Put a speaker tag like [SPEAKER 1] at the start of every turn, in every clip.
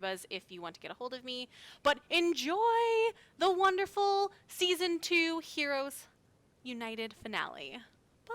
[SPEAKER 1] us if you want to get a hold of me. But enjoy the wonderful Season 2 Heroes United finale. Bye!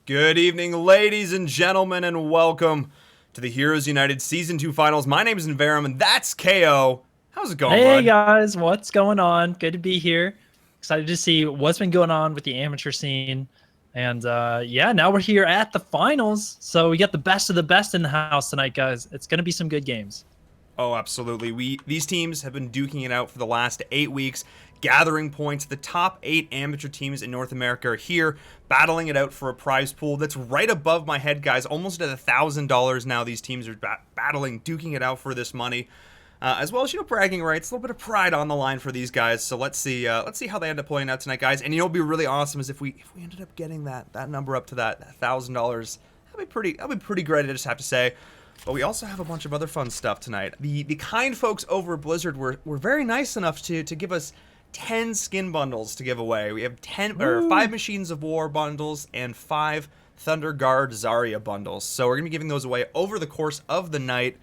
[SPEAKER 2] Good evening, ladies and gentlemen, and welcome to the Heroes United Season 2 Finals. My name is InVerum, and that's Kaeyoh. How's it going,
[SPEAKER 3] Hey
[SPEAKER 2] bud?
[SPEAKER 3] guys, what's going on? Good to be here. Excited to see what's been going on with the amateur scene. And yeah, now we're here at the finals. So we got the best of the best in the house tonight, guys. It's going to be some good games.
[SPEAKER 2] Oh, absolutely. These teams have been duking it out for the last 8 weeks, gathering points. The top 8 amateur teams in North America are here, battling it out for a prize pool that's right above my head, guys. Almost at $1,000 now. These teams are battling, duking it out for this money. As well as, bragging rights, a little bit of pride on the line for these guys. So let's see how they end up playing out tonight, guys. And what'd be really awesome is if we ended up getting that number up to that $1,000, that'd be pretty great. I just have to say. But we also have a bunch of other fun stuff tonight. The kind folks over at Blizzard were very nice enough to give us 10 skin bundles to give away. We have 5 Machines of War bundles and 5 Thunder Guard Zarya bundles. So we're gonna be giving those away over the course of the night.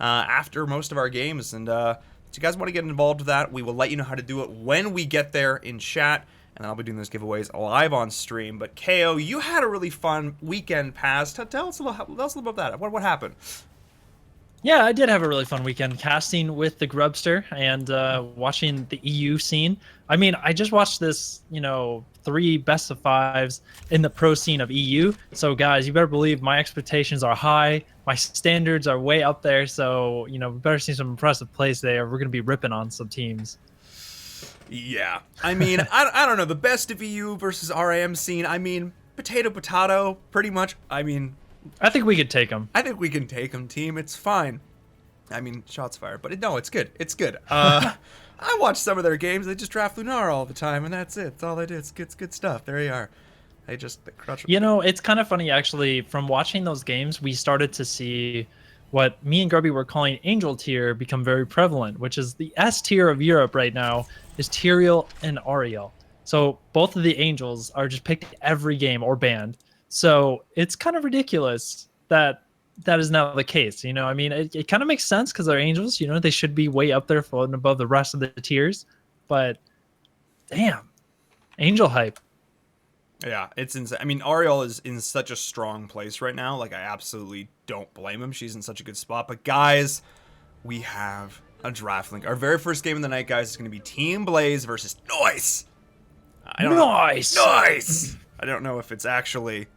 [SPEAKER 2] After most of our games. And if you guys want to get involved with that, we will let you know how to do it when we get there in chat. And then I'll be doing those giveaways live on stream. But Kaeyoh, you had a really fun weekend pass. Tell us a little about that. What happened?
[SPEAKER 3] Yeah, I did have a really fun weekend casting with the Grubster and watching the EU scene. I mean, I just watched this, 3 best of 5s in the pro scene of EU. So, guys, you better believe my expectations are high. My standards are way up there. So, we better see some impressive plays there. We're going to be ripping on some teams.
[SPEAKER 2] Yeah. I mean, I don't know. The best of EU versus RAM scene. I mean, potato, pretty much. I mean,
[SPEAKER 3] I think we could take them.
[SPEAKER 2] I think we can take them, team. It's fine. I mean, shots fired, but no, it's good. It's good. I watch some of their games. They just draft Lunar all the time, and that's it. That's all they do. It's good stuff. There you are. They crush.
[SPEAKER 3] It's kind of funny, actually. From watching those games, we started to see what me and Grubby were calling Angel tier become very prevalent, which is the S tier of Europe right now is Tyrael and Ariel. So both of the Angels are just picked every game or banned. So it's kind of ridiculous that is now the case. I mean, it kind of makes sense because they're Angels. They should be way up there, floating above the rest of the tiers. But damn, Angel hype.
[SPEAKER 2] Yeah, it's insane. I mean, Ariel is in such a strong place right now. Like, I absolutely don't blame him. She's in such a good spot. But guys, we have a draft link. Our very first game of the night, guys, is going to be Team Blaze versus Noise.
[SPEAKER 3] Nice.
[SPEAKER 2] Nice. I don't know if it's actually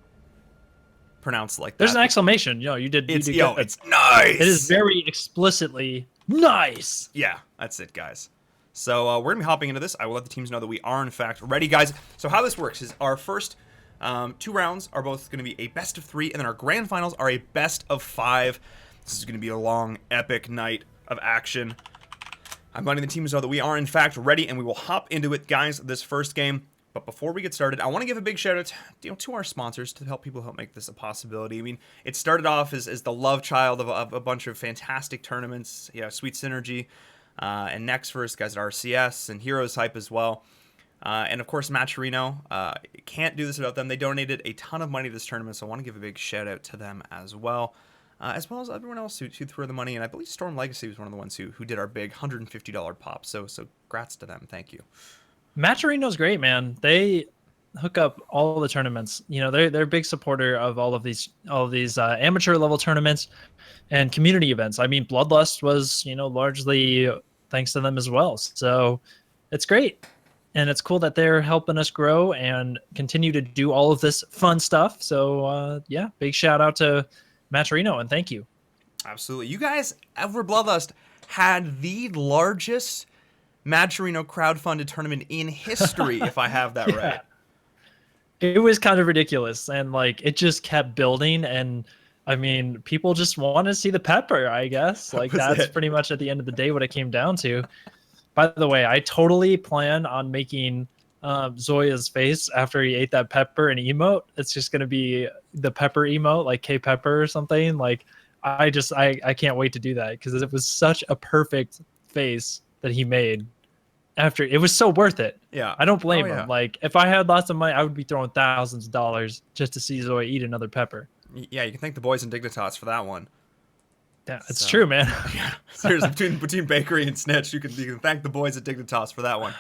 [SPEAKER 2] pronounced like that.
[SPEAKER 3] There's an exclamation. You did.
[SPEAKER 2] It's
[SPEAKER 3] you did
[SPEAKER 2] it's nice.
[SPEAKER 3] It is very explicitly nice.
[SPEAKER 2] Yeah, that's it, guys. So we're gonna be hopping into this. I will let the teams know that we are in fact ready, guys. So how this works is our first 2 rounds are both gonna be a best of 3, and then our grand finals are a best of 5. This is gonna be a long, epic night of action. I'm letting the teams know that we are in fact ready, and we will hop into it, guys. This first game. But before we get started, I want to give a big shout out to our sponsors to help make this a possibility. I mean, it started off as the love child of a bunch of fantastic tournaments. Yeah, Sweet Synergy, and Next First, guys at RCS, and Heroes Hype as well. And of course, Matcherino. Can't do this without them. They donated a ton of money to this tournament, so I want to give a big shout out to them as well. As well as everyone else who threw the money. And I believe Storm Legacy was one of the ones who did our big $150 pop. So congrats to them. Thank you.
[SPEAKER 3] Matcherino's great, man. They hook up all the tournaments. They're a big supporter of all of these amateur level tournaments and community events. I mean, Bloodlust was largely thanks to them as well. So it's great, and it's cool that they're helping us grow and continue to do all of this fun stuff. So yeah, big shout out to Matcherino, and thank you.
[SPEAKER 2] Absolutely, you guys over Bloodlust had the largest Matcherino crowdfunded tournament in history, if I have that right.
[SPEAKER 3] It was kind of ridiculous, and it just kept building, and I mean, people just want to see the pepper, I guess. That's pretty much at the end of the day what it came down to. By the way, I totally plan on making Zoya's face after he ate that pepper an emote. It's just gonna be the pepper emote, like K Pepper or something. I can't wait to do that because it was such a perfect face that he made after. It was so worth it.
[SPEAKER 2] Yeah,
[SPEAKER 3] I don't blame him. If I had lots of money, I would be throwing thousands of dollars just to see Zoe eat another pepper.
[SPEAKER 2] Yeah, you can thank the boys in Dignitas for that one.
[SPEAKER 3] Yeah, it's true, man.
[SPEAKER 2] Yeah, seriously, between Bakery and Snitch, you can thank the boys at Dignitas for that one.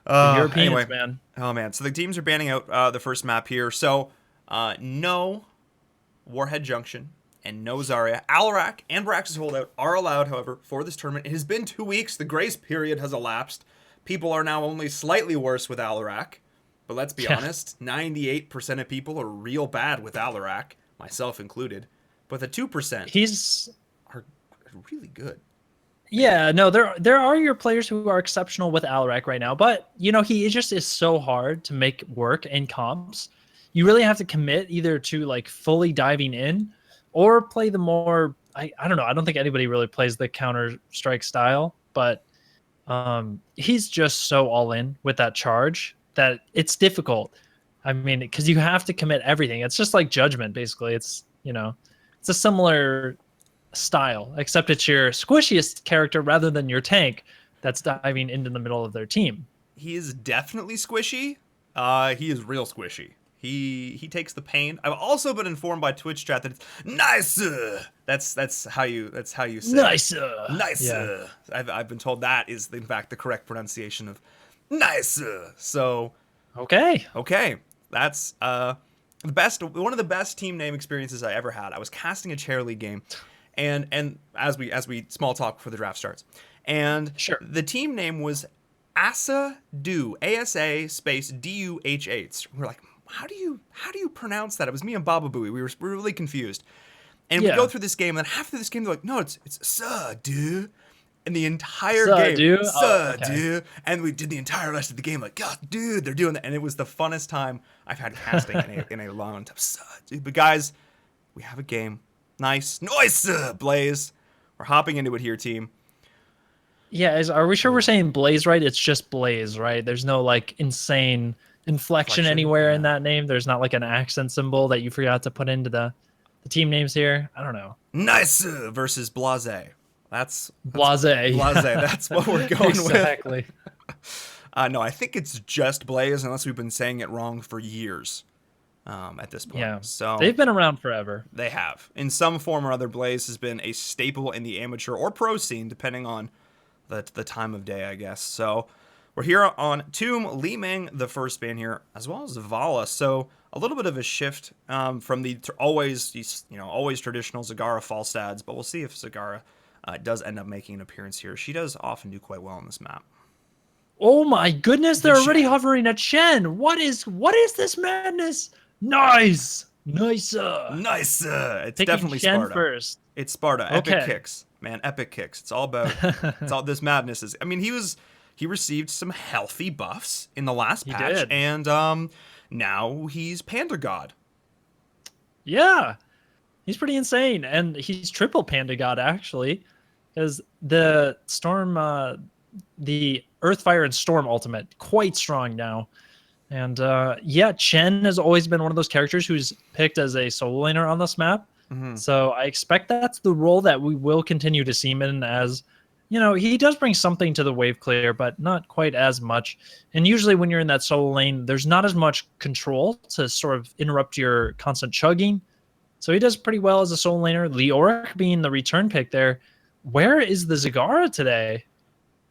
[SPEAKER 3] The Europeans, man.
[SPEAKER 2] Oh man, so the teams are banning out the first map here. So No Warhead Junction and no Zarya. Alarak and Brax's Holdout are allowed, however, for this tournament. It has been 2 weeks. The grace period has elapsed. People are now only slightly worse with Alarak. But let's be honest, 98% of people are real bad with Alarak, myself included. But the 2% are really good.
[SPEAKER 3] Yeah, no, there are your players who are exceptional with Alarak right now, but he just is so hard to make work in comps. You really have to commit either to like fully diving in or play the more I don't know. I don't think anybody really plays the Counter-Strike style, but he's just so all in with that charge that it's difficult. I mean, because you have to commit everything. It's just like Judgment, basically. It's it's a similar style, except it's your squishiest character rather than your tank that's diving into the middle of their team.
[SPEAKER 2] He is definitely squishy. He is real squishy. He takes the pain. I've also been informed by Twitch chat that it's nice. That's how you say
[SPEAKER 3] nice.
[SPEAKER 2] Nice. Yeah. I've been told that is in fact the correct pronunciation of nice. So
[SPEAKER 3] okay.
[SPEAKER 2] That's one of the best team name experiences I ever had. I was casting a chair league game, and as we small talk before the draft starts, and
[SPEAKER 3] sure,
[SPEAKER 2] the team name was Asa Du, ASA space DUH8. We're like, how do you pronounce that? It was me and Baba Booey. We were really confused. And we go through this game, and then half of this game, they're like, no, it's Suh, dude. And the entire game,
[SPEAKER 3] dude.
[SPEAKER 2] Suh, dude. And we did the entire rest of the game like, God, dude, they're doing that. And it was the funnest time I've had casting in a long time. Suh, dude. But guys, we have a game. Nice. Blaze. We're hopping into it here, team.
[SPEAKER 3] Yeah, are we sure we're saying Blaze right? It's just Blaze, right? There's no like insane inflection anywhere in that name. There's not like an accent symbol that you forgot to put into the team names here. I don't know.
[SPEAKER 2] Nice versus Blase. That's
[SPEAKER 3] Blase.
[SPEAKER 2] That's what we're going
[SPEAKER 3] exactly.
[SPEAKER 2] with. No, I think it's just Blaze, unless we've been saying it wrong for years. At this point,
[SPEAKER 3] yeah.
[SPEAKER 2] So
[SPEAKER 3] they've been around forever.
[SPEAKER 2] They have, in some form or other. Blaze has been a staple in the amateur or pro scene, depending on the time of day, I guess. So we're here on Tomb, Li Ming, the first ban here, as well as Zavala. So a little bit of a shift from the always traditional Zagara false stats, but we'll see if Zagara does end up making an appearance here. She does often do quite well on this map.
[SPEAKER 3] Oh my goodness, they're already hovering at Shen. What is this madness? Nice.
[SPEAKER 2] It's definitely
[SPEAKER 3] Shen
[SPEAKER 2] Sparta.
[SPEAKER 3] First.
[SPEAKER 2] It's Sparta. Epic kicks, man. Epic kicks. It's all about. It's all this madness is. I mean, he received some healthy buffs in the last patch,
[SPEAKER 3] did.
[SPEAKER 2] And now he's Panda God.
[SPEAKER 3] Yeah, he's pretty insane, and he's triple Panda God actually, because the Storm, the Earth, Fire, and Storm ultimate quite strong now. And Chen has always been one of those characters who's picked as a solo laner on this map. Mm-hmm. So I expect that's the role that we will continue to see him in, as he does bring something to the wave clear, but not quite as much. And usually when you're in that solo lane, there's not as much control to sort of interrupt your constant chugging. So he does pretty well as a solo laner. Leoric being the return pick there. Where is the Zagara today?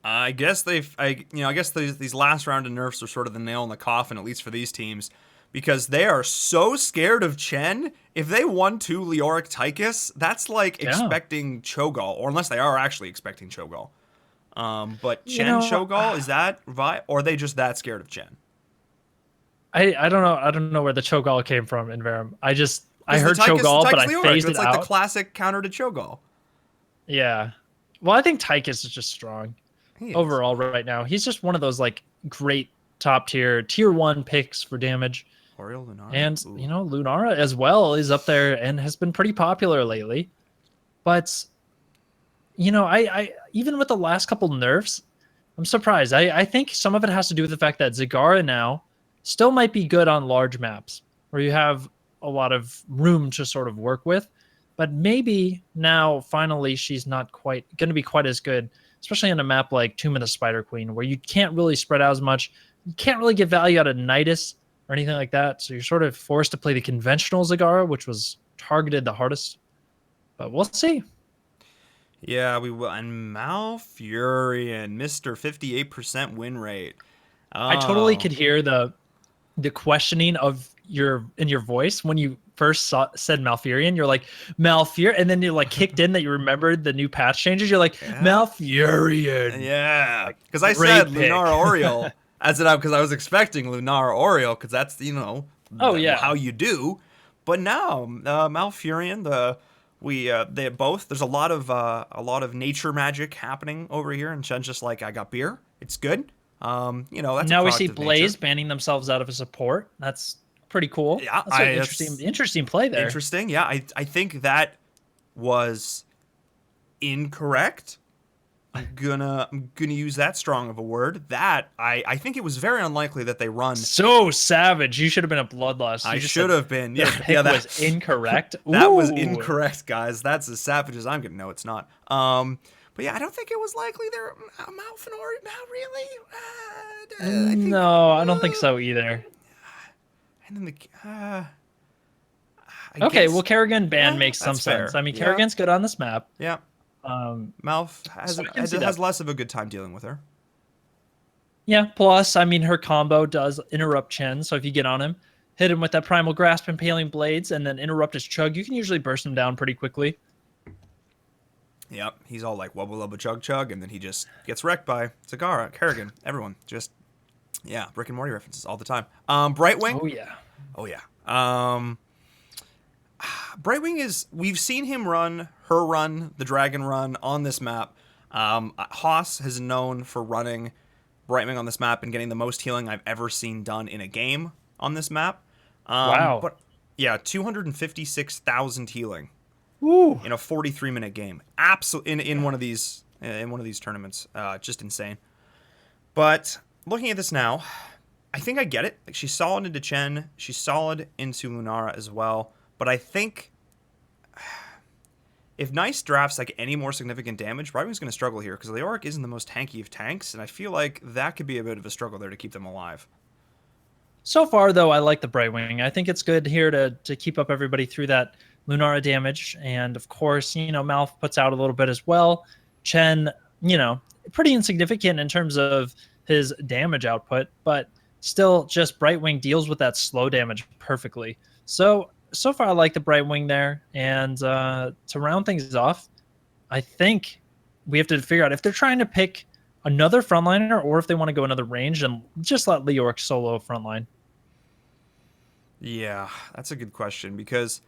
[SPEAKER 2] I guess these last round of nerfs are sort of the nail in the coffin, at least for these teams, because they are so scared of Chen. If they 1-2 Leoric Tychus, that's like expecting Cho'Gall, or unless they are actually expecting Cho'Gall. But Chen Cho'Gall, is that right, or are they just that scared of Chen?
[SPEAKER 3] I don't know. I don't know where the Cho'Gall came from in Verum. I heard Cho'Gall, but I phased it out.
[SPEAKER 2] It's like the classic counter to Cho'Gall.
[SPEAKER 3] Yeah. Well, I think Tychus is just strong. Overall right now. He's just one of those like great top tier 1 picks for damage.
[SPEAKER 2] Oriole Lunara.
[SPEAKER 3] And Lunara as well is up there and has been pretty popular lately. But I even with the last couple nerfs, I'm surprised. I think some of it has to do with the fact that Zagara now still might be good on large maps where you have a lot of room to sort of work with, but maybe now finally she's not quite going to be quite as good, especially on a map like Tomb of the Spider Queen, where you can't really spread out as much. You can't really get value out of Nidus or anything like that. So you're sort of forced to play the conventional Zagara, which was targeted the hardest. But we'll see.
[SPEAKER 2] Yeah, we will. And Malfurion, Mr. 58% win rate. Oh.
[SPEAKER 3] I totally could hear the questioning of your voice when you first said Malfurion. You're like Malfurion, and then you like kicked in that you remembered the new patch changes. You're like Malfurion.
[SPEAKER 2] Yeah,
[SPEAKER 3] Like,
[SPEAKER 2] because I
[SPEAKER 3] great
[SPEAKER 2] said
[SPEAKER 3] pick.
[SPEAKER 2] Lunara Oriole as it out because I was expecting Lunara Oriole because that's
[SPEAKER 3] Oh, yeah.
[SPEAKER 2] how you do. But now Malfurion, they both there's a lot of nature magic happening over here, and Chen's just like, I got beer, it's good. That's
[SPEAKER 3] Now
[SPEAKER 2] a
[SPEAKER 3] we
[SPEAKER 2] product
[SPEAKER 3] see
[SPEAKER 2] of
[SPEAKER 3] Blaze
[SPEAKER 2] nature.
[SPEAKER 3] banning themselves out of a support. That's pretty cool.
[SPEAKER 2] Yeah,
[SPEAKER 3] That's an interesting play there.
[SPEAKER 2] Interesting. Yeah, I think that was incorrect. I'm gonna use that strong of a word. That I think it was very unlikely that they run.
[SPEAKER 3] So savage. You should have been a bloodlust.
[SPEAKER 2] I should have been.
[SPEAKER 3] Their
[SPEAKER 2] Yeah,
[SPEAKER 3] pick
[SPEAKER 2] yeah. That
[SPEAKER 3] was incorrect.
[SPEAKER 2] that was
[SPEAKER 3] Ooh.
[SPEAKER 2] incorrect, guys. That's as savage as I'm gonna. No, it's not. But yeah, I don't think it was likely they're Malfinor. Really? I think,
[SPEAKER 3] No, I don't think so either.
[SPEAKER 2] And then
[SPEAKER 3] Okay,
[SPEAKER 2] guess,
[SPEAKER 3] well, Kerrigan ban makes some
[SPEAKER 2] that's fair.
[SPEAKER 3] sense. I mean,
[SPEAKER 2] Yeah.
[SPEAKER 3] Kerrigan's good on this map.
[SPEAKER 2] Yeah. Malf
[SPEAKER 3] So I can see that.
[SPEAKER 2] has less of a good time dealing with her.
[SPEAKER 3] Yeah, plus, I mean, her combo does interrupt Chen, so if you get on him, hit him with that Primal Grasp, Impaling Blades, and then interrupt his Chug, you can usually burst him down pretty quickly.
[SPEAKER 2] Yep, he's all like wubba lubba chug chug, and then he just gets wrecked by Zagara, Kerrigan, everyone. Just, yeah, Rick and Morty references all the time. Brightwing?
[SPEAKER 3] Oh, yeah.
[SPEAKER 2] Oh, yeah. Brightwing we've seen him run the Dragon run on this map. Haas is known for running Brightwing on this map and getting the most healing I've ever seen done in a game on this map.
[SPEAKER 3] Wow.
[SPEAKER 2] But yeah, 256,000 healing
[SPEAKER 3] Woo.
[SPEAKER 2] in a 43-minute game. In one of these tournaments. Just insane. But looking at this now, I think I get it. Like, she's solid into Chen. She's solid into Lunara as well. But I think if Nice drafts like any more significant damage, Brightwing's going to struggle here because Leoric isn't the most tanky of tanks, and I feel like that could be a bit of a struggle there to keep them alive.
[SPEAKER 3] So far, though, I like the Brightwing. I think it's good here to keep up everybody through that Lunara damage. And, of course, Malf puts out a little bit as well. Chen, pretty insignificant in terms of his damage output, but still just Brightwing deals with that slow damage perfectly. So far, I like the Brightwing there. And to round things off, I think we have to figure out if they're trying to pick another frontliner or if they want to go another range and just let Leoric solo frontline.
[SPEAKER 2] Yeah, that's a good question because,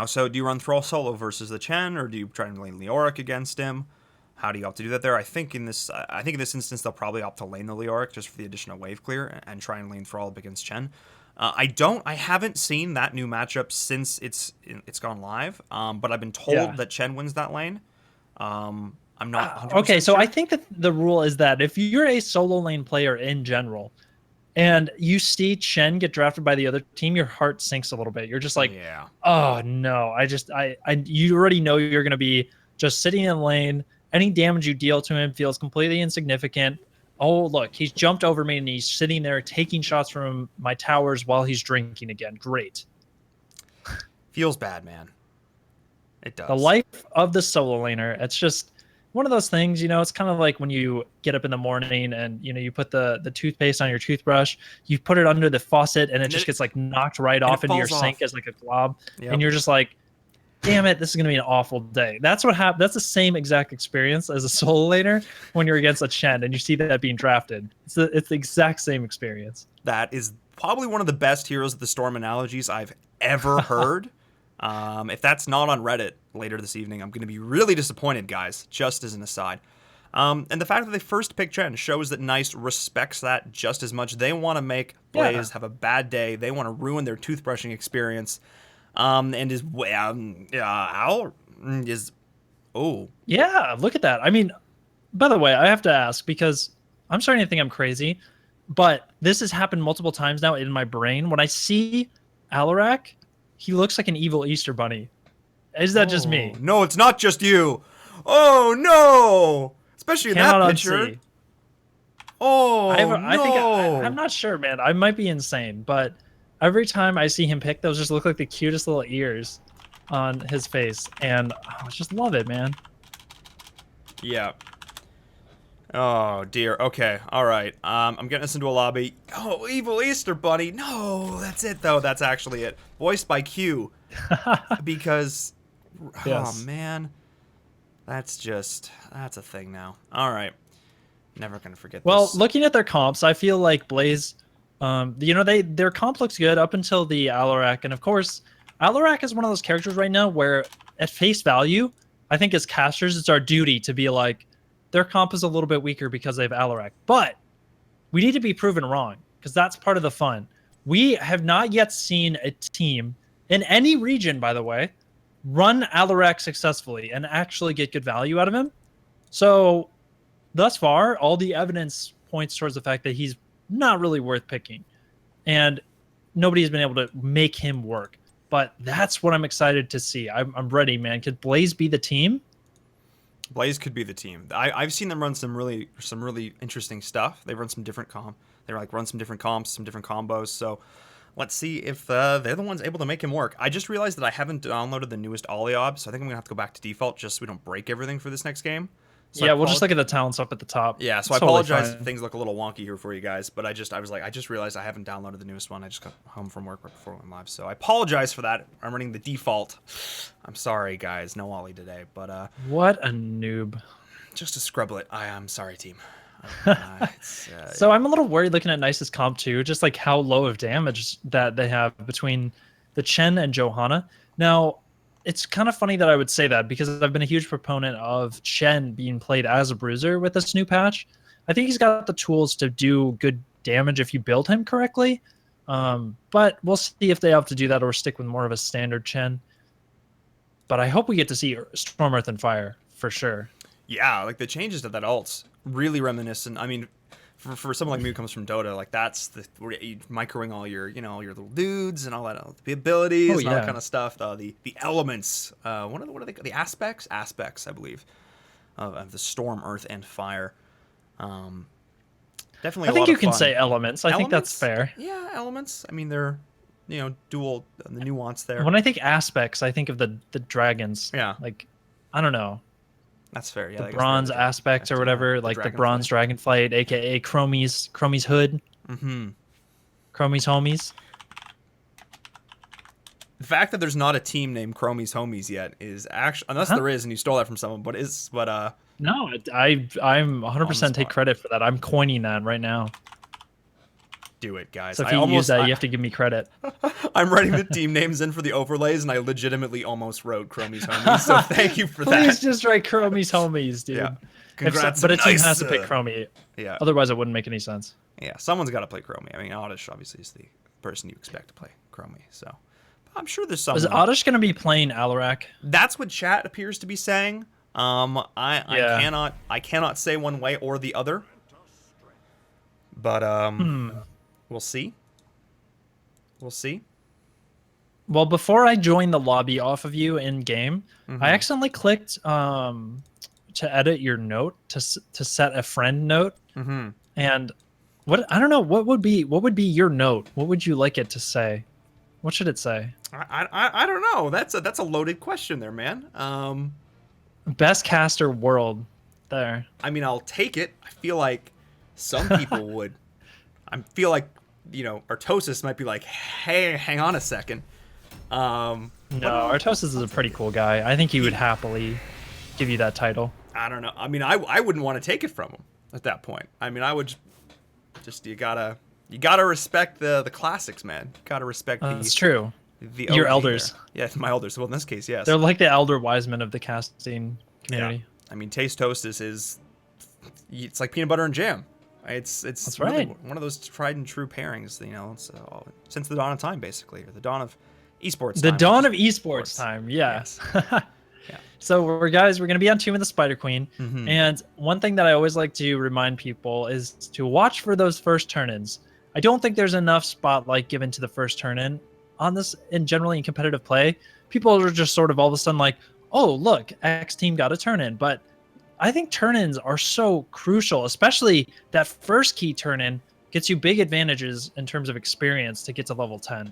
[SPEAKER 2] so do you run Thrall solo versus the Chen, or do you try and lane Leoric against him? How do you opt to do that there? I think in this instance they'll probably opt to lane the Leoric just for the additional wave clear and try and lane Thrall up against Chen. I haven't seen that new matchup since it's gone live, but I've been told that Chen wins that lane. I'm not 100%
[SPEAKER 3] okay, so
[SPEAKER 2] sure.
[SPEAKER 3] I think that the rule is that if you're a solo lane player in general and you see Chen get drafted by the other team, your heart sinks a little bit. You're just like, oh no, you already know you're going to be just sitting in lane. Any damage you deal to him feels completely insignificant. Oh, look, he's jumped over me and he's sitting there taking shots from my towers while he's drinking again. Great.
[SPEAKER 2] Feels bad, man. It does.
[SPEAKER 3] The life of the solo laner. It's just one of those things, it's kind of like when you get up in the morning and, you put the toothpaste on your toothbrush, you put it under the faucet and it just gets like knocked right off into your sink as like a glob. Yep. And you're just like, damn it, this is going to be an awful day. That's what happened. That's the same exact experience as a solo laner when you're against a Chen and you see that being drafted. It's the exact same experience.
[SPEAKER 2] That is probably one of the best Heroes of the Storm analogies I've ever heard. If that's not on Reddit later this evening, I'm going to be really disappointed, guys, just as an aside. And the fact that they first picked Chen shows that Nice respects that just as much. They want to make Blaze have a bad day. They want to ruin their toothbrushing experience. And Al is, oh.
[SPEAKER 3] Yeah, look at that. I mean, by the way, I have to ask because I'm starting to think I'm crazy, but this has happened multiple times now in my brain. When I see Alarak, he looks like an evil Easter bunny. Is that just me?
[SPEAKER 2] No, it's not just you. Oh, no. Especially in that picture.
[SPEAKER 3] Unsee.
[SPEAKER 2] Oh,
[SPEAKER 3] I think I'm not sure, man. I might be insane, but every time I see him pick, those just look like the cutest little ears on his face. And I just love it, man.
[SPEAKER 2] Yeah. Oh dear. Okay. All right. I'm getting us into a lobby. Oh, evil Easter Bunny. No, that's it though. That's actually it. Voiced by Q. Because, oh
[SPEAKER 3] Yes.
[SPEAKER 2] man, that's a thing now. All right. Never gonna forget
[SPEAKER 3] Well,
[SPEAKER 2] this.
[SPEAKER 3] looking at their comps, I feel like Blaze, their comp looks good up until the Alarak, and of course, Alarak is one of those characters right now where, at face value, I think as casters, it's our duty to be like, their comp is a little bit weaker because they have Alarak, but we need to be proven wrong because that's part of the fun. We have not yet seen a team in any region, by the way, run Alarak successfully and actually get good value out of him. So thus far, all the evidence points towards the fact that he's not really worth picking. And nobody has been able to make him work. But that's what I'm excited to see. I'm ready, man. Could Blaze be the team?
[SPEAKER 2] Blaze could be the team. I've seen them run some really interesting stuff. They run some different run some different comps, some different combos. So let's see if they're the ones able to make him work. I just realized that I haven't downloaded the newest Oliob, so I think I'm gonna have to go back to default just so we don't break everything for this next game. So
[SPEAKER 3] yeah, we'll just look at the talents up at the top.
[SPEAKER 2] Yeah, so
[SPEAKER 3] It's
[SPEAKER 2] I
[SPEAKER 3] totally
[SPEAKER 2] apologize
[SPEAKER 3] fine.
[SPEAKER 2] if things look a little wonky here for you guys, but I just realized I haven't downloaded the newest one. I just got home from work right before we went live, so I apologize for that. I'm running the default. I'm sorry, guys. No Ollie today, but
[SPEAKER 3] What a noob.
[SPEAKER 2] just to scrubble it. I'm sorry, team.
[SPEAKER 3] So I'm a little worried looking at Nice's comp too, just like how low of damage that they have between the Chen and Johanna. Now, it's kind of funny that I would say that because I've been a huge proponent of Chen being played as a bruiser with this new patch. I think he's got the tools to do good damage if you build him correctly. But we'll see if they have to do that or stick with more of a standard Chen. But I hope we get to see Storm, Earth, and Fire for sure.
[SPEAKER 2] Yeah, like the changes to that ult's really reminiscent. I mean, for someone like me who comes from Dota, like that's where you microing all your your little dudes and all that, the abilities and all that kind of stuff. The elements. What are they? The aspects, I believe, of the Storm, Earth, and Fire. Definitely.
[SPEAKER 3] I think you can say elements. I think that's fair.
[SPEAKER 2] Yeah, elements. I mean, they're dual the nuance there.
[SPEAKER 3] When I think aspects, I think of the dragons.
[SPEAKER 2] Yeah.
[SPEAKER 3] Like, I don't know.
[SPEAKER 2] That's fair. Yeah,
[SPEAKER 3] The bronze aspects or whatever, like the bronze dragonflight, aka Chromie's hood.
[SPEAKER 2] Mm-hmm.
[SPEAKER 3] Chromie's homies.
[SPEAKER 2] The fact that there's not a team named Chromie's Homies yet is actually, unless there is and you stole that from someone, but
[SPEAKER 3] No, I'm 100% take credit for that. I'm coining that right now.
[SPEAKER 2] Do it, guys.
[SPEAKER 3] So if you use that, you have to give me credit.
[SPEAKER 2] I'm writing the team names in for the overlays, and I legitimately almost wrote Chromie's Homies, so thank you for that.
[SPEAKER 3] Please just write Chromie's homies, dude.
[SPEAKER 2] Yeah. Congrats.
[SPEAKER 3] But a team has to pick Chromie.
[SPEAKER 2] Yeah.
[SPEAKER 3] Otherwise, it wouldn't make any sense.
[SPEAKER 2] Yeah, someone's got to play Chromie. I mean, Oddish obviously is the person you expect to play Chromie, so I'm sure there's someone.
[SPEAKER 3] Is Oddish going to be playing Alarak?
[SPEAKER 2] That's what chat appears to be saying. I cannot say one way or the other. But we'll see. We'll see.
[SPEAKER 3] Well, before I joined the lobby off of you in game, I accidentally clicked to edit your note to set a friend note. And I don't know what would be your note. What would you like it to say? What should it say?
[SPEAKER 2] I don't know. That's a loaded question there, man.
[SPEAKER 3] Best caster world. There.
[SPEAKER 2] I mean, I'll take it. I feel like some people would. I feel like Artosis might be like, hey, hang on a second.
[SPEAKER 3] No, Artosis is a pretty cool guy. I think he would happily give you that title.
[SPEAKER 2] I don't know. I mean, I wouldn't want to take it from him at that point. I mean, I would just you gotta respect the classics, man. You gotta respect
[SPEAKER 3] That's true.
[SPEAKER 2] your
[SPEAKER 3] elders.
[SPEAKER 2] There. Yeah, my elders. Well, in this case, yes.
[SPEAKER 3] They're like the elder wise men of the casting community.
[SPEAKER 2] Yeah. I mean, Taste Toast it's like peanut butter and jam. It's
[SPEAKER 3] That's
[SPEAKER 2] really
[SPEAKER 3] right.
[SPEAKER 2] one of those tried and true pairings, since the dawn of time, basically, or the dawn of esports.
[SPEAKER 3] The dawn of esports time, yes. Yeah. So we're going to be on Tomb of the Spider Queen, and one thing that I always like to remind people is to watch for those first turn-ins. I don't think there's enough spotlight given to the first turn-in on this, and generally in competitive play. People are just sort of all of a sudden like, oh, look, X team got a turn-in, but I think turn-ins are so crucial, especially that first key turn-in gets you big advantages in terms of experience to get to level 10.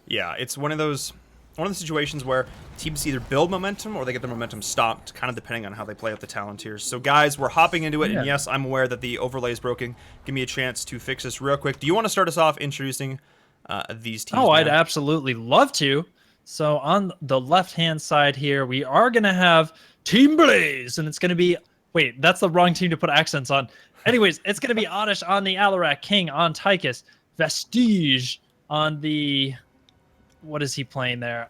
[SPEAKER 2] Yeah, it's one of those. one of the situations where teams either build momentum or they get their momentum stopped, kind of depending on how they play out the talent tiers. So guys, we're hopping into it, and yes, I'm aware that the overlay is broken. Give me a chance to fix this real quick. Do you want to start us off introducing these teams?
[SPEAKER 3] Oh,
[SPEAKER 2] man?
[SPEAKER 3] I'd absolutely love to. So on the left-hand side here, we are going to have Team Blaze, and it's going to be... Wait, that's the wrong team to put accents on. Anyways, it's going to be Oddish on the Alarak, King on Tychus, Vestige on the... What is he playing there?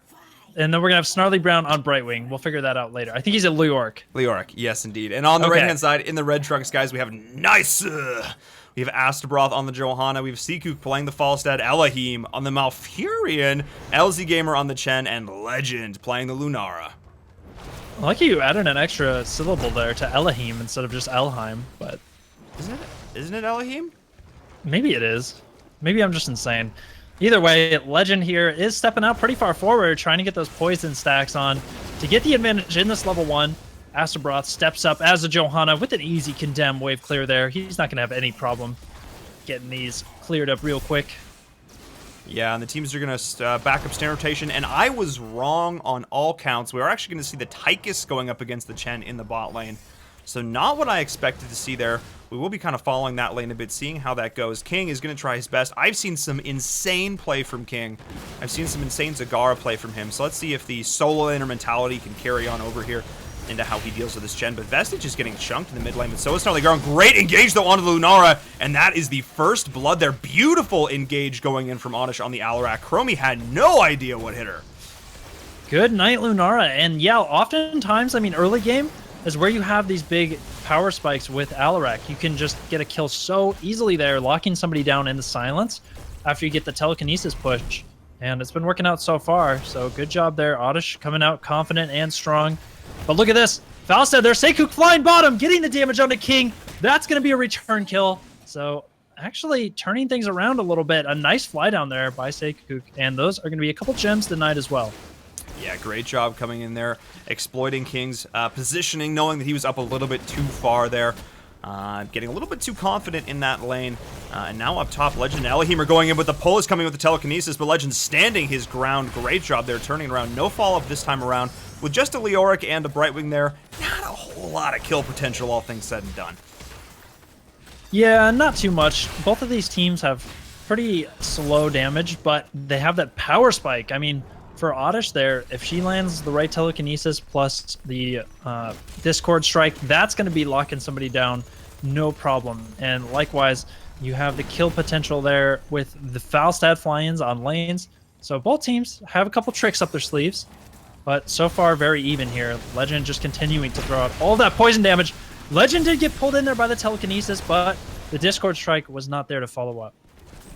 [SPEAKER 3] And then we're going to have Snarly Brown on Brightwing. We'll figure that out later. I think he's a Leoric.
[SPEAKER 2] Leoric, yes, indeed. And on the right-hand side, in the red trunks, guys, we have Nice. We have Astabroth on the Johanna. We have Seakook playing the Falstad, Elohim on the Malfurion, LZ Gamer on the Chen, and Legend playing the Lunara.
[SPEAKER 3] I like you added an extra syllable there to Elohim instead of just Elheim, but...
[SPEAKER 2] Isn't it Elohim?
[SPEAKER 3] Maybe it is. Maybe I'm just insane. Either way, Legend here is stepping out pretty far forward, trying to get those poison stacks on to get the advantage in this level 1. Astabroth steps up as a Johanna with an easy condemn wave clear there. He's not going to have any problem getting these cleared up real quick.
[SPEAKER 2] Yeah, and the teams are going to back up stand rotation, and I was wrong on all counts. We are actually going to see the Tychus going up against the Chen in the bot lane. So not what I expected to see there. We will be kind of following that lane a bit, seeing how that goes. King is going to try his best. I've seen some insane play from King. I've seen some insane Zagara play from him. So let's see if the solo laner mentality can carry on over here into how he deals with this Chen. But Vestige is getting chunked in the mid lane, but so is Snarly Brown. Great engage, though, onto the Lunara, and that is the first blood there. Beautiful engage going in from Oddish on the Alarak. Chromie had no idea what hit her.
[SPEAKER 3] Good night, Lunara. And yeah, oftentimes, I mean, early game is where you have these big power spikes with Alarak. You can just get a kill so easily there, locking somebody down in the silence after you get the telekinesis push. And it's been working out so far, so good job there. Oddish coming out confident and strong. But look at this. Falstad there, Seakook flying bottom, getting the damage onto King. That's going to be a return kill. So actually turning things around a little bit. A nice fly down there by Seakook. And those are going to be a couple gems tonight as well.
[SPEAKER 2] Yeah, great job coming in there, exploiting King's positioning, knowing that he was up a little bit too far there. Getting a little bit too confident in that lane. And now up top, Legend and Elohim are going in, but the pull is coming with the telekinesis, but Legend standing his ground. Great job there, turning around. No follow-up this time around. With just a Leoric and a Brightwing there, not a whole lot of kill potential, all things said and done.
[SPEAKER 3] Yeah, not too much. Both of these teams have pretty slow damage, but they have that power spike. I mean, for Oddish there, if she lands the right telekinesis plus the Discord strike, that's going to be locking somebody down, no problem. And likewise, you have the kill potential there with the Falstad fly-ins on lanes. So both teams have a couple tricks up their sleeves, but so far very even here. Legend just continuing to throw out all that poison damage. Legend did get pulled in there by the telekinesis, but the Discord strike was not there to follow up.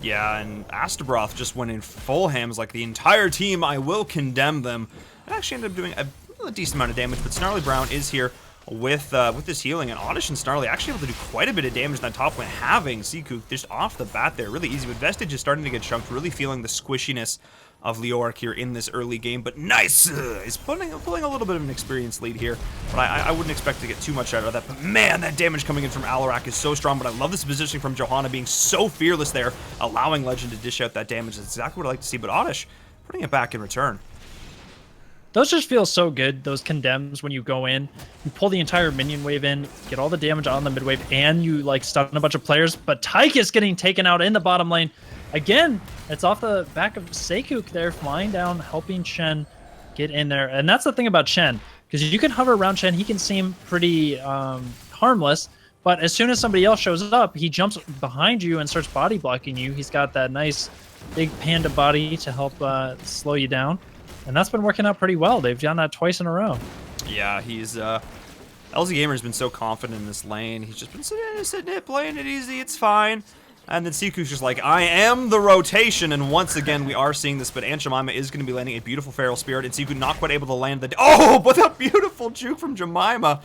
[SPEAKER 2] Yeah, and Astabroth just went in full hams like the entire team. I will condemn them. It actually ended up doing a decent amount of damage, but Snarly Brown is here with this healing, and Oddish and Snarly actually able to do quite a bit of damage in that top lane, having Seakook just off the bat there. Really easy, but Vestige is starting to get chunked, really feeling the squishiness of Leoric here in this early game, but Nice is pulling a little bit of an experience lead here, but I wouldn't expect to get too much out of that. But man, that damage coming in from Alarak is so strong, but I love this positioning from Johanna being so fearless there, allowing Legend to dish out that damage. That's exactly what I like to see, but Oddish putting it back in return.
[SPEAKER 3] Those just feel so good, those condemns when you go in. You pull the entire minion wave in, get all the damage on the mid wave, and you like stun a bunch of players, but Tychus getting taken out in the bottom lane. Again, it's off the back of Seakook there, flying down, helping Chen get in there. And that's the thing about Chen, because you can hover around Chen, he can seem pretty harmless, but as soon as somebody else shows up, he jumps behind you and starts body blocking you. He's got that nice big panda body to help slow you down. And that's been working out pretty well. They've done that twice in a row.
[SPEAKER 2] Yeah, he's LZ Gamer's been so confident in this lane. He's just been sitting it, playing it easy, it's fine. And then Seakook's just like, I am the rotation. And once again, we are seeing this, but Aunt Jemima is going to be landing a beautiful Feral Spirit, and Seakook not quite able to land the... Oh, but that beautiful juke from Jemima.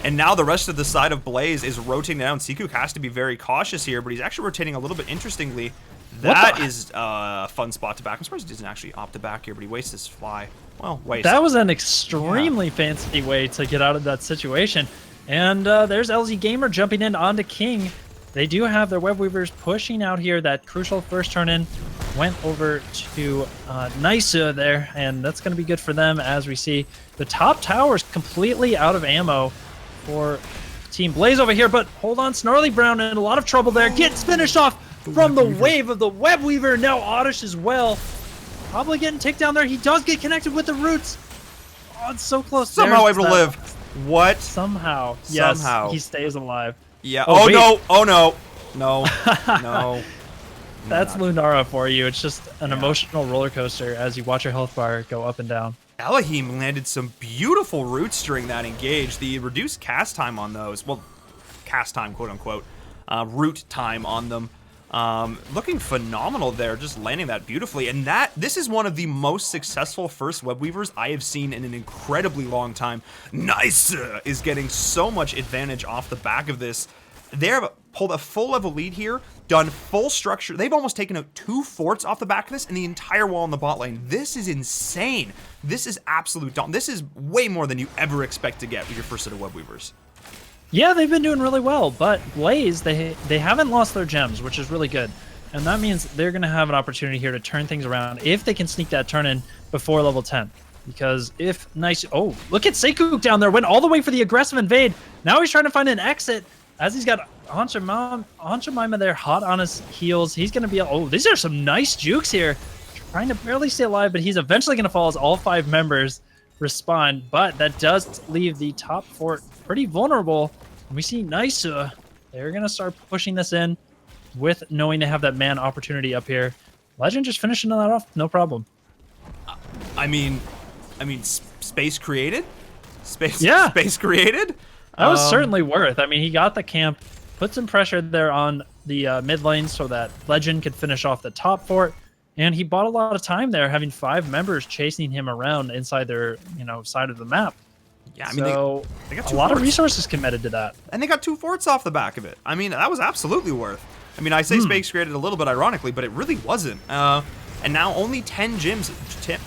[SPEAKER 2] And now the rest of the side of Blaze is rotating down. Seakook has to be very cautious here, but he's actually rotating a little bit interestingly. That is a fun spot to back. I'm surprised he doesn't actually opt to back here, but he wastes his fly. Well, waste.
[SPEAKER 3] That was an extremely fancy way to get out of that situation. And there's LZ Gamer jumping in onto King. They do have their web weavers pushing out here that crucial first turn in. went over to Nisa there, and that's going to be good for them as we see the top tower is completely out of ammo for Team Blaze over here. But hold on, Snarly Brown in a lot of trouble there. Gets finished off from the wave of the Web Weaver. Now Oddish as well. Probably getting ticked down there. He does get connected with the roots. Oh, it's so close.
[SPEAKER 2] Somehow able to live. What?
[SPEAKER 3] Somehow. Yes,
[SPEAKER 2] Somehow.
[SPEAKER 3] he stays alive.
[SPEAKER 2] Yeah. Oh,
[SPEAKER 3] wait.
[SPEAKER 2] no. Oh, no. No. No.
[SPEAKER 3] That's Lunara for you. It's just an emotional roller coaster as you watch your health bar go up and down.
[SPEAKER 2] Elohim landed some beautiful roots during that engage. The reduced cast time on those, well, cast time, quote unquote, root time on them, looking phenomenal there, just landing that beautifully. And this is one of the most successful first web weavers I have seen in an incredibly long time. Nice is getting so much advantage off the back of this. They have pulled a full level lead here, done full structure. They've almost taken out 2 forts off the back of this and the entire wall in the bot lane. This is insane. This is absolute dumb. This is way more than you ever expect to get with your first set of web weavers.
[SPEAKER 3] Yeah, they've been doing really well, but Blaze, they haven't lost their gems, which is really good. And that means they're going to have an opportunity here to turn things around if they can sneak that turn in before level 10. Because if nice... Oh, look at Seikook down there. Went all the way for the aggressive invade. Now he's trying to find an exit. As he's got Anshamaima there hot on his heels. He's going to be... Oh, these are some nice jukes here. Trying to barely stay alive, but he's eventually going to fall as all 5 members respond. But that does leave the top fort pretty vulnerable. And we see Nisa. They're going to start pushing this in with knowing they have that man opportunity up here. Legend just finishing that off, no problem.
[SPEAKER 2] I mean, space created?
[SPEAKER 3] Yeah.
[SPEAKER 2] Space created?
[SPEAKER 3] That was certainly worth. I mean, he got the camp, put some pressure there on the mid lane so that Legend could finish off the top fort, and he bought a lot of time there, having 5 members chasing him around inside their, side of the map.
[SPEAKER 2] Yeah, I mean,
[SPEAKER 3] so
[SPEAKER 2] they got
[SPEAKER 3] a
[SPEAKER 2] 2
[SPEAKER 3] lot
[SPEAKER 2] forts.
[SPEAKER 3] of resources committed to that.
[SPEAKER 2] And they got 2 forts off the back of it. I mean, that was absolutely worth. I mean, I say space created a little bit ironically, but it really wasn't. And now only 10 gems,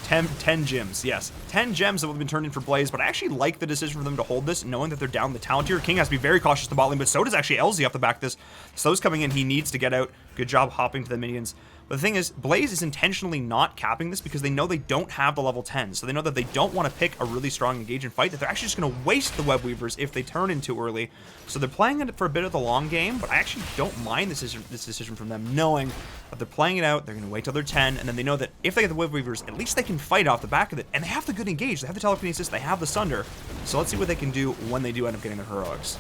[SPEAKER 2] 10 gems, yes. 10 gems that have been turned in for Blaze, but I actually like the decision for them to hold this, knowing that they're down the talent tier. King has to be very cautious to bot lane, but so does actually LZ off the back of this. Slow's coming in, he needs to get out. Good job hopping to the minions. But the thing is, Blaze is intentionally not capping this because they know they don't have the level 10. So they know that they don't want to pick a really strong engage and fight, that they're actually just going to waste the web weavers if they turn in too early. So they're playing it for a bit of the long game, but I actually don't mind this decision from them, knowing that they're playing it out, they're going to wait till they're 10, and then they know that if they get the web weavers, at least they can fight off the back of it. And they have the good engage, they have the telekinesis, they have the Sunder. So let's see what they can do when they do end up getting their heroics.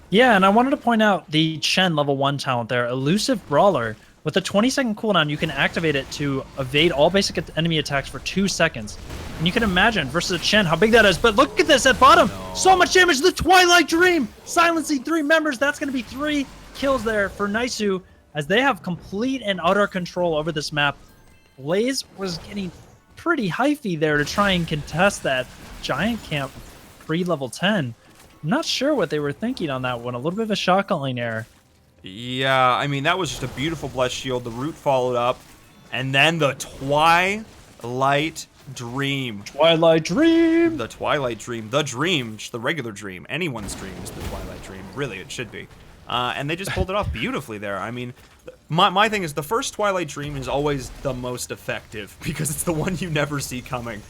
[SPEAKER 3] Yeah, and I wanted to point out the Chen level 1 talent there, Elusive Brawler. With a 20-second cooldown, you can activate it to evade all basic enemy attacks for 2 seconds. And you can imagine, versus a Chen, how big that is. But look at this at bottom. No. So much damage. The Twilight Dream silencing 3 members. That's going to be 3 kills there for Naisu, as they have complete and utter control over this map. Blaze was getting pretty hyphy there to try and contest that giant camp pre-level 10. I'm not sure what they were thinking on that one. A little bit of a shot calling error.
[SPEAKER 2] Yeah, I mean, that was just a beautiful blessed shield. The root followed up. And then the Twilight Dream.
[SPEAKER 3] Twilight Dream!
[SPEAKER 2] The Twilight Dream. The dream. Just the regular dream. Anyone's dream is the Twilight Dream. Really, it should be. And they just pulled it off beautifully there. I mean, my thing is the first Twilight Dream is always the most effective because it's the one you never see coming.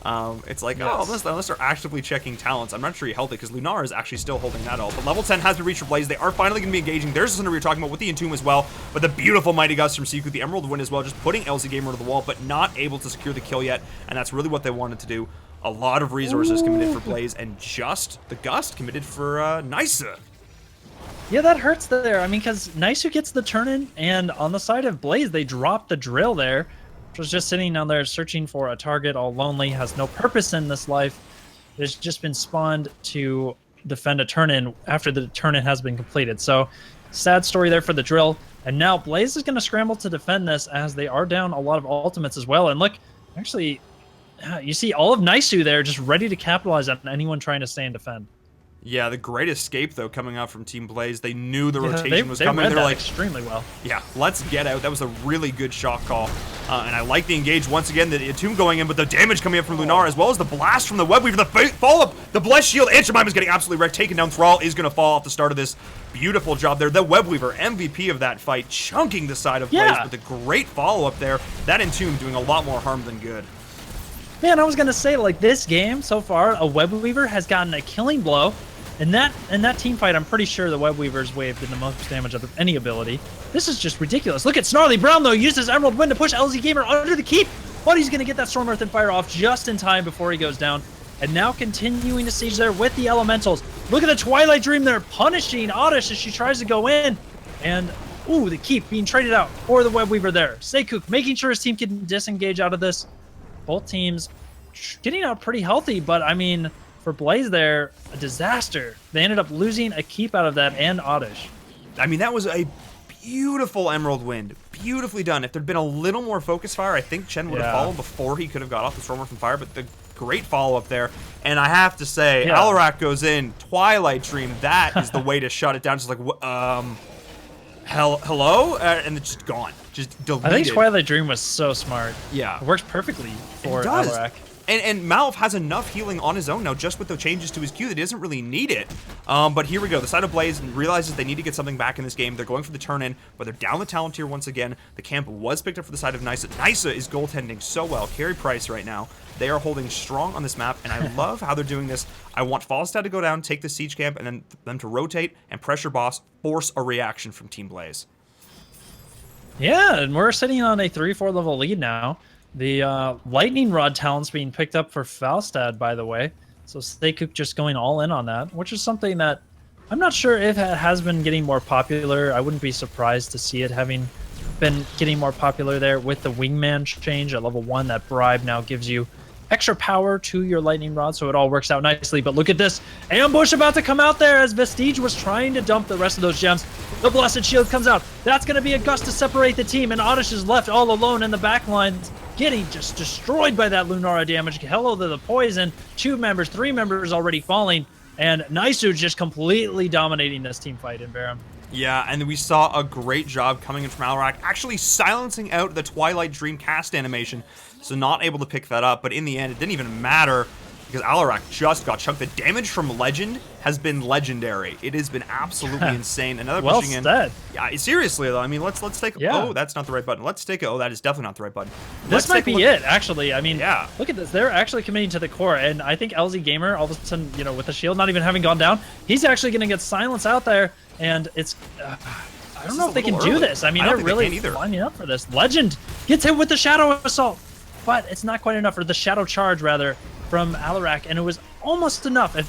[SPEAKER 2] It's like, oh, unless they're actively checking talents, I'm not sure you held it because Lunar is actually still holding that ult. But level 10 has been reached for Blaze. They are finally going to be engaging. There's the Cinder we were talking about with the Entomb as well. But the beautiful Mighty Gust from Siku, the Emerald win as well, just putting LZ Gamer to the wall, but not able to secure the kill yet. And that's really what they wanted to do. A lot of resources committed for Blaze, and just the Gust committed for Nisa.
[SPEAKER 3] Yeah, that hurts there. I mean, because Naisu gets the turn in, and on the side of Blaze, they drop the drill there. Which was just sitting down there searching for a target, all lonely, has no purpose in this life. It's just been spawned to defend a turn-in after the turn-in has been completed. So, sad story there for the drill. And now Blaze is going to scramble to defend this as they are down a lot of ultimates as well. And look, actually, you see all of Naisu there just ready to capitalize on anyone trying to stay and defend.
[SPEAKER 2] Yeah, the great escape, though, coming out from Team Blaze. They knew the rotation was coming.
[SPEAKER 3] They read
[SPEAKER 2] They're
[SPEAKER 3] that
[SPEAKER 2] like,
[SPEAKER 3] extremely well.
[SPEAKER 2] yeah, let's get out. That was a really good shot call. And I like the engage once again, the Tomb going in, but the damage coming up from Lunar, as well as the blast from the Web Weaver, the follow-up, the Blessed Shield, and Jemima's getting absolutely wrecked, taken down. Thrall is going to fall off the start of this. Beautiful job there. The Web Weaver, MVP of that fight, chunking the side of Blaze with a great follow-up there. That Entomb doing a lot more harm than good.
[SPEAKER 3] Man, I was going to say, like, this game so far, a Web Weaver has gotten a killing blow. In that team fight, I'm pretty sure the Web Weaver's wave did the most damage of any ability. This is just ridiculous. Look at Snarly Brown, though, uses Emerald Wind to push LZ Gamer under the keep, but he's going to get that Storm Earth and Fire off just in time before he goes down. And now continuing to siege there with the Elementals. Look at the Twilight Dream there, punishing Oddish as she tries to go in. And, ooh, the keep being traded out for the Web Weaver there. Seikook making sure his team can disengage out of this. Both teams getting out pretty healthy, but, I mean, for Blaze there, a disaster. They ended up losing a keep out of that and Oddish.
[SPEAKER 2] I mean, that was a beautiful Emerald Wind. Beautifully done. If there'd been a little more focus fire, I think Chen would have followed before he could have got off the Storm Earth and Fire, but the great follow-up there. And I have to say, Alarak goes in, Twilight Dream, that is the way to shut it down. Just like, hello? And it's just gone. Just deleted.
[SPEAKER 3] I think Twilight Dream was so smart.
[SPEAKER 2] Yeah.
[SPEAKER 3] It works perfectly for Alarak.
[SPEAKER 2] And Malv has enough healing on his own now, just with the changes to his Q, that he doesn't really need it. But here we go. The side of Blaze realizes they need to get something back in this game. They're going for the turn-in, but they're down the talent tier once again. The camp was picked up for the side of Nisa. Nisa is goaltending so well. Carry Price right now. They are holding strong on this map, and I love how they're doing this. I want Falstad to go down, take the siege camp, and then them to rotate and pressure boss, force a reaction from Team Blaze.
[SPEAKER 3] Yeah, and we're sitting on a 3-4 level lead now. The Lightning Rod talent's being picked up for Falstad, by the way. So Seikook just going all in on that, which is something that I'm not sure if it has been getting more popular. I wouldn't be surprised to see it having been getting more popular there with the Wingman change at level 1. That bribe now gives you extra power to your Lightning Rod, so it all works out nicely. But look at this ambush about to come out there as Vestige was trying to dump the rest of those gems. The Blessed Shield comes out. That's going to be a gust to separate the team, and Oddish is left all alone in the back lines, getting just destroyed by that Lunara damage. Hello to the poison. 2 members, 3 members already falling, and Naisu just completely dominating this team fight in InVerum.
[SPEAKER 2] Yeah, and we saw a great job coming in from Alarak, actually silencing out the Twilight Dream cast animation, so not able to pick that up, but in the end, it didn't even matter, because Alarak just got chunked. The damage from Legend has been legendary. It has been absolutely insane. Another pushing in. Yeah, seriously though. I mean, let's take. Oh, that's not the right button. Let's take it. Oh, that is definitely not the right button.
[SPEAKER 3] This might be it, actually. I mean, look at this. They're actually committing to the core, and I think LZ Gamer, all of a sudden, you know, with the shield not even having gone down, he's actually going to get silence out there, and it's. I don't know if they can do this. I mean, they're really lining up for this. Legend gets hit with the Shadow Assault, but it's not quite enough, or the Shadow Charge rather, from Alarak, and it was almost enough. If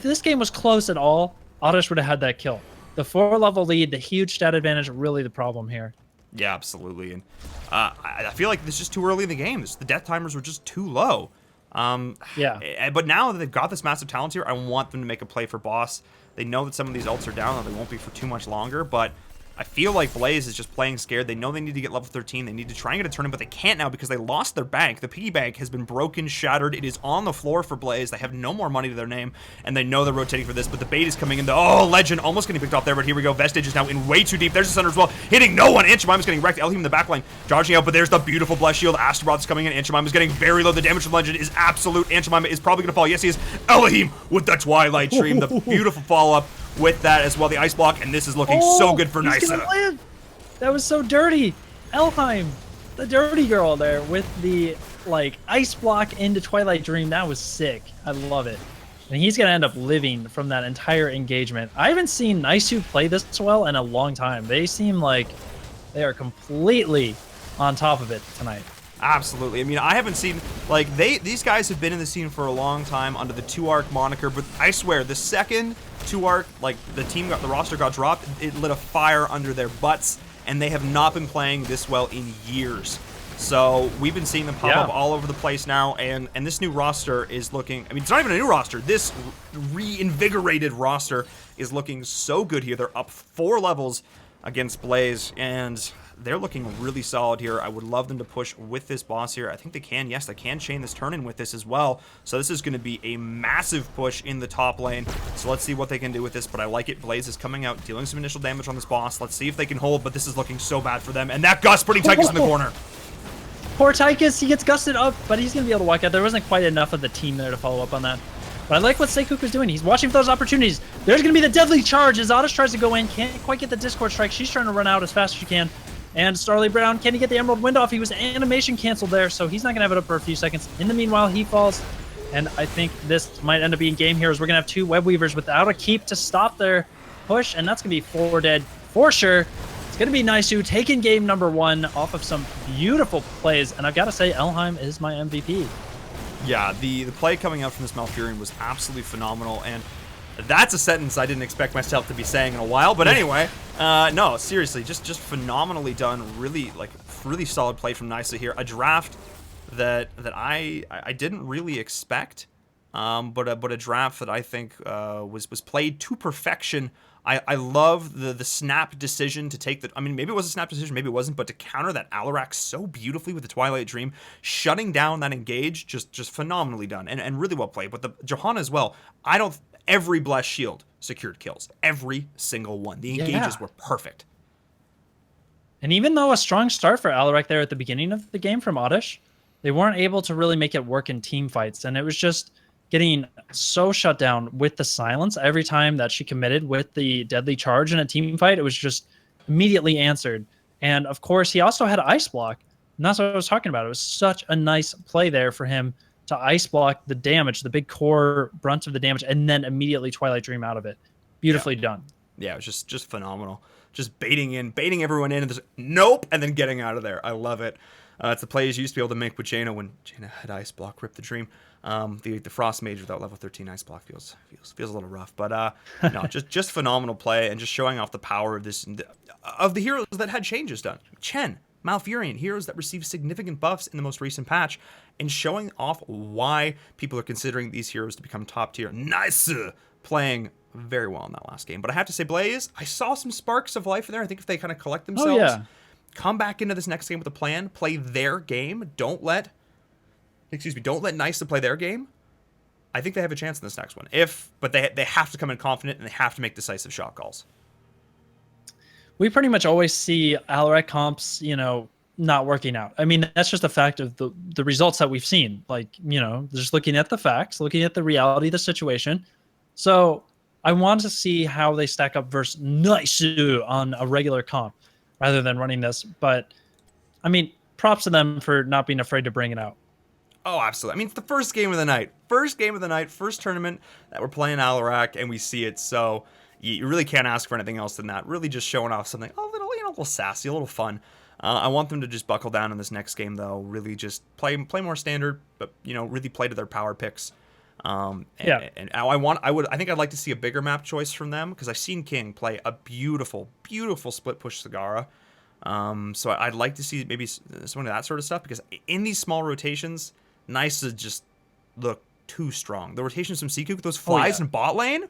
[SPEAKER 3] this game was close at all, Oddish would have had that kill. The 4-level lead, the huge stat advantage, really the problem here.
[SPEAKER 2] Yeah, absolutely. And I feel like this is just too early in the game. The death timers were just too low. But now that they've got this massive talent here, I want them to make a play for boss. They know that some of these ults are down, and they won't be for too much longer, but I feel like Blaze is just playing scared. They know they need to get level 13. They need to try and get a turn in, but they can't now because they lost their bank. The piggy bank has been broken, shattered. It is on the floor for Blaze. They have no more money to their name, and they know they're rotating for this, but the bait is coming in. Oh, Legend almost getting picked off there, but here we go. Vestige is now in way too deep. There's the Thunder as well, hitting no one. Jemima's getting wrecked. Elhim in the backline, dodging out, but there's the beautiful Blessed Shield. Astaroth's coming in. Jemima's getting very low. The damage from Legend is absolute. Jemima is probably going to fall. Yes, he is. Elhim with the Twilight Dream. The beautiful follow-up with that as well. The Ice Block, and this is looking so good for Nisa.
[SPEAKER 3] That was so dirty. Elheim, the dirty girl there with the ice block into Twilight Dream. That was sick. I love it. And he's going to end up living from that entire engagement. I haven't seen Naisu play this well in a long time. They seem like they are completely on top of it tonight.
[SPEAKER 2] Absolutely. I mean, I haven't seen, these guys have been in the scene for a long time under the 2-arc moniker, but I swear, the second 2-arc, the roster got dropped, it lit a fire under their butts, and they have not been playing this well in years. So we've been seeing them pop up all over the place now, and this new roster is looking, I mean, it's not even a new roster. This reinvigorated roster is looking so good here. They're up 4 levels against Blaze, and they're looking really solid here. I would love them to push with this boss here. I think they can. Yes, they can chain this turn in with this as well. So this is going to be a massive push in the top lane. So let's see what they can do with this, but I like it. Blaze is coming out, dealing some initial damage on this boss. Let's see if they can hold, but this is looking so bad for them. And that Gus putting Tychus in the corner.
[SPEAKER 3] Poor Tychus, he gets gusted up, but he's going to be able to walk out. There wasn't quite enough of the team there to follow up on that. But I like what Seikuku's doing. He's watching for those opportunities. There's going to be the deadly charge as Oddish tries to go in. Can't quite get the Discord strike. She's trying to run out as fast as she can. And Starly Brown, can he get the Emerald Wind off? He was animation canceled there, so he's not going to have it up for a few seconds. In the meanwhile, he falls. And I think this might end up being game here as we're going to have 2 Web Weavers without a keep to stop their push. And that's going to be 4 dead for sure. It's going to be Naisu taking game number 1 off of some beautiful plays. And I've got to say, Elheim is my MVP.
[SPEAKER 2] Yeah, the play coming out from this Malfurion was absolutely phenomenal, and that's a sentence I didn't expect myself to be saying in a while. But anyway, no, seriously, just phenomenally done. Really solid play from Nisa here. A draft that I didn't really expect, but a draft that I think was played to perfection. I love the snap decision to take the... I mean, maybe it was a snap decision, maybe it wasn't, but to counter that Alarak so beautifully with the Twilight Dream, shutting down that engage, just phenomenally done, and really well played. But the Johanna as well, every Blessed Shield secured kills. Every single one. The engages were perfect.
[SPEAKER 3] And even though a strong start for Alarak there at the beginning of the game from Oddish, they weren't able to really make it work in team fights, and it was just getting so shut down with the silence every time that she committed with the deadly charge in a team fight. It was just immediately answered. And of course, he also had Ice Block. And that's what I was talking about. It was such a nice play there for him to Ice Block the damage, the big core brunt of the damage, and then immediately Twilight Dream out of it. Beautifully done. Yeah,
[SPEAKER 2] it was just phenomenal. Just baiting everyone in, and nope, and then getting out of there. I love it. It's the plays you used to be able to make with Jaina when Jaina had Ice Block, rip the dream. The Frost Mage without level 13 Ice Block feels a little rough, but no, just phenomenal play, and just showing off the power of this of the heroes that had changes done. Chen, Malfurion, heroes that received significant buffs in the most recent patch, and showing off why people are considering these heroes to become top tier. Nice playing very well in that last game. But I have to say, Blaze, I saw some sparks of life in there. I think if they kind of collect themselves, come back into this next game with a plan, play their game, don't let Nisa play their game, I think they have a chance in this next one. But they have to come in confident, and they have to make decisive shot calls.
[SPEAKER 3] We pretty much always see Alarak comps, not working out. I mean, that's just a fact of the results that we've seen. Like, just looking at the facts, looking at the reality of the situation. So I want to see how they stack up versus Naisu on a regular comp rather than running this. But, I mean, props to them for not being afraid to bring it out.
[SPEAKER 2] Oh, absolutely. I mean, it's the first game of the night. First tournament that we're playing Alarak, and we see it. So you really can't ask for anything else than that. Really just showing off something a little sassy, a little fun. I want them to just buckle down in this next game, though. Really just play more standard, but, really play to their power picks. And I think I'd like to see a bigger map choice from them, because I've seen King play a beautiful split push Sagara. So I'd like to see maybe some of that sort of stuff, because in these small rotations, Nisa just look too strong. The rotations from Seikook, those flies in bot lane,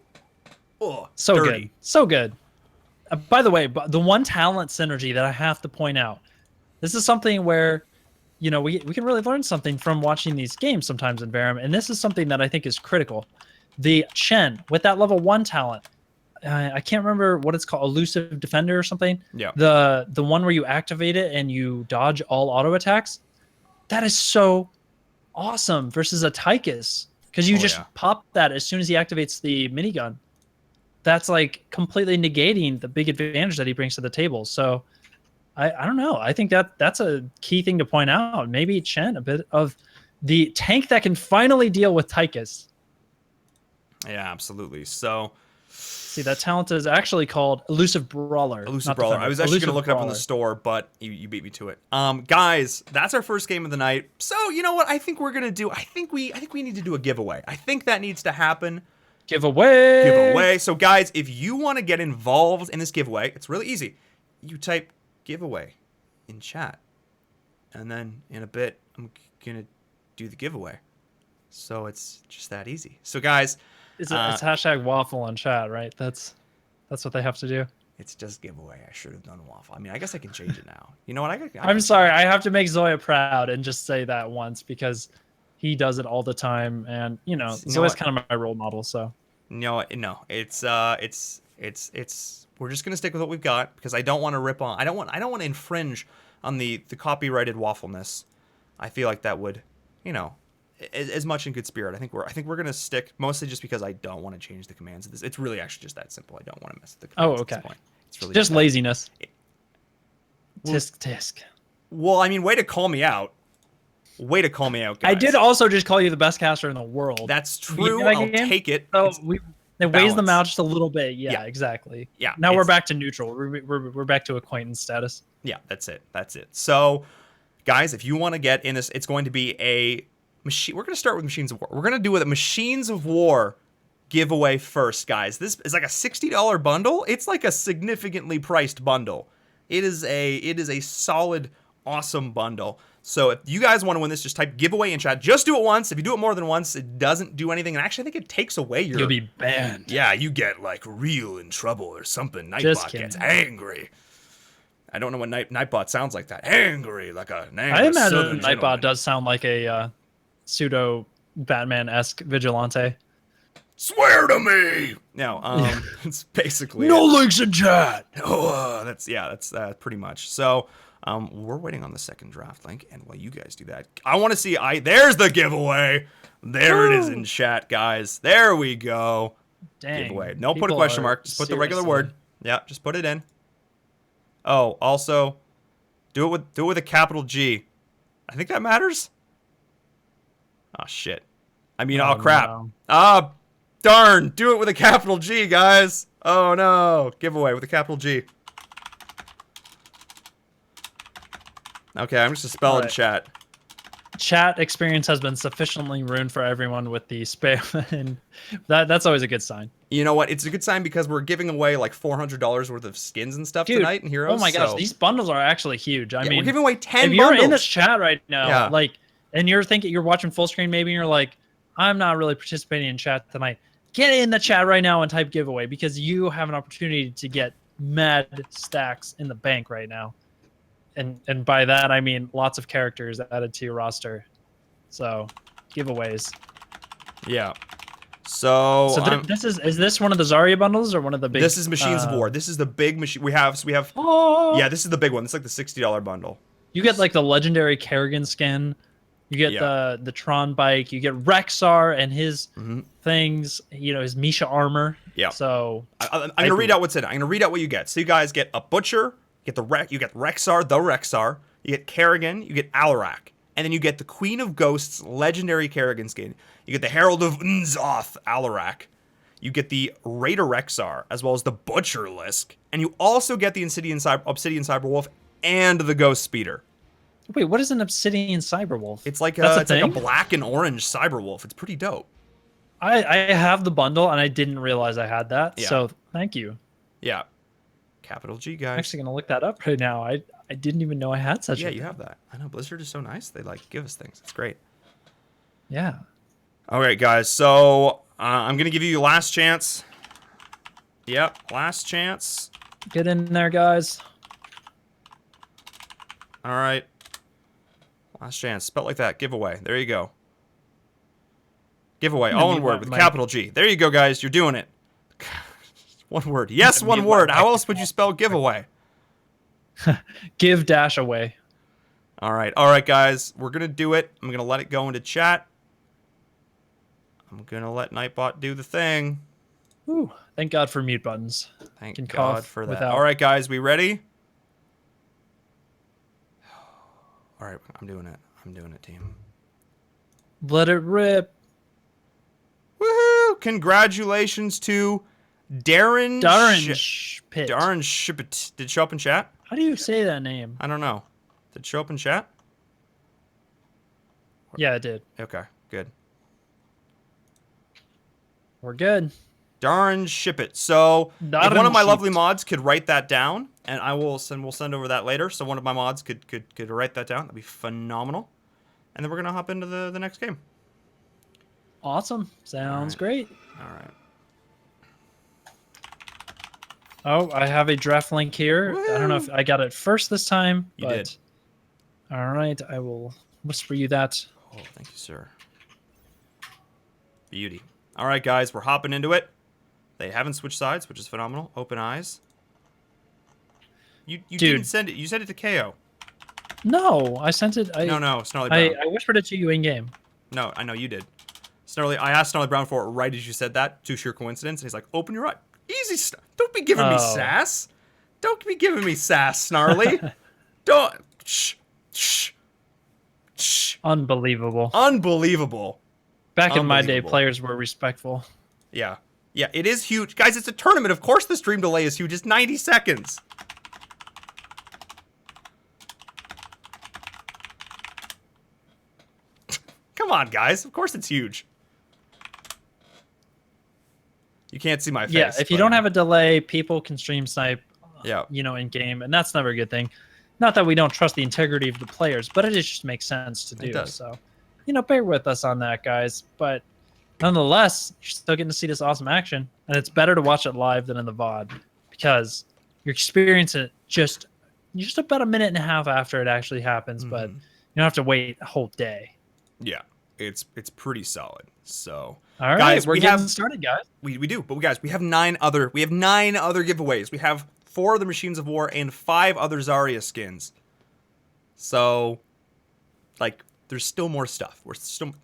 [SPEAKER 3] so
[SPEAKER 2] dirty.
[SPEAKER 3] Good, so good. By the way, the one talent synergy that I have to point out, this is something where, we can really learn something from watching these games sometimes in InVerum, and this is something that I think is critical. The Chen, with that level 1 talent, I can't remember what it's called, Elusive Defender or something.
[SPEAKER 2] Yeah.
[SPEAKER 3] The one where you activate it and you dodge all auto attacks, that is so awesome versus a Tychus, because you pop that as soon as he activates the minigun. That's like completely negating the big advantage that he brings to the table. So I don't know. I think that's a key thing to point out. Maybe Chen, a bit of the tank that can finally deal with Tychus.
[SPEAKER 2] Yeah, absolutely. So
[SPEAKER 3] see, that talent is actually called Elusive Brawler.
[SPEAKER 2] Elusive Brawler. I was actually going to look it up in the store, but you beat me to it. Guys, that's our first game of the night. So you know what? I think we're gonna do. I think we need to do a giveaway. I think that needs to happen.
[SPEAKER 3] Giveaway.
[SPEAKER 2] So guys, if you want to get involved in this giveaway, it's really easy. You type giveaway in chat, and then in a bit I'm gonna do the giveaway. So it's just that easy. So guys,
[SPEAKER 3] it's hashtag waffle on chat, right? That's what they have to do.
[SPEAKER 2] It's just giveaway. I should have done waffle. I mean, I guess I can change it now. You know what?
[SPEAKER 3] I'm sorry. I have to make Zoya proud and just say that once because he does it all the time, and Zoya's kind of my role model. So
[SPEAKER 2] no, it's we're just gonna stick with what we've got because I don't want to rip on. I don't want to infringe on the copyrighted waffleness. I feel like that would, as much in good spirit. I think we're gonna stick mostly just because I don't want to change the commands of this. It's really actually just that simple. I don't want to mess with the commands at this point. It's really
[SPEAKER 3] just laziness. Tisk.
[SPEAKER 2] Well, I mean, way to call me out. Way to call me out, guys.
[SPEAKER 3] I did also just call you the best caster in the world.
[SPEAKER 2] That's true. I'll take it.
[SPEAKER 3] So it weighs them out just a little bit. Yeah, exactly.
[SPEAKER 2] Yeah.
[SPEAKER 3] Now we're back to neutral. We're back to acquaintance status.
[SPEAKER 2] Yeah, that's it. So, guys, if you want to get in this, it's going to be a machine. We're going to start with Machines of War. We're going to do a Machines of War giveaway first, guys. This is like a $60 bundle. It's like a significantly priced bundle. It is a solid, awesome bundle. So if you guys want to win this, just type giveaway in chat. Just do it once. If you do it more than once, it doesn't do anything. And actually, I think it takes away your...
[SPEAKER 3] You'll be banned.
[SPEAKER 2] Yeah, you get like real in trouble or something. Nightbot gets angry. I don't know what Nightbot sounds like that. Angry, like a angry
[SPEAKER 3] I imagine
[SPEAKER 2] Southern
[SPEAKER 3] Nightbot
[SPEAKER 2] gentleman.
[SPEAKER 3] does sound like a pseudo Batman-esque vigilante.
[SPEAKER 2] Swear to me. No, it's basically
[SPEAKER 3] no links in chat.
[SPEAKER 2] Oh, that's pretty much. So, we're waiting on the second draft link, and while you guys do that, I want to see. There's the giveaway. There it is in chat, guys. There we go.
[SPEAKER 3] Dang.
[SPEAKER 2] Giveaway. No, put a question mark. Just put the regular word. Yeah, just put it in. Oh, also, do it with a capital G. I think that matters. Oh shit. I mean, oh crap.
[SPEAKER 3] No.
[SPEAKER 2] Darn. Do it with a capital G, guys. Oh no. Giveaway with a capital G. Okay, I'm just gonna spell it in chat.
[SPEAKER 3] Chat experience has been sufficiently ruined for everyone with the spam, and that's always a good sign.
[SPEAKER 2] You know what? It's a good sign because we're giving away like $400 worth of skins and stuff tonight in Heroes.
[SPEAKER 3] Oh my gosh, these bundles are actually huge. I mean,
[SPEAKER 2] we're giving away 10
[SPEAKER 3] if
[SPEAKER 2] bundles.
[SPEAKER 3] you're in this chat right now, and you're thinking you're watching full screen, maybe you're like, I'm not really participating in chat tonight. Get in the chat right now and type giveaway because you have an opportunity to get mad stacks in the bank right now. And by that I mean lots of characters added to your roster. So, giveaways.
[SPEAKER 2] Yeah. So
[SPEAKER 3] this is this one of the Zarya bundles or one of the big?
[SPEAKER 2] This is Machines of War. This is the big machine we have.
[SPEAKER 3] Oh.
[SPEAKER 2] Yeah, this is the big one. It's like the $60 bundle.
[SPEAKER 3] You get like the legendary Kerrigan skin. You get the Tron bike. You get Rexar and his things. His Misha armor.
[SPEAKER 2] Yeah.
[SPEAKER 3] So
[SPEAKER 2] I'm gonna read out what's in it. I'm gonna read out what you get. So you guys get a Butcher. You get Rexar, the Rexar. You get Kerrigan. You get Alarak. And then you get the Queen of Ghosts legendary Kerrigan skin. You get the Herald of N'Zoth Alarak. You get the Raider Rexar, as well as the Butcher Lisk. And you also get the Obsidian Cyberwolf and the Ghost Speeder.
[SPEAKER 3] Wait, what is an Obsidian Cyberwolf?
[SPEAKER 2] It's like a black and orange Cyberwolf. It's pretty dope.
[SPEAKER 3] I have the bundle, and I didn't realize I had that. Yeah. So thank you.
[SPEAKER 2] Yeah. Capital G, guys.
[SPEAKER 3] I'm actually going to look that up right now. I didn't even know I had such a thing.
[SPEAKER 2] Yeah, you have that. I know. Blizzard is so nice. They give us things. It's great.
[SPEAKER 3] Yeah.
[SPEAKER 2] All right, guys. So I'm going to give you your last chance. Yep, last chance.
[SPEAKER 3] Get in there, guys.
[SPEAKER 2] All right. Last chance. Spelled like that. Giveaway. There you go. Giveaway. All one word with capital G. There you go, guys. You're doing it. One word. Yes, one word. How else would you spell giveaway?
[SPEAKER 3] Give dash away.
[SPEAKER 2] All right, guys. We're going to do it. I'm going to let it go into chat. I'm going to let Nightbot do the thing.
[SPEAKER 3] Ooh, thank God for mute buttons.
[SPEAKER 2] Thank God for that. All right, guys. We ready? All right, I'm doing it. I'm doing it, team.
[SPEAKER 3] Let it rip.
[SPEAKER 2] Woohoo! Congratulations to Darren
[SPEAKER 3] Shipit.
[SPEAKER 2] Darren Shipit. Did it show up in chat?
[SPEAKER 3] How do you say that name?
[SPEAKER 2] I don't know. Did it show up in chat?
[SPEAKER 3] Yeah, it did.
[SPEAKER 2] Okay, good.
[SPEAKER 3] We're good.
[SPEAKER 2] Darren Shipit. So if one of my lovely mods could write that down, and we'll send over that later. So one of my mods could write that down. That'd be phenomenal. And then we're gonna hop into the next game.
[SPEAKER 3] Awesome. Sounds great.
[SPEAKER 2] All right.
[SPEAKER 3] Oh, I have a draft link here. I don't know if
[SPEAKER 2] Woo!
[SPEAKER 3] I got it first this time,
[SPEAKER 2] You
[SPEAKER 3] but
[SPEAKER 2] did.
[SPEAKER 3] all right, I will whisper you that.
[SPEAKER 2] Oh, thank you, sir. Beauty. All right, guys, we're hopping into it. They haven't switched sides, which is phenomenal. Open eyes. You didn't
[SPEAKER 3] Dude,
[SPEAKER 2] send it. You sent it to Kaeyoh.
[SPEAKER 3] no, I sent it.
[SPEAKER 2] No, Snarly Brown.
[SPEAKER 3] I whispered it to you in game.
[SPEAKER 2] No, I know you did. Snarly, I asked Snarly Brown for it right as you said that. Too sheer coincidence. And he's like, open your eye. Easy stuff. Don't be giving me
[SPEAKER 3] Oh.
[SPEAKER 2] sass. Don't be giving me sass, Snarly. Don't. Shh. Shh. Shh.
[SPEAKER 3] Unbelievable.
[SPEAKER 2] Unbelievable.
[SPEAKER 3] Back in my day,
[SPEAKER 2] Unbelievable.
[SPEAKER 3] players were respectful.
[SPEAKER 2] Yeah. Yeah, it is huge. Guys, it's a tournament. Of course the stream delay is huge. It's 90 seconds. Come on, guys. Of course it's huge. You can't see my face.
[SPEAKER 3] Yeah, if you don't have a delay, people can stream snipe,
[SPEAKER 2] Yeah.
[SPEAKER 3] in game, and that's never a good thing. Not that we don't trust the integrity of the players, but it just makes sense to do.
[SPEAKER 2] It does.
[SPEAKER 3] So, bear with us on that, guys. But nonetheless, you're still getting to see this awesome action, and it's better to watch it live than in the VOD because you're experiencing it just about a minute and a half after it actually happens, but you don't have to wait a whole day.
[SPEAKER 2] Yeah. It's pretty solid. So,
[SPEAKER 3] All right,
[SPEAKER 2] guys,
[SPEAKER 3] we're
[SPEAKER 2] we
[SPEAKER 3] getting
[SPEAKER 2] have
[SPEAKER 3] started, guys.
[SPEAKER 2] we do, but guys, we have nine other giveaways. We have 4 of the Machines of War and 5 other Zarya skins. So, like, there's still more stuff.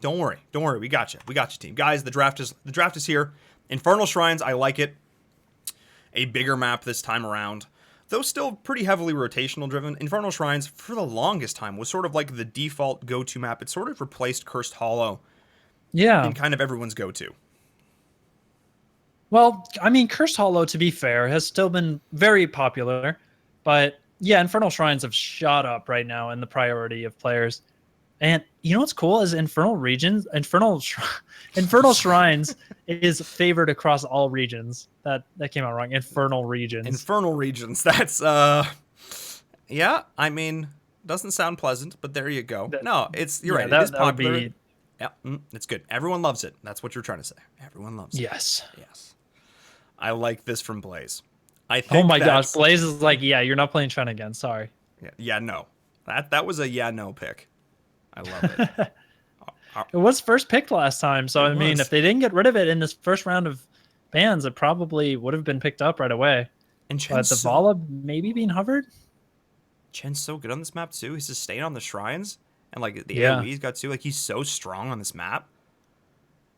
[SPEAKER 2] Don't worry, we got you, team. Guys, the draft is here. Infernal Shrines, I like it. A bigger map this time around, though still pretty heavily rotational driven. Infernal Shrines, for the longest time, was sort of like the default go-to map. It sort of replaced Cursed Hollow
[SPEAKER 3] Yeah.
[SPEAKER 2] in kind of everyone's go-to.
[SPEAKER 3] Well, I mean, Cursed Hollow, to be fair, has still been very popular, but yeah, Infernal Shrines have shot up right now in the priority of players. And you know what's cool is Infernal Shrines is favored across all regions. That came out wrong. Infernal regions.
[SPEAKER 2] That's yeah. I mean, doesn't sound pleasant, but there you go. No, you're right. It is popular. Yeah, it's good. Everyone loves it. That's what you're trying to say. Everyone loves it.
[SPEAKER 3] Yes.
[SPEAKER 2] I like this from Blaze. I think.
[SPEAKER 3] Oh my gosh, Blaze is like, yeah, you're not playing Chen again. Sorry.
[SPEAKER 2] Yeah, no. That was a no pick. I love it.
[SPEAKER 3] It was first picked last time, so I mean, if they didn't get rid of it in this first round of bans, it probably would have been picked up right away.
[SPEAKER 2] And
[SPEAKER 3] but the Vala maybe being hovered.
[SPEAKER 2] Chen's so good on this map too. He's just staying on the shrines, and like the AoE he's got too. Like he's so strong on this map.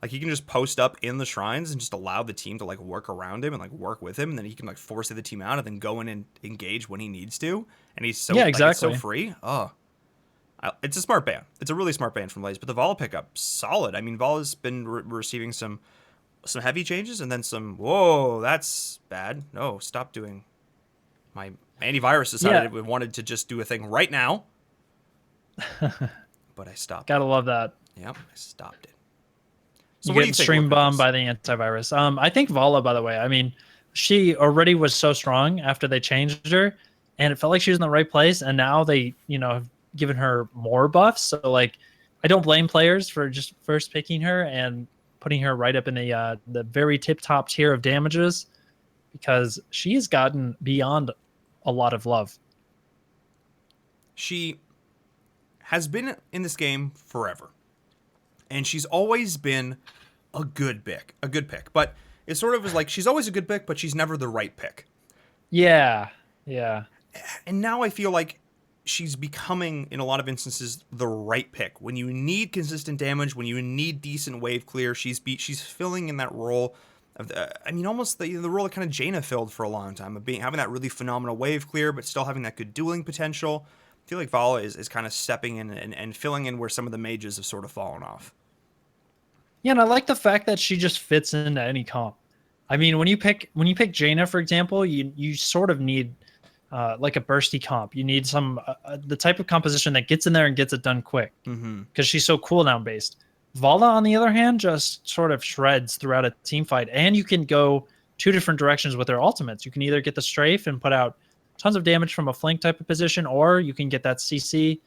[SPEAKER 2] Like he can just post up in the shrines and just allow the team to like work around him and like work with him, and then he can like force the team out and then go in and engage when he needs to. And he's so
[SPEAKER 3] exactly.
[SPEAKER 2] so free. Oh, it's a smart ban. It's a really smart ban from Blaze. But the Vala pickup, solid. I mean, Vala's been receiving some heavy changes and then some. Whoa, that's bad. No, stop doing. My antivirus decided it wanted to just do a thing right now, but I stopped.
[SPEAKER 3] Gotta love that.
[SPEAKER 2] Yep, I stopped it. So
[SPEAKER 3] You get stream bombed by the antivirus. I think Vala, by the way, I mean, she already was so strong after they changed her, and it felt like she was in the right place. And now they, have given her more buffs. So like, I don't blame players for just first picking her and putting her right up in the very tip top tier of damages, because she has gotten beyond a lot of love.
[SPEAKER 2] She has been in this game forever, and she's always been a good pick. But it sort of is like she's always a good pick, but she's never the right pick.
[SPEAKER 3] Yeah.
[SPEAKER 2] And now I feel like she's becoming, in a lot of instances, the right pick. When you need consistent damage, when you need decent wave clear, she's filling in that role of almost the role that kind of Jaina filled for a long time, of having that really phenomenal wave clear, but still having that good dueling potential. I feel like Vala is kind of stepping in and filling in where some of the mages have sort of fallen off.
[SPEAKER 3] Yeah, and I like the fact that she just fits into any comp. I mean, when you pick Jaina, for example, you sort of need like a bursty comp. You need the type of composition that gets in there and gets it done quick, because she's so cooldown based. Vala, on the other hand, just sort of shreds throughout a team fight, and you can go 2 different directions with her ultimates. You can either get the strafe and put out tons of damage from a flank type of position, or you can get that CC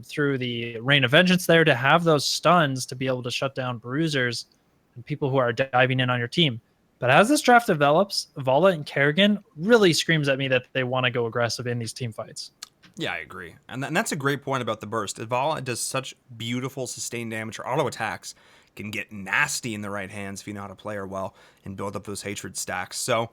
[SPEAKER 3] through the Rain of Vengeance there to have those stuns to be able to shut down bruisers and people who are diving in on your team. But as this draft develops, Vala and Kerrigan really screams at me that they want to go aggressive in these team fights.
[SPEAKER 2] Yeah, I agree. And that's a great point about the burst. Vala does such beautiful sustained damage. Her auto attacks can get nasty in the right hands if you know how to play her well and build up those hatred stacks. So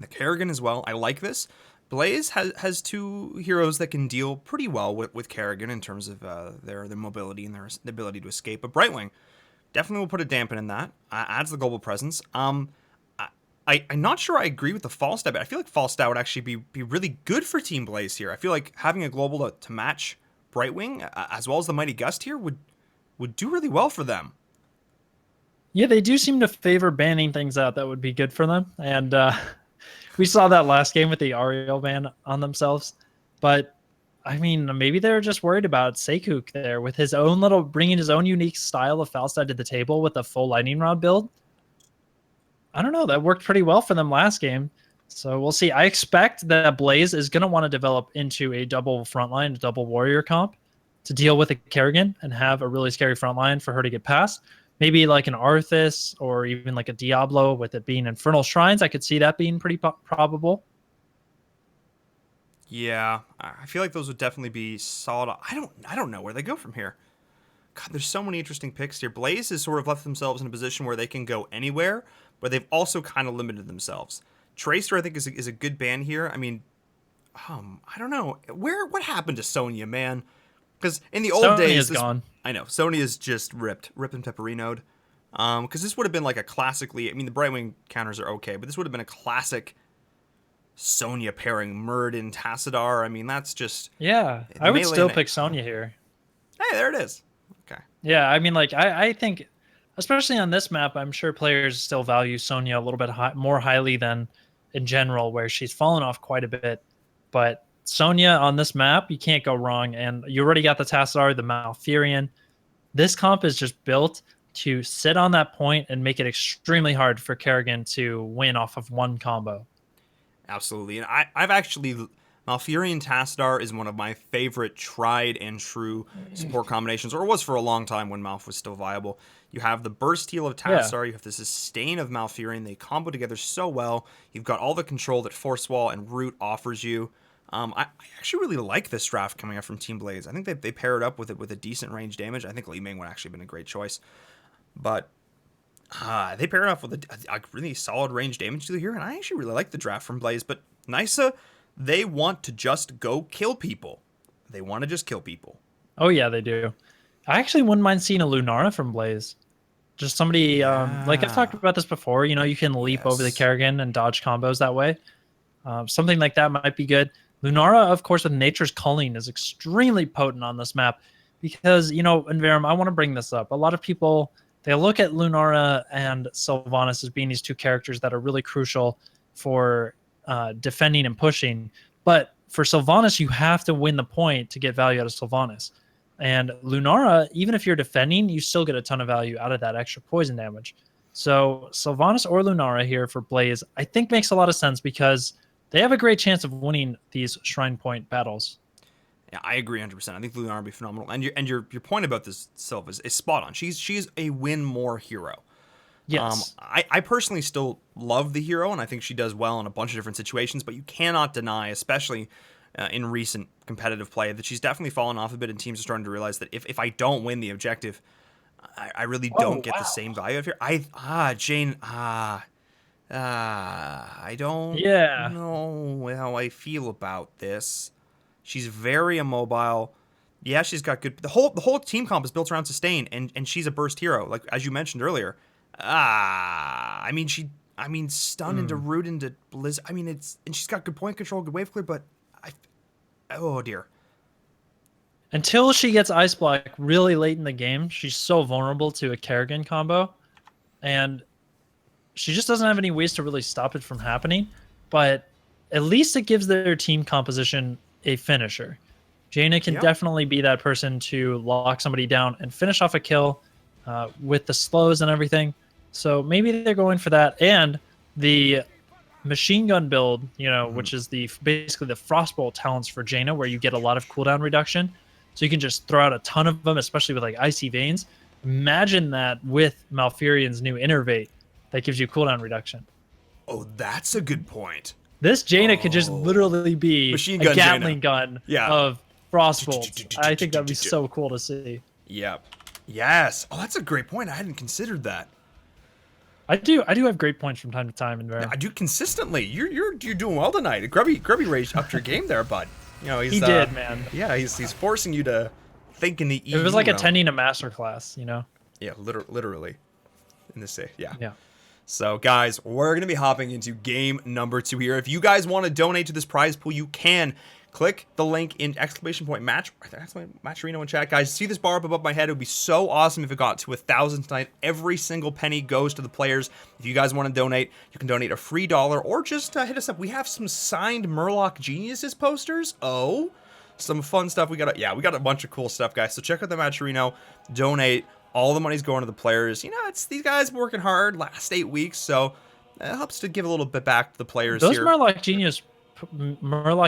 [SPEAKER 2] the Kerrigan as well. I like this. Blaze has two heroes that can deal pretty well with Kerrigan in terms of their mobility and their ability to escape. But Brightwing definitely will put a dampen in that. Adds the global presence. I'm not sure I agree with the Falstad, but I feel like Falstad would actually be really good for Team Blaze here. I feel like having a global to match Brightwing, as well as the Mighty Gust here, would do really well for them.
[SPEAKER 3] Yeah, they do seem to favor banning things out that would be good for them. And we saw that last game with the Ariel ban on themselves. But, I mean, maybe they're just worried about Seikuk there with his own bringing his own unique style of Falstad to the table with a full lightning rod build. I don't know. That worked pretty well for them last game. So we'll see. I expect that Blaze is going to want to develop into a double frontline, a double warrior comp to deal with a Kerrigan and have a really scary frontline for her to get past. Maybe like an Arthas or even like a Diablo with it being Infernal Shrines. I could see that being pretty probable.
[SPEAKER 2] Yeah, I feel like those would definitely be solid. I don't know where they go from here. God, there's so many interesting picks here. Blaze has sort of left themselves in a position where they can go anywhere, but they've also kind of limited themselves. Tracer, I think, is a good ban here. I mean, I don't know. What happened to Sonya, man? Because in the old days,
[SPEAKER 3] gone.
[SPEAKER 2] I know Sonya's just ripped and pepperinoed. Because this would have been like a classically. I mean, the Brightwing counters are okay, but this would have been a classic Sonya pairing Muradin Tassadar. I mean, that's just
[SPEAKER 3] I would still pick Sonya here.
[SPEAKER 2] Hey, there it is. Okay.
[SPEAKER 3] Yeah, I mean, like I think, especially on this map, I'm sure players still value Sonya a little bit more highly than in general, where she's fallen off quite a bit. But Sonya on this map, you can't go wrong. And you already got the Tassadar, the Malfurion. This comp is just built to sit on that point and make it extremely hard for Kerrigan to win off of one combo.
[SPEAKER 2] Absolutely. And I've actually... Malfurion Tassadar is one of my favorite tried and true support combinations, or was for a long time when Malf was still viable. You have the burst heal of Tassadar, you have the sustain of Malfurion. They combo together so well. You've got all the control that Force Wall and Root offers you. I actually really like this draft coming up from Team Blaze. I think they pair it up with a decent range damage. I think Li Ming would actually have been a great choice. But they pair it up with a really solid range damage dealer here, and I actually really like the draft from Blaze. But Nisa... they want to just go kill people. They want to just kill people.
[SPEAKER 3] Oh, yeah, they do. I actually wouldn't mind seeing a Lunara from Blaze. Just somebody, like I've talked about this before, you can leap over the Kerrigan and dodge combos that way. Something like that might be good. Lunara, of course, with Nature's Culling is extremely potent on this map because, InVerum, I want to bring this up. A lot of people, they look at Lunara and Sylvanas as being these two characters that are really crucial for defending and pushing, but for Sylvanas you have to win the point to get value out of Sylvanas. And Lunara, even if you're defending, you still get a ton of value out of that extra poison damage. So Sylvanas or Lunara here for Blaze, I think makes a lot of sense because they have a great chance of winning these Shrine Point battles.
[SPEAKER 2] Yeah, I agree 100%. I think Lunara would be phenomenal. And your point about this, Sylv, is spot on. She's a win more hero.
[SPEAKER 3] Yes.
[SPEAKER 2] I personally still love the hero, and I think she does well in a bunch of different situations, but you cannot deny, especially in recent competitive play, that she's definitely fallen off a bit, and teams are starting to realize that if I don't win the objective, I really don't get the same value of here. Jane, I don't know how I feel about this. She's very immobile. Yeah, she's got good... The whole team comp is built around sustain, and she's a burst hero, like as you mentioned earlier. Stun into Root into Blizz. And she's got good point control, good wave clear, but oh dear.
[SPEAKER 3] Until she gets Ice Block really late in the game, she's so vulnerable to a Kerrigan combo, and she just doesn't have any ways to really stop it from happening. But at least it gives their team composition a finisher. Jaina can definitely be that person to lock somebody down and finish off a kill with the slows and everything. So maybe they're going for that. And the machine gun build, which is basically the Frostbolt talents for Jaina, where you get a lot of cooldown reduction. So you can just throw out a ton of them, especially with like Icy Veins. Imagine that with Malfurion's new Innervate. that gives you cooldown reduction.
[SPEAKER 2] Oh, that's a good point.
[SPEAKER 3] This Jaina could just literally be
[SPEAKER 2] Machine
[SPEAKER 3] a
[SPEAKER 2] gun
[SPEAKER 3] Gatling
[SPEAKER 2] Jaina.
[SPEAKER 3] gun
[SPEAKER 2] Yeah.
[SPEAKER 3] of frost bolts. I think that'd be so cool to see.
[SPEAKER 2] Yep. Yes. Oh, that's a great point. I hadn't considered that.
[SPEAKER 3] I do have great points from time to time in there.
[SPEAKER 2] I do consistently. You're doing well tonight. Grubby raised up your game there, bud. You know, he's,
[SPEAKER 3] He did, man.
[SPEAKER 2] Yeah, he's forcing you to think in the EU
[SPEAKER 3] It was like
[SPEAKER 2] realm.
[SPEAKER 3] attending a master class, you know?
[SPEAKER 2] Yeah, literally. In this day, yeah.
[SPEAKER 3] Yeah.
[SPEAKER 2] So, guys, we're going to be hopping into game number 2 here. If you guys want to donate to this prize pool, you can. Click the link in match Reno in chat. Guys, see this bar up above my head? It would be so awesome if it got to 1,000 tonight. Every single penny goes to the players. If you guys want to donate, you can donate a free $1 or just hit us up. We have some signed Murloc Geniuses posters. Oh, some fun stuff. We got a bunch of cool stuff, guys. So check out the match Reno. Donate. All the money's going to the players. You know, it's these guys working hard last 8 weeks, so it helps to give a little bit back to the players.
[SPEAKER 3] Those
[SPEAKER 2] here.
[SPEAKER 3] Murloc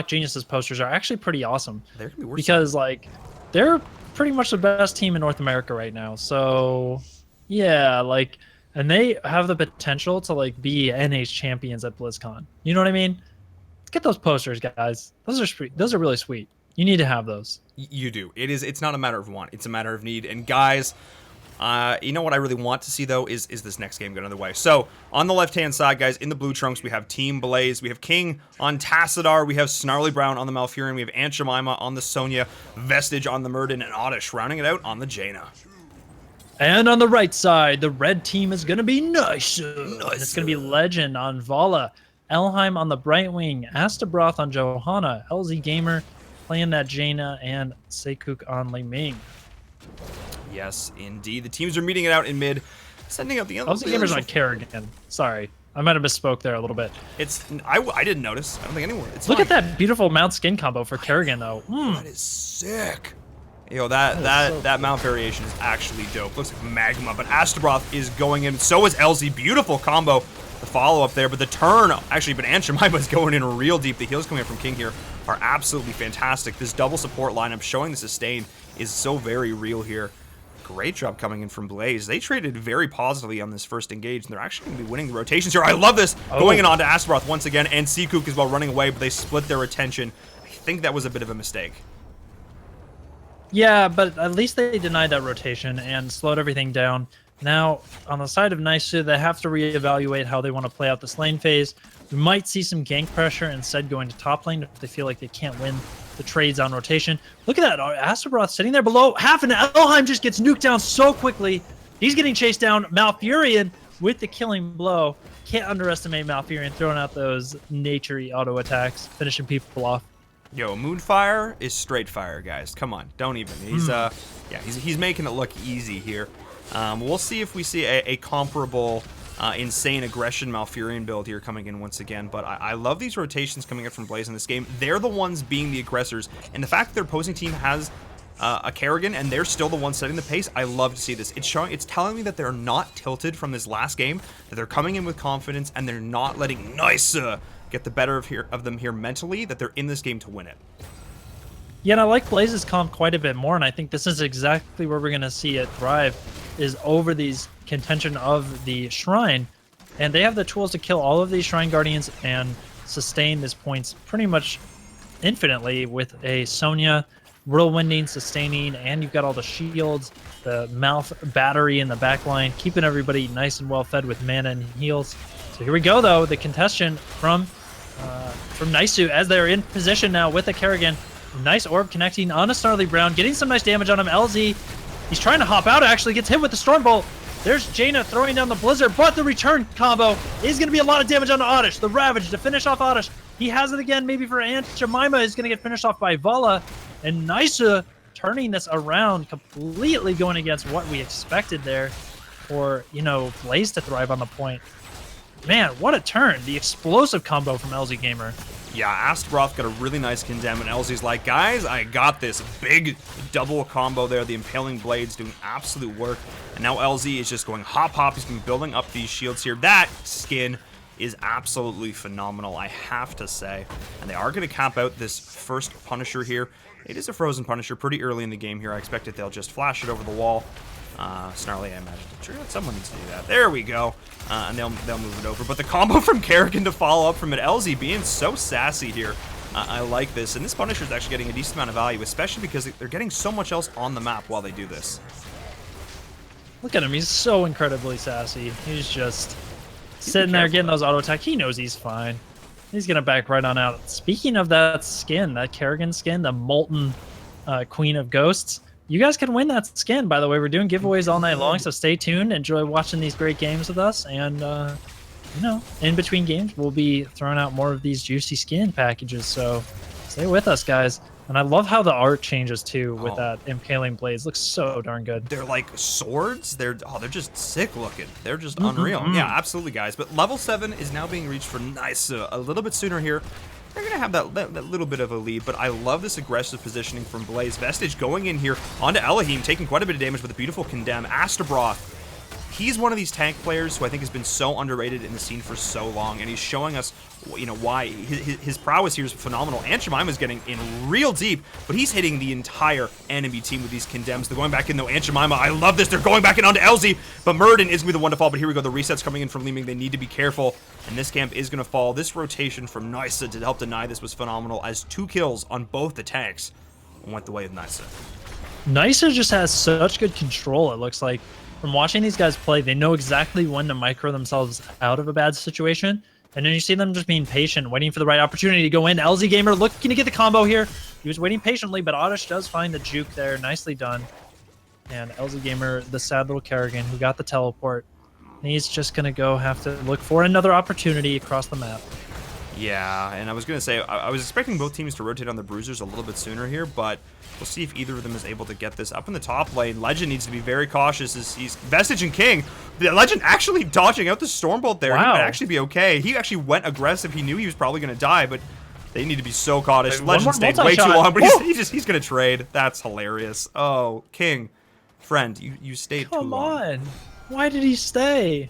[SPEAKER 3] Geniuses posters are actually pretty awesome.
[SPEAKER 2] They're gonna be worth
[SPEAKER 3] because like they're pretty much the best team in North America right now. So yeah, like, and they have the potential to like be NH champions at BlizzCon. You know what I mean? Get those posters, guys. Those are sweet. Those are really sweet. You need to have those.
[SPEAKER 2] You do. It's not a matter of want. It's a matter of need. And guys, you know what I really want to see, though, is this next game go another way. So, on the left-hand side, guys, in the blue trunks, we have Team Blaze. We have King on Tassadar. We have Snarly Brown on the Malfurion. We have Aunt Jemima on the Sonya. Vestige on the Murden. And Oddish rounding it out on the Jaina.
[SPEAKER 3] And on the right side, the red team is going to be nice. It's going to be Legend on Vala. Elheim on the Brightwing. Astabroth on Johanna. LZ Gamer playing that Jaina. And Seikuk on Li Ming.
[SPEAKER 2] Yes, indeed. The teams are meeting it out in mid, sending up the other.
[SPEAKER 3] LZ Gamer's on Kerrigan. Sorry. I might have misspoke there a little bit.
[SPEAKER 2] I didn't notice. I don't think anyone.
[SPEAKER 3] Look at that beautiful Mount Skin combo for Kerrigan, though.
[SPEAKER 2] That is sick. Yo, that mount variation is actually dope. Looks like magma, but Astabroth is going in. So is LZ. Beautiful combo. The follow up there, but the turn actually. But Aunt Jemima is going in real deep. The heals coming in from King here are absolutely fantastic. This double support lineup showing the sustain is so very real here. Great job coming in from Blaze. They traded very positively on this first engage, and they're actually going to be winning the rotations here. I love this. Going in onto Astabroth once again, and Seikuk as well running away, but they split their attention. I think that was a bit of a mistake.
[SPEAKER 3] Yeah, but at least they denied that rotation and slowed everything down. Now, on the side of Naisu, they have to reevaluate how they want to play out this lane phase. We might see some gank pressure instead going to top lane if they feel like they can't win the trades on rotation. Look at that. Astabroth sitting there below half, and Elheim just gets nuked down so quickly. He's getting chased down. Malfurion with the killing blow. Can't underestimate Malfurion throwing out those nature-y auto attacks, finishing people off.
[SPEAKER 2] Yo, Moonfire is straight fire, guys. Come on, don't even. He's making it look easy here. We'll see if we see a comparable insane aggression Malfurion build here coming in once again, but I love these rotations coming up from Blaze in this game. They're the ones being the aggressors, and the fact that their opposing team has a Kerrigan and they're still the ones setting the pace, I love to see this. It's telling me that they're not tilted from this last game, that they're coming in with confidence, and they're not letting Nisa get the better of them here mentally, that they're in this game to win it.
[SPEAKER 3] Yeah, and I like Blaze's comp quite a bit more, and I think this is exactly where we're going to see it thrive, is over these contention of the Shrine. And they have the tools to kill all of these Shrine Guardians and sustain this points pretty much infinitely with a Sonya whirlwinding, sustaining, and you've got all the shields, the mouth battery in the back line, keeping everybody nice and well fed with mana and heals. So here we go, though, the contestant from Naisu as they're in position now with the Kerrigan. Nice orb connecting on a Snarly Brown, getting some nice damage on him. LZ, he's trying to hop out, actually gets hit with the Stormbolt. There's Jaina throwing down the Blizzard, but the return combo is going to be a lot of damage on Oddish. The Ravage to finish off Oddish. He has it again, maybe for Aunt Jemima is going to get finished off by Vala. And Nisa turning this around, completely going against what we expected there for, Blaze to thrive on the point. Man, what a turn. The explosive combo from LZ Gamer.
[SPEAKER 2] Yeah, Astabroth got a really nice condemn, and LZ's like, guys, I got this. Big double combo there. The Impaling Blades doing absolute work. And now LZ is just going hop. He's been building up these shields here. That skin is absolutely phenomenal, I have to say. And they are going to cap out this first Punisher here. It is a frozen Punisher pretty early in the game here. I expect they'll just flash it over the wall. Snarly, I imagine. Sure, someone needs to do that. There we go. And they'll move it over. But the combo from Kerrigan to follow up from it. LZ being so sassy here. I like this. And this Punisher is actually getting a decent amount of value, especially because they're getting so much else on the map while they do this.
[SPEAKER 3] Look at him. He's so incredibly sassy. He's just sitting there getting those auto attack. He knows he's fine. He's going to back right on out. Speaking of that skin, that Kerrigan skin, the Molten Queen of Ghosts, you guys can win that skin, by the way. We're doing giveaways all night long, so stay tuned. Enjoy watching these great games with us. And, you know, in between games, we'll be throwing out more of these juicy skin packages. So stay with us, guys. And I love how the art changes, too, with that Impaling Blades. Looks so darn good.
[SPEAKER 2] They're like swords. They're just sick looking. They're just unreal. Yeah, absolutely, guys. But level 7 is now being reached for Nysa a little bit sooner here. They're going to have that little bit of a lead, but I love this aggressive positioning from Blaze. Vestige going in here onto Elohim, taking quite a bit of damage with a beautiful Condemn. Astabroth, he's one of these tank players who I think has been so underrated in the scene for so long, and he's showing us, you know, why his prowess here is phenomenal. And Jemima's getting in real deep, but he's hitting the entire enemy team with these Condemns. They're going back in, though. And Jemima, I love this. They're going back in onto LZ, but Muradin is going to be the one to fall. But here we go. The reset's coming in from Leeming. They need to be careful, and this camp is going to fall. This rotation from Nysa to help deny this was phenomenal, as 2 kills on both the tanks went the way of Nysa.
[SPEAKER 3] Nysa just has such good control, it looks like. From watching these guys play, they know exactly when to micro themselves out of a bad situation. And then you see them just being patient, waiting for the right opportunity to go in. LZ Gamer looking to get the combo here. He was waiting patiently, but Oddish does find the juke there. Nicely done. And LZ Gamer, the sad little Kerrigan, who got the teleport, he's just going to go have to look for another opportunity across the map.
[SPEAKER 2] Yeah, and I was going to say, I was expecting both teams to rotate on the Bruisers a little bit sooner here, but we'll see if either of them is able to get this. Up in the top lane, Legend needs to be very cautious as he's Vestige and King. The Legend actually dodging out the Stormbolt there. Wow. He might actually be okay. He actually went aggressive. He knew he was probably going to die, but they need to be so cautious. Legend stayed way too long, but he's going to trade. That's hilarious. Oh, King, friend, you stayed too long.
[SPEAKER 3] Come on. Why did he stay?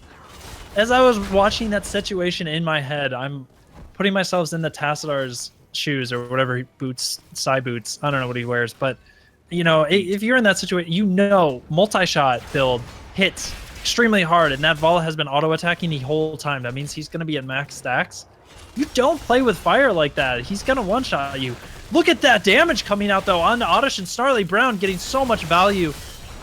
[SPEAKER 3] As I was watching that situation in my head, I'm putting myself in the Tassadar's shoes or whatever boots, side boots. I don't know what he wears, but you know, if you're in that situation, you know, multi-shot build hits extremely hard, and that Vala has been auto-attacking the whole time. That means he's going to be at max stacks. You don't play with fire like that. He's going to one-shot you. Look at that damage coming out, though, onto Oddish and Snarly Brown, getting so much value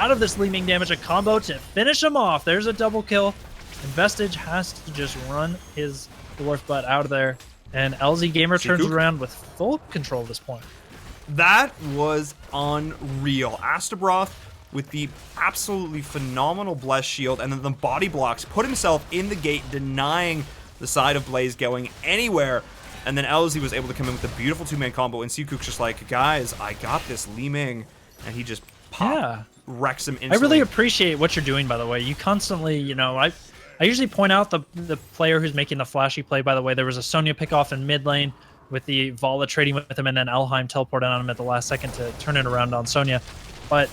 [SPEAKER 3] out of this Leeming damage. A combo to finish him off. There's a double kill. And Vestige has to just run his dwarf butt out of there. And LZ Gamer turns around with full control at this point.
[SPEAKER 2] That was unreal. Astabroth with the absolutely phenomenal Bless Shield, and then the body blocks, put himself in the gate, denying the side of Blaze going anywhere. And then LZ was able to come in with a beautiful 2-man combo, and Seacook's just like, guys, I got this, Leeming. And he just wrecks him instantly.
[SPEAKER 3] I really appreciate what you're doing, by the way. You constantly, you know, I usually point out the player who's making the flashy play. By the way, there was a Sonya pickoff in mid lane with the Vala trading with him, and then Elheim teleported on him at the last second to turn it around on Sonya. But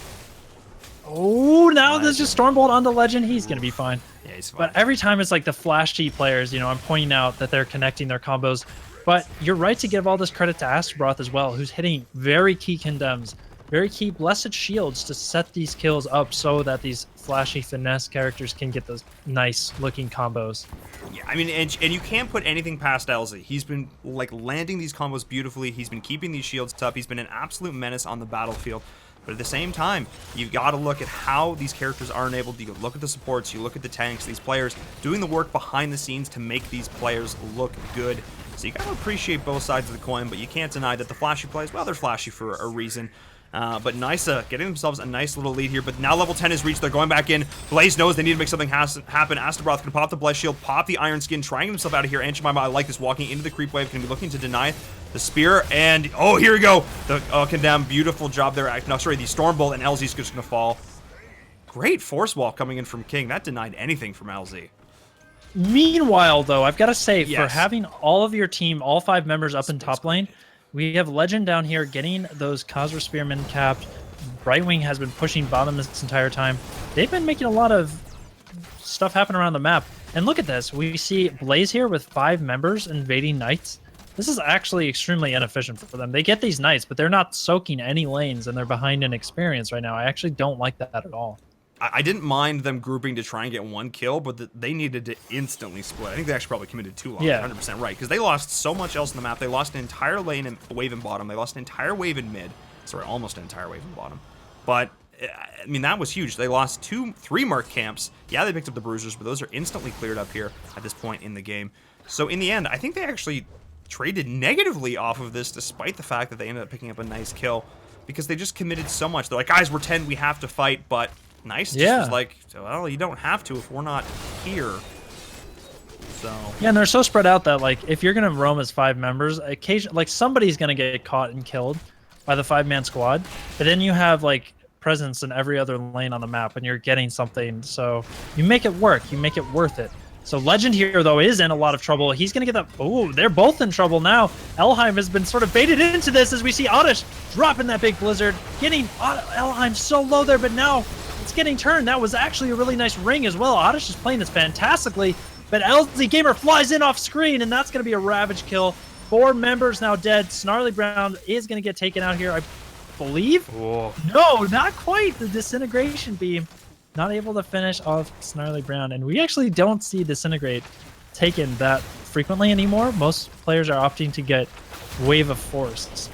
[SPEAKER 3] now there's just Stormbolt on the Legend. He's gonna be fine.
[SPEAKER 2] Yeah, he's fine.
[SPEAKER 3] But every time it's like the flashy players, you know, I'm pointing out that they're connecting their combos. But you're right to give all this credit to Astabroth as well, who's hitting very key condemns, very key blessed shields to set these kills up so that these flashy finesse characters can get those nice looking combos.
[SPEAKER 2] Yeah, I mean, and you can't put anything past LZ. He's been like landing these combos beautifully. He's been keeping these shields tough. He's been an absolute menace on the battlefield. But at the same time, you've got to look at how these characters are enabled. You look at the supports, you look at the tanks, these players doing the work behind the scenes to make these players look good. So you got to appreciate both sides of the coin, but you can't deny that the flashy plays, well, they're flashy for a reason. But Nysa getting themselves a nice little lead here, but now level 10 is reached. They're going back in. Blaze knows they need to make something happen. Astabroth can pop the Bless Shield, pop the Iron Skin, trying himself out of here. And Jemima, I like this, walking into the creep wave, can be looking to deny the spear. And, oh, here we go. The Condemn, beautiful job there. No, sorry, the Stormbolt, and LZ's just going to fall. Great force wall coming in from King. That denied anything from LZ.
[SPEAKER 3] Meanwhile, though, I've got to say, for having all of your team, all 5 members up in top lane, we have Legend down here getting those Khazra Spearmen capped. Brightwing has been pushing bottom this entire time. They've been making a lot of stuff happen around the map. And look at this. We see Blaze here with 5 members invading Knights. This is actually extremely inefficient for them. They get these Knights, but they're not soaking any lanes, and they're behind in experience right now. I actually don't like that at all.
[SPEAKER 2] I didn't mind them grouping to try and get 1 kill, but they needed to instantly split. I think they actually probably committed too long.
[SPEAKER 3] Yeah.
[SPEAKER 2] 100% right, because they lost so much else in the map. They lost an entire lane and wave in bottom. They lost an entire wave in mid. Sorry, almost an entire wave in bottom. But I mean, that was huge. They lost 3 mark camps. Yeah, they picked up the bruisers, but those are instantly cleared up here at this point in the game. So in the end, I think they actually traded negatively off of this, despite the fact that they ended up picking up a nice kill, because they just committed so much. They're like, guys, we're 10, we have to fight, but Nice just was like, well, you don't have to if we're not here. So
[SPEAKER 3] yeah, and they're so spread out that like if you're gonna roam as 5 members, occasionally like somebody's gonna get caught and killed by the 5-man squad, but then you have like presence in every other lane on the map, and you're getting something. So you make it work, you make it worth it. So Legend here, though, is in a lot of trouble. He's going to get that... Oh, they're both in trouble now. Elheim has been sort of baited into this as we see Oddish dropping that big blizzard, getting Elheim so low there, but now it's getting turned. That was actually a really nice ring as well. Oddish is playing this fantastically, but LZ Gamer flies in off screen, and that's going to be a Ravage kill. 4 members now dead. Snarly Brown is going to get taken out here, I believe.
[SPEAKER 2] Whoa.
[SPEAKER 3] No, not quite. The Disintegration Beam. Not able to finish off Snarly Brown, and we actually don't see Disintegrate taken that frequently anymore. Most players are opting to get Wave of Force.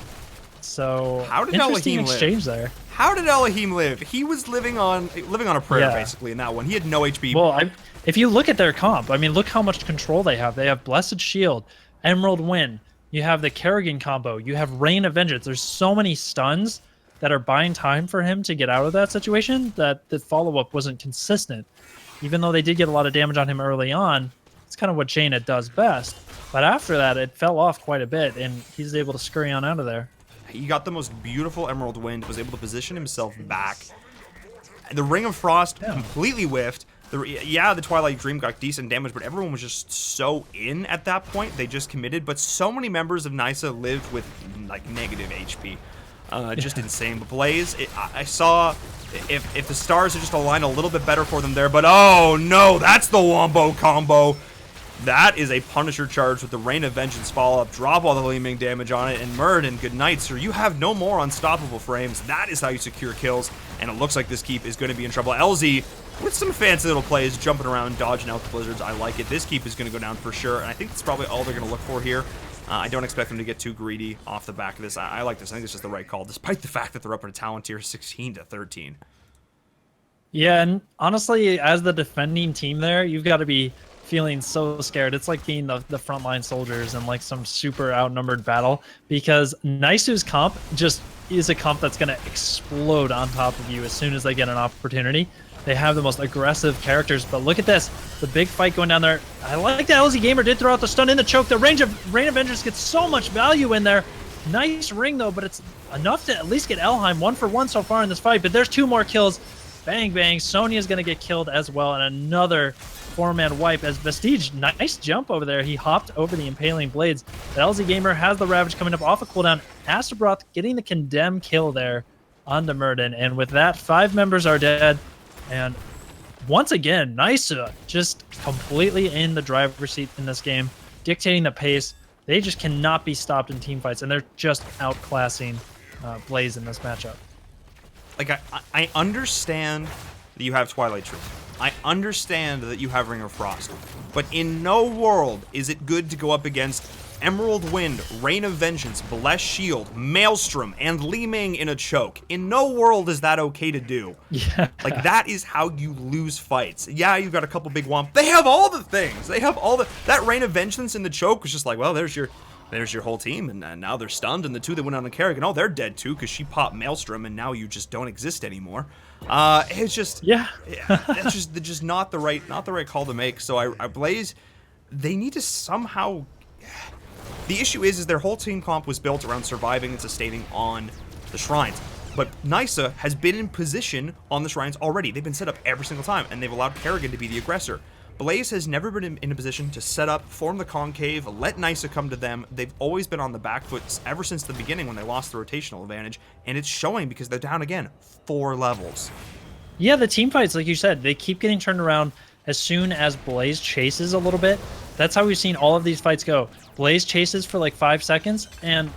[SPEAKER 3] So
[SPEAKER 2] how did
[SPEAKER 3] interesting
[SPEAKER 2] Elohim
[SPEAKER 3] exchange
[SPEAKER 2] live?
[SPEAKER 3] there.
[SPEAKER 2] How did Elohim live? He was living on a prayer basically in that one. He had no HP.
[SPEAKER 3] Well, if you look at their comp, I mean, look how much control they have. They have Blessed Shield, Emerald Wind. You have the Kerrigan combo. You have Rain of Vengeance. There's so many stuns that are buying time for him to get out of that situation that the follow-up wasn't consistent. Even though they did get a lot of damage on him early on, it's kind of what Jaina does best. But after that, it fell off quite a bit, and he's able to scurry on out of there.
[SPEAKER 2] He got the most beautiful Emerald Wind, was able to position himself back. The Ring of Frost completely whiffed. The Twilight Dream got decent damage, but everyone was just so in at that point. They just committed, but so many members of Nisa lived with like negative HP. Just insane. But Blaze, I saw if the stars had just aligned a little bit better for them there, but oh no, that's the Wombo combo. That is a Punisher charge with the Rain of Vengeance follow-up, drop all the Leeming damage on it, and Murd, good night, sir. You have no more unstoppable frames. That is how you secure kills, and it looks like this keep is going to be in trouble. LZ, with some fancy little plays, jumping around, dodging out the blizzards. I like it. This keep is going to go down for sure, and I think that's probably all they're going to look for here. I don't expect them to get too greedy off the back of this. I like this. I think this is the right call, despite the fact that they're up in a talent tier 16-13.
[SPEAKER 3] Yeah, and honestly, as the defending team there, you've got to be feeling so scared. It's like being the frontline soldiers in like some super outnumbered battle, because Naisu's comp just is a comp that's going to explode on top of you as soon as they get an opportunity. They have the most aggressive characters, but look at this. The big fight going down there. I like that LZ Gamer did throw out the stun in the choke. The Rain of Vengeance gets so much value in there. Nice ring, though, but it's enough to at least get Elheim 1-for-1 so far in this fight, but there's 2 more kills. Bang, bang. Sonya's going to get killed as well, and another 4-man wipe as Vestige. Nice jump over there. He hopped over the Impaling Blades. The LZ Gamer has the Ravage coming up off a cooldown. Astrobroth getting the Condemn kill there on Murden, and with that, 5 members are dead. And once again, Nisa just completely in the driver's seat in this game, dictating the pace. They just cannot be stopped in team fights, and they're just outclassing Blaze in this matchup.
[SPEAKER 2] Like, I understand that you have Twilight Tree. I understand that you have Ring of Frost. But in no world is it good to go up against Emerald Wind, Rain of Vengeance, Blessed Shield, Maelstrom, and Li Ming in a choke. In no world is that okay to do.
[SPEAKER 3] Yeah.
[SPEAKER 2] Like, that is how you lose fights. Yeah, you've got a couple big womp. They have all the things. They have all the... That Rain of Vengeance in the choke was just like, well, there's your whole team, and now they're stunned, and the 2 that went on to Kerrigan, oh, they're dead too, because she popped Maelstrom, and now you just don't exist anymore. It's just...
[SPEAKER 3] Yeah.
[SPEAKER 2] It's just not the right call to make. So I Blaze, they need to somehow... The issue is their whole team comp was built around surviving and sustaining on the shrines. But Nisa has been in position on the shrines already. They've been set up every single time, and they've allowed Kerrigan to be the aggressor. Blaze has never been in a position to set up, form the concave, let Nisa come to them. They've always been on the back foot ever since the beginning when they lost the rotational advantage, and it's showing because they're down again 4 levels.
[SPEAKER 3] Yeah, the team fights, like you said, they keep getting turned around as soon as Blaze chases a little bit. That's how we've seen all of these fights go. Blaze chases for like 5 seconds, and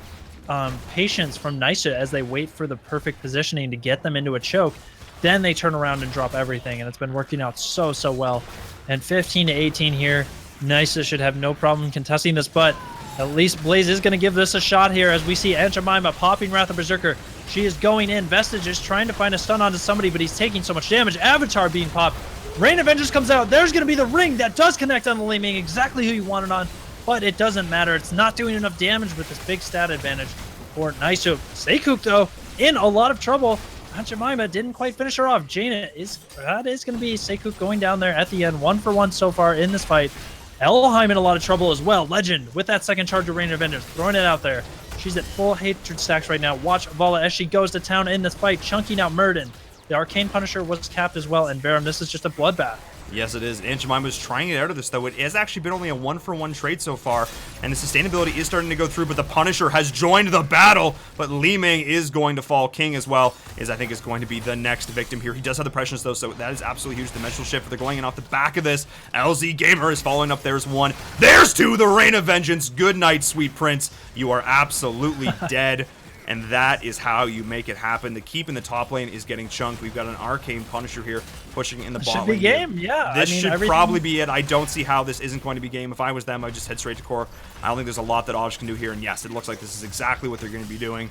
[SPEAKER 3] patience from Nisa as they wait for the perfect positioning to get them into a choke. then they turn around and drop everything, and it's been working out so well. And 15-18 here, Nysa should have no problem contesting this, but at least Blaze is going to give this a shot here as we see Aunt Jemima popping Wrath of Berserker. She is going in. Vestige is trying to find a stun onto somebody, but he's taking so much damage. Avatar being popped. Rain of Vengeance comes out. There's going to be the ring that does connect on the Li Ming, exactly who you wanted on, but it doesn't matter. It's not doing enough damage with this big stat advantage for Nysa. Seikook, though, in a lot of trouble. Aunt Jemima didn't quite finish her off. Jaina that is going to be Seikook going down there at the end. 1-for-1 so far in this fight. Elheim in a lot of trouble as well. Legend with that second charge of Rain of Vengeance, throwing it out there. She's at full hatred stacks right now. Watch Vala as she goes to town in this fight, chunking out Murden. The Arcane Punisher was capped as well, and InVerum, this is just a bloodbath.
[SPEAKER 2] Yes, it is. Aunt Jemima's trying it out of this, though. It has actually been only a 1-for-1 trade so far, and the sustainability is starting to go through, but the Punisher has joined the battle, but Li Ming is going to fall. King as well is, I think, is going to be the next victim here. He does have the prescience, though, so that is absolutely huge. Dimensional shift, they're going in off the back of this. LZ Gamer is following up. There's one. There's two. The Rain of Vengeance. Good night, sweet prince. You are absolutely dead. And that is how you make it happen. The keep in the top lane is getting chunked. We've got an Arcane Punisher here pushing in the bot lane.
[SPEAKER 3] Should be game, yeah.
[SPEAKER 2] This should probably be it. I don't see how this isn't going to be game. If I was them, I'd just head straight to core. I don't think there's a lot that Oddish can do here. And yes, it looks like this is exactly what they're going to be doing.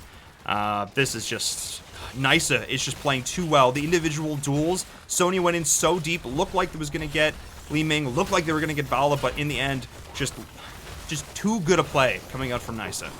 [SPEAKER 2] This is just... Nysa is just playing too well. The individual duels, Sonya went in so deep. Looked like it was going to get Li Ming. Looked like they were going to get Vala. But in the end, just too good a play coming out from Nysa.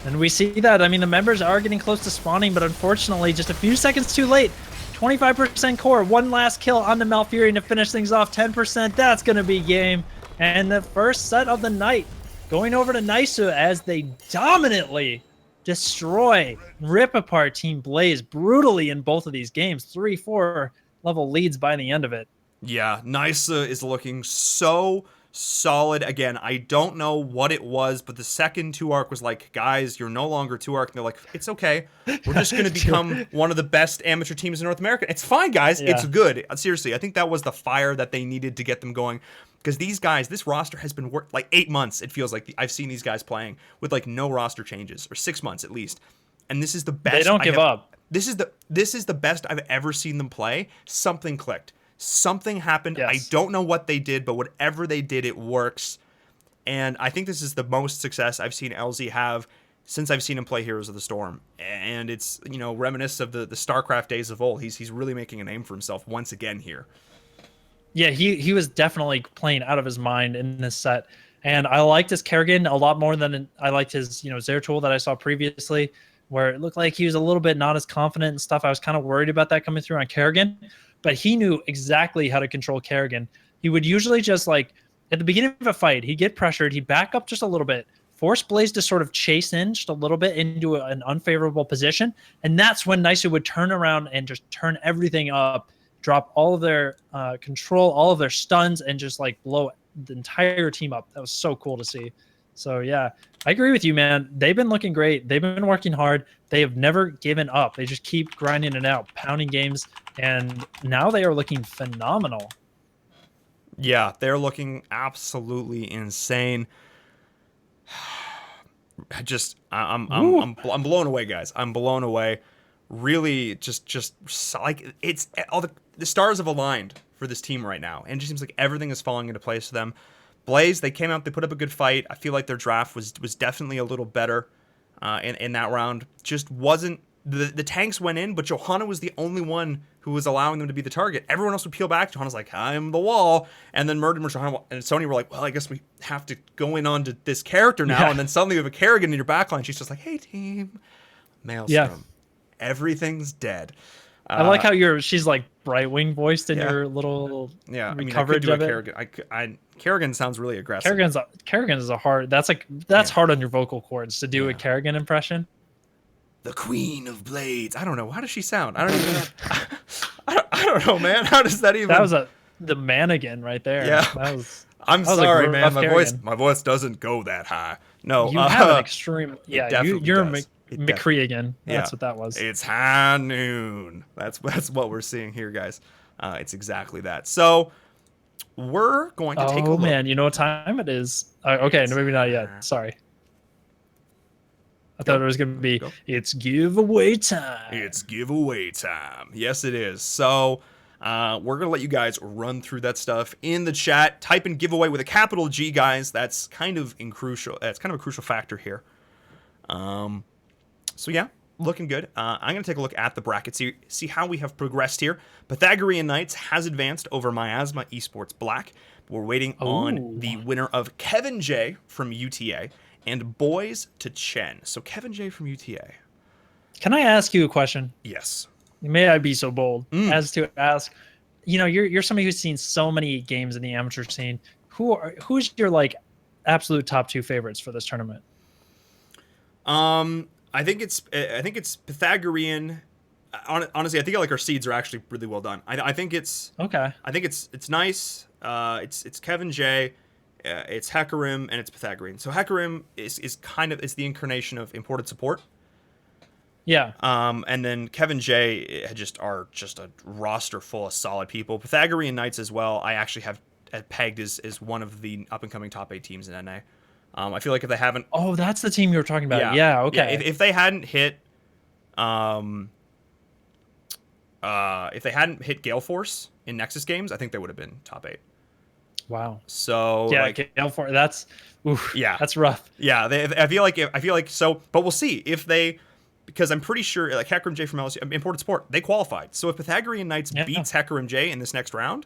[SPEAKER 3] And we see that. I mean, the members are getting close to spawning, but unfortunately, just a few seconds too late. 25% core, one last kill on the Malfurion to finish things off. 10%, that's going to be game. And the first set of the night going over to Nysa as they dominantly destroy, rip apart Team Blaze brutally in both of these games. 3-4 level leads by the end of it.
[SPEAKER 2] Yeah, Nysa is looking so solid. Again, I don't know what it was, but the second 2-arc was like, guys, you're no longer 2-arc. And they're like, it's okay. We're just going to become one of the best amateur teams in North America. It's fine, guys. Yeah. It's good. Seriously, I think that was the fire that they needed to get them going. Because these guys, this roster has been worked like 8 months. It feels like I've seen these guys playing with like no roster changes, or 6 months at least. And this is the best.
[SPEAKER 3] They don't give up.
[SPEAKER 2] This is the best I've ever seen them play. Something clicked. Something happened.
[SPEAKER 3] Yes.
[SPEAKER 2] I don't know what they did, but whatever they did, it works. And I think this is the most success I've seen LZ have since I've seen him play Heroes of the Storm. And it's, you know, reminiscent of the StarCraft days of old. He's really making a name for himself once again here.
[SPEAKER 3] Yeah, he was definitely playing out of his mind in this set. And I liked his Kerrigan a lot more than I liked his, Zeratul that I saw previously, where it looked like he was a little bit not as confident and stuff. I was kind of worried about that coming through on Kerrigan. But he knew exactly how to control Kerrigan. He would usually just like, at the beginning of a fight, he'd get pressured, he'd back up just a little bit, force Blaze to sort of chase in just a little bit into an unfavorable position. And that's when Nysa would turn around and just turn everything up, drop all of their control, all of their stuns, and just like blow the entire team up. That was so cool to see. So yeah, I agree with you, man. They've been looking great. They've been working hard. They have never given up. They just keep grinding it out, pounding games, and now they are looking phenomenal.
[SPEAKER 2] Yeah, they're looking absolutely insane. I'm blown away, guys. I'm blown away. Really, just like it's all the stars have aligned for this team right now, and it just seems like everything is falling into place for them. Blaze, they came out, they put up a good fight. I feel like their draft was definitely a little better in that round. Just wasn't the tanks went in, but Johanna was the only one who was allowing them to be the target. Everyone else would peel back. Johanna's like, I'm the wall, and then Murder and Johanna and Sony were like, well, I guess we have to go in onto this character now. Yeah. And then suddenly you have a Kerrigan in your backline. She's just like, hey team, Maelstrom. Yeah. Everything's dead.
[SPEAKER 3] I like how she's like Brightwing voiced in your little coverage of it.
[SPEAKER 2] Kerrigan sounds really aggressive.
[SPEAKER 3] Kerrigan is a hard. That's hard on your vocal cords to do a Kerrigan impression.
[SPEAKER 2] The Queen of Blades. I don't know. How does she sound? I don't even. I don't know, man. How does that even?
[SPEAKER 3] That was the Manigan right there.
[SPEAKER 2] Yeah. I'm sorry, man. My voice doesn't go that high. No.
[SPEAKER 3] You have an extreme. Yeah. You're McCreagan. That's what that was.
[SPEAKER 2] It's high noon. That's what we're seeing here, guys. It's exactly that. So we're going to take a look.
[SPEAKER 3] Oh man, you know what time it is? Okay, no, maybe not yet. Sorry. I thought it was going to be, it's giveaway time.
[SPEAKER 2] It's giveaway time. Yes, it is. So we're going to let you guys run through that stuff in the chat. Type in giveaway with a capital G, guys. That's kind of crucial. That's kind of a crucial factor here. So yeah, looking good. I'm going to take a look at the bracket, see how we have progressed here. Pythagorean Knights has advanced over Miasma Esports Black. We're waiting on the winner of Kevin J from UTA and Boys to Chen. So Kevin J from UTA.
[SPEAKER 3] Can I ask you a question?
[SPEAKER 2] Yes.
[SPEAKER 3] May I be so bold as to ask, you're somebody who's seen so many games in the amateur scene. Who's your like absolute top 2 favorites for this tournament?
[SPEAKER 2] I think it's Pythagorean. Honestly, I think like our seeds are actually really well done. I think it's okay. I think it's nice. It's Kevin J, it's Hecarim, and it's Pythagorean. So Hecarim is the incarnation of imported support.
[SPEAKER 3] Yeah.
[SPEAKER 2] And then Kevin J are just a roster full of solid people. Pythagorean Knights as well. I actually have pegged as one of the up and coming top 8 teams in NA. I feel like if they haven't.
[SPEAKER 3] Oh, that's the team you were talking about. Yeah. Okay.
[SPEAKER 2] Yeah, if they hadn't hit, Gale Force in Nexus games, I think they would have been top 8.
[SPEAKER 3] Wow.
[SPEAKER 2] So
[SPEAKER 3] yeah, Gale Force. That's that's rough.
[SPEAKER 2] Yeah, I feel like so, but we'll see if they. Because I'm pretty sure, like Hecarim J from LSU, imported support, they qualified. So if Pythagorean Knights beats Hecarim J in this next round,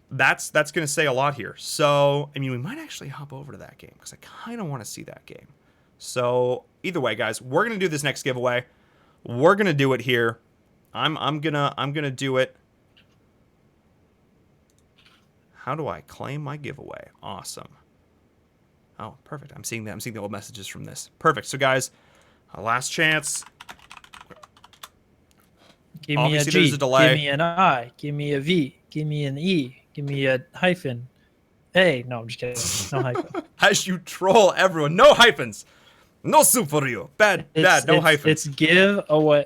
[SPEAKER 2] that's going to say a lot here. So, I mean, we might actually hop over to that game because I kind of want to see that game. So, either way, guys, we're going to do this next giveaway. We're going to do it here. I'm gonna do it. How do I claim my giveaway? Awesome. Oh, perfect. I'm seeing the old messages from this. Perfect. So, guys. Last chance.
[SPEAKER 3] Give me a G. Give me an I. Give me a V. Give me an E. Give me a hyphen. A. No, I'm just kidding. No hyphen.
[SPEAKER 2] As you troll everyone. No hyphens. No soup for you. Bad. No hyphens.
[SPEAKER 3] It's give away.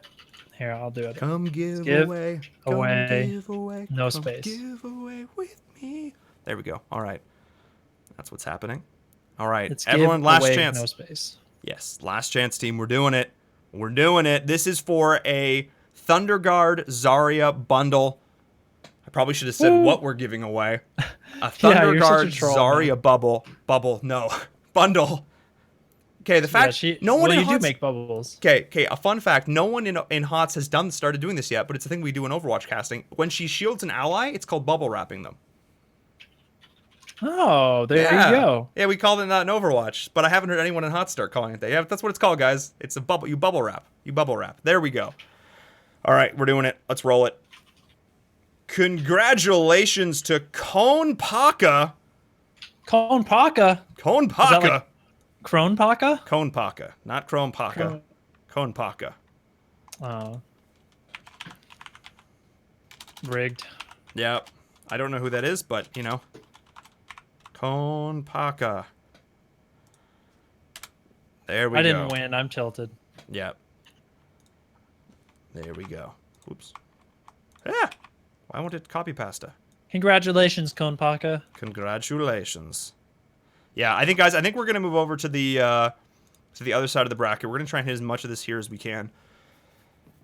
[SPEAKER 3] Here, I'll do it.
[SPEAKER 2] Come give away.
[SPEAKER 3] No space.
[SPEAKER 2] Give away with me. There we go. All right. That's what's happening. All right.
[SPEAKER 3] It's
[SPEAKER 2] everyone, last chance.
[SPEAKER 3] No space.
[SPEAKER 2] Yes, last chance, team. We're doing it. We're doing it. This is for a Thunder Guard Zarya bundle. I probably should have said what we're giving away. A Thunder Guard Zarya bundle. Okay, the fact no one in
[SPEAKER 3] HOTS, do make bubbles.
[SPEAKER 2] Okay. A fun fact: no one in HOTS has started doing this yet, but it's a thing we do in Overwatch casting. When she shields an ally, it's called bubble wrapping them.
[SPEAKER 3] Oh, there you go.
[SPEAKER 2] Yeah, we called it that in Overwatch, but I haven't heard anyone in HOTS start calling it that. Yeah, that's what it's called, guys. It's a bubble. You bubble wrap. There we go. All right, we're doing it. Let's roll it. Congratulations to Cone Paka.
[SPEAKER 3] Cone Paka.
[SPEAKER 2] Cone Paka. Like
[SPEAKER 3] Crone Paka?
[SPEAKER 2] Cone Paka, not Crone Paka. Cone Paka.
[SPEAKER 3] Oh. Rigged.
[SPEAKER 2] Yeah, I don't know who that is, but Cone Paka. There we go.
[SPEAKER 3] I didn't win. I'm tilted.
[SPEAKER 2] Yep. There we go. Oops. Yeah. Why won't it copy pasta?
[SPEAKER 3] Congratulations, Cone Paka.
[SPEAKER 2] Congratulations. Yeah, I think, guys, we're gonna move over to the other side of the bracket. We're gonna try and hit as much of this here as we can.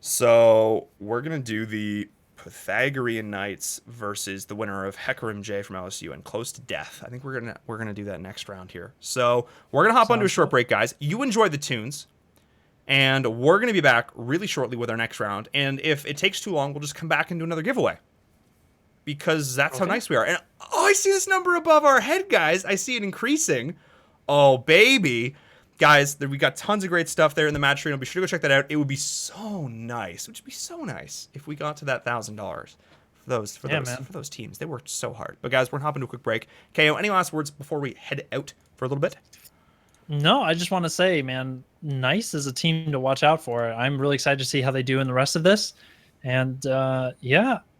[SPEAKER 2] So we're gonna do the Pythagorean Knights versus the winner of Hecarim J from LSU and Close to Death. I think we're gonna do that next round here. So we're gonna hop onto a short break, guys. You enjoy the tunes, and we're gonna be back really shortly with our next round. And if it takes too long, we'll just come back and do another giveaway because that's how nice we are. And I see this number above our head, guys. I see it increasing. Oh baby. Guys, we got tons of great stuff there in the match arena. Be sure to go check that out. It would be so nice. It would be so nice if we got to that $1,000 for those teams. They worked so hard. But guys, we're gonna hop into a quick break. Kaeyoh, any last words before we head out for a little bit?
[SPEAKER 3] No, I just want to say, man, Nice is a team to watch out for. I'm really excited to see how they do in the rest of this, and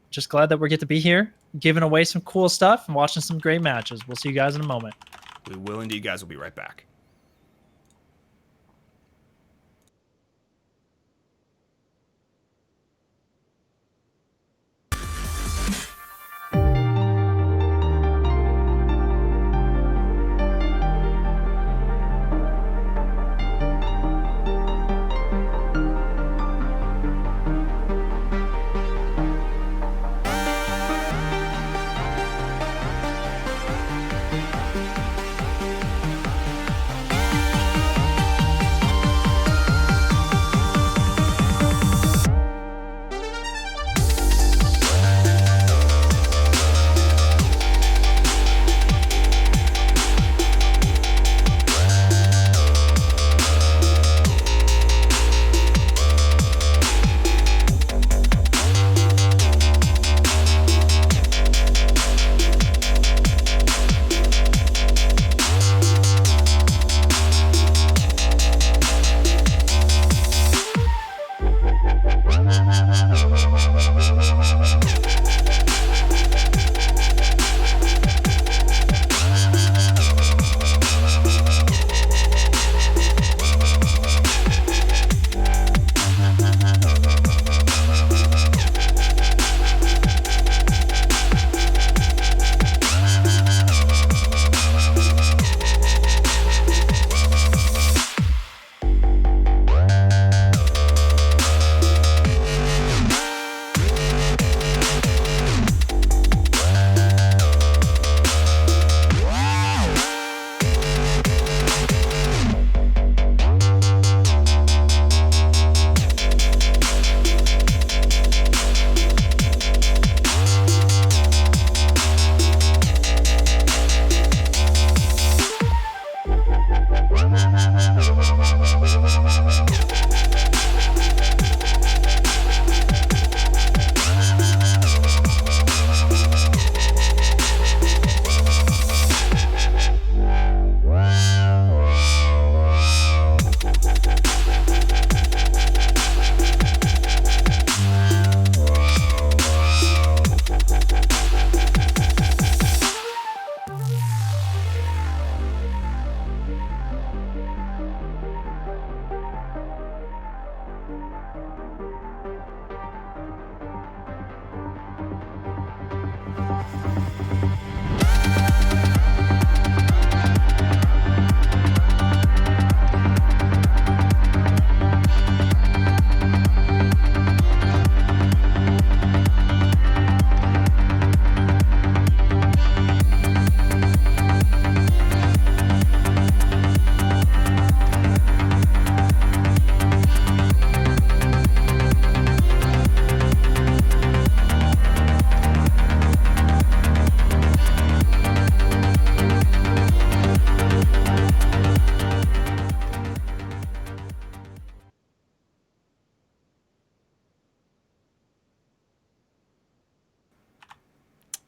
[SPEAKER 3] just glad that we get to be here, giving away some cool stuff and watching some great matches. We'll see you guys in a moment.
[SPEAKER 2] We will indeed, guys. We'll be right back.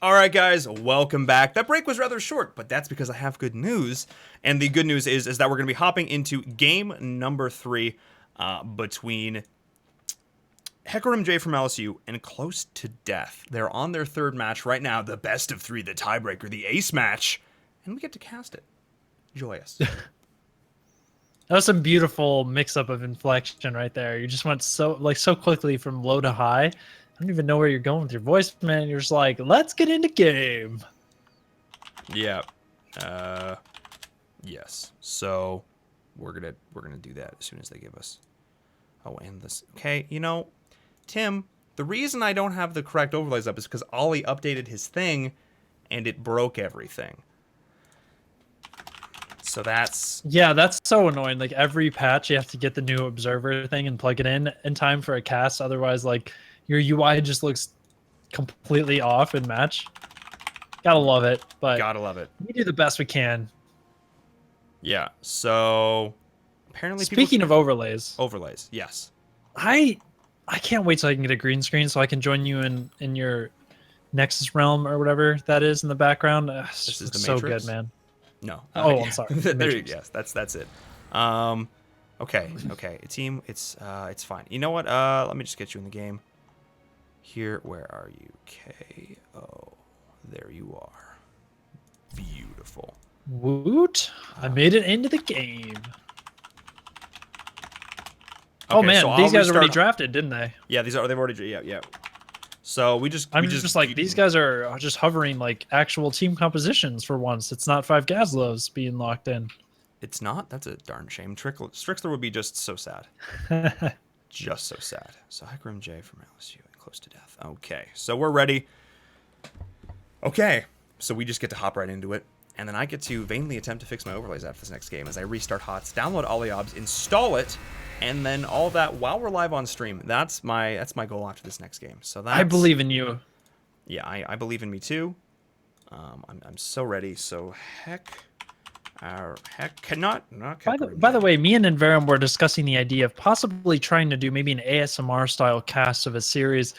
[SPEAKER 2] All right, guys, welcome back. That break was rather short, but that's because I have good news. And the good news is that we're going to be hopping into game number 3 between InVerum J from LSU and Close to Death. They're on their 3rd match right now, the best of 3, the tiebreaker, the ace match, and we get to cast it. Joyous.
[SPEAKER 3] That was some beautiful mix-up of inflection right there. You just went so quickly from low to high. I don't even know where you're going with your voice, man. You're just like, let's get into game.
[SPEAKER 2] Yeah. Yes. So we're gonna do that as soon as they give us. Oh, and this. Okay, you know, Tim. The reason I don't have the correct overlays up is because Ollie updated his thing, and it broke everything. So that's
[SPEAKER 3] so annoying. Like every patch, you have to get the new observer thing and plug it in time for a cast. Otherwise, like your UI just looks completely off in match. Gotta love it, but
[SPEAKER 2] gotta love it.
[SPEAKER 3] We do the best we can.
[SPEAKER 2] Yeah. So apparently,
[SPEAKER 3] speaking of overlays,
[SPEAKER 2] yes.
[SPEAKER 3] I can't wait till I can get a green screen so I can join you in your Nexus realm or whatever that is in the background.
[SPEAKER 2] This is the
[SPEAKER 3] so
[SPEAKER 2] Matrix?
[SPEAKER 3] good, man.
[SPEAKER 2] No.
[SPEAKER 3] I'm sorry.
[SPEAKER 2] There you go. Yes, that's it. Okay. Team, it's fine. You know what? Let me just get you in the game. Here, where are you? Kaeyoh. There you are. Beautiful.
[SPEAKER 3] Woot! I made it into the game.
[SPEAKER 2] Okay,
[SPEAKER 3] oh man,
[SPEAKER 2] so
[SPEAKER 3] these guys already drafted, didn't they?
[SPEAKER 2] Yeah, they've already. Yeah. So
[SPEAKER 3] I'm just like these guys are just hovering like actual team compositions for once. It's not 5 Gazlovs being locked in.
[SPEAKER 2] It's not. That's a darn shame. Strixler would be just so sad. Just so sad. So InVerum J from LSU and Close to Death. Okay, so we're ready. Okay, so we just get to hop right into it. And then I get to vainly attempt to fix my overlays after this next game as I restart HOTS, download OlliObs, install it, and then all that while we're live on stream. That's my goal after this next game. So that's,
[SPEAKER 3] I believe in you.
[SPEAKER 2] Yeah, I believe in me too. I'm so ready. So cannot.
[SPEAKER 3] By the way, me and InVerum were discussing the idea of possibly trying to do maybe an ASMR style cast of a series.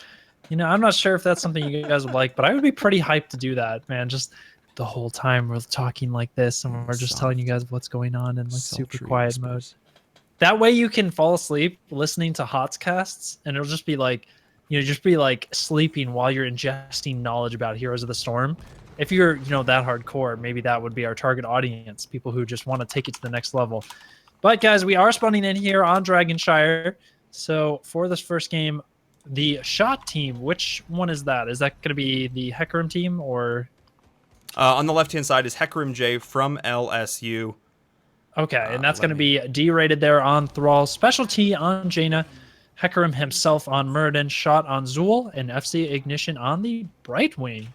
[SPEAKER 3] You know, I'm not sure if that's something you guys would like, but I would be pretty hyped to do that, man. Just the whole time we're talking like this and we're just telling you guys what's going on in like super quiet mode. That way you can fall asleep listening to HOTS casts and it'll just be like, you know, just be like sleeping while you're ingesting knowledge about Heroes of the Storm. If you're, you know, that hardcore, maybe that would be our target audience, people who just want to take it to the next level. But guys, we are spawning in here on Dragonshire. So for this first game, the shot team, which one is that? Is that going to be the InVerum team or...
[SPEAKER 2] on the left-hand side is InVerum J from LSU.
[SPEAKER 3] Okay, and that's going to be D-rated there on Thrall, Specialty on Jaina, InVerum himself on Muradin, Shot on Zool, and FC Ignition on the Brightwing.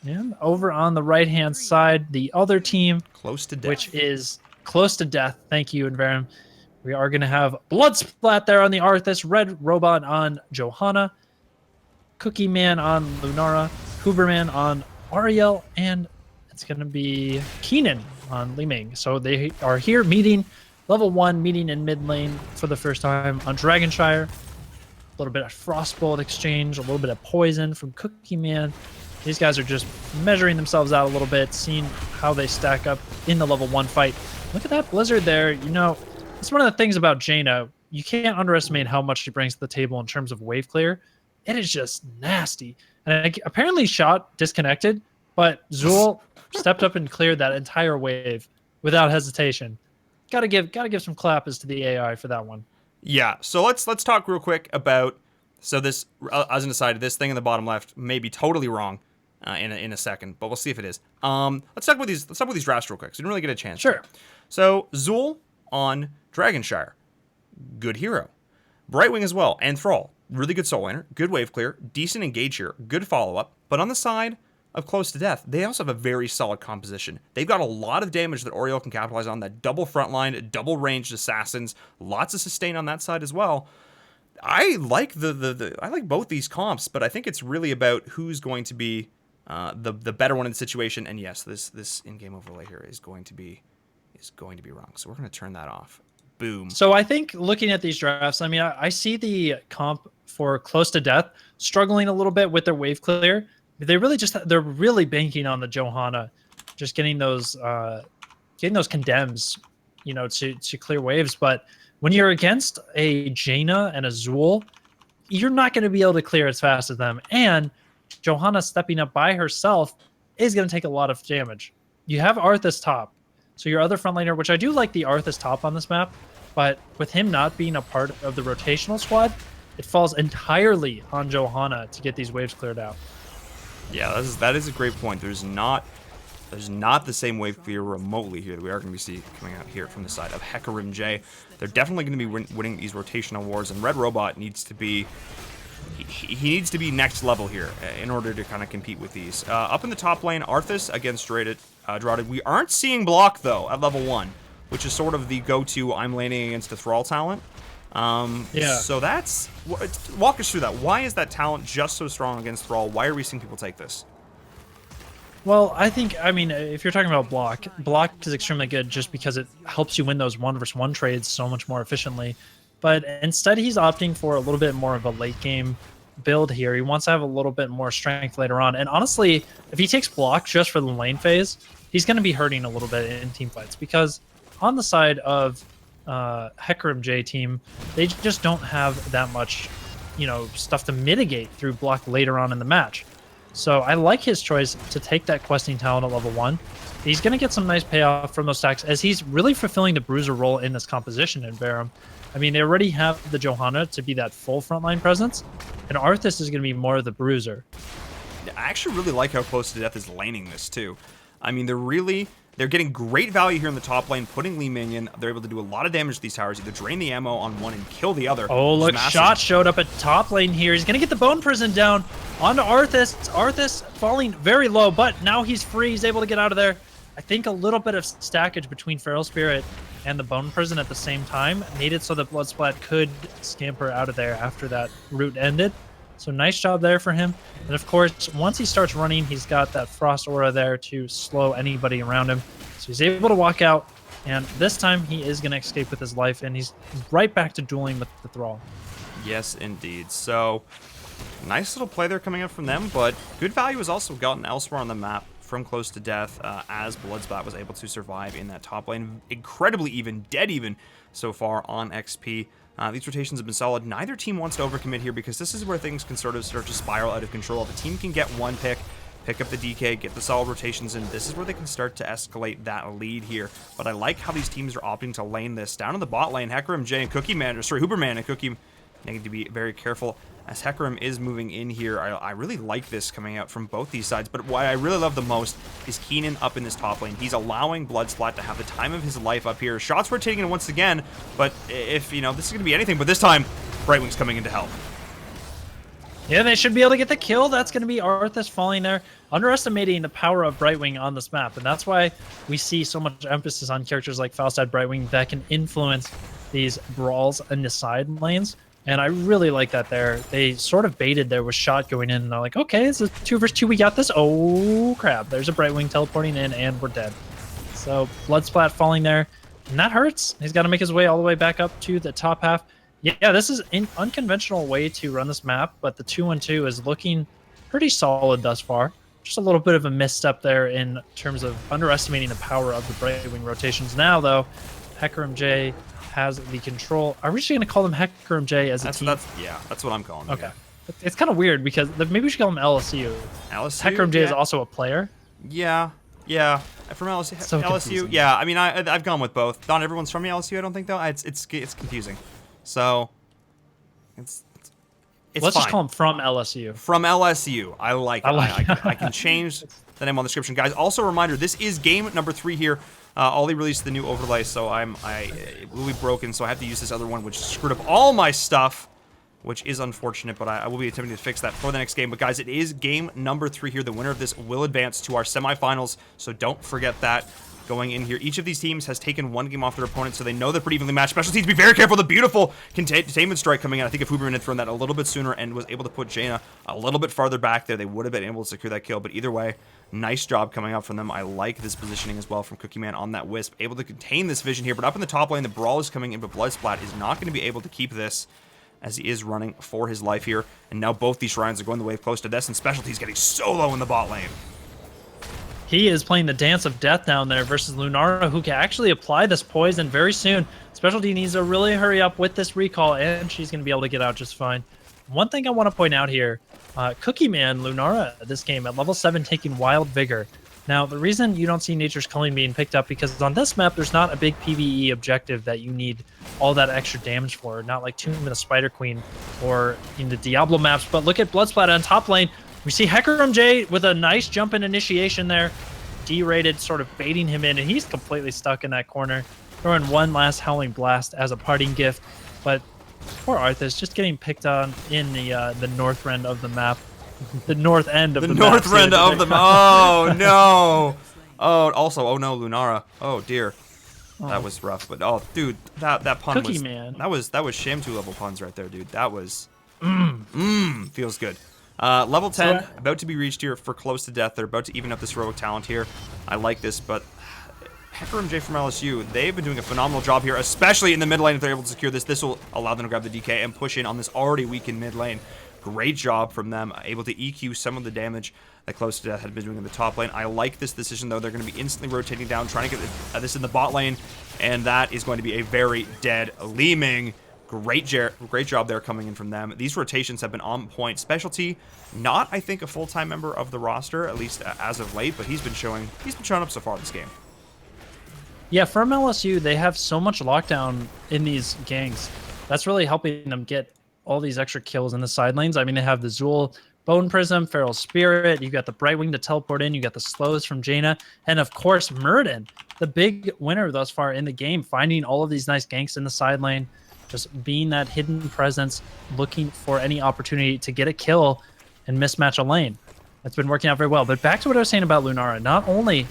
[SPEAKER 3] And over on the right-hand side, the other team,
[SPEAKER 2] Close to Death,
[SPEAKER 3] which is Close to Death. Thank you, InVerum. We are going to have Blood Splat there on the Arthas, Red Robot on Johanna, Cookie Man on Lunara, Huberman on Ariel, and it's going to be Keenan on Li Ming. So they are here meeting, level 1 meeting in mid lane for the first time on Dragonshire. A little bit of Frostbolt exchange, a little bit of poison from Cookie Man. These guys are just measuring themselves out a little bit, seeing how they stack up in the level 1 fight. Look at that Blizzard there. You know, it's one of the things about Jaina. You can't underestimate how much she brings to the table in terms of wave clear. It is just nasty. And apparently Shot disconnected, but Zool stepped up and cleared that entire wave without hesitation. Gotta give some claps to the AI for that one.
[SPEAKER 2] Yeah, so let's talk real quick about, so this, as an aside, this thing in the bottom left may be totally wrong in a second, but we'll see if it is. Let's talk about these drafts real quick, so we didn't really get a chance.
[SPEAKER 3] Sure.
[SPEAKER 2] So Zool on Dragonshire, good hero. Brightwing as well, and Thrall, really good soul laner, good wave clear, decent engage here, good follow-up, but on the side of Close to Death, they also have a very solid composition. They've got a lot of damage that Oriel can capitalize on, that double frontline, double ranged assassins, lots of sustain on that side as well. I like I like both these comps, but I think it's really about who's going to be the better one in the situation. And yes, this in-game overlay here is going to be wrong. So we're going to turn that off. Boom.
[SPEAKER 3] So I think looking at these drafts, I mean, I see the comp for Close to Death struggling a little bit with their wave clear. they're really banking on the Johanna, just getting those condemns, to clear waves. But when you're against a Jaina and a Zool, you're not going to be able to clear as fast as them. And Johanna stepping up by herself is going to take a lot of damage. You have Arthas top. So your other front laner, which I do like the Arthas top on this map, but with him not being a part of the rotational squad, it falls entirely on Johanna to get these waves cleared out.
[SPEAKER 2] Yeah, that is a great point. There's not the same wave clear remotely here that we are going to be coming out here from the side of InVerum J. They're definitely going to be winning these rotational wars, and Red Robot needs to be he needs to be next level here in order to kind of compete with these. Up in the top lane, Arthas against Draded. We aren't seeing block though at level 1, which is sort of the go-to I'm laning against the Thrall talent.
[SPEAKER 3] Yeah.
[SPEAKER 2] So walk us through that. Why is that talent just so strong against Thrall? Why are we seeing people take this?
[SPEAKER 3] Well, I mean, if you're talking about block is extremely good just because it helps you win those 1v1 trades so much more efficiently. But instead, he's opting for a little bit more of a late game build here. He wants to have a little bit more strength later on. And honestly, if he takes block just for the lane phase, he's going to be hurting a little bit in team fights, because on the side of InVerum J team, they just don't have that much, stuff to mitigate through block later on in the match. So I like his choice to take that questing talent at level 1. He's going to get some nice payoff from those stacks, as he's really fulfilling the bruiser role in this composition in InVerum. I mean, they already have the Johanna to be that full frontline presence, and Arthas is going to be more of the bruiser.
[SPEAKER 2] I actually really like how Close to Death is laning this too. I mean, they're getting great value here in the top lane, putting Lee Minion. They're able to do a lot of damage to these towers, either drain the ammo on one and kill the other.
[SPEAKER 3] Oh, look, Shot showed up at top lane here. He's going to get the Bone Prison down onto Arthas. Arthas falling very low, but now he's free. He's able to get out of there. I think a little bit of stackage between Feral Spirit and the Bone Prison at the same time made it so that Blood Splat could scamper out of there after that route ended. So nice job there for him. And of course, once he starts running, he's got that Frost Aura there to slow anybody around him. So he's able to walk out, and this time he is going to escape with his life, and he's right back to dueling with the Thrall.
[SPEAKER 2] Yes, indeed. So nice little play there coming up from them, but good value is also gotten elsewhere on the map from Close to Death, as Bloodsplat was able to survive in that top lane. Incredibly even, dead even so far on XP. These rotations have been solid. Neither team wants to overcommit here, because this is where things can sort of start to spiral out of control. The team can get one pick up the DK, get the solid rotations, and this is where they can start to escalate that lead here. But I like how these teams are opting to lane this. Down in the bot lane, InVerum J and Huberman and Cookie need to be very careful as InVerum is moving in here. I really like this coming out from both these sides, but what I really love the most is Keenan up in this top lane. He's allowing Bloodsplat to have the time of his life up here. Shots rotating in once again, but if, this is going to be anything, but this time, Brightwing's coming in to help.
[SPEAKER 3] Yeah, they should be able to get the kill. That's going to be Arthas falling there, underestimating the power of Brightwing on this map. And that's why we see so much emphasis on characters like Falstad Brightwing that can influence these brawls in the side lanes. And I really like that there. They sort of baited there with Shot going in, and they're like, okay, it's a 2 versus 2. We got this. Oh, crap. There's a Brightwing teleporting in, and we're dead. So Bloodsplat falling there, and that hurts. He's got to make his way all the way back up to the top half. Yeah, this is an unconventional way to run this map, but the 2-1-2 is looking pretty solid thus far. Just a little bit of a misstep there in terms of underestimating the power of the Brightwing rotations. Now, though, InVerum J has the control. Are we just going to call them InVerum J as a team?
[SPEAKER 2] That's what I'm calling them.
[SPEAKER 3] Okay. Yeah. It's kind of weird, because maybe we should call them LSU. InVerum J is also a player.
[SPEAKER 2] Yeah. From LSU.
[SPEAKER 3] So
[SPEAKER 2] LSU.
[SPEAKER 3] confusing.
[SPEAKER 2] Yeah, I mean, I've gone with both. Not everyone's from LSU, I don't think, though. It's confusing. So it's
[SPEAKER 3] Let's
[SPEAKER 2] fine.
[SPEAKER 3] just call him from LSU.
[SPEAKER 2] From LSU. I like it. I can change the name on the description, guys. Also, a reminder: this is game number 3 here. Ollie released the new overlay, so it will be broken. So I have to use this other one, which screwed up all my stuff, which is unfortunate. But I will be attempting to fix that for the next game. But guys, it is game number 3 here. The winner of this will advance to our semifinals. So don't forget that. Going in here, each of these teams has taken 1 game off their opponent, so they know they're pretty evenly matched. Special teams, be very careful. The beautiful containment strike coming in. I think if Huberman had thrown that a little bit sooner and was able to put Jaina a little bit farther back there, they would have been able to secure that kill. But either way, nice job coming out from them. I like this positioning as well from Cookie Man on that Wisp, able to contain this vision here. But up in the top lane, the Brawl is coming in, but Bloodsplat is not going to be able to keep this. as he is running for his life here. And now both these shrines are going the way of close to death, and Specialty's getting so low in the bot lane.
[SPEAKER 3] He is playing the dance of death down there versus Lunara, who can actually apply this poison very soon. Specialty needs to really hurry up with this recall, and she's going to be able to get out just fine. One thing I want to point out here, Cookie Man Lunara this game at level 7 taking Wild Vigor. Now, the reason you don't see Nature's Culling being picked up because on this map, there's not a big PvE objective that you need all that extra damage for, not like Tomb of the Spider Queen or in the Diablo maps. But look at Bloodsplat on top lane. We see Hecarim J with a nice jump in initiation there. D-rated, sort of baiting him in, and he's completely stuck in that corner. Throwing one last Howling Blast as a parting gift. But poor Arthas just getting picked on in the north end of the map. The north end of the map.
[SPEAKER 2] The north end of the map. Oh, no. Oh, also, oh no, Lunara. Oh, dear. That was rough. But, oh, dude, that pun
[SPEAKER 3] Cookie
[SPEAKER 2] was...
[SPEAKER 3] Man.
[SPEAKER 2] That was Sham 2 level puns right there, dude. That was... Feels good. Level 10, about to be reached here for close to death. They're about to even up this heroic talent here. I like this, but Hecarim J from LSU, they've been doing a phenomenal job here, especially in the mid lane. If they're able to secure this, this will allow them to grab the DK and push in on this already weakened mid lane. Great job from them, able to EQ some of the damage that Close to Death had been doing in the top lane. I like this decision, though. They're going to be instantly rotating down, trying to get this in the bot lane, and that is going to be a very dead Li Ming. Great job there coming in from them. These rotations have been on point. Specialty, not, I think, a full-time member of the roster, at least as of late, but he's been showing up so far this game.
[SPEAKER 3] Yeah, from LSU, they have so much lockdown in these ganks. That's really helping them get all these extra kills in the side lanes. I mean, they have the Zool, Bone Prism, Feral Spirit, you got the Brightwing to teleport in, you got the slows from Jaina, and of course, Murden, the big winner thus far in the game, finding all of these nice ganks in the side lane, just being that hidden presence, looking for any opportunity to get a kill and mismatch a lane. That's been working out very well. But back to what I was saying about Lunara, not only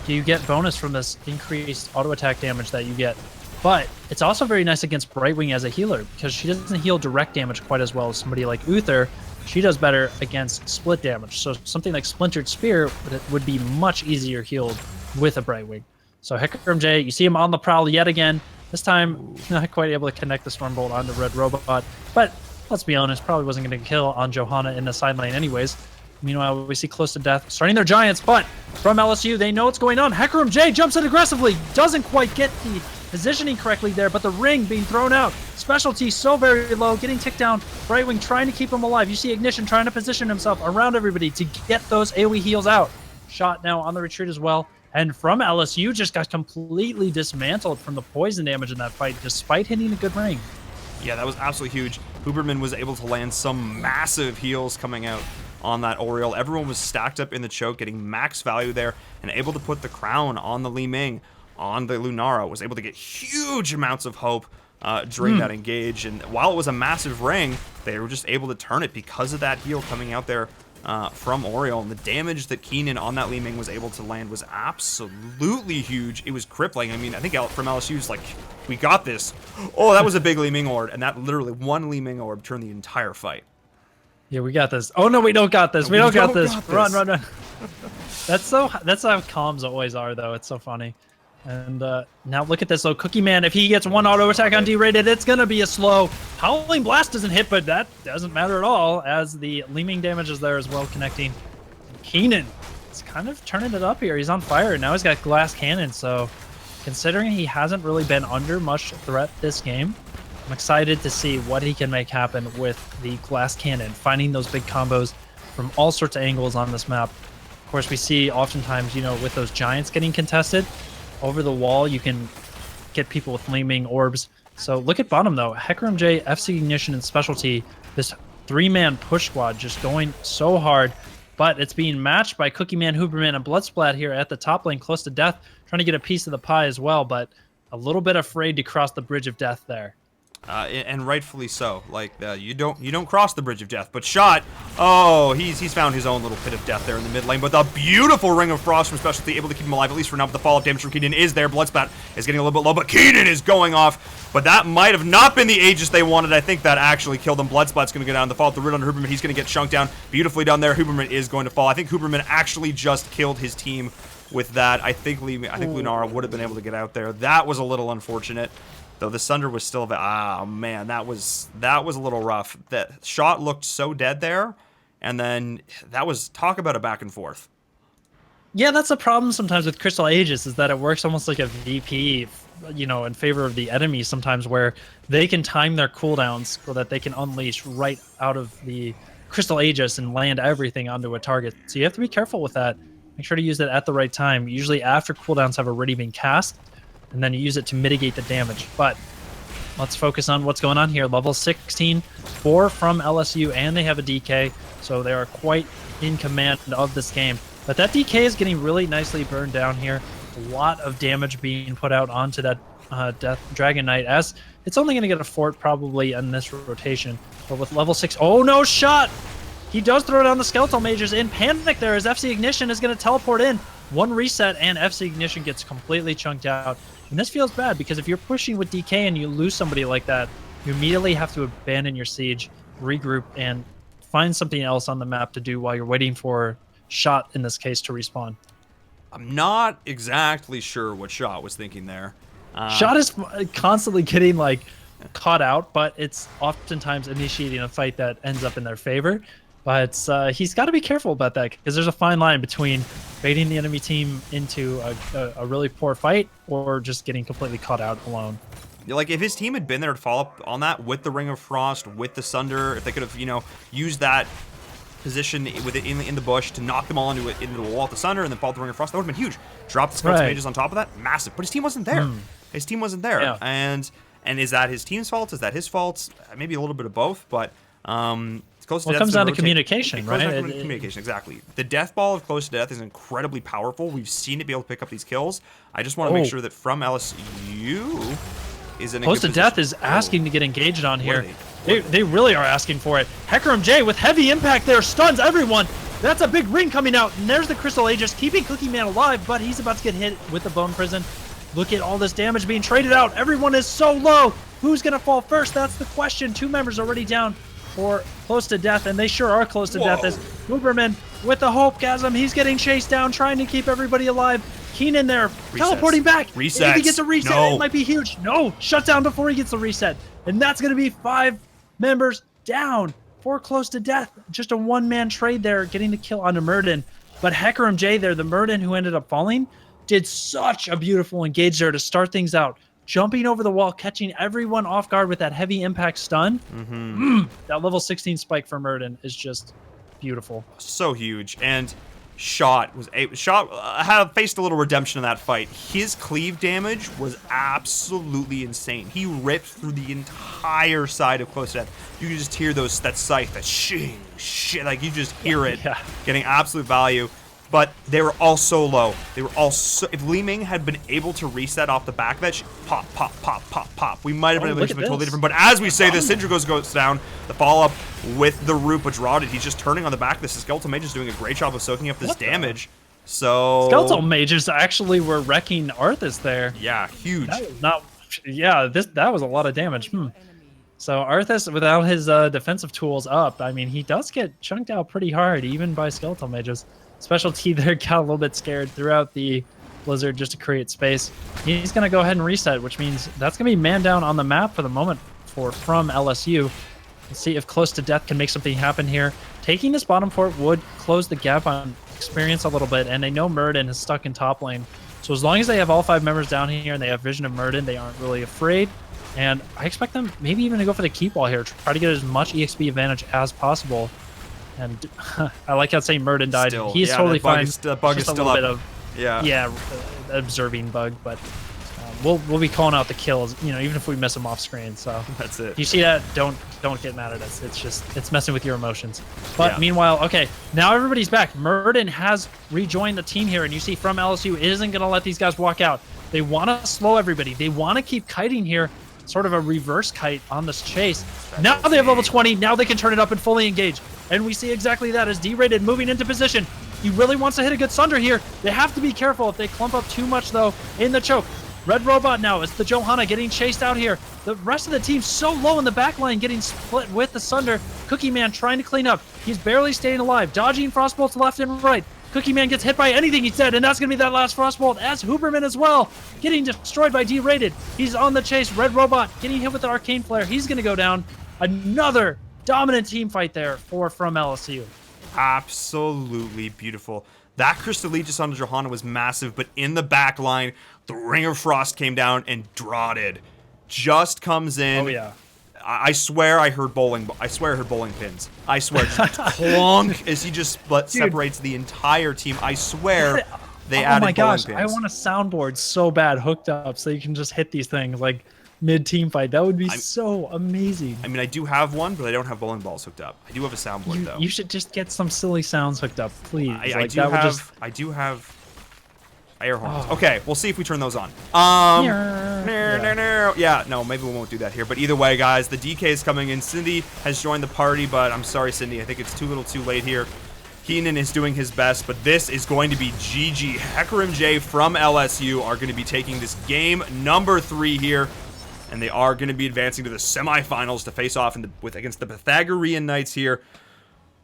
[SPEAKER 3] do you get bonus from this increased auto attack damage that you get, but it's also very nice against Brightwing as a healer because she doesn't heal direct damage quite as well as somebody like Uther. She does better against split damage. So something like Splintered Spear would be much easier healed with a Brightwing. So Hecarim J, you see him on the prowl yet again. This time, not quite able to connect the Stormbolt on the Red Robot. But let's be honest, probably wasn't going to kill on Johanna in the side lane anyways. Meanwhile, we see Close to Death starting their Giants, but from LSU, they know what's going on. Hecarim J jumps in aggressively, doesn't quite get the positioning correctly there, but the ring being thrown out. Specialty so very low, getting ticked down. Brightwing trying to keep him alive. You see Ignition trying to position himself around everybody to get those AoE heals out. Shot now on the retreat as well. And from LSU, just got completely dismantled from the poison damage in that fight, despite hitting a good ring.
[SPEAKER 2] Yeah, that was absolutely huge. Huberman was able to land some massive heals coming out on that Oriole. Everyone was stacked up in the choke, getting max value there, and able to put the crown on the Li Ming, on the Lunara, was able to get huge amounts of hope during that engage. And while it was a massive ring, they were just able to turn it because of that heal coming out there from Oriole. And the damage that Keenan on that Li Ming was able to land was absolutely huge. It was crippling. I mean, I think from LSU's like, we got this. Oh, that was a big Li Ming orb, and that literally one Li Ming orb turned the entire fight.
[SPEAKER 3] Yeah, we got this. Oh no, we don't got this. We don't got this. Run. That's how comms always are, though. It's so funny. And now look at this, though. Cookie Man, if he gets one auto attack on D-rated, it's going to be a slow. Howling Blast doesn't hit, but that doesn't matter at all, as the Li Ming damage is there as well, connecting. Keenan is kind of turning it up here. He's on fire. Now he's got Glass Cannon, so considering he hasn't really been under much threat this game, I'm excited to see what he can make happen with the Glass Cannon, finding those big combos from all sorts of angles on this map. Of course, we see oftentimes, with those Giants getting contested, over the wall, you can get people with Li Ming orbs. So look at bottom, though. Hecarim J, FC Ignition, and Specialty. This three-man push squad just going so hard. But it's being matched by Cookie Man, Huberman, and Bloodsplat here at the top lane, Close to Death, trying to get a piece of the pie as well, but a little bit afraid to cross the bridge of death there.
[SPEAKER 2] And rightfully so. Like you don't cross the bridge of death. But Shot, oh, he's found his own little pit of death there in the mid lane. But the beautiful Ring of Frost from Specialty, able to keep him alive at least for now. But the follow-up damage from Keenan is there. Bloodsplat is getting a little bit low, but Keenan is going off. But that might have not been the Aegis they wanted. I think that actually killed him. Bloodsplat's going to go down. The follow-up, the root on Huberman, he's going to get chunked down beautifully down there. Huberman is going to fall. I think Huberman actually just killed his team with that. I think Lunara would have been able to get out there. That was a little unfortunate. though the Sunder was still, man, that was a little rough. That shot looked so dead there, and then that was, talk about a back and forth.
[SPEAKER 3] Yeah, that's a problem sometimes with Crystal Aegis, is that it works almost like a VP, you know, in favor of the enemy sometimes, where they can time their cooldowns so that they can unleash right out of the Crystal Aegis and land everything onto a target. So you have to be careful with that. Make sure to use it at the right time, usually after cooldowns have already been cast, and then you use it to mitigate the damage. But let's focus on what's going on here. Level 16, 4 from LSU, and they have a DK, so they are quite in command of this game. But that DK is getting really nicely burned down here. A lot of damage being put out onto that Death Dragon Knight, as it's only going to get a fort probably in this rotation. But with level 6, oh no, shot! He does throw down the Skeletal Mages in panic there, as FC Ignition is going to teleport in. One reset and FC Ignition gets completely chunked out. And this feels bad, because if you're pushing with DK and you lose somebody like that, you immediately have to abandon your siege, regroup, and find something else on the map to do while you're waiting for Shot, in this case, to respawn.
[SPEAKER 2] I'm not exactly sure what Shot was thinking there.
[SPEAKER 3] Shot is constantly getting like caught out, but it's oftentimes initiating a fight that ends up in their favor. But he's got to be careful about that, because there's a fine line between baiting the enemy team into a really poor fight or just getting completely caught out alone.
[SPEAKER 2] Like, if his team had been there to follow up on that with the Ring of Frost, with the Sunder, if they could have, you know, used that position with it in the bush to knock them all into the wall at the Sunder and then follow the Ring of Frost, that would have been huge. Drop the Skeleton Mages on top of that, massive. But his team wasn't there. His team wasn't there.
[SPEAKER 3] Yeah.
[SPEAKER 2] And is that his team's fault? Is that his fault? Maybe a little bit of both, but it's close to death.
[SPEAKER 3] It comes down to communication, right?
[SPEAKER 2] Communication, exactly. The Death Ball of Close to Death is incredibly powerful. We've seen it be able to pick up these kills. I just want to make sure that from LSU is in a
[SPEAKER 3] Close to
[SPEAKER 2] good
[SPEAKER 3] Death
[SPEAKER 2] position.
[SPEAKER 3] is asking to get engaged on here.
[SPEAKER 2] They?
[SPEAKER 3] They really are asking for it. Hecarim J with heavy impact there, stuns everyone. That's a big ring coming out, and there's the Crystal Aegis keeping Cookie Man alive, but he's about to get hit with the Bone Prison. Look at all this damage being traded out. Everyone is so low. Who's going to fall first? That's the question. 2 members already down for Close to Death, and they sure are close to death, as Uberman with the Hopegasm. He's getting chased down, trying to keep everybody alive. Keenan there, teleporting back.
[SPEAKER 2] Resets.
[SPEAKER 3] If he gets a reset,
[SPEAKER 2] No.
[SPEAKER 3] it might be huge. No, shut down before he gets the reset. And that's going to be 5 members down for Close to Death. Just a one-man trade there, getting the kill on a Murden. But Hecarim J there, the Murden who ended up falling, did such a beautiful engage there to start things out. Jumping over the wall, catching everyone off guard with that heavy impact stun. That level 16 spike for Murden is just beautiful.
[SPEAKER 2] So huge. And Shot had faced a little redemption in that fight. His cleave damage was absolutely insane. He ripped through the entire side of Close to Death. You can just hear that scythe, that shing, shit, like you just hear it, getting absolute value. But they were all so low. They were all so. If Li Ming had been able to reset off the back of it, pop, pop, pop, pop, pop, we might have been able to be totally different. But as we say this, Syndra goes down. The follow up with the Root, which rotted. He's just turning on the back of this. The Skeletal Mage is doing a great job of soaking up this damage. So
[SPEAKER 3] Skeletal Mages actually were wrecking Arthas there.
[SPEAKER 2] Yeah, huge.
[SPEAKER 3] That was not. Yeah, that was a lot of damage. So Arthas, without his defensive tools up, I mean, he does get chunked out pretty hard, even by Skeletal Mages. Specialty there got a little bit scared throughout the Blizzard just to create space. He's going to go ahead and reset, which means that's going to be man down on the map for the moment from LSU. Let's see if Close to Death can make something happen here. Taking this bottom fort would close the gap on experience a little bit, and they know Murden is stuck in top lane. So as long as they have all 5 members down here and they have vision of Murden, they aren't really afraid. And I expect them maybe even to go for the keep wall here, try to get as much EXP advantage as as And I like how saying Murden died.
[SPEAKER 2] Still,
[SPEAKER 3] He's totally fine.
[SPEAKER 2] The bug is still up.
[SPEAKER 3] Observing bug, but we'll be calling out the kills, you know, even if we miss them off screen. So
[SPEAKER 2] that's it.
[SPEAKER 3] If you see that, don't get mad at us. It's messing with your emotions. But meanwhile, okay, now everybody's back. Murden has rejoined the team here, and you see from LSU isn't gonna let these guys walk out. They want to slow everybody. They want to keep kiting here. Sort of a reverse kite on this chase. Now they have level 20. Now they can turn it up and fully engage. And we see exactly that as D-Rated moving into position. He really wants to hit a good Sunder here. They have to be careful if they clump up too much, though, in the choke. Red Robot now, it's the Johanna getting chased out here. The rest of the team so low in the back line, getting split with the Sunder. Cookie Man trying to clean up. He's barely staying alive, dodging Frostbolts left and right. Cookie Man gets hit by anything, he said, and that's going to be that last Frostbolt, as Huberman as well, getting destroyed by D-Rated. He's on the chase. Red Robot getting hit with the Arcane Flare. He's going to go down. Another dominant team fight there from LSU.
[SPEAKER 2] Absolutely beautiful. That Crystal Aegis on Johanna was massive, but in the back line, the Ring of Frost came down and Drotted just comes in.
[SPEAKER 3] Oh, yeah.
[SPEAKER 2] I swear I heard bowling. I swear I heard bowling pins. I swear, just clonk as he just separates the entire team. I swear they added bowling pins.
[SPEAKER 3] I want a soundboard so bad hooked up so you can just hit these things like mid-team fight. That would be so amazing.
[SPEAKER 2] I mean, I do have one, but I don't have bowling balls hooked up. I do have a soundboard, though.
[SPEAKER 3] You should just get some silly sounds hooked up, please.
[SPEAKER 2] I do have air horns.
[SPEAKER 3] Oh.
[SPEAKER 2] Okay, we'll see if we turn those on. Yeah, no, maybe we won't do that here. But either way, guys, the DK is coming in. Cindy has joined the party, but I'm sorry, Cindy. I think it's too little too late here. Keenan is doing his best, but this is going to be GG. Hecarim J from LSU are going to be taking this game number 3 here. And they are going to be advancing to the semifinals to face off against the Pythagorean Knights here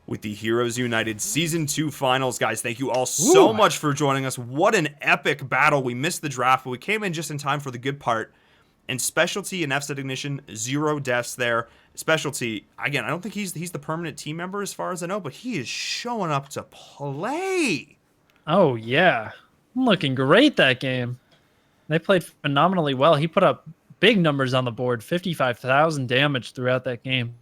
[SPEAKER 2] with the Heroes United Season 2 Finals. Guys, thank you all so much for joining us. What an epic battle. We missed the draft, but we came in just in time for the good part. And Specialty and FSET Ignition, 0 deaths there. Specialty, again, I don't think he's the permanent team member as far as I know, but he is showing up to play.
[SPEAKER 3] Oh, yeah. Looking great that game. They played phenomenally well. He put up big numbers on the board, 55,000 damage throughout that game.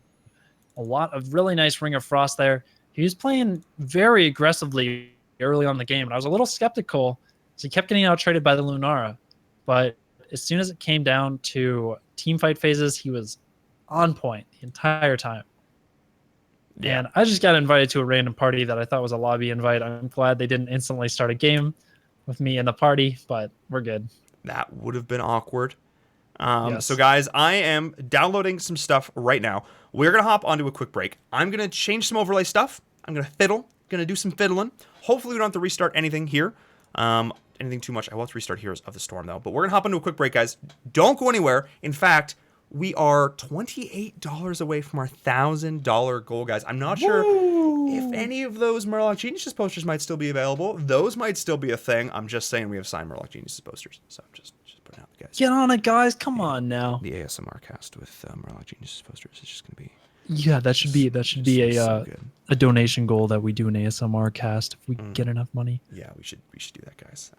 [SPEAKER 3] A lot of really nice Ring of Frost there. He was playing very aggressively early on in the game, and I was a little skeptical because he kept getting out-traded by the Lunara. But as soon as it came down to team fight phases, he was on point the entire time. Yeah. And I just got invited to a random party that I thought was a lobby invite. I'm glad they didn't instantly start a game with me in the party, but we're good.
[SPEAKER 2] That would have been awkward.
[SPEAKER 3] Yes.
[SPEAKER 2] So guys, I am downloading some stuff right now. We're going to hop onto a quick break. I'm going to change some overlay stuff. I'm going to fiddle. Going to do some fiddling. Hopefully we don't have to restart anything here. Anything too much. I will have to restart Heroes of the Storm though. But we're going to hop into a quick break, guys. Don't go anywhere. In fact, we are $28 away from our $1,000 goal, guys. I'm not sure if any of those Murloc Geniuses posters might still be available. Those might still be a thing. I'm just saying we have signed Murloc Geniuses posters. So just putting out the guys.
[SPEAKER 3] Get on it, guys. Come on now.
[SPEAKER 2] The ASMR cast with Murloc Geniuses posters is just going to be...
[SPEAKER 3] Yeah, that should be a donation goal that we do an ASMR cast if we get enough money.
[SPEAKER 2] Yeah, we should do that, guys.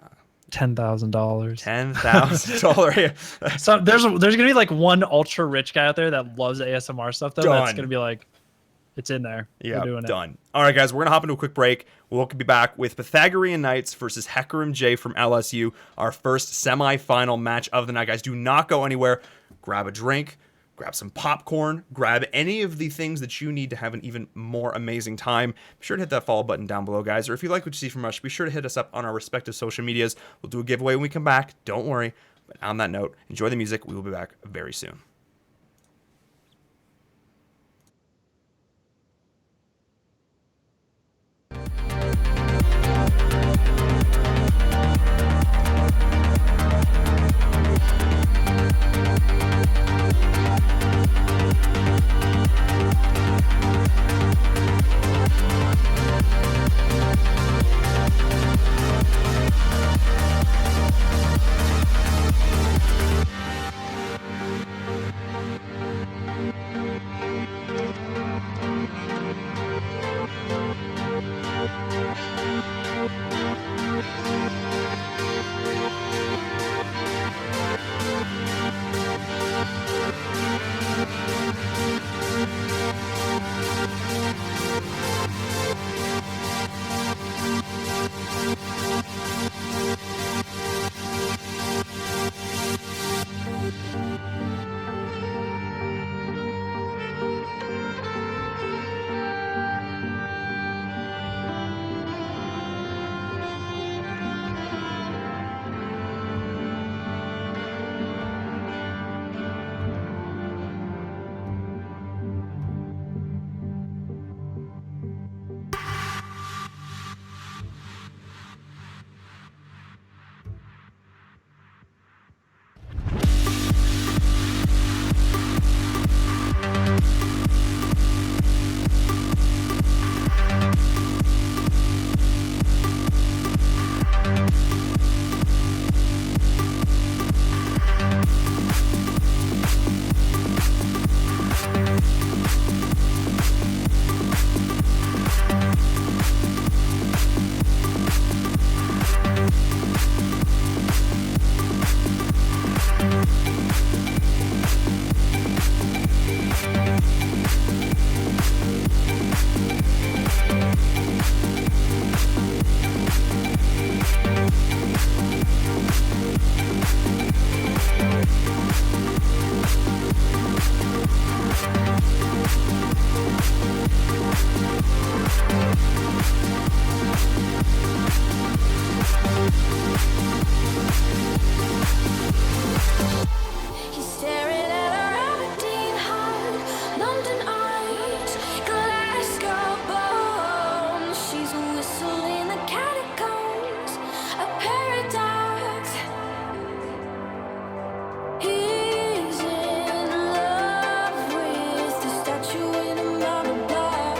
[SPEAKER 3] $10,000.
[SPEAKER 2] $10,000.
[SPEAKER 3] So there's gonna be like one ultra rich guy out there that loves ASMR stuff though. That's gonna be like, it's in there.
[SPEAKER 2] Yeah,
[SPEAKER 3] we're doing
[SPEAKER 2] done. All right, guys, we're gonna hop into a quick break. We'll be back with Pythagorean Knights versus Hecarim J from LSU, our first semifinal match of the night. Guys, do not go anywhere. Grab a drink. Grab some popcorn, grab any of the things that you need to have an even more amazing time. Be sure to hit that follow button down below, guys. Or if you like what you see from us, be sure to hit us up on our respective social medias. We'll do a giveaway when we come back. Don't worry. But on that note, enjoy the music. We will be back very soon.
[SPEAKER 4] He's staring at her Aberdeen heart, London eyes, Glasgow bones. She's whistling the catacombs, a paradox. He's in love with the statue in a marble block.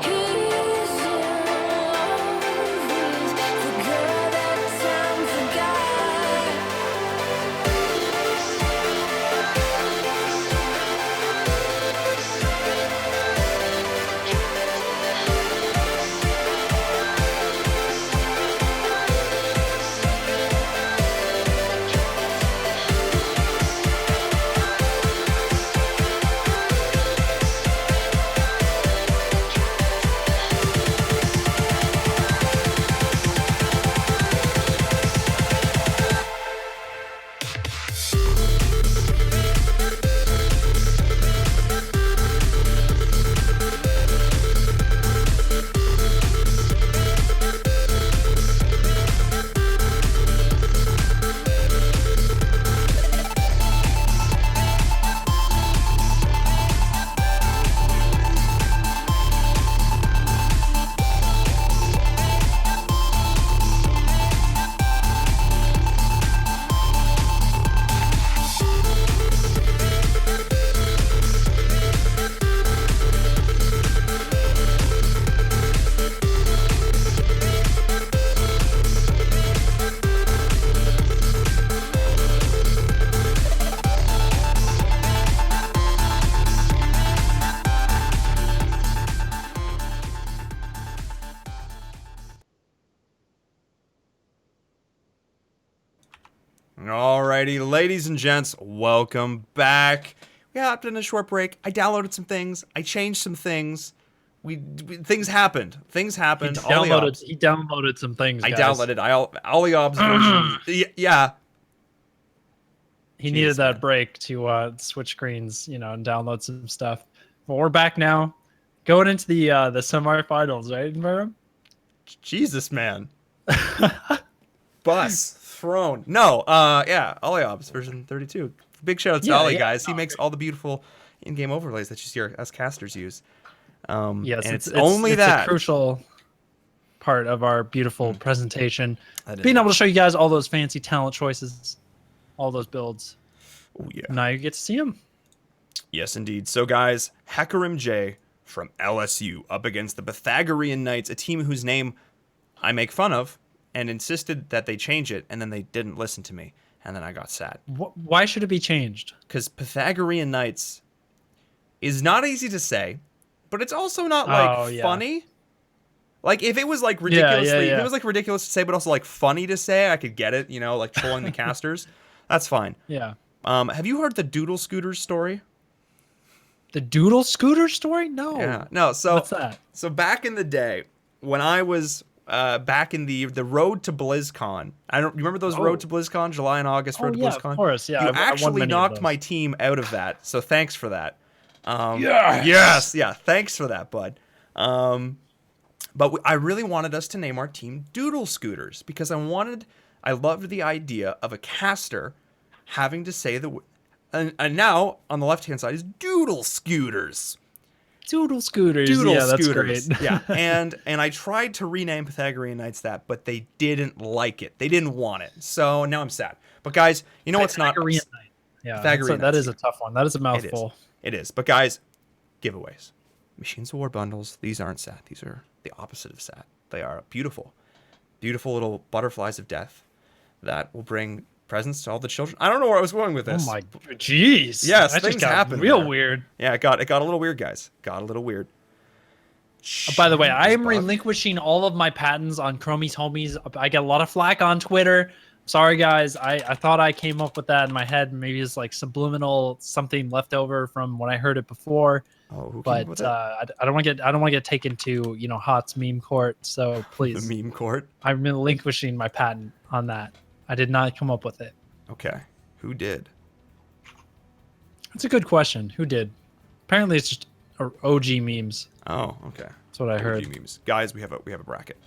[SPEAKER 4] He's in love with the girl that time forgot.
[SPEAKER 2] Alrighty, ladies and gents, welcome back. We hopped in a short break. I downloaded some things. I changed some things. Things happened. Things happened.
[SPEAKER 3] He downloaded some things.
[SPEAKER 2] I
[SPEAKER 3] Guys.
[SPEAKER 2] downloaded Ollieob's version. Yeah.
[SPEAKER 3] He
[SPEAKER 2] Jeez,
[SPEAKER 3] needed that
[SPEAKER 2] man.
[SPEAKER 3] break to switch screens, and download some stuff. But we're back now, going into the semifinals, right, InVerum?
[SPEAKER 2] Jesus, man. Bus thrown. No, yeah, Ollieob's version 32. Big shout out to Ollie, guys. He makes all the beautiful in-game overlays that you see us casters use.
[SPEAKER 3] Yes,
[SPEAKER 2] and
[SPEAKER 3] it's
[SPEAKER 2] only
[SPEAKER 3] a crucial part of our beautiful presentation.
[SPEAKER 2] That is
[SPEAKER 3] Being
[SPEAKER 2] it.
[SPEAKER 3] able to show you guys all those fancy talent choices, all those builds.
[SPEAKER 2] Oh, yeah.
[SPEAKER 3] Now you get to see them.
[SPEAKER 2] Yes, indeed. So, guys, Hecarim J from LSU up against the Pythagorean Knights, a team whose name I make fun of and insisted that they change it, and then they didn't listen to me, and then I got sad.
[SPEAKER 3] Why should it be changed?
[SPEAKER 2] Because Pythagorean Knights is not easy to say, but it's also not like funny. Like if it was like ridiculously, if it was like ridiculous to say, but also like funny to say, I could get it. Like trolling the casters. That's fine.
[SPEAKER 3] Yeah.
[SPEAKER 2] Have you heard the Doodle Scooters story?
[SPEAKER 3] The Doodle Scooter story? No.
[SPEAKER 2] Yeah. No. So
[SPEAKER 3] what's that?
[SPEAKER 2] So back in the day, when I was back in the road to BlizzCon, you remember those road to BlizzCon, July and August road to BlizzCon?
[SPEAKER 3] Of course. Yeah.
[SPEAKER 2] You
[SPEAKER 3] I won
[SPEAKER 2] actually
[SPEAKER 3] many
[SPEAKER 2] knocked
[SPEAKER 3] of
[SPEAKER 2] my team out of that, so thanks for that.
[SPEAKER 3] Yes.
[SPEAKER 2] Yeah. Thanks for that, bud. But I really wanted us to name our team Doodle Scooters because I loved the idea of a caster having to say and now on the left hand side is Doodle Scooters.
[SPEAKER 3] Doodle Scooters.
[SPEAKER 2] Doodle
[SPEAKER 3] Scooters.
[SPEAKER 2] That's great. Yeah. And I tried to rename Pythagorean Knights that, but they didn't like it. They didn't want it. So now I'm sad. But guys, you know what's not?
[SPEAKER 3] Pythagorean Knight. Yeah.
[SPEAKER 2] Pythagorean
[SPEAKER 3] That is a tough one. That is a mouthful.
[SPEAKER 2] It is. But guys, giveaways. Machines of War bundles. These aren't sad. These are the opposite of sad. They are beautiful, beautiful little butterflies of death that will bring presents to all the children. I don't know where I was going with this.
[SPEAKER 3] Oh my, jeez.
[SPEAKER 2] Yes,
[SPEAKER 3] that
[SPEAKER 2] things
[SPEAKER 3] just got
[SPEAKER 2] happen.
[SPEAKER 3] real
[SPEAKER 2] there.
[SPEAKER 3] Weird.
[SPEAKER 2] Yeah, it got a little weird, guys. Got a little weird.
[SPEAKER 3] By the way, I am relinquishing all of my patents on Chromie's Homies. I get a lot of flack on Twitter. Sorry, guys. I thought I came up with that in my head. Maybe it's like subliminal, something left over from when I heard it before.
[SPEAKER 2] Oh, who came
[SPEAKER 3] but
[SPEAKER 2] up with that?
[SPEAKER 3] I don't want to get taken to Hot's meme court. So please,
[SPEAKER 2] The meme court.
[SPEAKER 3] I'm relinquishing my patent on that. I did not come up with it.
[SPEAKER 2] Okay, who did?
[SPEAKER 3] That's a good question. Who did? Apparently, it's just OG memes.
[SPEAKER 2] Oh, okay.
[SPEAKER 3] That's what I heard.
[SPEAKER 2] OG memes. Guys, we have a bracket.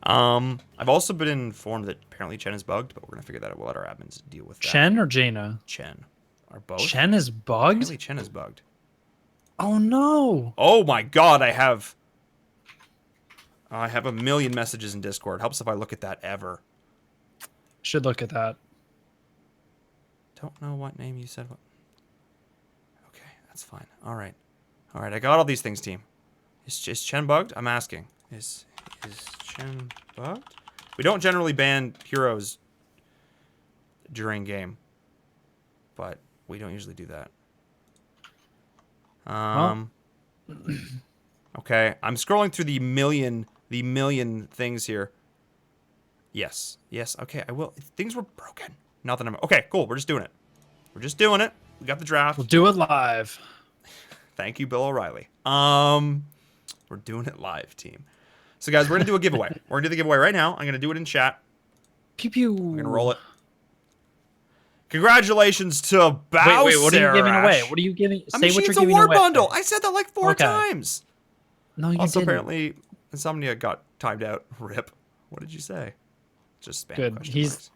[SPEAKER 2] I've also been informed that apparently Chen is bugged, but we're gonna figure that out. We'll let our admins deal with that.
[SPEAKER 3] Chen or Jaina?
[SPEAKER 2] Chen. Are both?
[SPEAKER 3] Chen is bugged?
[SPEAKER 2] Apparently Chen is bugged.
[SPEAKER 3] Oh no.
[SPEAKER 2] Oh my god, I have a million messages in Discord. Helps if I look at that ever.
[SPEAKER 3] Should look at that.
[SPEAKER 2] Don't know what name you said. Okay, that's fine. All right, I got all these things, team. Is Chen bugged? I'm asking. Is Chen bugged? We don't generally ban heroes during game, but we don't usually do that. Okay, I'm scrolling through the million things here. Yes. Okay, I will. Things were broken. Not that I'm. Okay, cool. We're just doing it. We got the draft.
[SPEAKER 3] We'll do it live.
[SPEAKER 2] Thank you, Bill O'Reilly. We're doing it live, team. So, guys, we're gonna do a giveaway. We're gonna do the giveaway right now. I'm gonna do it in chat.
[SPEAKER 3] Pew pew.
[SPEAKER 2] We're gonna roll it. Congratulations to Bao.
[SPEAKER 3] Wait, what are you giving away? What are you giving? Say what you're giving
[SPEAKER 2] war
[SPEAKER 3] away.
[SPEAKER 2] Bundle. I said that like 4
[SPEAKER 3] Okay.
[SPEAKER 2] times.
[SPEAKER 3] No, you
[SPEAKER 2] Also,
[SPEAKER 3] didn't.
[SPEAKER 2] apparently, Insomnia got timed out. Rip. What did you say? Just spam
[SPEAKER 3] Good.
[SPEAKER 2] question marks.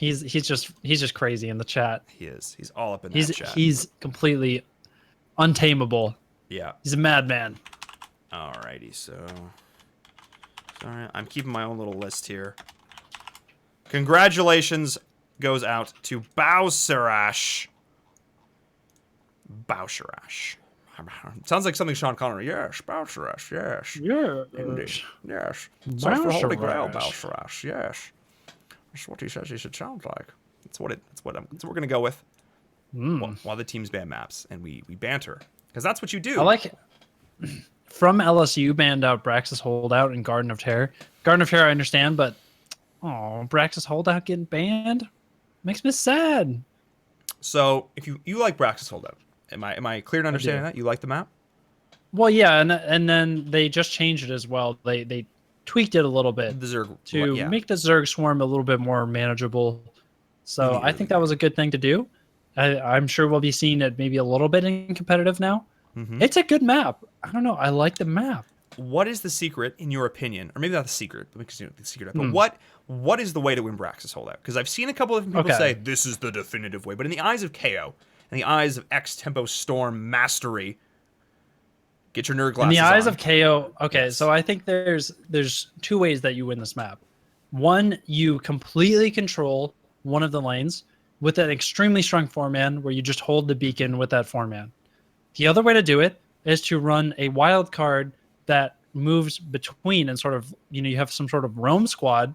[SPEAKER 3] He's just crazy in the chat.
[SPEAKER 2] He is. He's all up in that chat.
[SPEAKER 3] He's completely untamable.
[SPEAKER 2] Yeah.
[SPEAKER 3] He's a madman.
[SPEAKER 2] Alrighty, so... Sorry, I'm keeping my own little list here. Congratulations goes out to Bowserash. Sounds like something Sean Connery. Yes, Bowserash, yes.
[SPEAKER 3] Yeah.
[SPEAKER 2] Indeed. Yes. Search for Holy Grail,
[SPEAKER 3] Bowserash.
[SPEAKER 2] Bowserash, yes. That's what he says he should sound like. That's what we're gonna go with. While the teams ban maps and we banter. Because that's what you do.
[SPEAKER 3] I like it. From LSU banned out Braxis Holdout and Garden of Terror. Garden of Terror I understand, but Braxis Holdout getting banned makes me sad.
[SPEAKER 2] So if you like Braxis Holdout, am I clear in understanding that? You like the map?
[SPEAKER 3] Well, yeah, and then they just changed it as well. They tweaked it a little bit
[SPEAKER 2] The Zerg
[SPEAKER 3] to make the Zerg swarm a little bit more manageable. So I think that was a good thing to do. I'm sure we'll be seeing it maybe a little bit in competitive now. It's a good map. I don't know. I like the map.
[SPEAKER 2] What is the secret, in your opinion, or maybe not the secret? Let me continue with the secret. But what is the way to win Braxis Holdout? Because I've seen a couple of people say this is the definitive way, but in the eyes of Kaeyoh, in the eyes of X Tempo Storm Mastery, get your nerd glasses
[SPEAKER 3] In the eyes
[SPEAKER 2] on.
[SPEAKER 3] of Kaeyoh, so I think there's 2 ways that you win this map. One, you completely control one of the lanes with an extremely strong 4-man where you just hold the beacon with that 4-man. The other way to do it is to run a wild card that moves between and sort of, you have some sort of roam squad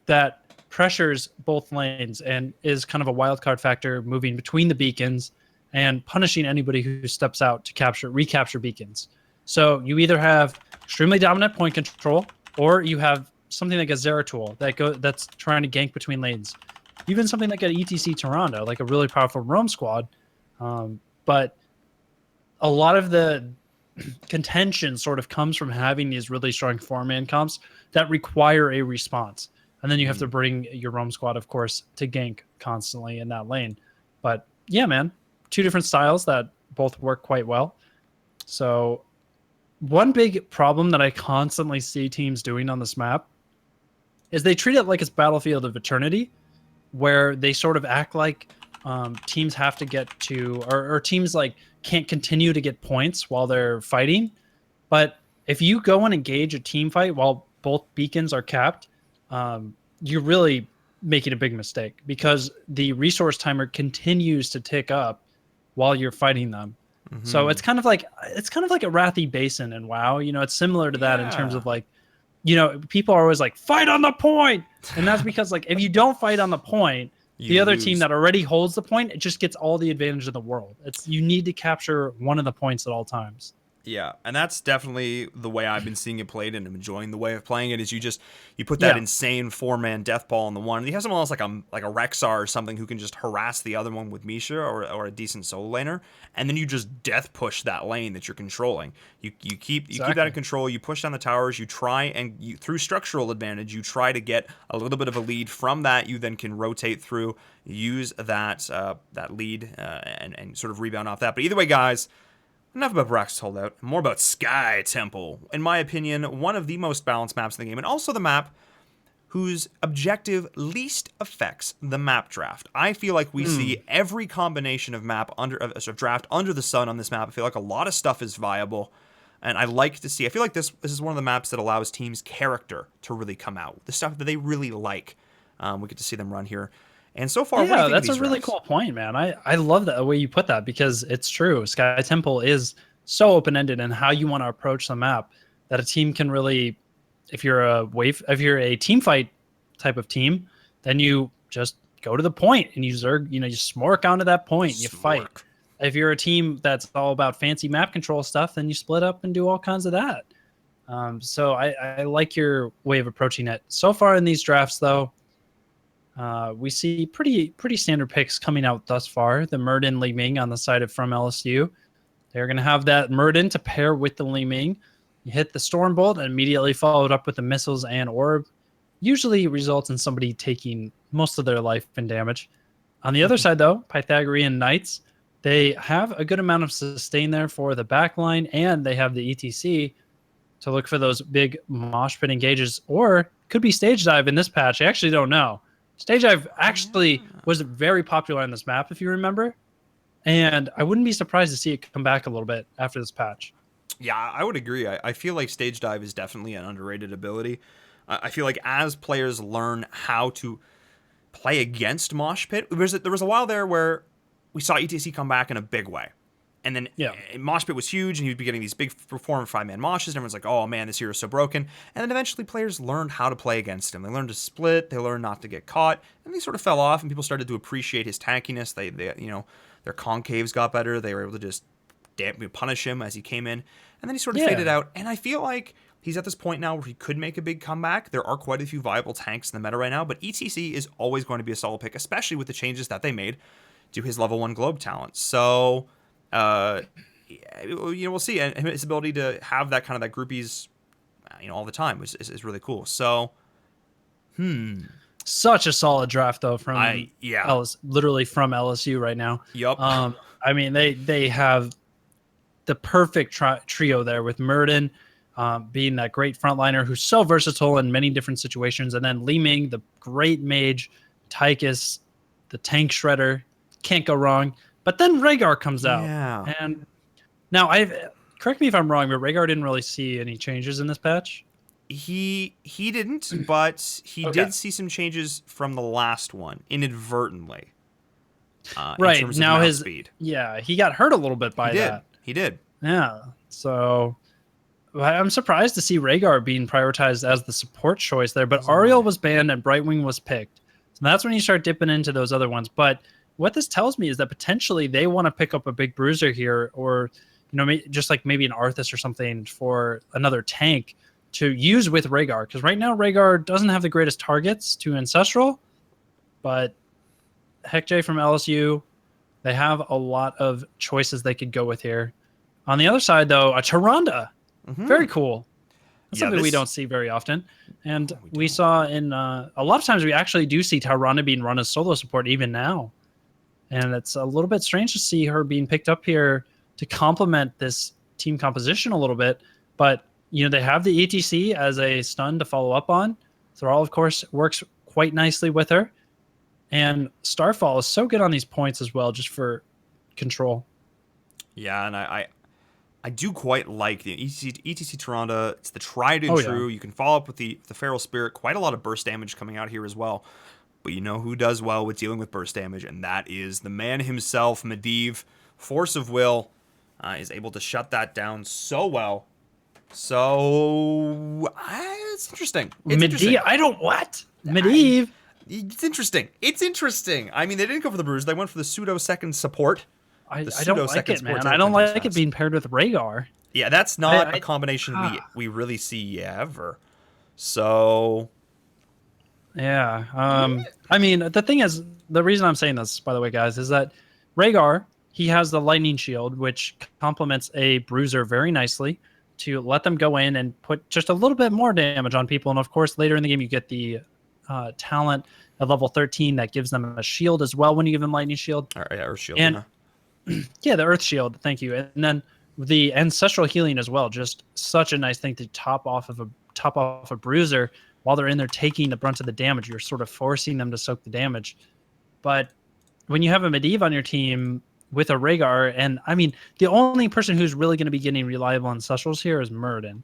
[SPEAKER 3] that pressures both lanes and is kind of a wild card factor moving between the beacons and punishing anybody who steps out to recapture beacons. So you either have extremely dominant point control or you have something like a Zeratul that's trying to gank between lanes. Even something like an ETC Tyrande, like a really powerful roam squad. But a lot of the contention sort of comes from having these really strong 4-man comps that require a response. And then you have to bring your roam squad, of course, to gank constantly in that lane. But yeah, man, 2 different styles that both work quite well. So one big problem that I constantly see teams doing on this map is they treat it like it's Battlefield of Eternity, where they sort of act like teams have to get to, or teams like can't continue to get points while they're fighting. But if you go and engage a team fight while both beacons are capped, you're really making a big mistake because the resource timer continues to tick up while you're fighting them. So it's kind of like a Wrathy Basin in WoW. It's similar to that in terms of like, people are always like, fight on the point. And that's because like, if you don't fight on the point, the other team that already holds the point, it just gets all the advantage in the world. You need to capture one of the points at all times.
[SPEAKER 2] Yeah, and that's definitely the way I've been seeing it played and I'm enjoying the way of playing it is you put that insane 4-man death ball on the one. And you have someone else like a Rexar or something who can just harass the other one with Misha or a decent solo laner, and then you just death push that lane that you're controlling. You keep that in control, you push down the towers, you try and through structural advantage, you try to get a little bit of a lead. From that, you then can rotate through, use that lead and sort of rebound off that. But either way, guys, Enough about Brax's Holdout, more about Sky Temple. In my opinion, one of the most balanced maps in the game, and also the map whose objective least affects the map draft. I feel like we see every combination of draft under the sun on this map. I feel like a lot of stuff is viable, and I like to see. I feel like this is one of the maps that allows teams' character to really come out, the stuff that they really like. We get to see them run here. And so far, what do you think
[SPEAKER 3] that's
[SPEAKER 2] of
[SPEAKER 3] a
[SPEAKER 2] these
[SPEAKER 3] really
[SPEAKER 2] drafts?
[SPEAKER 3] cool point, man. I love the way you put that because it's true. Sky Temple is so open-ended in how you want to approach the map that a team can really, if you're a team fight type of team, then you just go to the point and you smork onto that point, you fight. If you're a team that's all about fancy map control stuff, then you split up and do all kinds of that. So I like your way of approaching it. So far in these drafts, though, we see pretty standard picks coming out thus far. The Murden Li Ming on the side of from LSU. They're going to have that Murden to pair with the Li Ming. You hit the Stormbolt and immediately followed up with the missiles and orb. Usually results in somebody taking most of their life and damage. On the other side, though, Pythagorean Knights, they have a good amount of sustain there for the backline, and they have the ETC to look for those big mosh pit engages, or could be Stage Dive in this patch. I actually don't know. Stage Dive actually was very popular on this map, if you remember. And I wouldn't be surprised to see it come back a little bit after this patch.
[SPEAKER 2] Yeah, I would agree. I feel like Stage Dive is definitely an underrated ability. I feel like as players learn how to play against Mosh Pit, there was a while there where we saw ETC come back in a big way. And then Mosh Pit was huge, and he would be getting these big 4 and 5-man moshes, and everyone's like, oh man, this hero's so broken. And then eventually players learned how to play against him. They learned to split, they learned not to get caught, and they sort of fell off, and people started to appreciate his tankiness. They their concaves got better. They were able to just punish him as he came in. And then he sort of faded out. And I feel like he's at this point now where he could make a big comeback. There are quite a few viable tanks in the meta right now, but ETC is always going to be a solid pick, especially with the changes that they made to his level 1 globe talent. So, we'll see. And his ability to have that kind of that groupies, all the time is really cool. So,
[SPEAKER 3] Such a solid draft, though, from literally from LSU right now.
[SPEAKER 2] Yup.
[SPEAKER 3] I mean, they have the perfect trio there with Murden being that great frontliner who's so versatile in many different situations, and then Li Ming, the great mage, Tychus, the tank shredder, can't go wrong. But then Rhaegar comes out, and now correct me if I'm wrong, but Rhaegar didn't really see any changes in this patch.
[SPEAKER 2] He didn't, but he did see some changes from the last one inadvertently.
[SPEAKER 3] Right
[SPEAKER 2] in terms
[SPEAKER 3] now,
[SPEAKER 2] of
[SPEAKER 3] his
[SPEAKER 2] speed.
[SPEAKER 3] He got hurt a little bit by that.
[SPEAKER 2] He did.
[SPEAKER 3] Yeah, so I'm surprised to see Rhaegar being prioritized as the support choice there. But Ariel was banned and Brightwing was picked, so that's when you start dipping into those other ones. But what this tells me is that potentially they want to pick up a big bruiser here, or just like maybe an Arthas or something for another tank to use with Rhaegar, because right now Rhaegar doesn't have the greatest targets to Ancestral, but HeckJ from LSU, they have a lot of choices they could go with here. On the other side, though, a Tyrande, very cool. That's something we don't see very often, and we saw in a lot of times we actually do see Tyrande being run as solo support even now, and it's a little bit strange to see her being picked up here to complement this team composition a little bit, but they have the ETC as a stun to follow up on. Thrall, of course, works quite nicely with her. And Starfall is so good on these points as well, just for control. Yeah,
[SPEAKER 2] and I do quite like the ETC Tyrande. It's the tried and true. You can follow up with the Feral Spirit. Quite a lot of burst damage coming out here as well. But you know who does well with dealing with burst damage, and that is the man himself, Medivh. Force of Will is able to shut that down so well. So it's interesting.
[SPEAKER 3] Medivh, I don't what? Medivh.
[SPEAKER 2] It's interesting. It's interesting. I mean, they didn't go for the bruise. They went for the pseudo second support.
[SPEAKER 3] I don't like it, man. I don't like it being paired with Rhaegar.
[SPEAKER 2] Yeah, that's not a combination we really see ever. So,
[SPEAKER 3] yeah. I mean, the thing is, the reason I'm saying this, by the way, guys, is that Rhaegar, he has the lightning shield, which complements a bruiser very nicely to let them go in and put just a little bit more damage on people. And of course, later in the game, you get the talent at level 13 that gives them a shield as well when you give them lightning shield.
[SPEAKER 2] Earth shield.
[SPEAKER 3] And the earth shield. Thank you. And then the ancestral healing as well. Just such a nice thing to top off a bruiser while they're in there taking the brunt of the damage. You're sort of forcing them to soak the damage. But when you have a Medivh on your team with a Rhaegar, and I mean, the only person who's really going to be getting reliable ancestrals here is Muradin.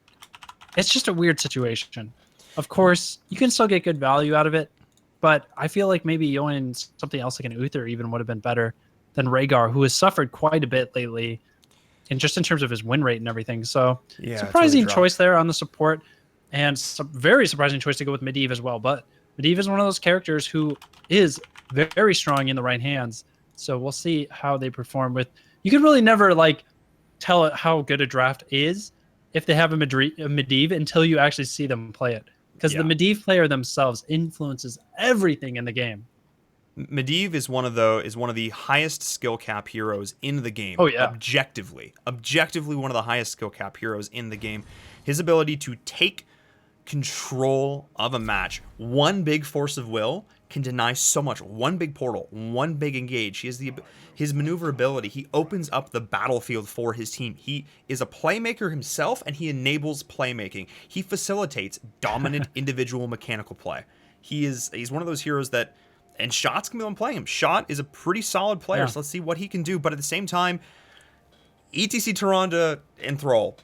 [SPEAKER 3] It's just a weird situation. Of course, you can still get good value out of it, but I feel like maybe going something else like an Uther even would have been better than Rhaegar, who has suffered quite a bit lately, and just in terms of his win rate and everything. So
[SPEAKER 2] Yeah,
[SPEAKER 3] surprising choice there on the support, and very surprising choice to go with Medivh as well. But Medivh is one of those characters who is very strong in the right hands. So we'll see how they perform with. You can really never like tell how good a draft is if they have a Medivh until you actually see them play it, because the Medivh player themselves influences everything in the game.
[SPEAKER 2] Medivh is one of the highest skill cap heroes in the game.
[SPEAKER 3] Oh, yeah.
[SPEAKER 2] Objectively one of the highest skill cap heroes in the game. His ability to take control of a match, one big force of will can deny so much. One big portal, one big engage. He has his maneuverability. He opens up the battlefield for his team. He is a playmaker himself, and he enables playmaking. He facilitates dominant individual mechanical play. He's one of those heroes that, and Shot's gonna be on playing him. Shot is a pretty solid player, so let's see what he can do. But at the same time, ETC Tyrande and Thrall,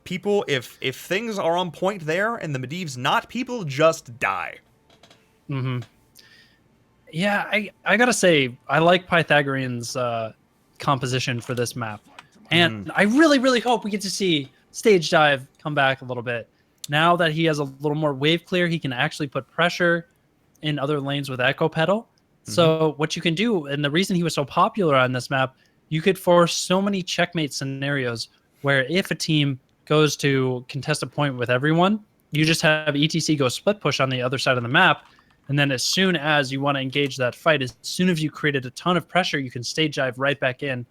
[SPEAKER 2] people, if things are on point there and the Medivh's not, people just die.
[SPEAKER 3] Mm-hmm. Yeah, I gotta say, I like Pythagorean's composition for this map. And I really, really hope we get to see Stage Dive come back a little bit. Now that he has a little more wave clear, he can actually put pressure in other lanes with Echo Pedal. So what you can do, and the reason he was so popular on this map, you could force so many checkmate scenarios where if a team goes to contest a point with everyone, you just have ETC go split push on the other side of the map. And then as soon as you want to engage that fight, as soon as you created a ton of pressure, you can stage dive right back in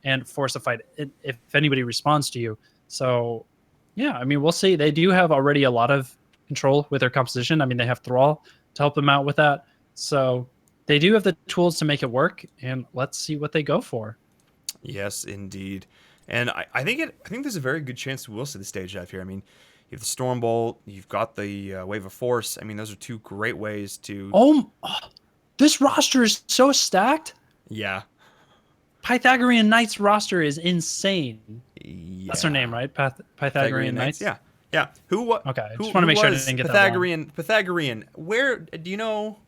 [SPEAKER 3] and force a fight if anybody responds to you. So, yeah, I mean, we'll see. They do have already a lot of control with their composition. I mean, they have Thrall to help them out with that. So they do have the tools to make it work, and let's see what they go for.
[SPEAKER 2] Yes, indeed. And I think there's a very good chance we will see the stage dive here. I mean, you have the Storm Bolt, you've got the Wave of Force. I mean, those are two great ways to...
[SPEAKER 3] This roster is so stacked.
[SPEAKER 2] Yeah.
[SPEAKER 3] Pythagorean Knights roster is insane.
[SPEAKER 2] Yeah.
[SPEAKER 3] That's their name, right? Pythagorean Knights?
[SPEAKER 2] Yeah. Yeah. Okay.
[SPEAKER 3] I just want to make sure I didn't get that wrong.
[SPEAKER 2] Pythagorean. Where, do you know...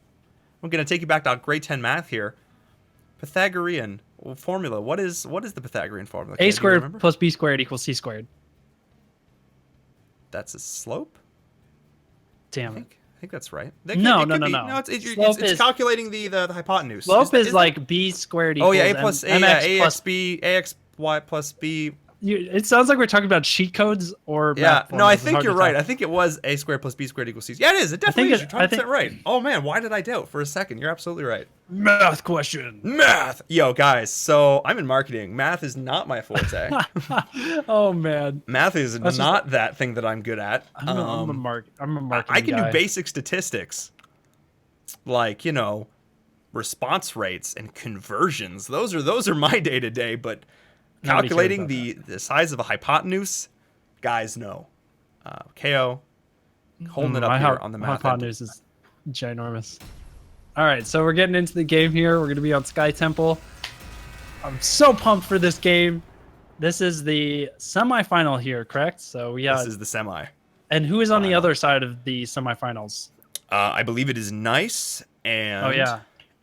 [SPEAKER 2] I'm going to take you back to grade 10 math here. Pythagorean formula. What is the Pythagorean formula?
[SPEAKER 3] A squared plus B squared equals C squared.
[SPEAKER 2] That's a slope?
[SPEAKER 3] Damn it.
[SPEAKER 2] I think that's right.
[SPEAKER 3] No.
[SPEAKER 2] No, it's calculating the hypotenuse.
[SPEAKER 3] Slope is like B squared equals
[SPEAKER 2] AX y plus B.
[SPEAKER 3] It sounds like we're talking about cheat codes or
[SPEAKER 2] math. No, I think you're right. I think it was A squared plus B squared equals C. Yeah, it is. It definitely is. You're 100% right. Oh man, why did I doubt for a second? You're absolutely right.
[SPEAKER 3] Math question.
[SPEAKER 2] Math. Yo, guys. So I'm in marketing. Math is not my forte.
[SPEAKER 3] Oh man.
[SPEAKER 2] Math is not that thing that I'm good at.
[SPEAKER 3] I'm a marketing
[SPEAKER 2] I can
[SPEAKER 3] guy.
[SPEAKER 2] do basic statistics, like response rates and conversions. Those are my day to day. But calculating the size of a hypotenuse, guys, no. Kaeyoh holding it up here on the math.
[SPEAKER 3] Hypotenuse is ginormous. All right, so we're getting into the game here. We're going to be on Sky Temple. I'm so pumped for this game. This is the semifinal here, correct? So
[SPEAKER 2] this is the semi.
[SPEAKER 3] And who is on the other side of the semifinals?
[SPEAKER 2] I believe it is Nice, and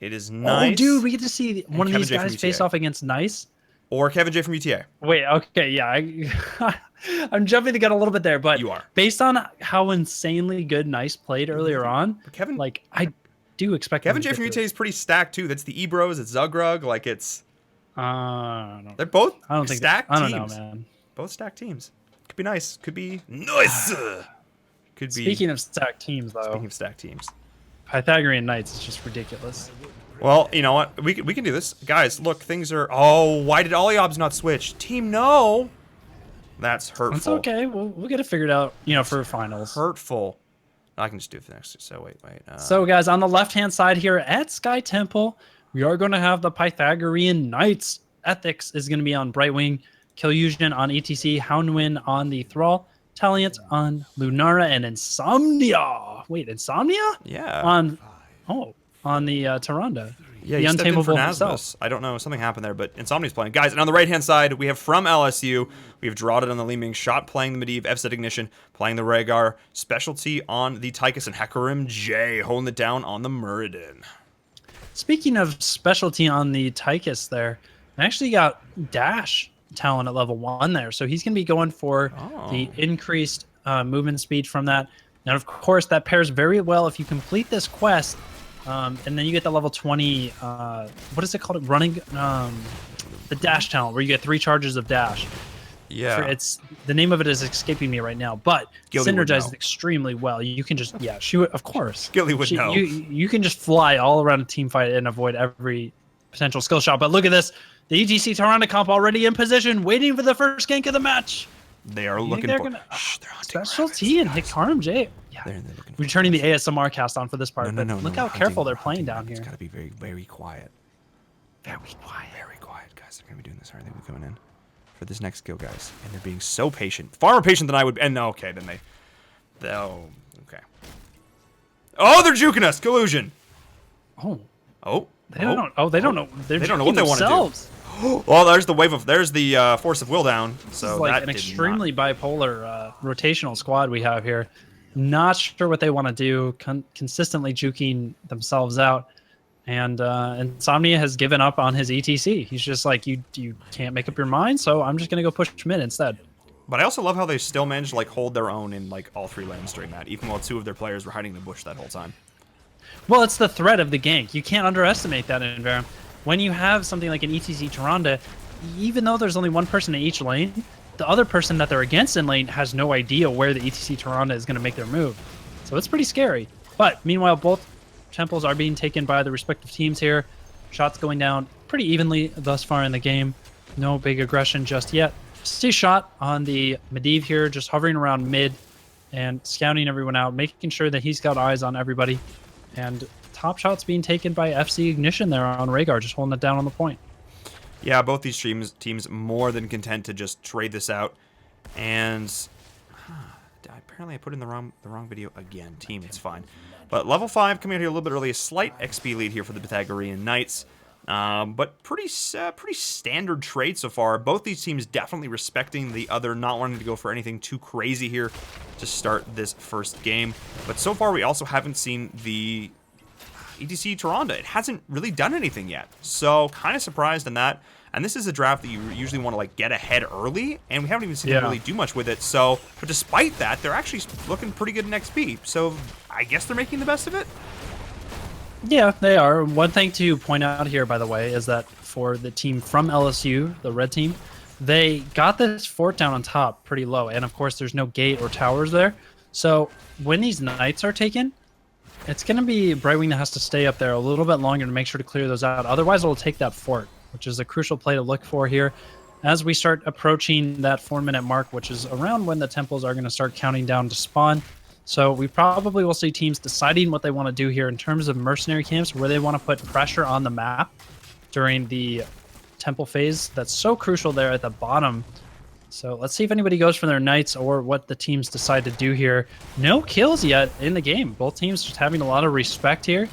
[SPEAKER 2] it is Nice.
[SPEAKER 3] Oh, dude, we get to see one of these guys face off against Nice.
[SPEAKER 2] Or Kevin J from UTA.
[SPEAKER 3] Wait, okay, yeah. I'm jumping the gun a little bit there, but
[SPEAKER 2] you are.
[SPEAKER 3] Based on how insanely good Nice played earlier on,
[SPEAKER 2] Kevin,
[SPEAKER 3] I do expect
[SPEAKER 2] Kevin J from UTA is pretty stacked too. That's the Ebros, it's Zugrug, it's they're both stacked teams.
[SPEAKER 3] I don't know, man.
[SPEAKER 2] Both stacked teams. Could be nice. Could be nice. Could be.
[SPEAKER 3] Speaking of stacked teams, though.
[SPEAKER 2] Speaking of stacked teams.
[SPEAKER 3] Pythagorean Knights is just ridiculous.
[SPEAKER 2] Well, you know what? We can do this. Guys, look, things are... Oh, why did Olyobs not switch? Team, no! That's hurtful.
[SPEAKER 3] It's okay. We'll get it figured out, for finals.
[SPEAKER 2] Hurtful. I can just do it next. So, wait.
[SPEAKER 3] So, guys, on the left-hand side here at Sky Temple, we are going to have the Pythagorean Knights. Ethics is going to be on Brightwing. Kaeyoh on ETC, Houndwin on the Thrall, Taliant on Lunara, and Insomnia. Wait, Insomnia?
[SPEAKER 2] Yeah.
[SPEAKER 3] On the Tyrande.
[SPEAKER 2] Yeah,
[SPEAKER 3] the
[SPEAKER 2] he stepped in for
[SPEAKER 3] untamable
[SPEAKER 2] Nasmus.
[SPEAKER 3] himself.
[SPEAKER 2] I don't know, something happened there, but Insomnia's playing. Guys, and on the right-hand side, we have from LSU, we have Drawded on the Liming, Shot playing the Medivh, FZ Ignition playing the Rhaegar, Specialty on the Tychus, and Hecarim J holding it down on the Muradin.
[SPEAKER 3] Speaking of specialty on the Tychus there, I actually got Dash talent at level 1 there, so he's going to be going for the increased movement speed from that. And of course, that pairs very well if you complete this quest, and then you get the level 20, what is it called? Running, the Dash talent, where you get 3 charges of Dash.
[SPEAKER 2] Yeah.
[SPEAKER 3] It's the name of it is escaping me right now, but
[SPEAKER 2] Gilly would
[SPEAKER 3] synergizes
[SPEAKER 2] know.
[SPEAKER 3] extremely well. You can just shoot. Of course,
[SPEAKER 2] Gilly would know.
[SPEAKER 3] You can just fly all around a team fight and avoid every potential skill shot. But look at this, the ETC Tyrande comp already in position, waiting for the first gank of the match.
[SPEAKER 2] They are looking
[SPEAKER 3] they're
[SPEAKER 2] for...
[SPEAKER 3] gonna-
[SPEAKER 2] they're hunting
[SPEAKER 3] Specialty and
[SPEAKER 2] rabbits.
[SPEAKER 3] Hecarim J. Yeah,
[SPEAKER 2] They're looking for
[SPEAKER 3] we're turning the ASMR cast on for this part.
[SPEAKER 2] No,
[SPEAKER 3] but look how
[SPEAKER 2] hunting-
[SPEAKER 3] careful they're playing
[SPEAKER 2] hunting
[SPEAKER 3] down
[SPEAKER 2] rabbits.
[SPEAKER 3] here.
[SPEAKER 2] Gotta be very, very quiet.
[SPEAKER 3] Very quiet.
[SPEAKER 2] Very quiet, guys. They're gonna be doing this. How are they coming in for this next kill, guys? And they're being so patient, far more patient than I would. And no, okay, then they. Oh, okay. Oh, they're juking us. Collusion.
[SPEAKER 3] Oh,
[SPEAKER 2] Oh.
[SPEAKER 3] they don't know. Oh, they don't know. They're
[SPEAKER 2] They don't know what they
[SPEAKER 3] want
[SPEAKER 2] wanna do. Well, there's the wave of. There's the force of will down. So
[SPEAKER 3] This is like
[SPEAKER 2] that
[SPEAKER 3] an
[SPEAKER 2] did
[SPEAKER 3] extremely bipolar rotational squad we have here. Not sure what they want to do. Consistently juking themselves out, and Insomnia has given up on his ETC. He's just like, you can't make up your mind, so I'm just gonna go push mid instead.
[SPEAKER 2] But I also love how they still managed to like hold their own in like all 3 lanes during that, even while 2 of their players were hiding in the bush that whole time.
[SPEAKER 3] Well, it's the threat of the gank. You can't underestimate that in InVerum. When you have something like an ETC Tyrande, even though there's only one person in each lane, the other person that they're against in lane has no idea where the ETC Tyrande is going to make their move. So it's pretty scary. But meanwhile, both temples are being taken by the respective teams here. Shots going down pretty evenly thus far in the game. No big aggression just yet. See shot on the Medivh here, just hovering around mid and scouting everyone out, making sure that he's got eyes on everybody. And top shots being taken by FC Ignition there on Rhaegar, just holding it down on the point.
[SPEAKER 2] Yeah, both these teams more than content to just trade this out. And apparently I put in the wrong video again. Team, it's fine. But level 5 coming out here a little bit early. A slight XP lead here for the Pythagorean Knights. But pretty standard trade so far. Both these teams definitely respecting the other, not wanting to go for anything too crazy here to start this first game. But so far we also haven't seen the ETC Tyrande. It hasn't really done anything yet. So kind of surprised in that. And this is a draft that you usually want to like get ahead early, and we haven't even seen them really do much with it. So, but despite that, they're actually looking pretty good in XP. So I guess they're making the best of it.
[SPEAKER 3] Yeah, they are. One thing to point out here, by the way, is that for the team from LSU, the red team, they got this fort down on top pretty low. And of course, there's no gate or towers there. So when these knights are taken, it's going to be Brightwing that has to stay up there a little bit longer to make sure to clear those out. Otherwise, it'll take that fort, which is a crucial play to look for here as we start approaching that 4-minute mark, which is around when the temples are going to start counting down to spawn. So we probably will see teams deciding what they want to do here in terms of mercenary camps, where they want to put pressure on the map during the temple phase. That's so crucial there at the bottom. So let's see if anybody goes for their knights or what the teams decide to do here. No kills yet in the game. Both teams just having a lot of respect here,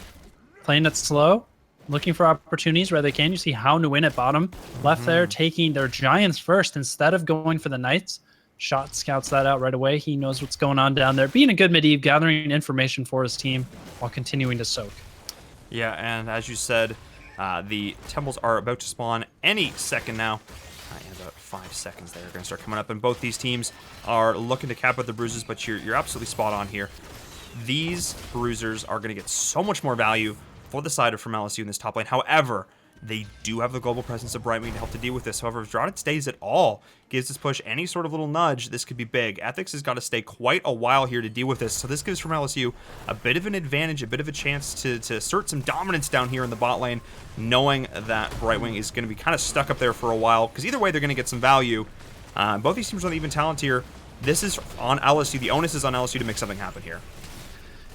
[SPEAKER 3] playing it slow, looking for opportunities where they can. You see How to Win at bottom left there, taking their giants first instead of going for the knights. Shot scouts that out right away. He knows what's going on down there. Being a good Medivh, gathering information for his team while continuing to soak.
[SPEAKER 2] Yeah, and as you said, the temples are about to spawn any second now. In about 5 seconds, they're going to start coming up, and both these teams are looking to cap out the bruises. But you're absolutely spot on here. These bruisers are going to get so much more value for the side of from LSU in this top lane. However, they do have the global presence of Brightwing to help to deal with this. However, if Drawded stays at all, gives this push any sort of little nudge, this could be big. Ethics has got to stay quite a while here to deal with this. So this gives from LSU a bit of an advantage, a bit of a chance to assert some dominance down here in the bot lane, knowing that Brightwing is going to be kind of stuck up there for a while, because either way they're going to get some value. Both these teams are on the even talent here. This is on LSU. The onus is on LSU to make something happen here.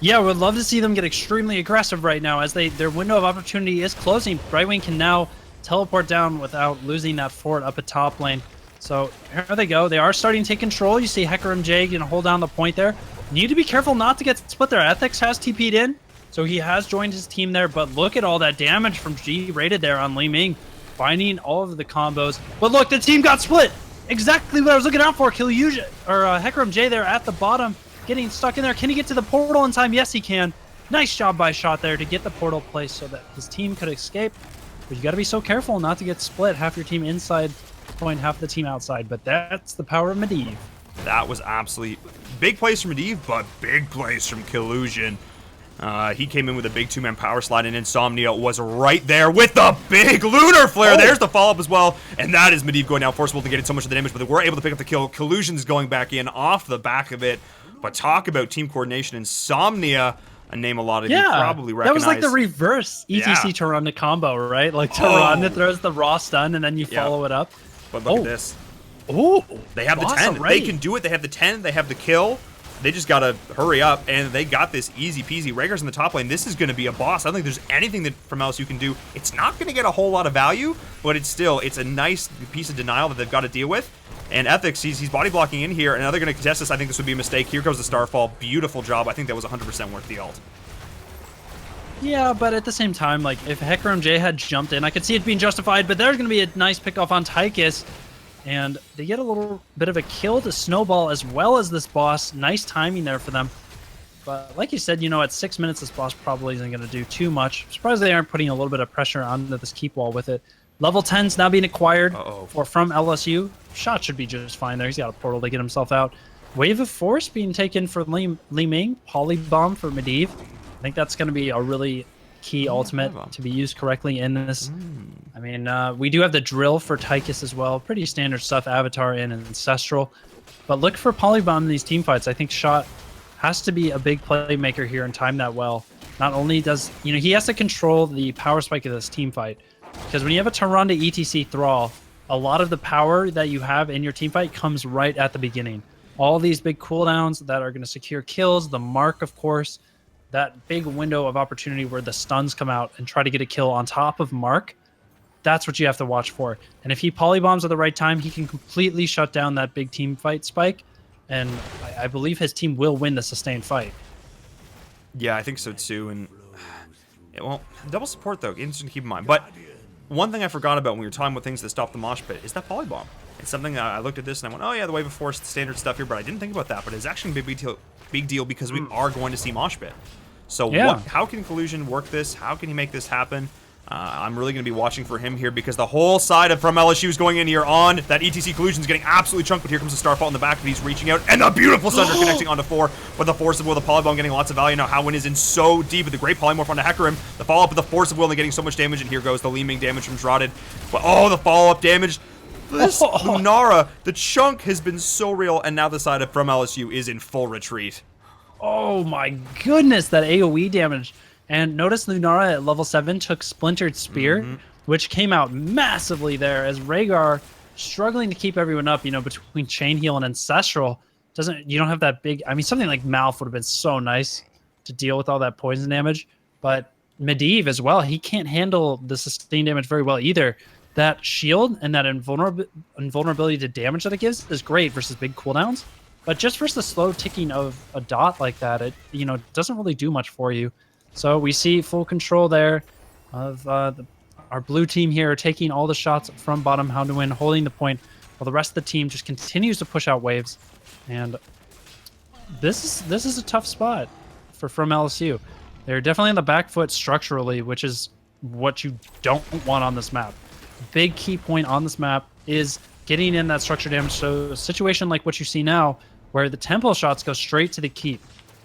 [SPEAKER 3] Yeah, we'd love to see them get extremely aggressive right now as their window of opportunity is closing. Brightwing can now teleport down without losing that fort up at top lane. So here they go. They are starting to take control. You see Hecarim J going to hold down the point there. Need to be careful not to get split there. Ethics has TP'd in, so he has joined his team there. But look at all that damage from G-rated there on Li Ming, finding all of the combos. But look, the team got split. Exactly what I was looking out for. Kaeyoh or Hecarim J there at the bottom, getting stuck in there. Can he get to the portal in time? Yes, he can. Nice job by Shot there to get the portal placed so that his team could escape. But you got to be so careful not to get split. Half your team inside point, half the team outside. But that's the power of Medivh.
[SPEAKER 2] That was absolutely big plays from Medivh, but big plays from Kaeyoh. He came in with a big two-man power slide, and Insomnia was right there with the big lunar flare. There's the follow-up as well, and that is Medivh going down forcible to getting so much of the damage, but we're able to pick up the kill. Kaeyoh's going back in off the back of it. But talk about team coordination. Insomnia, a name a lot of you probably recognize.
[SPEAKER 3] That was like the reverse ETC Tyrande combo, right? Like Tyrande throws the raw stun, and then you follow it up.
[SPEAKER 2] But look at this.
[SPEAKER 3] Oh,
[SPEAKER 2] they have the 10. Already. They can do it. They have the 10. They have the kill. They just got to hurry up, and they got this easy peasy. Rhaegar's in the top lane. This is going to be a boss. I don't think there's anything that from else you can do. It's not going to get a whole lot of value, but it's a nice piece of denial that they've got to deal with. And Ethics, he's body blocking in here, and now they're going to contest this. I think this would be a mistake. Here goes the Starfall. Beautiful job. I think that was 100% worth the ult.
[SPEAKER 3] Yeah, but at the same time, like, if Hecarim J had jumped in, I could see it being justified, but there's going to be a nice pickoff on Tychus. And they get a little bit of a kill to Snowball as well as this boss. Nice timing there for them. But like you said, you know, at 6 minutes, this boss probably isn't going to do too much. I'm surprised they aren't putting a little bit of pressure onto this keep wall with it. Level 10's now being acquired from LSU. Shot should be just fine there. He's got a portal to get himself out. Wave of Force being taken for Li Ming. Polybomb for Medivh. I think that's going to be a really key ultimate to be used correctly in this. I mean, we do have the drill for Tychus as well. Pretty standard stuff, Avatar and Ancestral. But look for Polybomb in these team fights. I think Shot has to be a big playmaker here and time that well. Not only does, you know, he has to control the power spike of this team fight. Because when you have a Tyrande ETC Thrall, a lot of the power that you have in your team fight comes right at the beginning. All these big cooldowns that are going to secure kills, the mark, of course, that big window of opportunity where the stuns come out and try to get a kill on top of Mark, that's what you have to watch for. And if he polybombs at the right time, he can completely shut down that big team fight spike, and I believe his team will win the sustained fight.
[SPEAKER 2] Yeah, I think so too, and well, double support though, interesting to keep in mind. But one thing I forgot about when we were talking about things that stop the mosh pit is that polybomb. It's something I looked at this and I went, oh yeah, the Wave of Force, the standard stuff here, but I didn't think about that. But it's actually a big deal because we are going to see mosh pit. So how can Collusion work this? How can he make this happen? I'm really going to be watching for him here because the whole side of from LSU is going in here on. That ETC Collusion's getting absolutely chunked, but here comes the Starfall in the back, but he's reaching out. And the beautiful Sunder connecting onto 4, but the Force of Will, the Polybomb getting lots of value. Now Howin is in so deep with the great Polymorph onto Hecarim. The follow-up with the Force of Will and getting so much damage, and here goes the Li Ming damage from Shrouded. But the follow-up damage. This Lunara, the chunk has been so real, and now the side of from LSU is in full retreat.
[SPEAKER 3] Oh my goodness, that AoE damage. And notice Lunara at level 7 took Splintered Spear, which came out massively there as Rhaegar struggling to keep everyone up, you know, between Chain Heal and Ancestral. You don't have that big, I mean, something like Malf would have been so nice to deal with all that poison damage, but Medivh as well, he can't handle the sustained damage very well either. That shield and that invulnerability to damage that it gives is great versus big cooldowns. But just versus the slow ticking of a dot like that, it doesn't really do much for you. So we see full control there of our blue team here taking all the shots from bottom, Houndoin holding the point, while the rest of the team just continues to push out waves. And this is a tough spot from LSU. They're definitely on the back foot structurally, which is what you don't want on this map. Big key point on this map is getting in that structure damage. So a situation like what you see now, where the tempo shots go straight to the keep,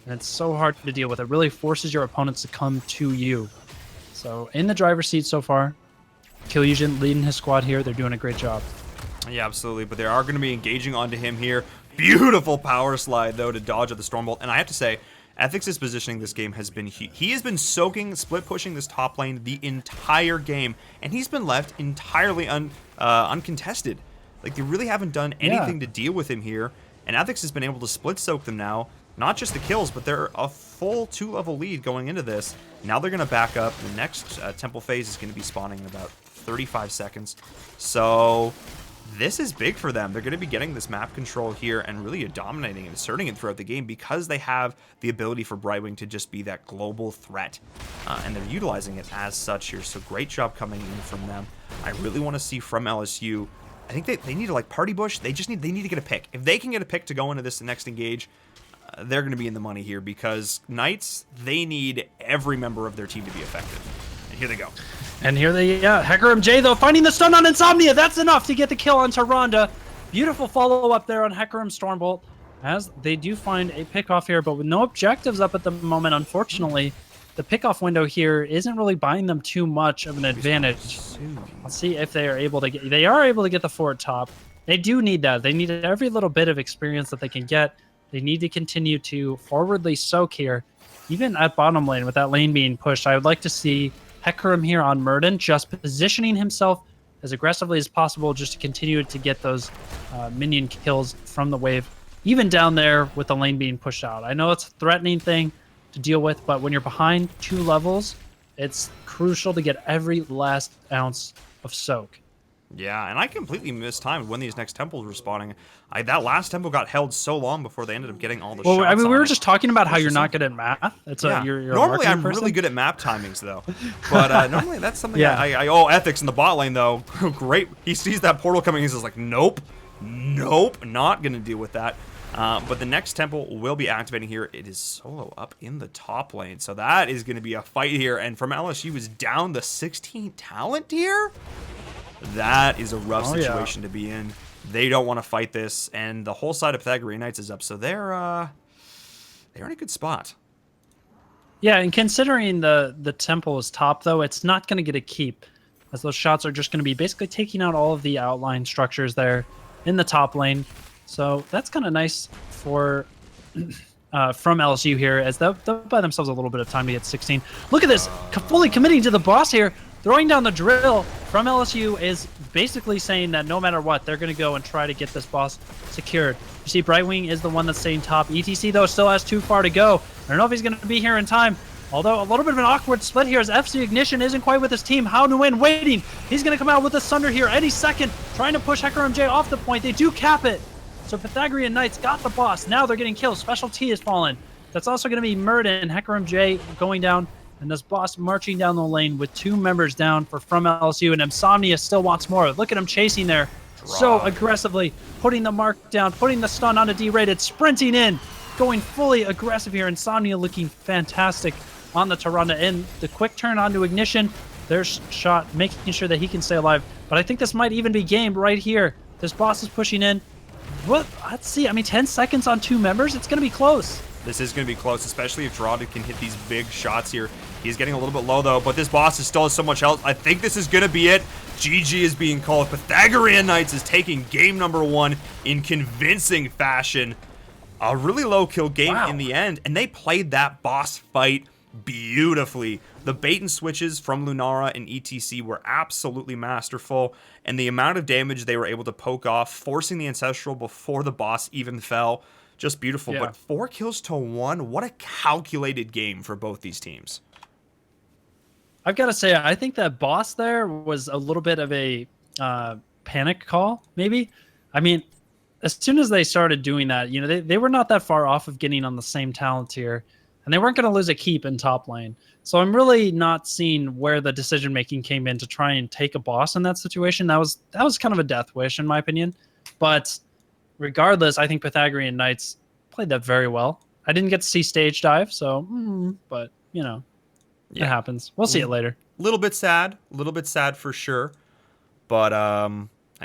[SPEAKER 3] and it's so hard to deal with. It really forces your opponents to come to you. So in the driver's seat so far, Kaeyoh leading his squad here. They're doing a great job.
[SPEAKER 2] Yeah, absolutely. But they are going to be engaging onto him here. Beautiful power slide, though, to dodge at the Stormbolt. And I have to say, Ethics' positioning this game has been he has been soaking, split pushing this top lane the entire game, and he's been left entirely uncontested. Like, they really haven't done anything to deal with him here, and Ethics has been able to split soak them now. Not just the kills, but they're a full 2-level lead going into this. Now they're going to back up. The next temple phase is going to be spawning in about 35 seconds. So this is big for them. They're going to be getting this map control here and really dominating and asserting it throughout the game because they have the ability for Brightwing to just be that global threat. And they're utilizing it as such here. So great job coming in from them. I really want to see from LSU. I think they need to like party bush. They need to get a pick. If they can get a pick to go into this next engage, they're going to be in the money here because Knights, they need every member of their team to be effective. And here they go.
[SPEAKER 3] And here they, Hecarim J, though, finding the stun on Insomnia. That's enough to get the kill on Tyrande. Beautiful follow-up there on Hecarim Stormbolt, as they do find a pick-off here, but with no objectives up at the moment, unfortunately. The pick-off window here isn't really buying them too much of an advantage. Let's see if they are able to get... They are able to get the fort top. They do need that. They need every little bit of experience that they can get. They need to continue to forwardly soak here. Even at bottom lane, with that lane being pushed, I would like to see Hecarim here on Murden, just positioning himself as aggressively as possible just to continue to get those minion kills from the wave, even down there with the lane being pushed out. I know it's a threatening thing to deal with, but when you're behind 2 levels, it's crucial to get every last ounce of soak.
[SPEAKER 2] Yeah, and I completely missed time when these next temples were spawning. That last temple got held so long before they ended up getting all the shots.
[SPEAKER 3] Well, I mean, we were
[SPEAKER 2] it.
[SPEAKER 3] just talking about how you're not good at math. It's
[SPEAKER 2] Yeah.
[SPEAKER 3] you're
[SPEAKER 2] Normally,
[SPEAKER 3] a
[SPEAKER 2] I'm
[SPEAKER 3] person.
[SPEAKER 2] really good at map timings, though. But normally, that's something oh, ethics in the bot lane, though. Great. He sees that portal coming. He's just like, nope, nope, not going to deal with that. But the next temple will be activating here. It is solo up in the top lane. So that is going to be a fight here. And from LSU is down the 16 talent tier. That is a rough situation to be in. They don't want to fight this, and the whole side of Pythagorean Knights is up, so they're in a good spot.
[SPEAKER 3] Yeah, and considering the temple is top, though, it's not going to get a keep, as those shots are just going to be basically taking out all of the outline structures there in the top lane. So that's kind of nice for from LSU here, as they'll buy themselves a little bit of time to get 16. Look at this, fully committing to the boss here. Throwing down the drill from LSU is basically saying that no matter what, they're going to go and try to get this boss secured. You see, Brightwing is the one that's staying top. ETC, though, still has too far to go. I don't know if he's going to be here in time. Although a little bit of an awkward split here as FC Ignition isn't quite with his team. How to win waiting. He's going to come out with a Sunder here any second, trying to push Hecarim J off the point. They do cap it. So Pythagorean Knights got the boss. Now they're getting killed. Special T has fallen. That's also going to be Murden. Hecarim J going down. And this boss marching down the lane with 2 members down from LSU, and Insomnia still wants more. Look at him chasing there so aggressively, putting the mark down, putting the stun onto D-rated, sprinting in, going fully aggressive here. Insomnia looking fantastic on the Tyrande, and the quick turn onto Ignition. There's shot, making sure that he can stay alive. But I think this might even be gamed right here. This boss is pushing in. What? Let's see. I mean, 10 seconds on 2 members. It's going to be close.
[SPEAKER 2] This is going to be close, especially if Tyrande can hit these big shots here. He's getting a little bit low, though, but this boss is still has so much health. I think this is going to be it. GG is being called. Pythagorean Knights is taking game number 1 in convincing fashion. A really low kill game in the end, and they played that boss fight beautifully. The bait and switches from Lunara and ETC were absolutely masterful, and the amount of damage they were able to poke off, forcing the Ancestral before the boss even fell, just beautiful.
[SPEAKER 3] Yeah.
[SPEAKER 2] But 4 kills to 1, what a calculated game for both these teams.
[SPEAKER 3] I've got to say, I think that boss there was a little bit of a panic call, maybe. I mean, as soon as they started doing that, you know, they were not that far off of getting on the same talent tier, and they weren't going to lose a keep in top lane. So I'm really not seeing where the decision making came in to try and take a boss in that situation. That was kind of a death wish, in my opinion. But regardless, I think Pythagorean Knights played that very well. I didn't get to see stage dive, so, but, you know. It happens. We'll see it later.
[SPEAKER 2] Little bit sad for sure. But I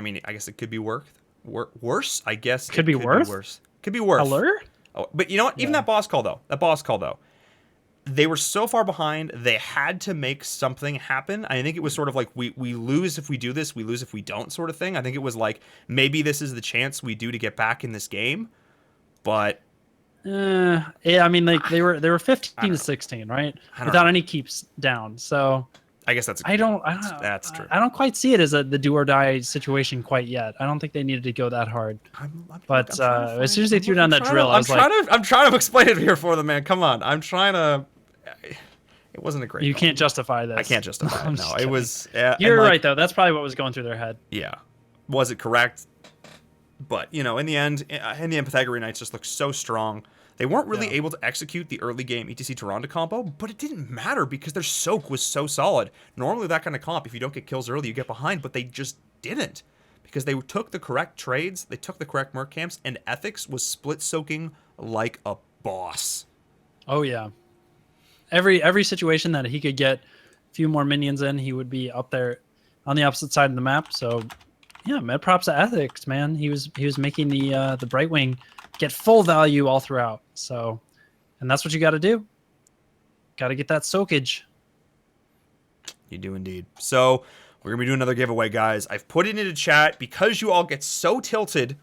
[SPEAKER 2] mean, I guess it could be worse. I guess
[SPEAKER 3] could be worse.
[SPEAKER 2] Could be worse.
[SPEAKER 3] Alert?
[SPEAKER 2] Oh, but you know what? Even that boss call though. They were so far behind. They had to make something happen. I think it was sort of like we lose if we do this, we lose if we don't sort of thing. I think it was like maybe this is the chance we do to get back in this game. But
[SPEAKER 3] yeah, I mean, like they were 15 to 16, right? Without any keeps down. So
[SPEAKER 2] I guess that's true.
[SPEAKER 3] I don't quite see it as the do or die situation quite yet. I don't think they needed to go that hard. But as soon as they threw down that drill, I'm
[SPEAKER 2] trying to explain it here for them, man. Come on, I'm trying to. It wasn't a great.
[SPEAKER 3] Can't justify this.
[SPEAKER 2] I can't justify it. No, it was.
[SPEAKER 3] You're right though. That's probably what was going through their head.
[SPEAKER 2] Yeah. Was it correct? But, you know, in the end, Pythagorean Knights just looked so strong. They weren't really able to execute the early game ETC Toronto combo, but it didn't matter because their soak was so solid. Normally that kind of comp, if you don't get kills early, you get behind, but they just didn't. Because they took the correct trades, they took the correct merc camps, and Ethics was split soaking like a boss.
[SPEAKER 3] Oh yeah. Every situation that he could get a few more minions in, he would be up there on the opposite side of the map. So yeah, mad props to Ethics, man. He was making the Brightwing get full value all throughout. So, and that's what you got to do. Got to get that soakage.
[SPEAKER 2] You do indeed. So we're gonna be doing another giveaway, guys. I've put it into chat because you all get so tilted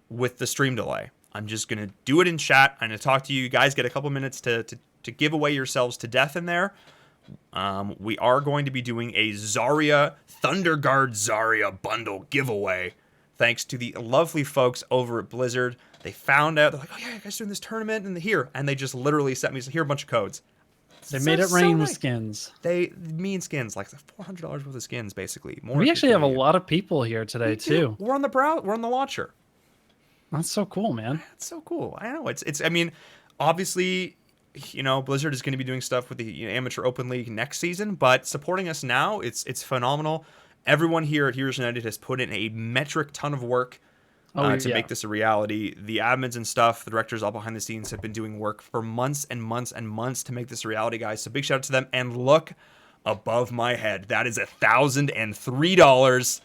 [SPEAKER 2] with the stream delay. I'm just gonna do it in chat. I'm gonna talk to you. You guys get a couple minutes to give away yourselves to death in there. We are going to be doing a Zarya Thunderguard Zarya bundle giveaway. Thanks to the lovely folks over at Blizzard. They found out, they're like, oh yeah, you guys doing this tournament and they just literally sent me, here a bunch of codes.
[SPEAKER 3] They made it rain with skins.
[SPEAKER 2] They mean skins, like $400 worth of skins, basically. More.
[SPEAKER 3] We actually have a lot of people here today too.
[SPEAKER 2] We're on the we're on the launcher.
[SPEAKER 3] That's so cool, man.
[SPEAKER 2] It's so cool. I know. It's. I mean, obviously, you know, Blizzard is going to be doing stuff with the Amateur Open League next season, but supporting us now, it's phenomenal. Everyone here at Heroes United has put in a metric ton of work to make this a reality. The admins and stuff, the directors all behind the scenes have been doing work for months and months and months to make this a reality, guys. So big shout out to them. And look above my head. That is $1,003.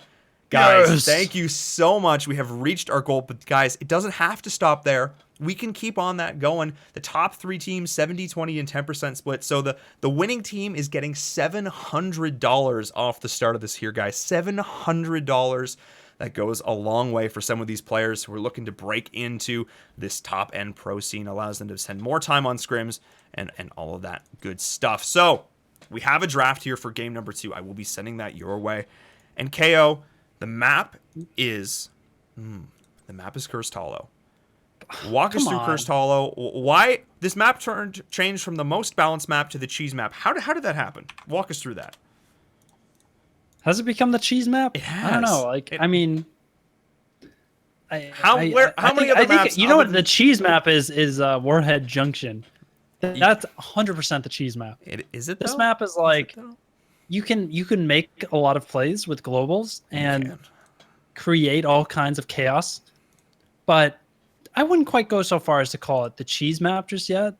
[SPEAKER 2] Guys,
[SPEAKER 3] yes.
[SPEAKER 2] Thank you so much. We have reached our goal, but guys, it doesn't have to stop there. We can keep on that going. The top 3 teams, 70, 20, and 10% split. So the winning team is getting $700 off the start of this here, guys. $700. That goes a long way for some of these players who are looking to break into this top-end pro scene. Allows them to spend more time on scrims and all of that good stuff. So we have a draft here for game number 2. I will be sending that your way. And Kaeyoh, the map is Cursed Hollow. Walk us through Cursed Hollow. Why this map changed from the most balanced map to the cheese map? How did that happen? Walk us through that.
[SPEAKER 3] Has it become the cheese map?
[SPEAKER 2] It has.
[SPEAKER 3] I don't know. Like, I mean,
[SPEAKER 2] how many other maps?
[SPEAKER 3] You know what the cheese map is Warhead Junction. That's 100% the cheese map.
[SPEAKER 2] Is it?
[SPEAKER 3] This map is like you can make a lot of plays with globals and create all kinds of chaos, but I wouldn't quite go so far as to call it the cheese map just yet.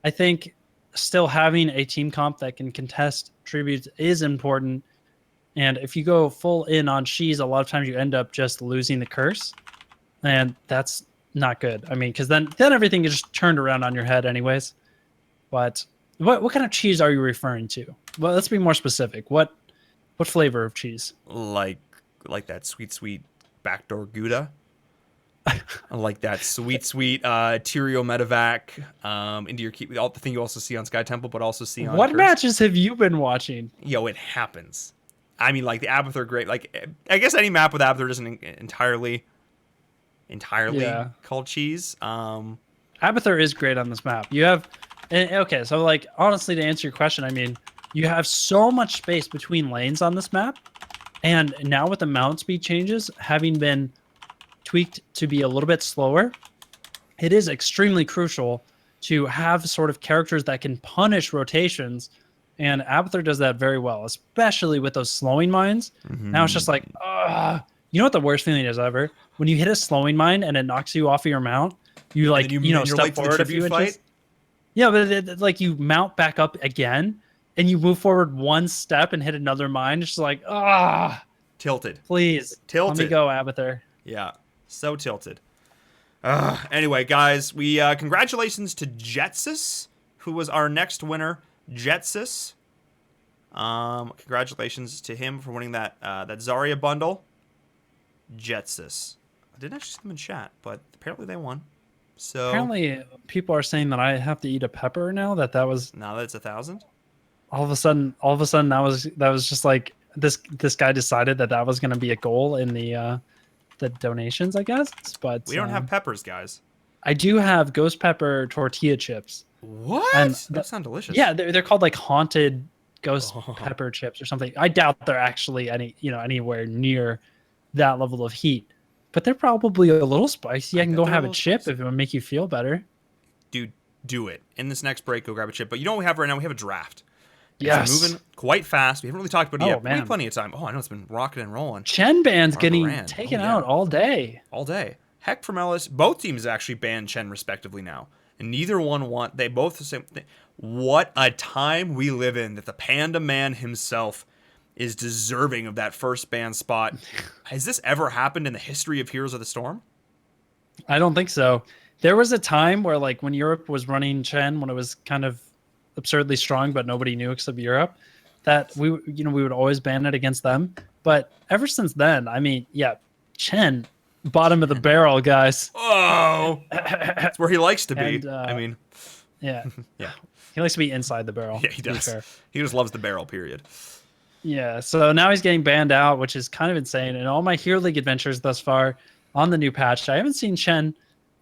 [SPEAKER 3] I think still having a team comp that can contest tributes is important. And if you go full in on cheese, a lot of times you end up just losing the curse. And that's not good. I mean, because then everything is just turned around on your head anyways. But what kind of cheese are you referring to? Well, let's be more specific. What flavor of cheese?
[SPEAKER 2] Like that sweet backdoor Gouda. Like that sweet Tyrio Medevac into your key. The thing you also see on Sky Temple, but also see on
[SPEAKER 3] what
[SPEAKER 2] Curse.
[SPEAKER 3] Matches have you been watching?
[SPEAKER 2] Yo, it happens. I mean, like the Abathur great. Like I guess any map with Abathur isn't entirely called cheese.
[SPEAKER 3] Abathur is great on this map. You have okay, so like honestly, to answer your question, I mean, you have so much space between lanes on this map, and now with the mount speed changes having been tweaked to be a little bit slower, it is extremely crucial to have sort of characters that can punish rotations, and Abathur does that very well, especially with those slowing mines. Now it's just like, you know what the worst feeling is ever? When you hit a slowing mine and it knocks you off of your mount, you like, step forward a few inches. Yeah, but like you mount back up again and you move forward one step and hit another mine. It's just like,
[SPEAKER 2] tilted.
[SPEAKER 3] Please,
[SPEAKER 2] tilted.
[SPEAKER 3] Let me go, Abathur.
[SPEAKER 2] Yeah. So tilted. Anyway, guys, we congratulations to Jetsis, who was our next winner. Jetsis. Congratulations to him for winning that Zarya bundle. Jetsis. I didn't actually see them in chat, but apparently they won. So
[SPEAKER 3] apparently people are saying that I have to eat a pepper now. That was
[SPEAKER 2] now that it's 1,000.
[SPEAKER 3] All of a sudden that was just like this guy decided that was going to be a goal in the donations, I guess. But
[SPEAKER 2] we don't have peppers, guys.
[SPEAKER 3] I do have ghost pepper tortilla chips.
[SPEAKER 2] What?
[SPEAKER 3] And
[SPEAKER 2] that sounds delicious.
[SPEAKER 3] Yeah, they're called like haunted ghost pepper chips or something. I doubt they're actually anywhere near that level of heat. But they're probably a little spicy. I can
[SPEAKER 2] bet
[SPEAKER 3] go
[SPEAKER 2] they're a
[SPEAKER 3] have a
[SPEAKER 2] little
[SPEAKER 3] chip
[SPEAKER 2] spicy.
[SPEAKER 3] if it would make you feel better.
[SPEAKER 2] Dude, do it. In this next break, go grab a chip. But you know what we have right now? We have a draft.
[SPEAKER 3] Yes.
[SPEAKER 2] It's moving quite fast. We haven't really talked about it
[SPEAKER 3] Oh,
[SPEAKER 2] yet. But we have
[SPEAKER 3] man.
[SPEAKER 2] plenty of time. Oh, I know it's been rocking and rolling
[SPEAKER 3] Chen Ban's
[SPEAKER 2] Our
[SPEAKER 3] getting
[SPEAKER 2] brand.
[SPEAKER 3] taken
[SPEAKER 2] Oh, yeah.
[SPEAKER 3] out all day.
[SPEAKER 2] all day. Heck from Ellis. Both teams actually banned Chen respectively now. And neither one want. They both the same thing. What a time we live in that the Panda Man himself is deserving of that first ban spot. Has this ever happened in the history of Heroes of the Storm?
[SPEAKER 3] I don't think so. There was a time where, like, when Europe was running Chen, when it was kind of absurdly strong, but nobody knew except Europe, that we would always ban it against them. But ever since then, I mean, yeah, Chen, bottom of the barrel, guys.
[SPEAKER 2] Oh, that's where he likes to be.
[SPEAKER 3] And,
[SPEAKER 2] I mean,
[SPEAKER 3] Yeah,
[SPEAKER 2] yeah,
[SPEAKER 3] he likes to be inside the barrel.
[SPEAKER 2] yeah, he
[SPEAKER 3] to be
[SPEAKER 2] does.
[SPEAKER 3] fair.
[SPEAKER 2] He just loves the barrel. Period.
[SPEAKER 3] Yeah, so now he's getting banned out, which is kind of insane. And all my Hero League adventures thus far on the new patch, I haven't seen Chen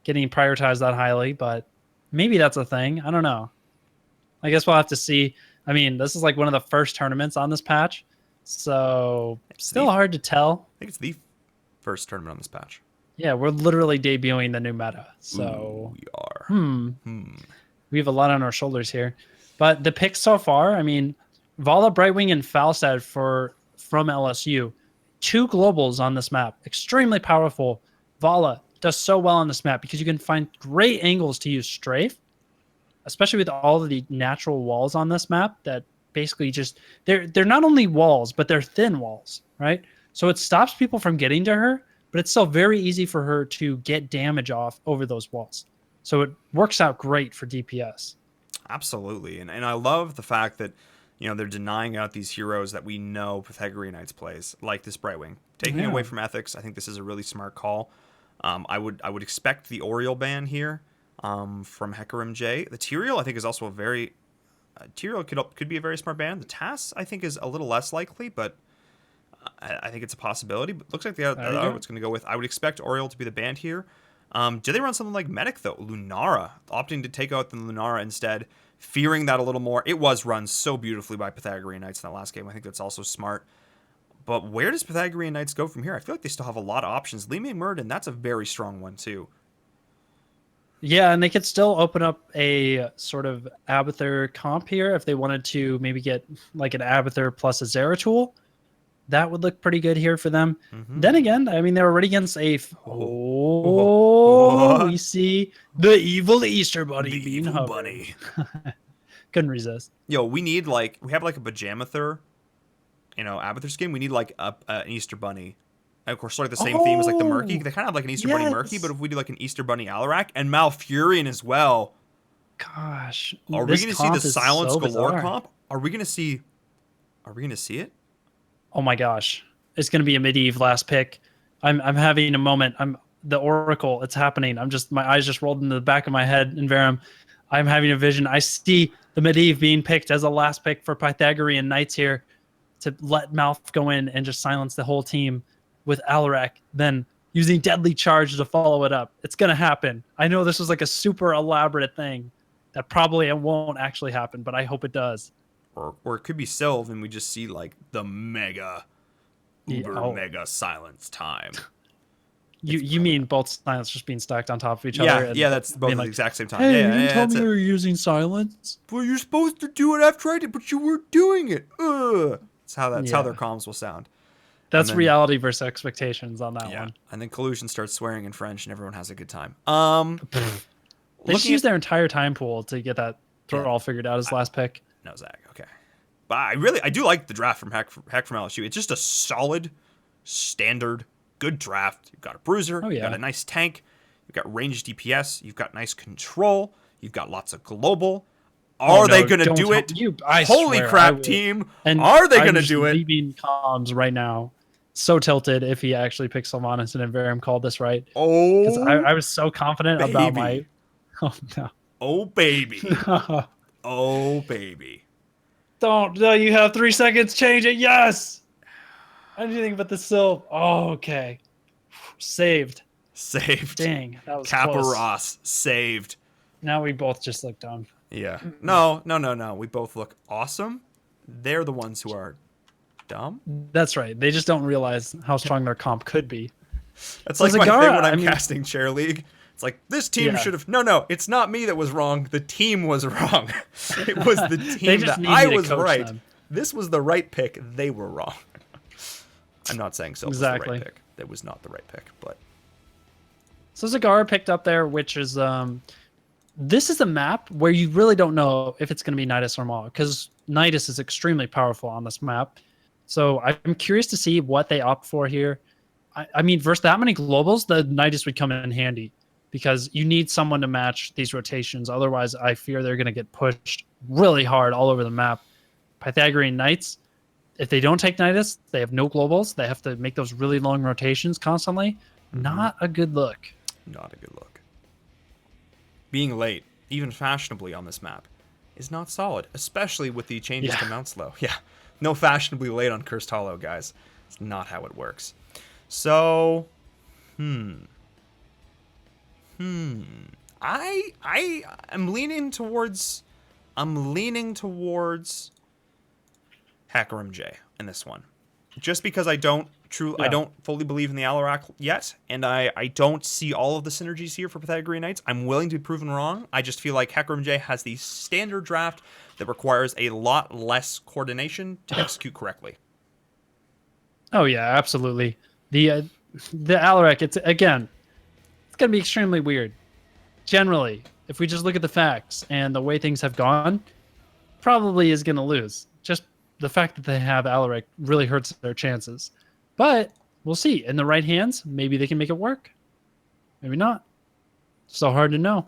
[SPEAKER 3] getting prioritized that highly, but maybe that's a thing. I don't know. I guess we'll have to see. I mean, this is like one of the first tournaments on this patch, so still hard to tell.
[SPEAKER 2] I think it's the first tournament on this patch.
[SPEAKER 3] Yeah, we're literally debuting the new meta, so
[SPEAKER 2] Ooh, we are.
[SPEAKER 3] we have a lot on our shoulders here. But the picks so far, I mean, Vala, Brightwing, and Falstad from LSU. 2 globals on this map. Extremely powerful. Vala does so well on this map because you can find great angles to use strafe, especially with all of the natural walls on this map that basically just they're not only walls, but they're thin walls, right? So it stops people from getting to her, but it's still very easy for her to get damage off over those walls. So it works out great for DPS.
[SPEAKER 2] Absolutely. And I love the fact that, you know, they're denying out these heroes that we know Pythagorean Knights plays, like this Brightwing. Taking it away from ethics, I think this is a really smart call. I would expect the Oriole ban here from Hecarim J. The Tyrael, I think, is also a very... Tyrael could be a very smart ban. The Tass, I think, is a little less likely, but I think it's a possibility. But looks like the other one's going to go with... I would expect Oriole to be the ban here. Do they run something like Medic, though? Lunara, opting to take out the Lunara instead, fearing that a little more. It was run so beautifully by Pythagorean Knights in that last game. I think that's also smart. But where does Pythagorean Knights go from here? I feel like they still have a lot of options. Li Ming Murden, that's a very strong one, too.
[SPEAKER 3] Yeah, and they could still open up a sort of Abathur comp here if they wanted to maybe get like an Abathur plus a Zeratul. That would look pretty good here for them. Then again, I mean, they're already against a... we see the evil Easter Bunny being
[SPEAKER 2] Evil
[SPEAKER 3] hovered.
[SPEAKER 2] Bunny.
[SPEAKER 3] Couldn't resist.
[SPEAKER 2] Yo, we have like a Pajamathur, Abathur skin. We need like an Easter Bunny. And of course, like the same theme as like the Murky. They kind of have like an Easter Bunny Murky, but if we do like an Easter Bunny Alarak and Malfurion as well.
[SPEAKER 3] Gosh.
[SPEAKER 2] Are we going to see the Silence
[SPEAKER 3] so
[SPEAKER 2] Galore
[SPEAKER 3] bizarre.
[SPEAKER 2] comp? Are we going to see it?
[SPEAKER 3] Oh my gosh. It's going to be a Medivh last pick. I'm having a moment. The Oracle. It's happening. My eyes just rolled into the back of my head InVerum. I'm having a vision. I see the Medivh being picked as a last pick for Pythagorean Knights here to let Malf go in and just silence the whole team with Alarak, then using Deadly Charge to follow it up. It's going to happen. I know this was like a super elaborate thing that probably it won't actually happen, but I hope it does.
[SPEAKER 2] Or it could be Sylve and we just see like the mega mega silence time.
[SPEAKER 3] You mean both silence just being stacked on top of each other?
[SPEAKER 2] Yeah, that's both at the exact same time.
[SPEAKER 3] Hey,
[SPEAKER 2] yeah,
[SPEAKER 3] you didn't tell
[SPEAKER 2] that's
[SPEAKER 3] me
[SPEAKER 2] it.
[SPEAKER 3] you were using silence.
[SPEAKER 2] Well, you're supposed to do it after I did, but you weren't doing it. Ugh. That's how their comms will sound.
[SPEAKER 3] That's
[SPEAKER 2] then-
[SPEAKER 3] reality versus expectations on that one.
[SPEAKER 2] And then Collusion starts swearing in French and everyone has a good time.
[SPEAKER 3] They just used their entire time pool to get that all figured out as last pick.
[SPEAKER 2] No, Zach. Okay. But I do like the draft from Heck from LSU. It's just a solid, standard, good draft. You've got a bruiser.
[SPEAKER 3] Oh,
[SPEAKER 2] You've
[SPEAKER 3] yeah.
[SPEAKER 2] got a nice tank. You've got ranged DPS. You've got nice control. You've got lots of global. Are they going to do it? Holy crap, team.
[SPEAKER 3] And
[SPEAKER 2] are they going to
[SPEAKER 3] I'm
[SPEAKER 2] do it?
[SPEAKER 3] leaving comms right now. So tilted if he actually picks Sylvanas and InVerum called this right.
[SPEAKER 2] Oh,
[SPEAKER 3] I was so confident about my...
[SPEAKER 2] baby.
[SPEAKER 3] Oh, no.
[SPEAKER 2] Oh, baby. Oh, baby.
[SPEAKER 3] Don't. No, you have 3 seconds. Change it. Yes. Anything but the Sylv. Oh, okay. Saved.
[SPEAKER 2] Saved.
[SPEAKER 3] Dang. That was
[SPEAKER 2] Kappa
[SPEAKER 3] close.
[SPEAKER 2] Ross. Saved.
[SPEAKER 3] Now we both just look dumb.
[SPEAKER 2] Yeah. No. We both look awesome. They're the ones who are dumb.
[SPEAKER 3] That's right. They just don't realize how strong their comp could be.
[SPEAKER 2] That's
[SPEAKER 3] So
[SPEAKER 2] like my thing
[SPEAKER 3] Zagara,
[SPEAKER 2] when I'm
[SPEAKER 3] I mean-
[SPEAKER 2] casting Chair League. It's like, this team
[SPEAKER 3] Yeah.
[SPEAKER 2] should have... No, it's not me that was wrong. The team was wrong. It was the team
[SPEAKER 3] just
[SPEAKER 2] that
[SPEAKER 3] need
[SPEAKER 2] I
[SPEAKER 3] me to
[SPEAKER 2] was
[SPEAKER 3] coach
[SPEAKER 2] right.
[SPEAKER 3] them.
[SPEAKER 2] This was the right pick. They were wrong. I'm not saying Sylph was the
[SPEAKER 3] Exactly.
[SPEAKER 2] right pick. That was not the right pick, but...
[SPEAKER 3] So Zagara picked up there, which is this is a map where you really don't know if it's going to be Nidus or Maw, because Nidus is extremely powerful on this map. So I'm curious to see what they opt for here. I mean, versus that many globals, the Nidus would come in handy because you need someone to match these rotations. Otherwise, I fear they're going to get pushed really hard all over the map. Pythagorean Knights, if they don't take Nidus, they have no globals. They have to make those really long rotations constantly. Not a good look.
[SPEAKER 2] Not a good look. Being late, even fashionably on this map, is not solid, especially with the changes to Mount Slow. Yeah, no fashionably late on Cursed Hollow, guys. It's not how it works. So, I am leaning towards HackerMJ in this one, just because I don't fully believe in the Alarak yet, and I don't see all of the synergies here for Pythagorean Knights. I'm willing to be proven wrong. I just feel like HackerMJ has the standard draft that requires a lot less coordination to execute correctly.
[SPEAKER 3] Oh yeah, absolutely. The Alarak, it's gonna be extremely weird. Generally, if we just look at the facts and the way things have gone, probably is gonna lose. Just the fact that they have Alarak really hurts their chances. But we'll see. In the right hands, maybe they can make it work. Maybe not. So hard to know.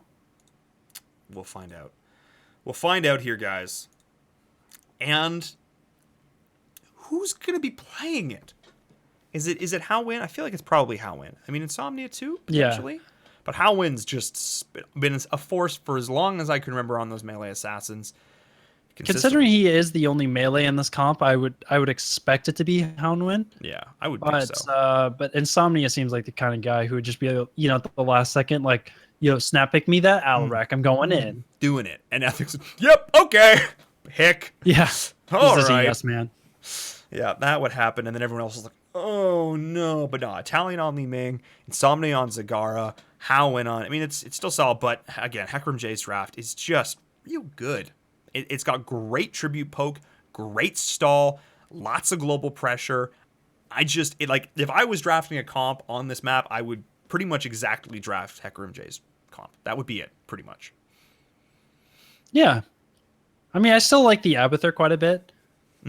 [SPEAKER 2] We'll find out. We'll find out here, guys. And who's gonna be playing it? Is it Howin? I feel like it's probably Howin. I mean, Insomnia too, potentially. Yeah. But Howin's just been a force for as long as I can remember on those melee assassins.
[SPEAKER 3] Considering he is the only melee in this comp, I would expect it to be Howin.
[SPEAKER 2] Yeah, I would think
[SPEAKER 3] so. But Insomnia seems like the kind of guy who would just be, at the last second, like, snap pick me that Alarak. I'm going in.
[SPEAKER 2] Doing it. And Ethics, yep, okay. Hick.
[SPEAKER 3] Yeah.
[SPEAKER 2] All right.
[SPEAKER 3] Yes, man.
[SPEAKER 2] Yeah, that would happen. And then everyone else was like, oh no. But no, Italian on Li Ming, Insomnia on Zagara, Howin on. I mean, it's still solid, but again, HackerMJ's draft is just real good. It's got great tribute poke, great stall, lots of global pressure. If I was drafting a comp on this map, I would pretty much exactly draft HackerMJ's comp. That would be it, pretty much.
[SPEAKER 3] Yeah. I mean, I still like the Abathur quite a bit.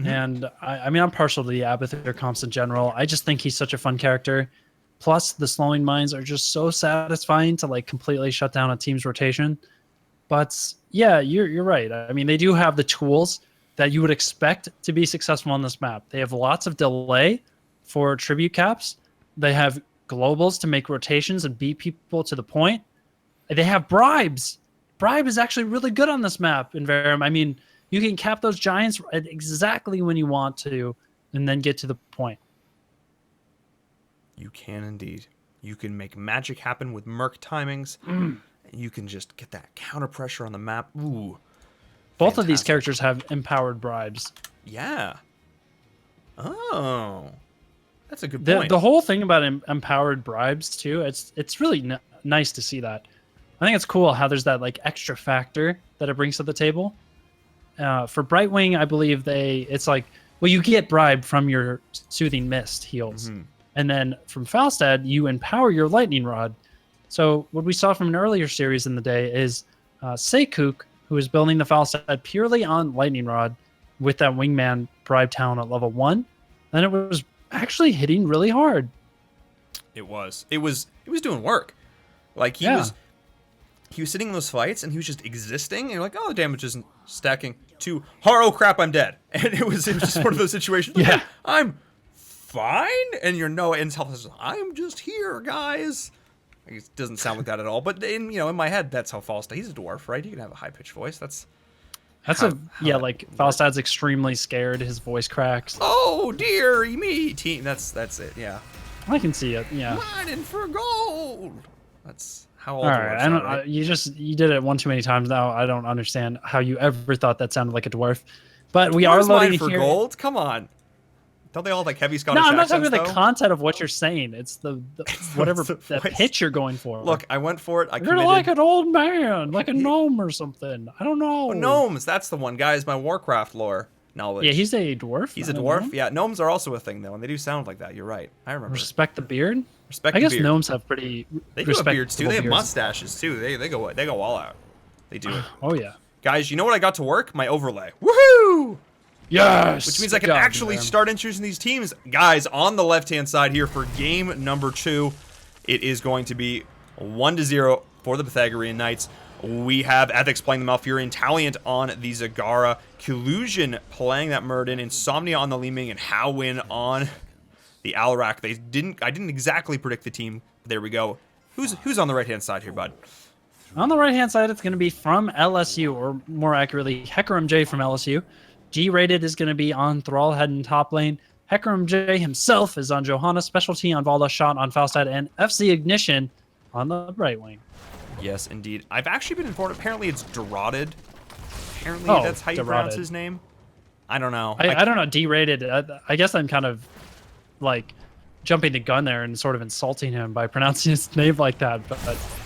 [SPEAKER 3] And I'm partial to the Abathur comps in general. I just think he's such a fun character. Plus, the slowing mines are just so satisfying to like completely shut down a team's rotation. But yeah, you're right. I mean, they do have the tools that you would expect to be successful on this map. They have lots of delay for tribute caps. They have globals to make rotations and beat people to the point. They have bribes. Bribe is actually really good on this map, InVerum. I mean, you can cap those giants at exactly when you want to and then get to the point.
[SPEAKER 2] You can indeed. You can make magic happen with Merc timings. You can just get that counter pressure on the map. Ooh.
[SPEAKER 3] Both of these characters have empowered bribes.
[SPEAKER 2] Yeah. Oh. That's a good point.
[SPEAKER 3] The whole thing about empowered bribes, too, it's really nice to see that. I think it's cool how there's that like extra factor that it brings to the table. For Brightwing, I believe it's like, well, you get bribed from your Soothing Mist heals. And then from Falstad, you empower your Lightning Rod. So what we saw from an earlier series in the day is Seikook, who is building the Falstad purely on Lightning Rod with that Wingman bribe talent at level 1. And it was actually hitting really hard.
[SPEAKER 2] It was doing work. Like he was sitting in those fights and he was just existing. And you're like, oh, the damage isn't stacking. To, oh crap, I'm dead. And it was just one of those situations. Like, yeah, I'm fine. And and I'm just here, guys. It doesn't sound like that at all. But in my head, that's how Falstad. He's a dwarf, right? He can have a high pitched voice.
[SPEAKER 3] Falstad's extremely scared. His voice cracks.
[SPEAKER 2] Oh dear me, team. That's it. Yeah,
[SPEAKER 3] I can see it. Yeah,
[SPEAKER 2] mining for gold. That's how all
[SPEAKER 3] right.
[SPEAKER 2] dwarves are, right?
[SPEAKER 3] You did it one too many times now. I don't understand how you ever thought that sounded like a dwarf. But we
[SPEAKER 2] Dwarves
[SPEAKER 3] are loading
[SPEAKER 2] mine for
[SPEAKER 3] here.
[SPEAKER 2] Gold. Come on. Don't they all have like heavy Scottish
[SPEAKER 3] No, I'm not
[SPEAKER 2] accents,
[SPEAKER 3] talking about the
[SPEAKER 2] though?
[SPEAKER 3] content of what you're saying. It's the whatever
[SPEAKER 2] the
[SPEAKER 3] that
[SPEAKER 2] voice.
[SPEAKER 3] pitch you're going for.
[SPEAKER 2] Look, I went for it. I
[SPEAKER 3] You're
[SPEAKER 2] committed.
[SPEAKER 3] like an old man, like a gnome or something. I don't know.
[SPEAKER 2] Oh, gnomes. That's the one, guys. My Warcraft lore knowledge.
[SPEAKER 3] Yeah, he's a dwarf.
[SPEAKER 2] He's a
[SPEAKER 3] I don't
[SPEAKER 2] dwarf.
[SPEAKER 3] know.
[SPEAKER 2] Yeah, gnomes are also a thing though, and they do sound like that. You're right. I remember.
[SPEAKER 3] Respect the beard.
[SPEAKER 2] Respect
[SPEAKER 3] I
[SPEAKER 2] the
[SPEAKER 3] guess
[SPEAKER 2] beard.
[SPEAKER 3] gnomes have pretty.
[SPEAKER 2] They do have beards too. They have
[SPEAKER 3] respectable beards.
[SPEAKER 2] mustaches too. They go all out. They do it.
[SPEAKER 3] Oh yeah.
[SPEAKER 2] Guys, you know what I got to work? My overlay. Woohoo!
[SPEAKER 3] Yes.
[SPEAKER 2] Which means I can
[SPEAKER 3] God
[SPEAKER 2] actually
[SPEAKER 3] damn.
[SPEAKER 2] start introducing these teams. Guys, on the left-hand side here for game number 2, it is going to be 1-0 for the Pythagorean Knights. We have Ethics playing the Malfurion, Taliant on the Zagara, Collusion playing that Murden, Insomnia on the Leeming, and Howin on the Alarak. I didn't exactly predict the team. But there we go. Who's on the right-hand side here, bud?
[SPEAKER 3] On the right-hand side, it's going to be from LSU, or more accurately, Hecarim J from LSU. G-Rated is going to be on Thrallhead in top lane. Hecarim J himself is on Johanna, Specialty on Valda, Shot on Falstad, and FC Ignition on the right wing.
[SPEAKER 2] Yes, indeed. I've actually been informed. Apparently, it's Dorotted. Apparently,
[SPEAKER 3] Oh,
[SPEAKER 2] that's how you pronounce
[SPEAKER 3] Dorotted.
[SPEAKER 2] his name. I don't know.
[SPEAKER 3] I don't know, D-Rated. I guess I'm kind of, like, jumping the gun there and sort of insulting him by pronouncing his name like that, but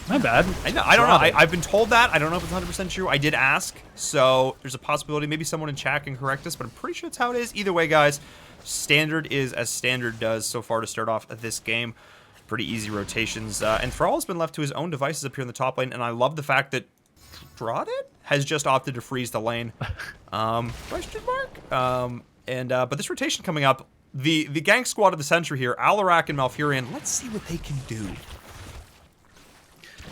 [SPEAKER 3] my bad.
[SPEAKER 2] I don't know. I've been told that. I don't know if it's 100% true. I did ask, so there's a possibility. Maybe someone in chat can correct us, but I'm pretty sure that's how it is. Either way, guys, standard is as standard does so far to start off this game. Pretty easy rotations. And Thrall has been left to his own devices up here in the top lane, and I love the fact that Draught has just opted to freeze the lane. Question mark? But this rotation coming up, the gang squad of the century here, Alarak and Malfurion, let's see what they can do.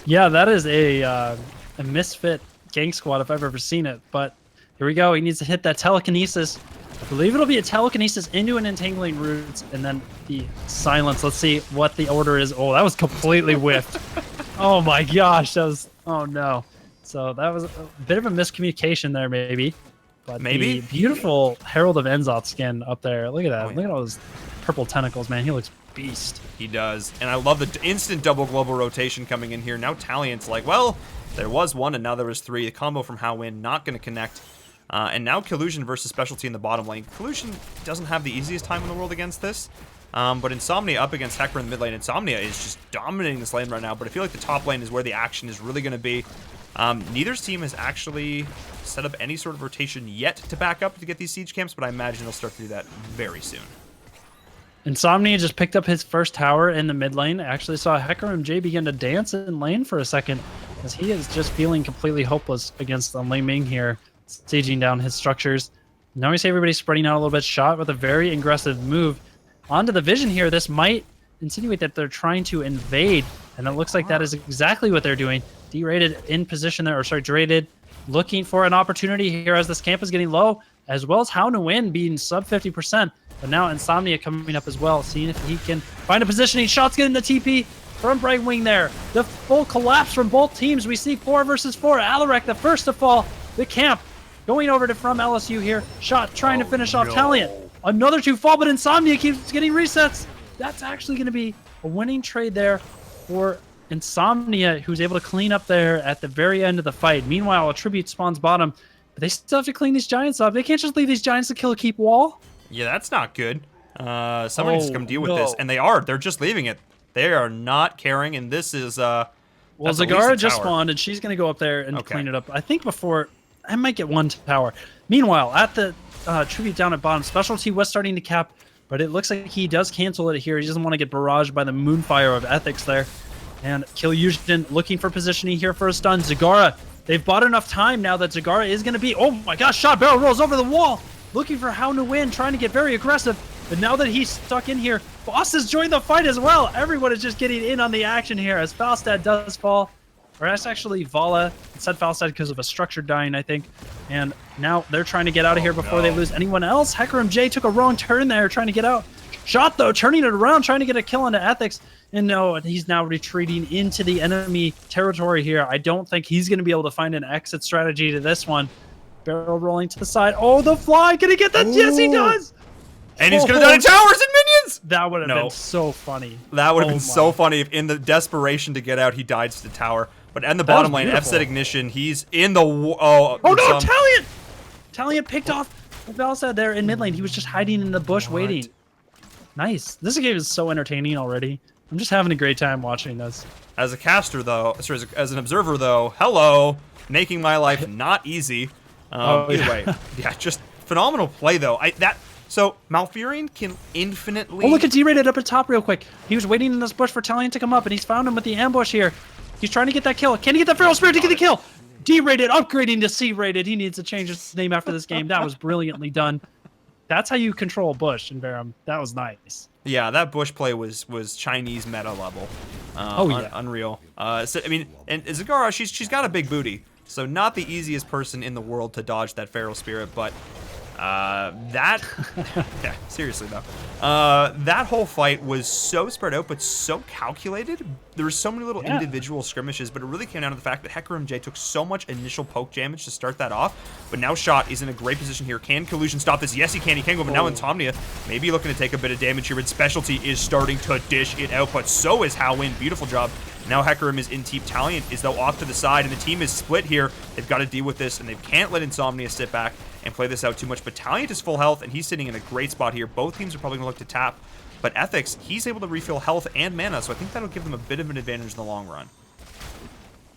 [SPEAKER 3] Yeah, that is a misfit gang squad if I've ever seen it. But here we go. He needs to hit that telekinesis. I believe it'll be a telekinesis into an entangling roots, and then the silence. Let's see what the order is. Oh, that was completely whiffed. Oh my gosh, that was. Oh no. So that was a bit of a miscommunication there, maybe. But
[SPEAKER 2] Maybe.
[SPEAKER 3] the beautiful Herald of Enzoth skin up there. Look at that.
[SPEAKER 2] Oh, yeah.
[SPEAKER 3] Look at all those purple tentacles, man. He looks beast.
[SPEAKER 2] He does. And I love the instant double global rotation coming in here. Now Taliant's like, well, there was one and now there was 3. The combo from Howin not going to connect. And now Collusion versus Specialty in the bottom lane. Collusion doesn't have the easiest time in the world against this. But Insomnia up against Hecker in the mid lane. Insomnia is just dominating this lane right now. But I feel like the top lane is where the action is really going to be. Neither's team has actually set up any sort of rotation yet to back up to get these siege camps, but I imagine they'll start to do that very soon.
[SPEAKER 3] Insomnia just picked up his first tower in the mid lane. I actually saw Hecarim J begin to dance in lane for a second, as he is just feeling completely hopeless against the Lei Ming here, sieging down his structures. Now we see everybody spreading out a little bit. Shot with a very aggressive move onto the vision here. This might insinuate that they're trying to invade, and it looks like that is exactly what they're doing. D-Rated in position there, or sorry, D-Rated looking for an opportunity here as this camp is getting low, as well as How to Win being sub 50%. But now Insomnia coming up as well, seeing if he can find a positioning. Shots getting the TP from Bright Wing there. The full collapse from both teams. We see 4 versus 4. Alarak, the first to fall. The camp going over to from LSU here. Shot trying to finish off Taliant. Another 2 fall, but Insomnia keeps getting resets. That's actually going to be a winning trade there for Insomnia, who's able to clean up there at the very end of the fight. Meanwhile, a tribute spawns bottom, but they still have to clean these giants up. They can't just leave these giants to kill a keep wall.
[SPEAKER 2] Yeah, that's not good. Someone needs to come deal with this,
[SPEAKER 3] no.
[SPEAKER 2] and they are. They're just leaving it. They are not caring, and this is
[SPEAKER 3] Well,
[SPEAKER 2] that's at least
[SPEAKER 3] Zagara
[SPEAKER 2] a
[SPEAKER 3] just
[SPEAKER 2] tower.
[SPEAKER 3] spawned, and she's going to go up there and
[SPEAKER 2] Okay.
[SPEAKER 3] clean it up. I think before, I might get 1 tower. Meanwhile, at the tribute down at bottom, Specialty was starting to cap, but it looks like he does cancel it here. He doesn't want to get barraged by the Moonfire of Ethics there. And Kaeyoh looking for positioning here for a stun. Zagara, they've bought enough time now that Zagara is going to be... Oh my gosh, shot barrel rolls over the wall. Looking for How to Win, trying to get very aggressive. But now that he's stuck in here, Boss has joined the fight as well. Everyone is just getting in on the action here as Falstad does fall. Or that's actually Vala. It said Falstad because of a structure dying, I think. And now they're trying to get out of here before they lose anyone else. Hecarim J took a wrong turn there trying to get out. Shot though, turning it around, trying to get a kill into Ethics. And no, he's now retreating into the enemy territory here. I don't think he's going to be able to find an exit strategy to this one. Barrel rolling to the side. Oh, the fly. Can he get that? Yes, he does.
[SPEAKER 2] And he's gonna die to towers and minions!
[SPEAKER 3] That would have
[SPEAKER 2] No.
[SPEAKER 3] been so funny.
[SPEAKER 2] That would have
[SPEAKER 3] Oh
[SPEAKER 2] been
[SPEAKER 3] my.
[SPEAKER 2] so funny if in the desperation to get out, he died to the tower. But in the bottom lane,
[SPEAKER 3] beautiful.
[SPEAKER 2] F-Set Ignition, he's in the...
[SPEAKER 3] Oh no, Taliant! Taliant picked off Valstad there in mid lane. He was just hiding in the bush waiting. Nice. This game is so entertaining already. I'm just having a great time watching this.
[SPEAKER 2] As a caster, though, sorry, as an observer, though, hello, making my life not easy. Either way, yeah, just phenomenal play, though. So Malfurion can infinitely.
[SPEAKER 3] Oh, look at D-rated up at top real quick. He was waiting in this bush for Talion to come up, and he's found him with the ambush here. He's trying to get that kill. Can he get that Feral Spirit to get the kill? D-rated, upgrading to C-rated. He needs to change his name after this game. That was brilliantly done. That's how you control bush in InVerum. That was nice.
[SPEAKER 2] Yeah, that bush play was Chinese meta level. Unreal. So, I mean, and Zagara, she's got a big booty, so not the easiest person in the world to dodge that Feral Spirit, but yeah, seriously though, that whole fight was so spread out but so calculated. There were so many little individual skirmishes, but it really came down to the fact that HecRMJ took so much initial poke damage to start that off, but now Shot is in a great position here. Can Collusion stop this? Yes, he can. He can go, but now Insomnia maybe looking to take a bit of damage here, but Specialty is starting to dish it out, but so is Howin. Beautiful job. Now HecRM is in deep. Talion is, though, off to the side, and the team is split here. They've got to deal with this, and they can't let Insomnia sit back and play this out too much. But Talion is full health, and he's sitting in a great spot here. Both teams are probably going to look to tap. But Ethics, he's able to refill health and mana, so I think that'll give them a bit of an advantage in the long run.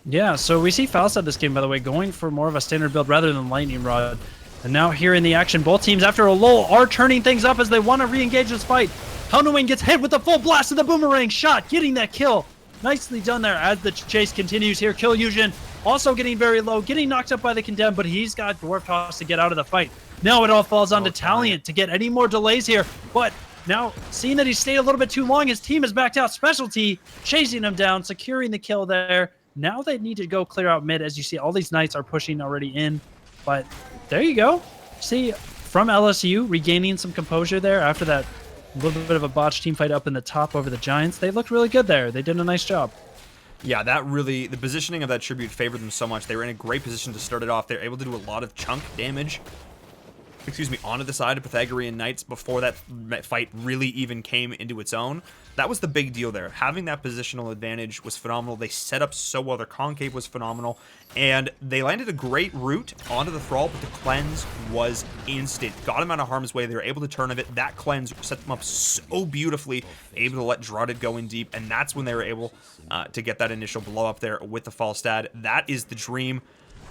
[SPEAKER 3] Yeah, so we see Falstad this game, by the way, going for more of a standard build rather than Lightning Rod. And now here in the action, both teams, after a lull, are turning things up as they want to re-engage this fight. Helnwing gets hit with the full blast of the boomerang shot, getting that kill. Nicely done there as the chase continues here. Kill also getting very low, getting knocked up by the Condemned, but he's got Dwarf Toss to get out of the fight. Now it all falls onto Talion to get any more delays here, but now, seeing that he stayed a little bit too long, his team has backed out. Specialty chasing him down, securing the kill there. Now they need to go clear out mid. As you see, all these Knights are pushing already in. But there you go. See, from LSU, regaining some composure there after that little bit of a botched team fight up in the top over the Giants. They looked really good there. They did a nice job.
[SPEAKER 2] Yeah, that really, the positioning of that tribute favored them so much. They were in a great position to start it off. They're able to do a lot of chunk damage, onto the side of Pythagorean Knights before that fight really even came into its own. That was the big deal there. Having that positional advantage was phenomenal. They set up so well. Their concave was phenomenal. And they landed a great route onto the Thrall, but the cleanse was instant. Got him out of harm's way. They were able to turn of it. That cleanse set them up so beautifully, able to let Drotted go in deep. And that's when they were able to get that initial blow up there with the Falstad. That is the dream.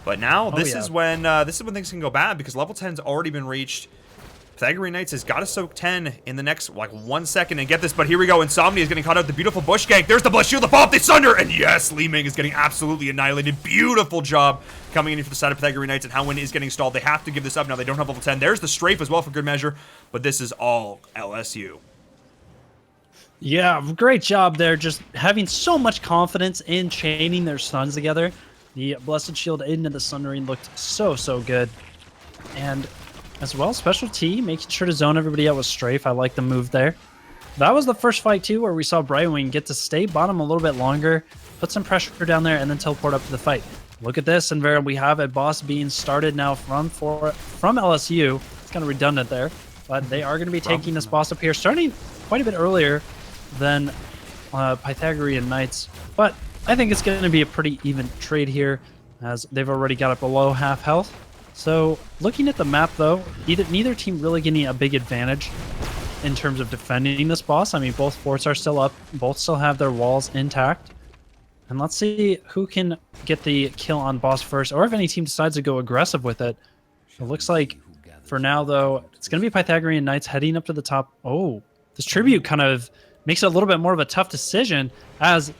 [SPEAKER 2] But now this is when things can go bad, because level 10's already been reached. Pythagorean Knights has got to soak 10 in the next, 1 second and get this. But here we go. Insomnia is getting caught out. The beautiful bush gank. There's the Blessed Shield, the pop, the Sunder. And yes, Li Ming is getting absolutely annihilated. Beautiful job coming in for the side of Pythagorean Knights. And Howin is getting stalled. They have to give this up now. They don't have level 10. There's the strafe as well for good measure. But this is all LSU.
[SPEAKER 3] Yeah, great job there. Just having so much confidence in chaining their stuns together. The Blessed Shield into the Sundering looked so good. And as well, Specialty making sure to zone everybody out with Strafe. I like the move there. That was the first fight too, where we saw Brightwing get to stay bottom a little bit longer, put some pressure down there, and then teleport up to the fight. Look at this, and we have a boss being started now from LSU. It's kind of redundant there, but they are going to be taking this boss up here, starting quite a bit earlier than Pythagorean Knights. But I think it's going to be a pretty even trade here, as they've already got it below half health. So looking at the map though, neither team really getting a big advantage in terms of defending this boss. I mean, both forts are still up, both still have their walls intact. And let's see who can get the kill on boss first, or if any team decides to go aggressive with it. It looks like for now though, it's going to be Pythagorean Knights heading up to the top. Oh, this tribute kind of makes it a little bit more of a tough decision, as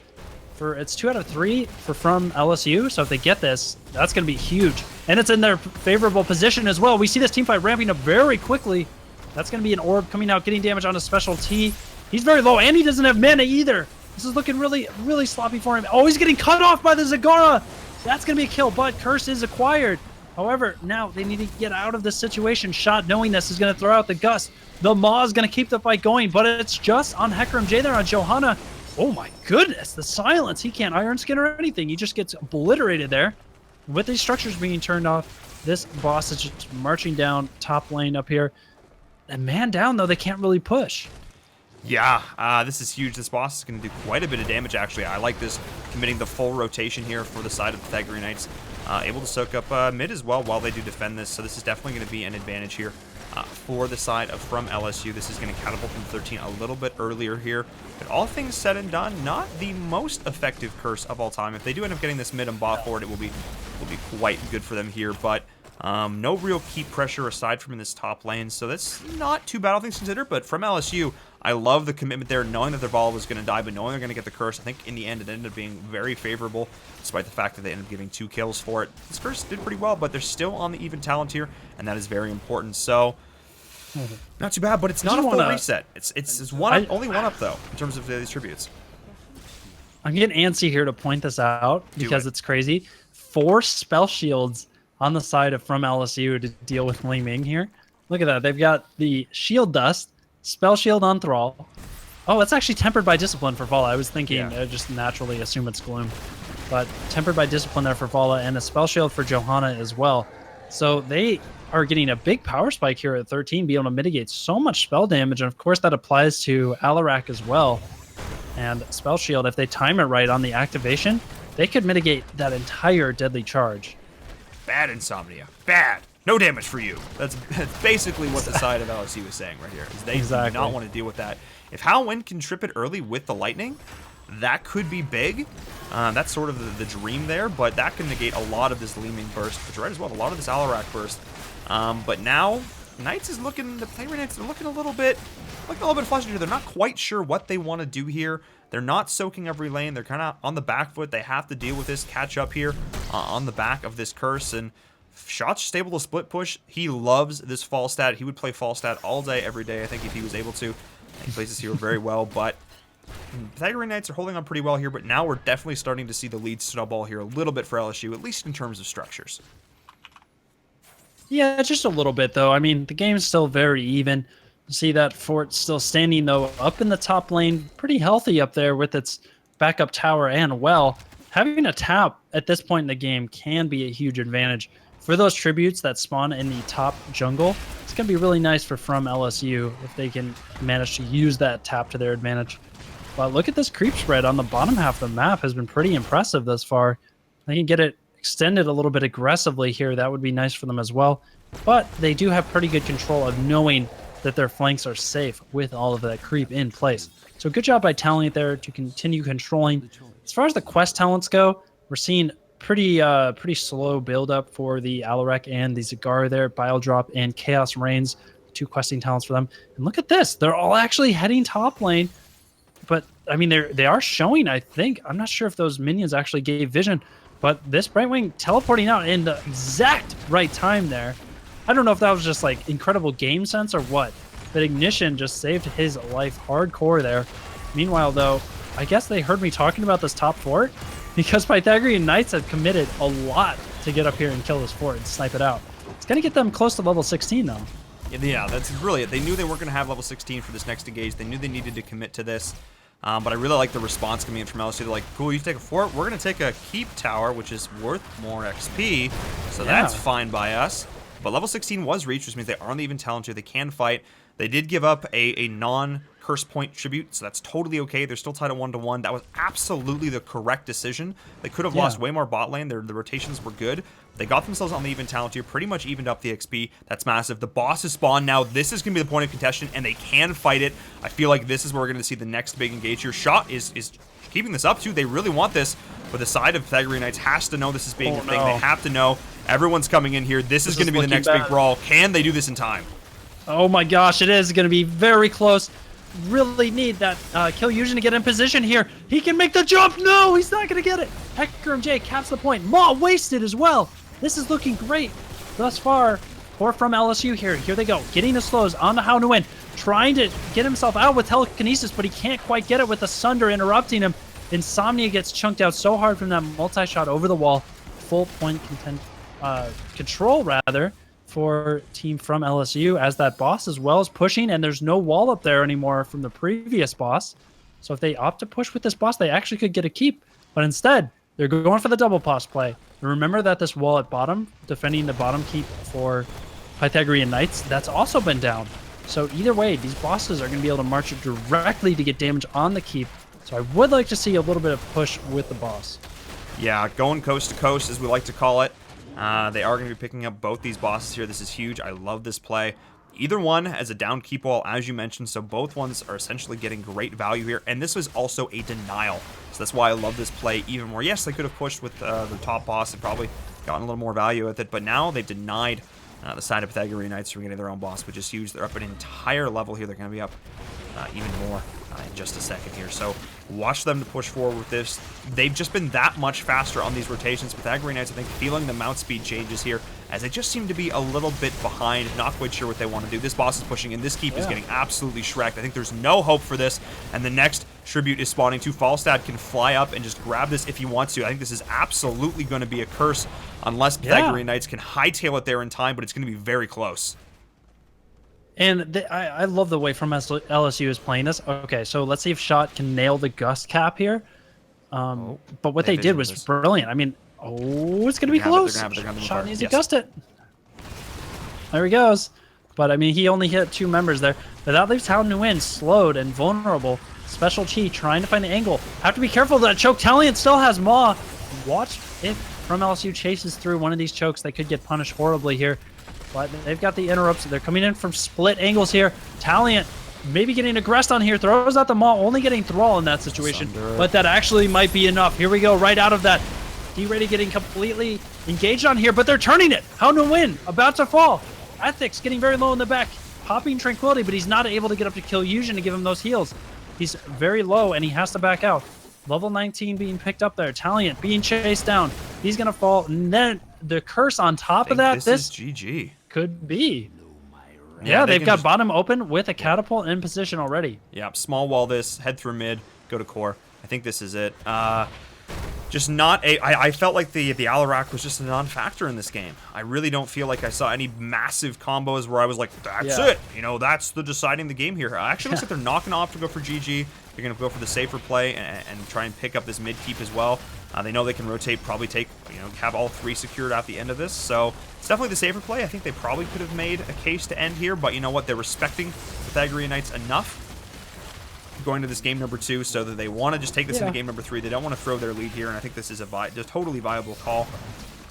[SPEAKER 3] it's 2 out of 3 from LSU, so if they get this, that's going to be huge. And it's in their favorable position as well. We see this team fight ramping up very quickly. That's going to be an orb coming out, getting damage on a Specialty. He's very low, and he doesn't have mana either. This is looking really sloppy for him. Oh, he's getting cut off by the Zagara. That's going to be a kill, but Curse is acquired. However, now they need to get out of this situation. Shot, knowing this, is going to throw out the Gust. The Maw is going to keep the fight going, but it's just on HecRMJ there on Johanna. Oh my goodness, the silence. He can't Iron Skin or anything. He just gets obliterated there. With these structures being turned off, this boss is just marching down top lane up here. And man down, though, they can't really push.
[SPEAKER 2] Yeah, this is huge. This boss is going to do quite a bit of damage, actually. I like this, committing the full rotation here for the side of the Pythagorean Knights. Able to soak up mid as well while they do defend this, so this is definitely going to be an advantage here for the side of from LSU. This is going to catapult them to 13 a little bit earlier here. But all things said and done, not the most effective curse of all time. If they do end up getting this mid and bot forward, it will be quite good for them here. But no real keep pressure aside from in this top lane, so that's not too bad, all things considered. But from LSU, I love the commitment there, knowing that their ball was going to die, but knowing they're going to get the curse. I think in the end, it ended up being very favorable, despite the fact that they ended up giving 2 kills for it. This curse did pretty well, but they're still on the even talent here, and that is very important. So, not too bad, but it's not a full reset. It's only one up, though, in terms of these tributes.
[SPEAKER 3] I'm getting antsy here to point this out because it's crazy. 4 spell shields on the side of from LSU to deal with Li Ming here. Look at that. They've got the shield dust, spell shield on Thrall. Oh, it's actually tempered by discipline for Vala. I was thinking just naturally assume it's Gloom. But tempered by discipline there for Vala, and a spell shield for Johanna as well. So they are getting a big power spike here at 13, be able to mitigate so much spell damage. And of course that applies to Alarak as well. And spell shield, if they time it right on the activation, they could mitigate that entire deadly charge.
[SPEAKER 2] Bad Insomnia. Bad. No damage for you. That's basically what the side of LSU is saying right here. Is they do not want to deal with that. If Howlwind can trip it early with the lightning, that could be big. That's sort of the dream there, but that can negate a lot of this Li Ming burst, but you're right as well, a lot of this Alarak burst. But now, Knights is looking, the Player Knights are looking a little bit flustered here. They're not quite sure what they want to do here. They're not soaking every lane. They're kind of on the back foot. They have to deal with this catch up here on the back of this curse. And Shot's just able to split push. He loves this Falstad. He would play Falstad all day, every day, I think, if he was able to. He plays this hero very well, but Pythagorean Knights are holding on pretty well here, but now we're definitely starting to see the lead snowball here a little bit for LSU, at least in terms of structures.
[SPEAKER 3] Yeah, just a little bit, though. I mean, the game's still very even. You see that fort still standing, though, up in the top lane, pretty healthy up there with its backup tower and well. Having a tap at this point in the game can be a huge advantage. For those tributes that spawn in the top jungle, it's going to be really nice for from LSU if they can manage to use that tap to their advantage. But look at this creep spread on the bottom half of the map has been pretty impressive thus far. They can get it extended a little bit aggressively here. That would be nice for them as well. But they do have pretty good control of knowing that their flanks are safe with all of that creep in place. So good job by Talent there to continue controlling. As far as the quest talents go, we're seeing pretty slow build up for the Alarak and the Zagara there. Bile Drop and Chaos Reigns, 2 questing talents for them. And look at this. They're all actually heading top lane. But, I mean, they are showing, I think. I'm not sure if those minions actually gave vision. But this Brightwing teleporting out in the exact right time there. I don't know if that was just, like, incredible game sense or what. But Ignition just saved his life hardcore there. Meanwhile, though, I guess they heard me talking about this top fort because Pythagorean Knights have committed a lot to get up here and kill this fort and snipe it out. It's going to get them close to level 16, though.
[SPEAKER 2] Yeah, that's really it. They knew they weren't going to have level 16 for this next engage. They knew they needed to commit to this. But I really like the response coming in from LSU. They're like, cool, you take a fort. We're going to take a keep tower, which is worth more XP. So that's fine by us. But level 16 was reached, which means they are on the even talent tier. They can fight. They did give up a non-curse point tribute, so that's totally okay. They're still tied at 1-1. That was absolutely the correct decision. They could have lost way more bot lane. The rotations were good. They got themselves on the even talent tier, pretty much evened up the XP. That's massive. The boss is spawned now. This is going to be the point of contention, and they can fight it. I feel like this is where we're going to see the next big engage here. Shot is keeping this up, too. They really want this, but the side of Pythagorean Knights has to know this is being a thing. They have to know. Everyone's coming in here. This is going to be the next big brawl. Can they do this in time?
[SPEAKER 3] Oh my gosh, it is going to be very close. Really need that Kaeyoh to get in position here. He can make the jump. No, he's not going to get it. Hector MJ caps the point. Maw wasted as well. This is looking great thus far for from LSU here. Here they go. Getting the slows on the How to Win. Trying to get himself out with telekinesis, but he can't quite get it with the Sunder interrupting him. Insomnia gets chunked out so hard from that multi-shot over the wall. Full point control, rather, for team from LSU as that boss as well is pushing, and there's no wall up there anymore from the previous boss. So if they opt to push with this boss, they actually could get a keep, but instead they're going for the double boss play. And remember that this wall at bottom, defending the bottom keep for Pythagorean Knights, that's also been down. So either way, these bosses are going to be able to march directly to get damage on the keep. So I would like to see a little bit of push with the boss.
[SPEAKER 2] Yeah, going coast to coast, as we like to call it. They are going to be picking up both these bosses here. This is huge. I love this play. Either one has a down keep wall, as you mentioned, so both ones are essentially getting great value here. And this was also a denial, so that's why I love this play even more. Yes, they could have pushed with the top boss and probably gotten a little more value with it, but now they've denied the side of Pythagorean Knights from getting their own boss, which is huge. They're up an entire level here. They're going to be up even more in just a second here. So watch them to push forward with this. They've just been that much faster on these rotations. Pythagorean Knights, I think, feeling the mount speed changes here as they just seem to be a little bit behind, not quite sure what they want to do. This boss is pushing, and this keep is getting absolutely shreked. I think there's no hope for this, and the next tribute is spawning too. Falstad can fly up and just grab this if he wants to. I think this is absolutely going to be a curse unless Pythagorean Knights can hightail it there in time, but it's going to be very close.
[SPEAKER 3] And I love the way from LSU is playing this. Okay, so let's see if Shot can nail the gust cap here. But what they did was brilliant. I mean, it's going to be close. Shot needs to gust it. There he goes. But, I mean, he only hit 2 members there. But that leaves Hao Nguyen slowed and vulnerable. Special Chi trying to find the angle. Have to be careful. That choke Talion still has Maw. Watch if from LSU chases through one of these chokes. They could get punished horribly here. But they've got the interrupts. They're coming in from split angles here. Talion maybe getting aggressed on here. Throws out the Maw, only getting Thrall in that situation. But that actually might be enough. Here we go, right out of that. D-Ready getting completely engaged on here, but they're turning it. Hao Nguyen about to fall. Ethics getting very low in the back. Popping Tranquility, but he's not able to get up to kill Yujin to give him those heals. He's very low, and he has to back out. Level 19 being picked up there. Talion being chased down. He's going to fall. And then the curse on top of that.
[SPEAKER 2] This is GG.
[SPEAKER 3] Could be. Yeah, they've got bottom open with a catapult in position already.
[SPEAKER 2] Yeah, small wall this, head through mid, go to core. I think this is it. Just not a... I felt like the Alarak was just a non-factor in this game. I really don't feel like I saw any massive combos where I was like, that's it. You know, that's the deciding the game here. Actually, looks like they're knocking off to go for GG. They're going to go for the safer play and try and pick up this mid keep as well. They know they can rotate, probably take, have all 3 secured at the end of this. So it's definitely the safer play. I think they probably could have made a case to end here, but you know what? They're respecting Pythagorean Knights enough going to this game number 2 so that they want to just take this into game number 3. They don't want to throw their lead here, and I think this is a totally viable call.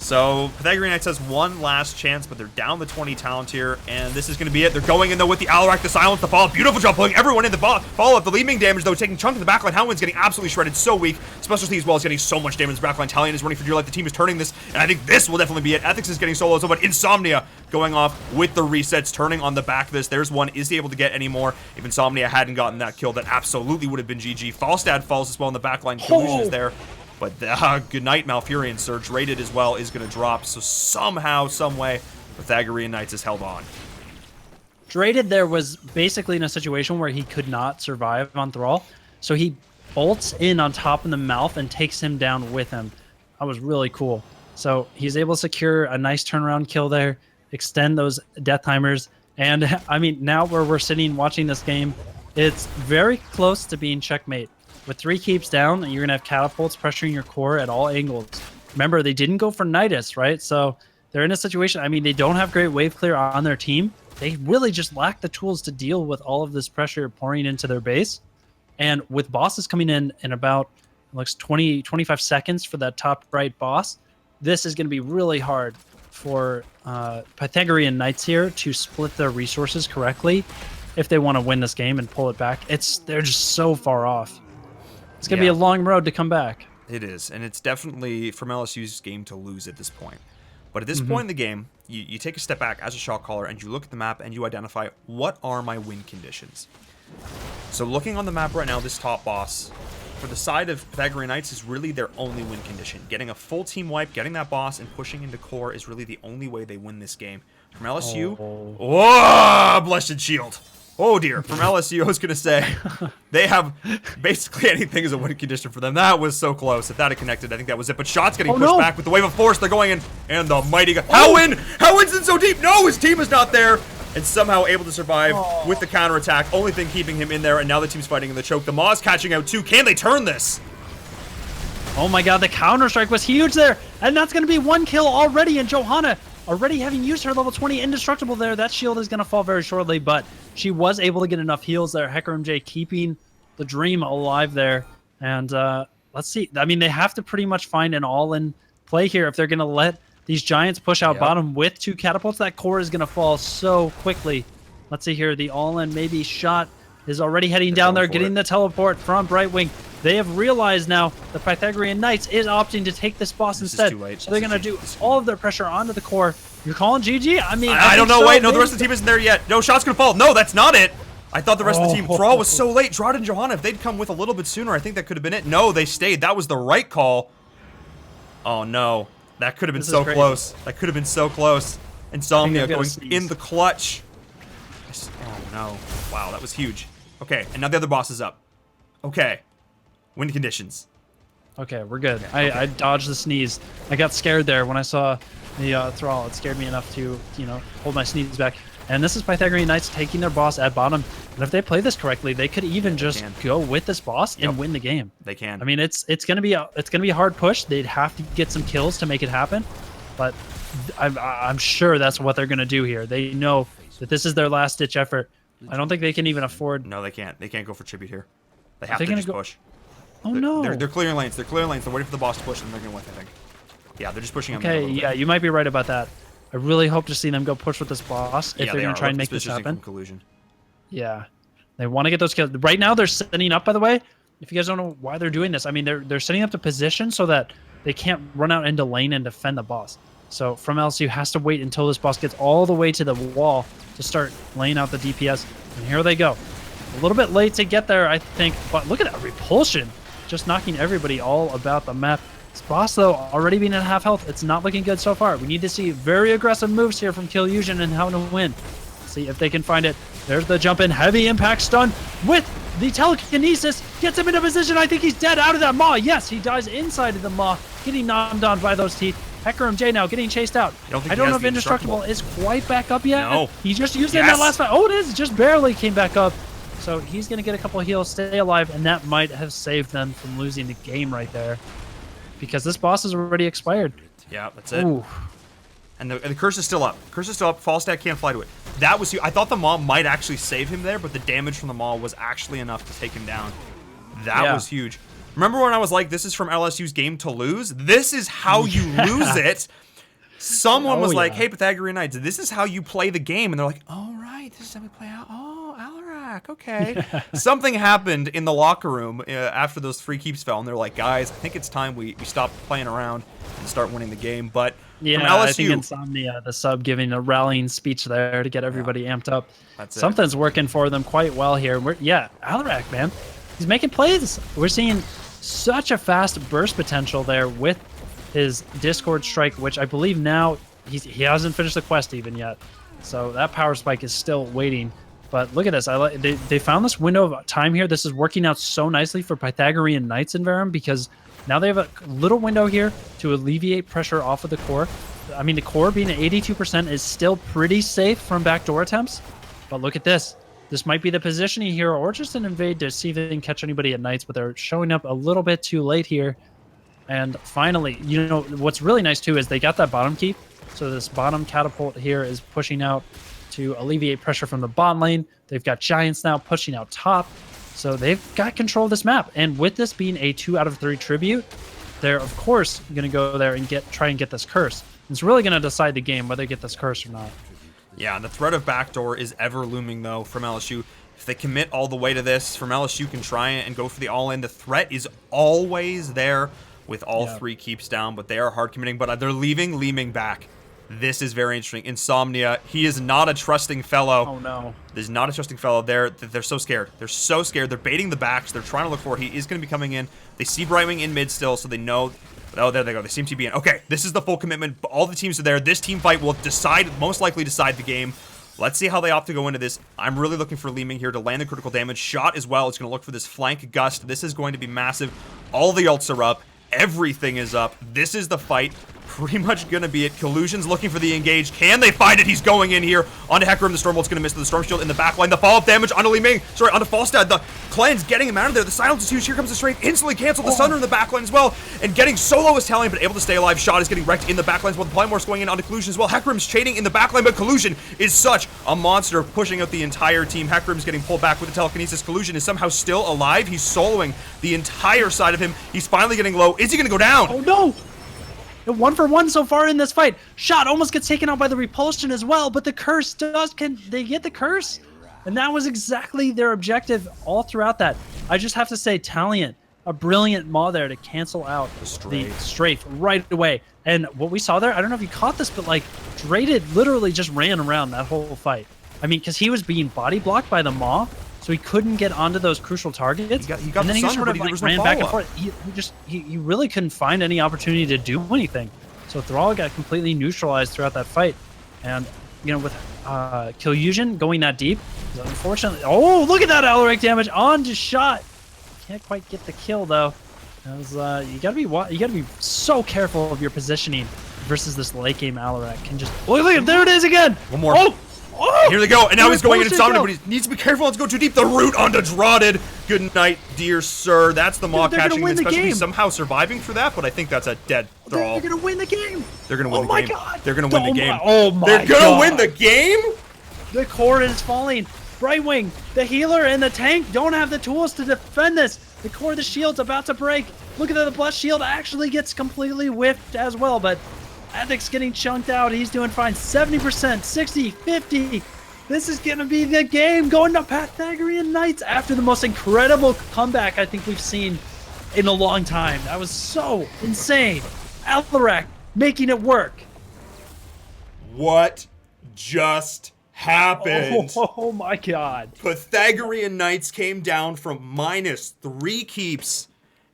[SPEAKER 2] So Pythagorean Knights has one last chance, but they're down the 20 talent here, and this is going to be it. They're going in, though, with the Alarak, the silence, the follow-up. Beautiful job pulling everyone in the follow-up. The lead main damage, though, taking chunk of the backline. Howland's getting absolutely shredded, so weak. Special T as well is getting so much damage in the backline. Talion is running for dear life. The team is turning this, and I think this will definitely be it. Ethics is getting solo, but Insomnia going off with the resets, turning on the back of this. There's one. Is he able to get any more? If Insomnia hadn't gotten that kill, that absolutely would have been GG. Falstad falls as well in the backline. Collusion is there. But good night, Malfurion Surge, rated as well, is going to drop. So somehow, some way, Pythagorean Knights has held on.
[SPEAKER 3] Draded there was basically in a situation where he could not survive on Thrall. So he bolts in on top of the mouth and takes him down with him. That was really cool. So he's able to secure a nice turnaround kill there, extend those death timers. And, I mean, now where we're sitting watching this game, it's very close to being checkmate. With 3 keeps down, you're going to have catapults pressuring your core at all angles. Remember, they didn't go for Nidus, right? So they're in a situation, I mean, they don't have great wave clear on their team. They really just lack the tools to deal with all of this pressure pouring into their base. And with bosses coming in about, it looks 25 seconds for that top right boss, this is going to be really hard for Pythagorean Knights here to split their resources correctly if they want to win this game and pull it back. They're just so far off. It's going to be a long road to come back.
[SPEAKER 2] It is, and it's definitely from LSU's game to lose at this point. But at this point in the game, you take a step back as a shot caller, and you look at the map, and you identify, what are my win conditions? So looking on the map right now, this top boss, for the side of Pythagorean Knights, is really their only win condition. Getting a full team wipe, getting that boss, and pushing into core is really the only way they win this game. From LSU, Blessed Shield. Oh dear, from LSU, I was going to say, they have basically anything as a win condition for them. That was so close. If that had connected, I think that was it. But Shot's getting pushed back with the wave of force. They're going in, and the mighty Howin's in so deep. No, his team is not there. And somehow able to survive with the counterattack. Only thing keeping him in there, and now the team's fighting in the choke. The Maw's catching out too. Can they turn this?
[SPEAKER 3] Oh my god, the counter-strike was huge there. And that's going to be 1 kill already, and Johanna already having used her level 20 indestructible there. That shield is going to fall very shortly, but she was able to get enough heals there. Hecker MJ keeping the dream alive there. And let's see. I mean, they have to pretty much find an all-in play here if they're going to let these Giants push out bottom with 2 catapults. That core is going to fall so quickly. Let's see here. The all-in maybe shot is already heading
[SPEAKER 2] They're
[SPEAKER 3] down there,
[SPEAKER 2] going for
[SPEAKER 3] getting
[SPEAKER 2] it.
[SPEAKER 3] the teleport from Brightwing. They have realized now the Pythagorean Knights is opting to take this boss
[SPEAKER 2] This is
[SPEAKER 3] instead.
[SPEAKER 2] too late.
[SPEAKER 3] So they're
[SPEAKER 2] This
[SPEAKER 3] going
[SPEAKER 2] is
[SPEAKER 3] to
[SPEAKER 2] too-
[SPEAKER 3] do
[SPEAKER 2] this is
[SPEAKER 3] all of their pressure onto the core. You're calling GG? I mean,
[SPEAKER 2] I don't
[SPEAKER 3] think
[SPEAKER 2] know.
[SPEAKER 3] so.
[SPEAKER 2] Wait, no, the
[SPEAKER 3] Maybe-
[SPEAKER 2] rest of the team isn't there yet. No, shot's gonna fall. No, that's not it. I thought the rest of the team.
[SPEAKER 3] Oh.
[SPEAKER 2] Thrall was so late. Drod and Johanna, if they'd come with a little bit sooner, I think that could have been it. No, they stayed. That was the right call. Oh no, that could have been
[SPEAKER 3] This is
[SPEAKER 2] so
[SPEAKER 3] crazy.
[SPEAKER 2] close. That could have been so close. Insomnia
[SPEAKER 3] they've got a
[SPEAKER 2] going
[SPEAKER 3] sneeze.
[SPEAKER 2] in the clutch. Oh no! Wow, that was huge. Okay, and now the other boss is up. Okay, win conditions.
[SPEAKER 3] Okay, we're good. I dodged the sneeze. I got scared there when I saw the Thrall. It scared me enough to, hold my sneeze back. And this is Pythagorean Knights taking their boss at bottom. And if they play this correctly, they could even just
[SPEAKER 2] can.
[SPEAKER 3] go with this boss and
[SPEAKER 2] Yep.
[SPEAKER 3] win the game.
[SPEAKER 2] They can.
[SPEAKER 3] I mean, it's gonna be a hard push. They'd have to get some kills to make it happen, but I'm sure that's what they're gonna do here. They know that this is their last ditch effort. I don't think they can even afford.
[SPEAKER 2] No, they can't. They can't go for tribute here. They have
[SPEAKER 3] they
[SPEAKER 2] to
[SPEAKER 3] gonna
[SPEAKER 2] just
[SPEAKER 3] go-
[SPEAKER 2] push.
[SPEAKER 3] Oh
[SPEAKER 2] They're,
[SPEAKER 3] no!
[SPEAKER 2] they're clearing lanes. They're clearing lanes. They're waiting for the boss to push, and they're gonna win. I think. Yeah, they're just pushing. on them a
[SPEAKER 3] Okay,
[SPEAKER 2] little bit.
[SPEAKER 3] yeah, you might be right about that. I really hope to see them go push with this boss if
[SPEAKER 2] Yeah,
[SPEAKER 3] they're
[SPEAKER 2] they
[SPEAKER 3] gonna
[SPEAKER 2] are.
[SPEAKER 3] try and
[SPEAKER 2] Look
[SPEAKER 3] make
[SPEAKER 2] at this
[SPEAKER 3] this
[SPEAKER 2] positioning
[SPEAKER 3] happen.
[SPEAKER 2] from Collusion.
[SPEAKER 3] Yeah, they want to get those kills. Right now, they're setting up. By the way, if you guys don't know why they're doing this, I mean they're setting up the position so that they can't run out into lane and defend the boss. So from LSU has to wait until this boss gets all the way to the wall to start laying out the DPS. And here they go. A little bit late to get there, I think. But look at that repulsion, just knocking everybody all about the map. This boss, though, already being at half health. It's not looking good so far. We need to see very aggressive moves here from Kaeyoh and how to win. See if they can find it. There's the jump in. Heavy impact stun with the telekinesis. Gets him into position. I think he's dead out of that maw. Yes, he dies inside of the maw, getting nommed on by those teeth. Hecarim J now getting chased out.
[SPEAKER 2] I don't think
[SPEAKER 3] I
[SPEAKER 2] he
[SPEAKER 3] don't
[SPEAKER 2] has
[SPEAKER 3] know if
[SPEAKER 2] the
[SPEAKER 3] Indestructible is quite back up yet.
[SPEAKER 2] No.
[SPEAKER 3] He just used it in
[SPEAKER 2] Yes.
[SPEAKER 3] that last fight. Oh, it is. Just barely came back up. So he's going to get a couple of heals, stay alive, and that might have saved them from losing the game right there. Because this boss is already expired.
[SPEAKER 2] Yeah, that's it.
[SPEAKER 3] Ooh.
[SPEAKER 2] And the curse is still up. Curse is still up. Falstaff can't fly to it. That was. I thought the maw might actually save him there, but the damage from the maw was actually enough to take him down. That
[SPEAKER 3] Yeah.
[SPEAKER 2] was huge. Remember when I was like, "This is from LSU's game to lose. This is how you lose it." Someone
[SPEAKER 3] Oh,
[SPEAKER 2] was like,
[SPEAKER 3] yeah.
[SPEAKER 2] "Hey, Pythagorean Knights, this is how you play the game," and they're like, "All right, this is how we play out." Oh, Alarak, okay. Something happened in the locker room after those 3 keeps fell, and they're like, "Guys, I think it's time we stop playing around and start winning the game." But
[SPEAKER 3] Yeah,
[SPEAKER 2] from
[SPEAKER 3] I
[SPEAKER 2] LSU,
[SPEAKER 3] think Insomnia, the sub, giving a rallying speech there to get everybody amped up.
[SPEAKER 2] That's it.
[SPEAKER 3] Something's working for them quite well here. Alarak, man, he's making plays. We're seeing such a fast burst potential there with his Discord Strike, which I believe now he hasn't finished the quest even yet. So that power spike is still waiting. But look at this. They found this window of time here. This is working out so nicely for Pythagorean Knights InVerum because now they have a little window here to alleviate pressure off of the core. I mean, the core being at 82% is still pretty safe from backdoor attempts. But look at this. This might be the positioning here or just an invade to see if they can catch anybody at Knights, but they're showing up a little bit too late here. And finally, what's really nice too is they got that bottom keep. So this bottom catapult here is pushing out to alleviate pressure from the bot lane. They've got Giants now pushing out top. So they've got control of this map. And with this being a 2 out of 3 tribute, they're of course going to go there and try and get this curse. It's really going to decide the game whether they get this curse or not.
[SPEAKER 2] Yeah, the threat of backdoor is ever looming, though, from LSU. If they commit all the way to this, from LSU can try it and go for the all-in. The threat is always there with all 3 keeps down, but they are hard committing. But they're leaving back. This is very interesting. Insomnia, he is not a trusting fellow.
[SPEAKER 3] Oh, no.
[SPEAKER 2] This is not a trusting fellow. They're so scared. They're so scared. They're baiting the backs. They're trying to look for it. He is going to be coming in. They see Brightwing in mid still, so they know. Oh, there they go. They seem to be in. Okay, this is the full commitment. All the teams are there. This team fight will most likely decide the game. Let's see how they opt to go into this. I'm really looking for Leeming here to land the critical damage. Shot as well. It's going to look for this flank gust. This is going to be massive. All the ults are up. Everything is up. This is the fight. Pretty much going to be it. Collusion's looking for the engage. Can they find it? He's going in here. Onto Hecarim. The Stormbolt's going to miss the Storm Shield in the backline. The follow-up damage onto Li Ming. Sorry, onto Falstad. The cleanse getting him out of there. The silence is huge. Here comes the strength. Instantly canceled. The Sunder in the backline as well. And getting solo is Italian, but able to stay alive. Shot is getting wrecked in the backlines while the Polymore's going in onto Collusion as well. Hecarim's chaining in the backline, but Collusion is such a monster, pushing out the entire team. Hecarim's getting pulled back with the telekinesis. Collusion is somehow still alive. He's soloing the entire side of him. He's finally getting low. Is he going to go down?
[SPEAKER 3] Oh, no. 1 for 1 so far in this fight. Shot almost gets taken out by the repulsion as well, but the curse can they get the curse? And that was exactly their objective all throughout that. I just have to say, Taliant, a brilliant maw there to cancel out the strafe right away. And what we saw there, I don't know if you caught this, but like Draded literally just ran around that whole fight. I mean, because he was being body blocked by the maw, so he couldn't get onto those crucial targets.
[SPEAKER 2] He got
[SPEAKER 3] and then
[SPEAKER 2] the
[SPEAKER 3] he just
[SPEAKER 2] sun,
[SPEAKER 3] sort of
[SPEAKER 2] but
[SPEAKER 3] like
[SPEAKER 2] there was no
[SPEAKER 3] ran back and
[SPEAKER 2] follow-up.
[SPEAKER 3] forth. He really couldn't find any opportunity to do anything. So Thrall got completely neutralized throughout that fight. And, you know, with Kaeyoh going that deep, unfortunately, oh, look at that Alaric damage on to Shot. Can't quite get the kill though. That was, you gotta be so careful of your positioning versus this late game Alaric. Can just look at there it is again.
[SPEAKER 2] One more.
[SPEAKER 3] Oh,
[SPEAKER 2] Here they go, and now he's going in
[SPEAKER 3] Where's
[SPEAKER 2] and
[SPEAKER 3] it
[SPEAKER 2] summoning,
[SPEAKER 3] go?
[SPEAKER 2] but he needs to be careful. Let's go too deep. The root onto Drotted. Good night, dear sir. That's the maw
[SPEAKER 3] They're gonna
[SPEAKER 2] catching,
[SPEAKER 3] win the
[SPEAKER 2] especially
[SPEAKER 3] game.
[SPEAKER 2] somehow surviving for that, but I think that's a dead Thrall.
[SPEAKER 3] They're gonna win the game.
[SPEAKER 2] They're gonna win
[SPEAKER 3] Oh
[SPEAKER 2] the
[SPEAKER 3] my
[SPEAKER 2] game.
[SPEAKER 3] God.
[SPEAKER 2] They're gonna win the game.
[SPEAKER 3] Oh my
[SPEAKER 2] They're gonna
[SPEAKER 3] God.
[SPEAKER 2] win the game?
[SPEAKER 3] The core is falling. Brightwing, the healer, and the tank don't have the tools to defend this. The core of the shield's about to break. Look at that, the blessed shield actually gets completely whiffed as well, but Ethic's getting chunked out. He's doing fine. 70%, 60, 50. This is going to be the game going to Pythagorean Knights after the most incredible comeback I think we've seen in a long time. That was so insane. Alaric making it work.
[SPEAKER 2] What just happened?
[SPEAKER 3] Oh my God.
[SPEAKER 2] Pythagorean Knights came down from -3 keeps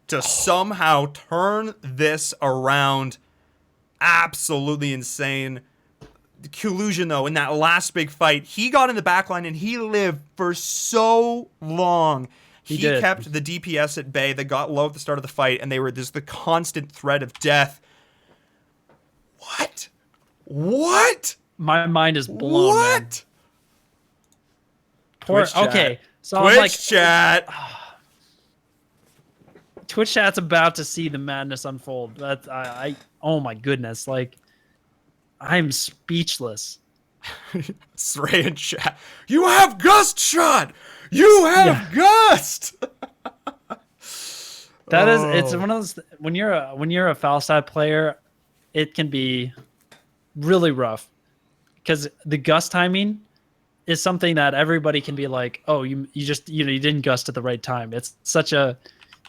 [SPEAKER 2] to somehow turn this around. Absolutely insane. Kaeyoh, though, in that last big fight, he got in the backline and he lived for so long. He
[SPEAKER 3] did.
[SPEAKER 2] kept the DPS at bay. They got low at the start of the fight, and they were just the constant threat of death. What?
[SPEAKER 3] My mind is blown, man.
[SPEAKER 2] What?
[SPEAKER 3] Poor,
[SPEAKER 2] Twitch chat.
[SPEAKER 3] okay, so
[SPEAKER 2] Twitch
[SPEAKER 3] I'm like,
[SPEAKER 2] chat.
[SPEAKER 3] Twitch chat's about to see the madness unfold. That's oh my goodness, like I'm speechless.
[SPEAKER 2] Sray in chat. You have Gust shot. You have Gust.
[SPEAKER 3] That is, it's one of those when you're a Falstad player, it can be really rough because the gust timing is something that everybody can be like, oh, you didn't gust at the right time. It's such a,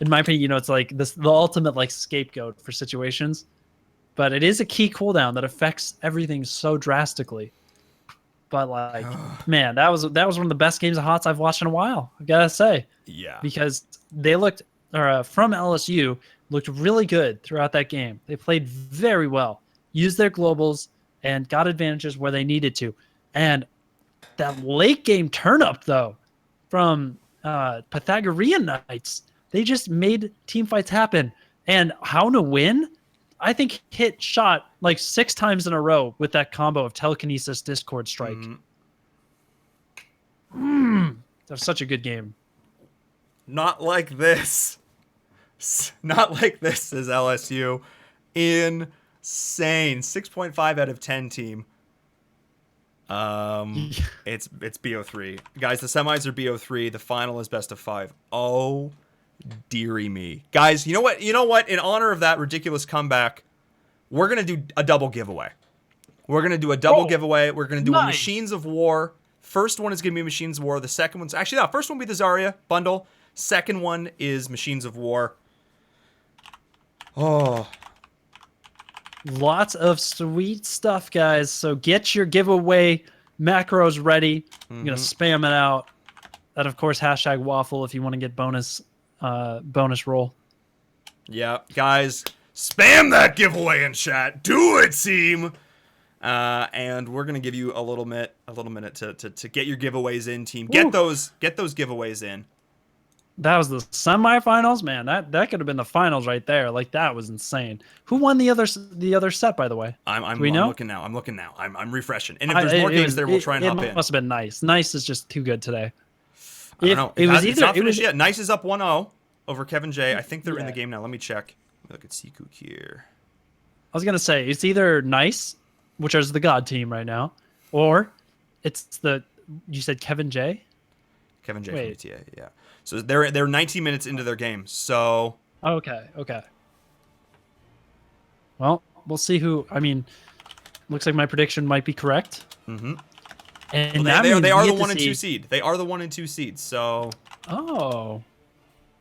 [SPEAKER 3] in my opinion, it's like the ultimate like scapegoat for situations, but it is a key cooldown that affects everything so drastically. But like, man, that was one of the best games of HOTS I've watched in a while. I gotta say,
[SPEAKER 2] Yeah.
[SPEAKER 3] because they looked, from LSU, looked really good throughout that game. They played very well, used their globals, and got advantages where they needed to. And that late game turn up though, from Pythagorean Knights, they just made team fights happen. And how to win? I think hit shot like 6 times in a row with that combo of telekinesis Discord strike. That was such a good game.
[SPEAKER 2] Not like this. Not like this is LSU. Insane. 6.5 out of 10 team. It's BO3. Guys, the semis are BO3. The final is best of 5. Oh, dearie me. Guys, you know what? In honor of that ridiculous comeback, we're going to do a double giveaway. We're going to do a double giveaway. We're going to do a Machines of War. First one is going to be Machines of War. The second one's actually, no, first one will be the Zarya bundle. Second one is Machines of War. Oh,
[SPEAKER 3] Lots of sweet stuff, guys. So get your giveaway macros ready. I'm going to spam it out. And of course, hashtag waffle if you want to get bonus roll.
[SPEAKER 2] yeah, guys, spam that giveaway in chat. Do it, team. And we're gonna give you a little minute to get your giveaways in, team. Get those giveaways in.
[SPEAKER 3] That was the semifinals, man. That could have been the finals right there. Like that was insane. Who won the other set, by the way?
[SPEAKER 2] I'm
[SPEAKER 3] Do we know?
[SPEAKER 2] looking now. I'm refreshing. And if there's more games there, we'll try and hop in.
[SPEAKER 3] It must have been nice. Nice is just too good today.
[SPEAKER 2] I don't know. It's not finished
[SPEAKER 3] was
[SPEAKER 2] yet. Nice is up 1-0 over Kevin J. I think they're in the game now. Let me check. Look at Seacook here.
[SPEAKER 3] I was gonna say it's either Nice, which is the God team right now, or it's you said Kevin J.
[SPEAKER 2] Kevin J.
[SPEAKER 3] Wait.
[SPEAKER 2] from UTA, yeah. So they're 19 minutes into their game. So
[SPEAKER 3] Okay. Well, we'll see who. I mean, looks like my prediction might be correct.
[SPEAKER 2] Mm-hmm.
[SPEAKER 3] And
[SPEAKER 2] Well,
[SPEAKER 3] that
[SPEAKER 2] they
[SPEAKER 3] means
[SPEAKER 2] are
[SPEAKER 3] we
[SPEAKER 2] the
[SPEAKER 3] get to
[SPEAKER 2] 1 and 2
[SPEAKER 3] see-
[SPEAKER 2] seed. They are the 1 and 2 seeds. So
[SPEAKER 3] Oh,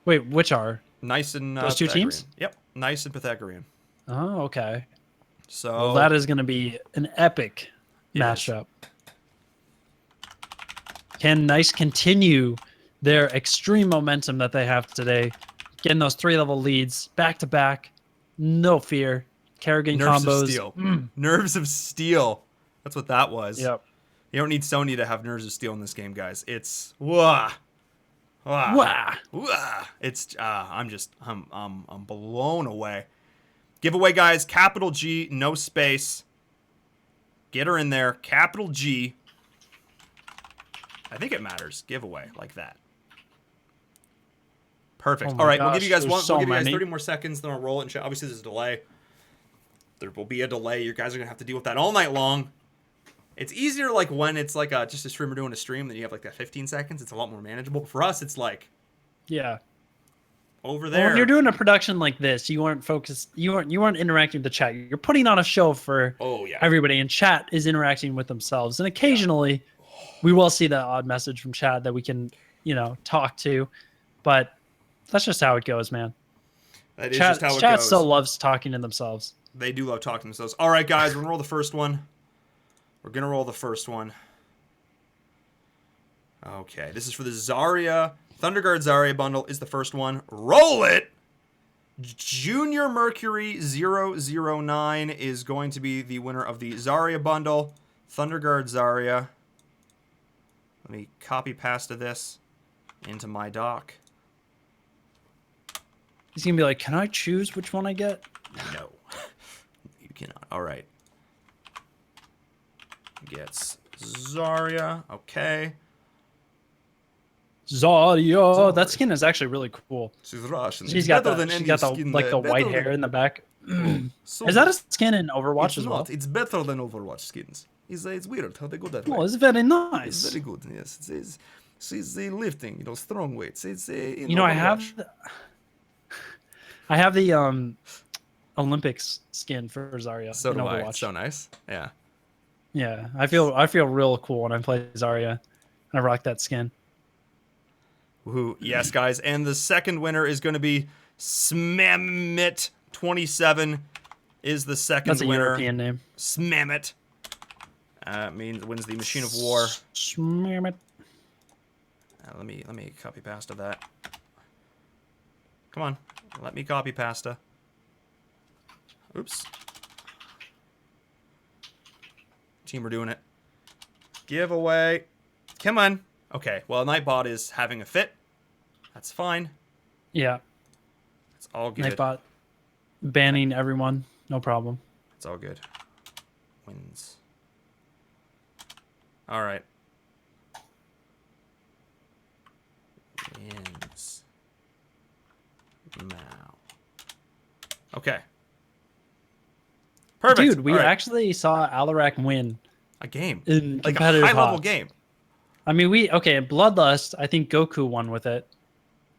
[SPEAKER 3] wait, which are
[SPEAKER 2] nice and
[SPEAKER 3] those two
[SPEAKER 2] Pythagorean.
[SPEAKER 3] teams?
[SPEAKER 2] Yep, nice and Pythagorean.
[SPEAKER 3] Oh, okay.
[SPEAKER 2] So
[SPEAKER 3] Well, that is going to be an epic
[SPEAKER 2] It is.
[SPEAKER 3] matchup. Can Nice continue their extreme momentum that they have today, getting those 3-level leads back to back, no fear. Kerrigan
[SPEAKER 2] Nerves
[SPEAKER 3] combos.
[SPEAKER 2] of steel. Nerves of steel. That's what that was.
[SPEAKER 3] Yep.
[SPEAKER 2] You don't need Sony to have nerves of steel in this game, guys. It's wah, wah,
[SPEAKER 3] Wah.
[SPEAKER 2] wah. It's I'm blown away. Giveaway, guys. Capital G, no space. Get her in there. Capital G. I think it matters. Giveaway like that. Perfect.
[SPEAKER 3] Oh my
[SPEAKER 2] All right, we'll
[SPEAKER 3] gosh,
[SPEAKER 2] give you guys
[SPEAKER 3] there's
[SPEAKER 2] one.
[SPEAKER 3] so
[SPEAKER 2] We'll give you guys
[SPEAKER 3] many.
[SPEAKER 2] 30 more seconds, then I'll roll it and shit. Obviously, there's a delay. There will be a delay. You guys are gonna have to deal with that all night long. It's easier like when it's like just a streamer doing a stream, then you have like that 15 seconds. It's a lot more manageable. But for us, it's like
[SPEAKER 3] Yeah.
[SPEAKER 2] over
[SPEAKER 3] Well,
[SPEAKER 2] there.
[SPEAKER 3] when you're doing a production like this, you weren't focused. You weren't interacting with the chat. You're putting on a show for
[SPEAKER 2] Oh yeah.
[SPEAKER 3] everybody, and chat is interacting with themselves. And occasionally, we will see that odd message from chat that we can, talk to. But that's just how it goes, man.
[SPEAKER 2] That is
[SPEAKER 3] Chat,
[SPEAKER 2] just how it
[SPEAKER 3] chat
[SPEAKER 2] goes.
[SPEAKER 3] still loves talking to themselves.
[SPEAKER 2] They do love talking to themselves. All right, guys, we're gonna roll the first one. We're gonna roll the first one. Okay, this is for the Zarya. Thunderguard Zarya bundle is the first one. Roll it! Junior Mercury 009 is going to be the winner of the Zarya bundle. Thunderguard Zarya. Let me copy pasta this into my doc.
[SPEAKER 3] He's gonna be like, "Can I choose which one I get?"
[SPEAKER 2] No. You cannot. All right. Gets Zarya. Okay.
[SPEAKER 3] Zarya. That skin is actually really cool.
[SPEAKER 2] She's Russian.
[SPEAKER 3] She's got the white hair in the back.
[SPEAKER 2] So
[SPEAKER 3] Is that a skin in Overwatch
[SPEAKER 2] it's
[SPEAKER 3] as well?
[SPEAKER 2] not. It's better than Overwatch skins. It's weird how they go that
[SPEAKER 3] Oh,
[SPEAKER 2] way.
[SPEAKER 3] it's very
[SPEAKER 2] It's
[SPEAKER 3] nice.
[SPEAKER 2] very good. Yes. She's lifting, strong weights. It's in
[SPEAKER 3] I
[SPEAKER 2] Overwatch.
[SPEAKER 3] have the Olympics skin for Zarya
[SPEAKER 2] So
[SPEAKER 3] in
[SPEAKER 2] do I.
[SPEAKER 3] Overwatch.
[SPEAKER 2] It's so nice. Yeah.
[SPEAKER 3] Yeah, I feel real cool when I play Zarya and I rock that skin.
[SPEAKER 2] Woohoo. Yes, guys. And the second winner is going to be Smamit27 is the second
[SPEAKER 3] That's a
[SPEAKER 2] winner.
[SPEAKER 3] European name.
[SPEAKER 2] Smamit. Means wins the Machine of War.
[SPEAKER 3] Smamit.
[SPEAKER 2] Let me copy pasta that. Come on. Let me copy pasta. Oops. Team, we're doing it. Giveaway. Come on. Okay, well, Nightbot is having a fit. That's fine.
[SPEAKER 3] Yeah,
[SPEAKER 2] It's all good.
[SPEAKER 3] Nightbot banning everyone, no problem.
[SPEAKER 2] It's all good. Wins. All right. Wins. Now. Okay. Perfect.
[SPEAKER 3] Dude, we
[SPEAKER 2] All right.
[SPEAKER 3] actually saw Alarak win
[SPEAKER 2] a game.
[SPEAKER 3] in
[SPEAKER 2] Like a
[SPEAKER 3] competitive
[SPEAKER 2] high-level
[SPEAKER 3] HOTS.
[SPEAKER 2] game.
[SPEAKER 3] I mean, in Bloodlust, I think Goku won with it,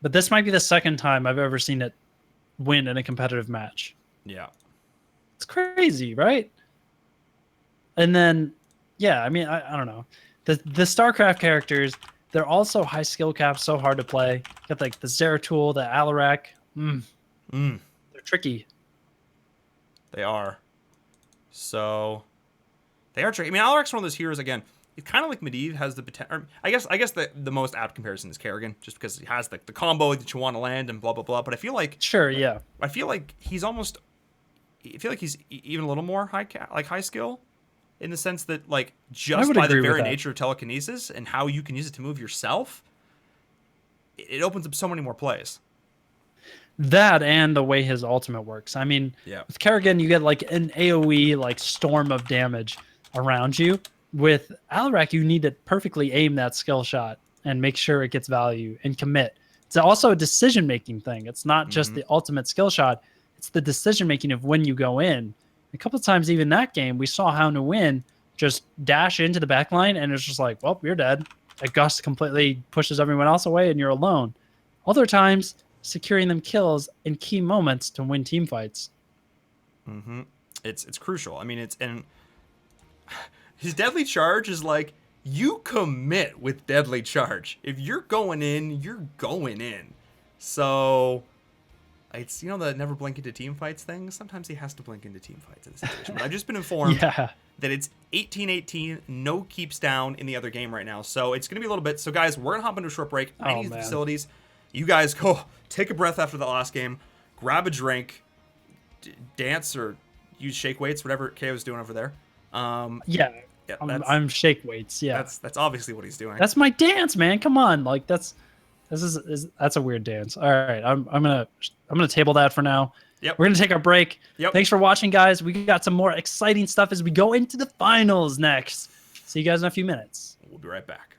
[SPEAKER 3] but this might be the second time I've ever seen it win in a competitive match.
[SPEAKER 2] Yeah.
[SPEAKER 3] It's crazy, right? And then, yeah, I mean, I don't know. The StarCraft characters, they're also high skill caps, so hard to play. Got like the Zeratul, the Alarak. They're tricky.
[SPEAKER 2] They are. So, they are tricky. I mean, Alarak's one of those heroes, again, it's kind of like Medivh has the potential. I guess the most apt comparison is Kerrigan, just because he has the combo that you want to land and blah, blah, blah. But I feel like
[SPEAKER 3] Sure, yeah.
[SPEAKER 2] he's almost. I feel like he's even a little more high skill, in the sense that like just
[SPEAKER 3] would
[SPEAKER 2] by the
[SPEAKER 3] agree with
[SPEAKER 2] very
[SPEAKER 3] that.
[SPEAKER 2] nature of telekinesis and how you can use it to move yourself, it opens up so many more plays.
[SPEAKER 3] That and the way his ultimate works. I mean,
[SPEAKER 2] Yeah.
[SPEAKER 3] with Kerrigan, you get like an AoE like storm of damage around you. With Alarak, you need to perfectly aim that skill shot and make sure it gets value and commit. It's also a decision-making thing. It's not just the ultimate skill shot. It's the decision-making of when you go in. A couple of times, even that game, we saw how to win. Just dash into the back line, and it's just like, well, you're dead. A gust completely pushes everyone else away, and you're alone. Other times, securing them kills in key moments to win team fights.
[SPEAKER 2] It's crucial. I mean, and his deadly charge is like, you commit with deadly charge. If you're going in, you're going in. So it's, the never blink into team fights thing. Sometimes he has to blink into team fights in this situation. But I've just been informed that it's 18-18, no keeps down in the other game right now. So it's going to be a little bit. So guys, we're going to hop into a short break. I need the facilities. You guys go take a breath after the last game, grab a drink, dance or use shake weights, whatever Kaeyoh's doing over there. I'm
[SPEAKER 3] shake weights. Yeah,
[SPEAKER 2] that's obviously what he's doing.
[SPEAKER 3] That's my dance, man. Come on, like that's a weird dance. All right, I'm gonna table that for now.
[SPEAKER 2] Yep.
[SPEAKER 3] We're gonna take our break.
[SPEAKER 2] Yep.
[SPEAKER 3] Thanks for watching, guys. We got some more exciting stuff as we go into the finals next. See you guys in a few minutes.
[SPEAKER 2] We'll be right back.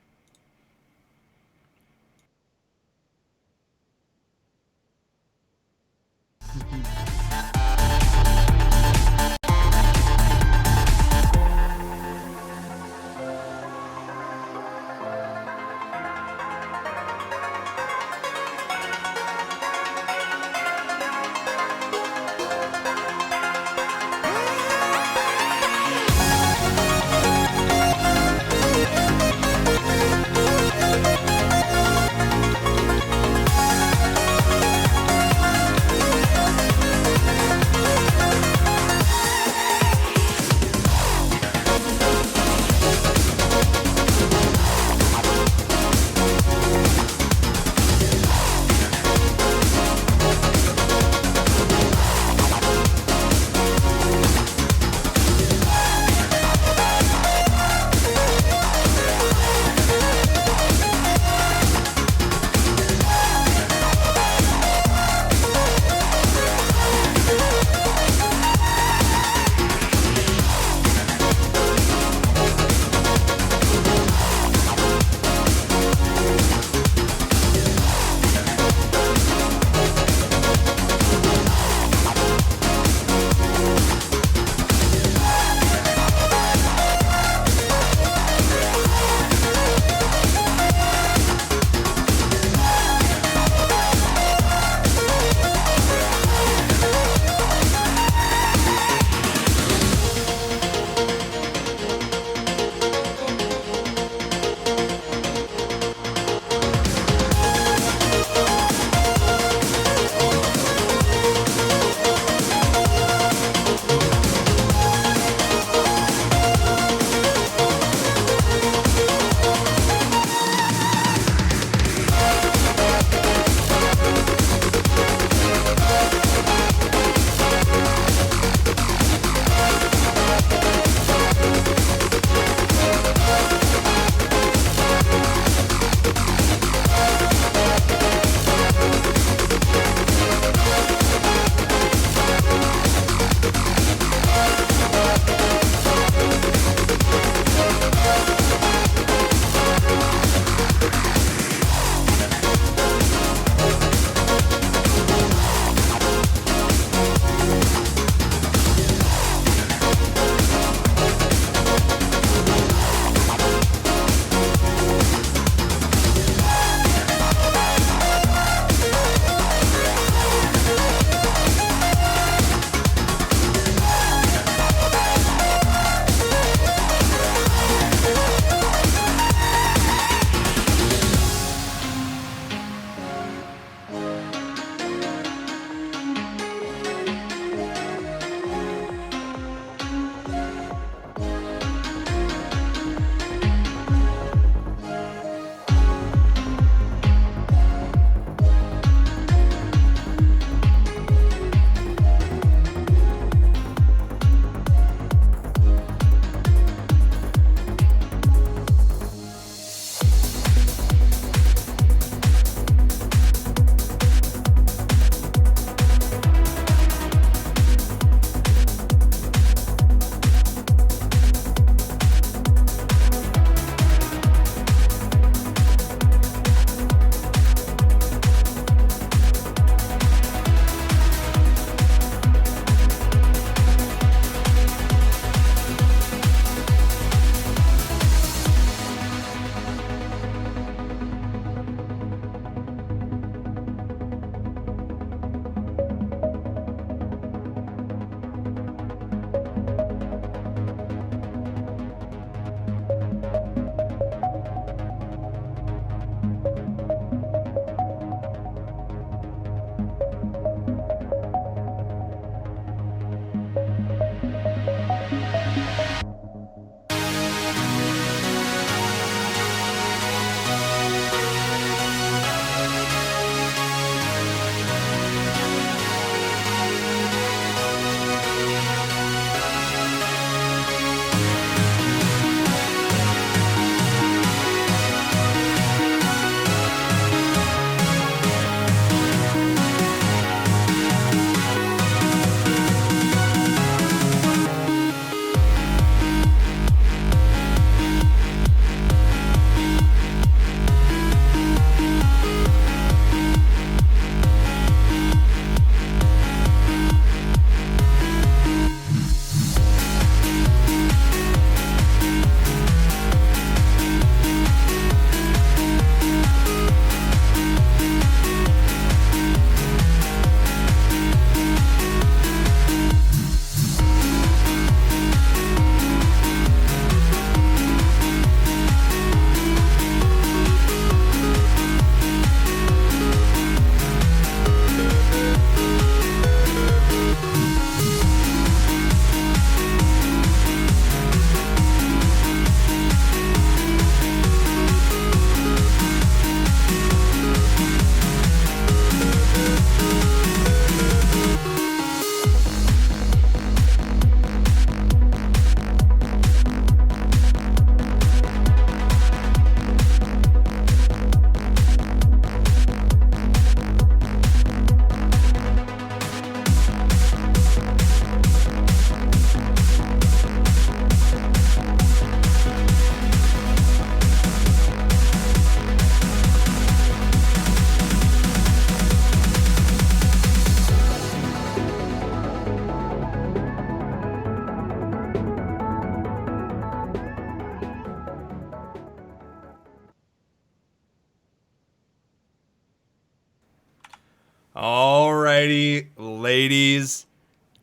[SPEAKER 2] Alrighty, ladies,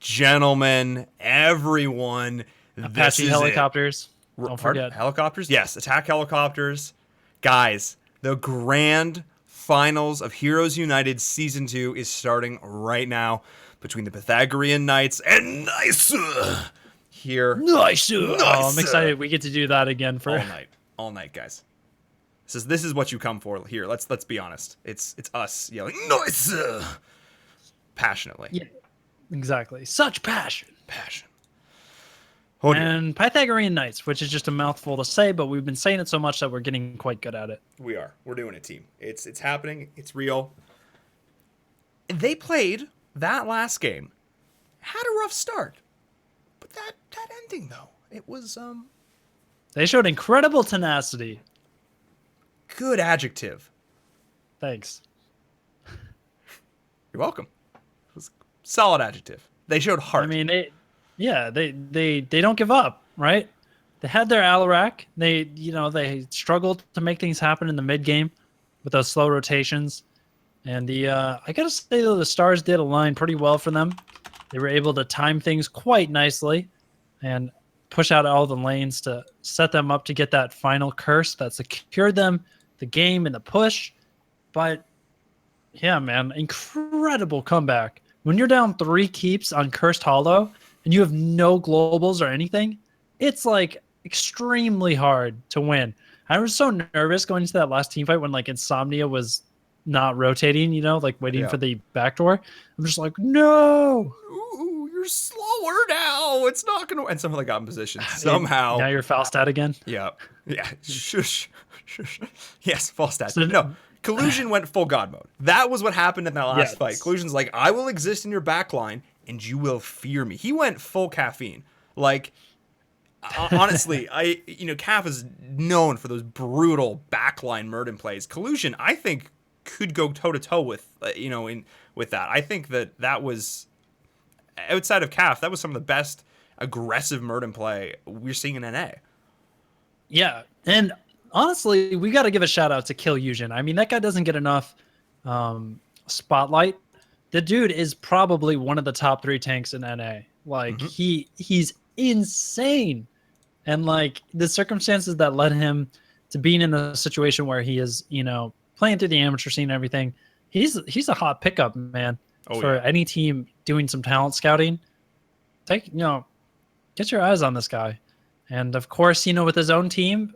[SPEAKER 2] gentlemen, everyone. This
[SPEAKER 3] Apache
[SPEAKER 2] is
[SPEAKER 3] helicopters.
[SPEAKER 2] it.
[SPEAKER 3] Don't
[SPEAKER 2] Pardon?
[SPEAKER 3] forget.
[SPEAKER 2] Helicopters? Yes, attack helicopters. Guys, the grand finals of Heroes United Season 2 is starting right now between the Pythagorean Knights and Nysa here.
[SPEAKER 3] Nice. Oh, I'm
[SPEAKER 2] Nice.
[SPEAKER 3] excited. We get to do that again for
[SPEAKER 2] All night, guys. This is what you come for here. Let's be honest. It's us yelling nice passionately.
[SPEAKER 3] Yeah, exactly. Such passion.
[SPEAKER 2] Oh, dear.
[SPEAKER 3] And Pythagorean Knights, which is just a mouthful to say, but we've been saying it so much that we're getting quite good at it.
[SPEAKER 2] We are. We're doing it, team. It's happening. It's real. They played that last game. Had a rough start. But that ending though, it was
[SPEAKER 3] They showed incredible tenacity.
[SPEAKER 2] good adjective.
[SPEAKER 3] Thanks.
[SPEAKER 2] You're welcome. It was solid adjective. They showed heart.
[SPEAKER 3] I mean, they don't give up, right? They had their Alarak. They struggled to make things happen in the mid game with those slow rotations. And I gotta say though, the stars did align pretty well for them. They were able to time things quite nicely and push out all the lanes to set them up to get that final curse that secured them the game and the push. But yeah, man, incredible comeback. When you're down 3 keeps on Cursed Hollow and you have no globals or anything, it's like extremely hard to win. I was so nervous going into that last team fight when like Insomnia was not rotating, like waiting for the backdoor. I'm just like, no.
[SPEAKER 2] Ooh, you're slower now. It's not gonna. And somehow they got in position. Somehow.
[SPEAKER 3] Now you're foul stat again.
[SPEAKER 2] Yeah. Shush. Yes, false stat.
[SPEAKER 3] So-
[SPEAKER 2] No. Collusion went full god mode. That was what happened in that last
[SPEAKER 3] Yes.
[SPEAKER 2] fight. Collusion's like, I will exist in your backline and you will fear me. He went full caffeine. Like, honestly, Caff is known for those brutal backline Murden plays. Collusion, I think, could go toe to toe with, with that. I think that was, outside of Caff, that was some of the best aggressive Murden play we're seeing in NA.
[SPEAKER 3] Yeah, and honestly, we got to give a shout out to Kaeyoh. I mean, that guy doesn't get enough spotlight. The dude is probably one of the top 3 tanks in NA. Like he's insane, and like the circumstances that led him to being in a situation where he is, playing through the amateur scene and everything. He's a hot pickup, man, for any team doing some talent scouting. Get your eyes on this guy, and of course, with his own team.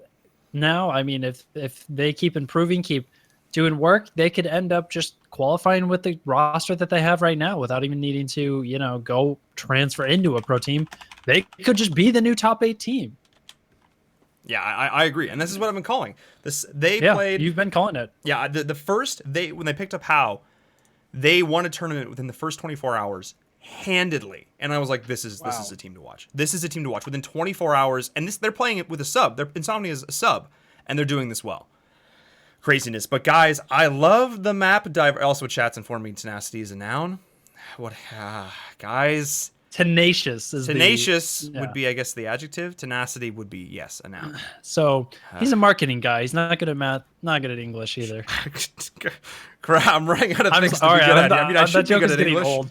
[SPEAKER 3] Now, I mean, if they keep improving, keep doing work, they could end up just qualifying with the roster that they have right now without even needing to, go transfer into a pro team. They could just be the new top 8 team.
[SPEAKER 2] Yeah, I agree, and this is what I've been calling this. Played.
[SPEAKER 3] You've been calling it.
[SPEAKER 2] Yeah, the first when they picked up How, they won a tournament within the first 24 hours. Handedly, and I was like, this is a team to watch. This is a team to watch within 24 hours, and they're playing it with a sub. Insomnia is a sub, and they're doing this well. Craziness, but guys, I love the map diver. Also, chat's informing me tenacity is a noun. What, guys?
[SPEAKER 3] Tenacious
[SPEAKER 2] would be, I guess, the adjective. Tenacity would be, yes, a noun.
[SPEAKER 3] So he's a marketing guy. He's not good at math, not good at English either.
[SPEAKER 2] Crap, I'm running out of things to be good at. I mean, I should be good at English. Old.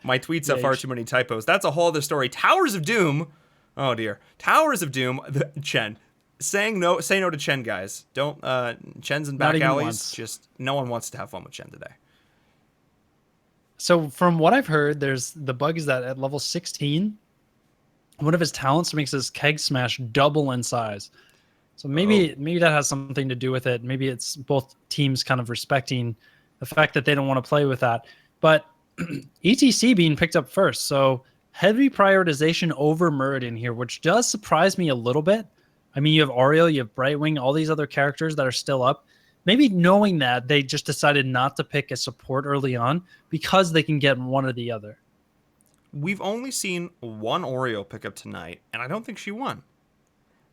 [SPEAKER 2] My tweets have far too many typos. That's a whole other story. Towers of Doom. Oh dear. Towers of Doom. Chen. Say no to Chen, guys. Don't Chen's in back alleys. Once. Just no one wants to have fun with Chen today.
[SPEAKER 3] So from what I've heard, there's the bug is that at level 16, one of his talents makes his keg smash double in size. So maybe that has something to do with it. Maybe it's both teams kind of respecting the fact that they don't want to play with that. But ETC being picked up first, so heavy prioritization over Muradin here, which does surprise me a little bit. I mean, you have Oreo, you have Brightwing, all these other characters that are still up. Maybe knowing that, they just decided not to pick a support early on because they can get one or the other.
[SPEAKER 2] We've only seen one Oreo pick up tonight, and I don't think she won.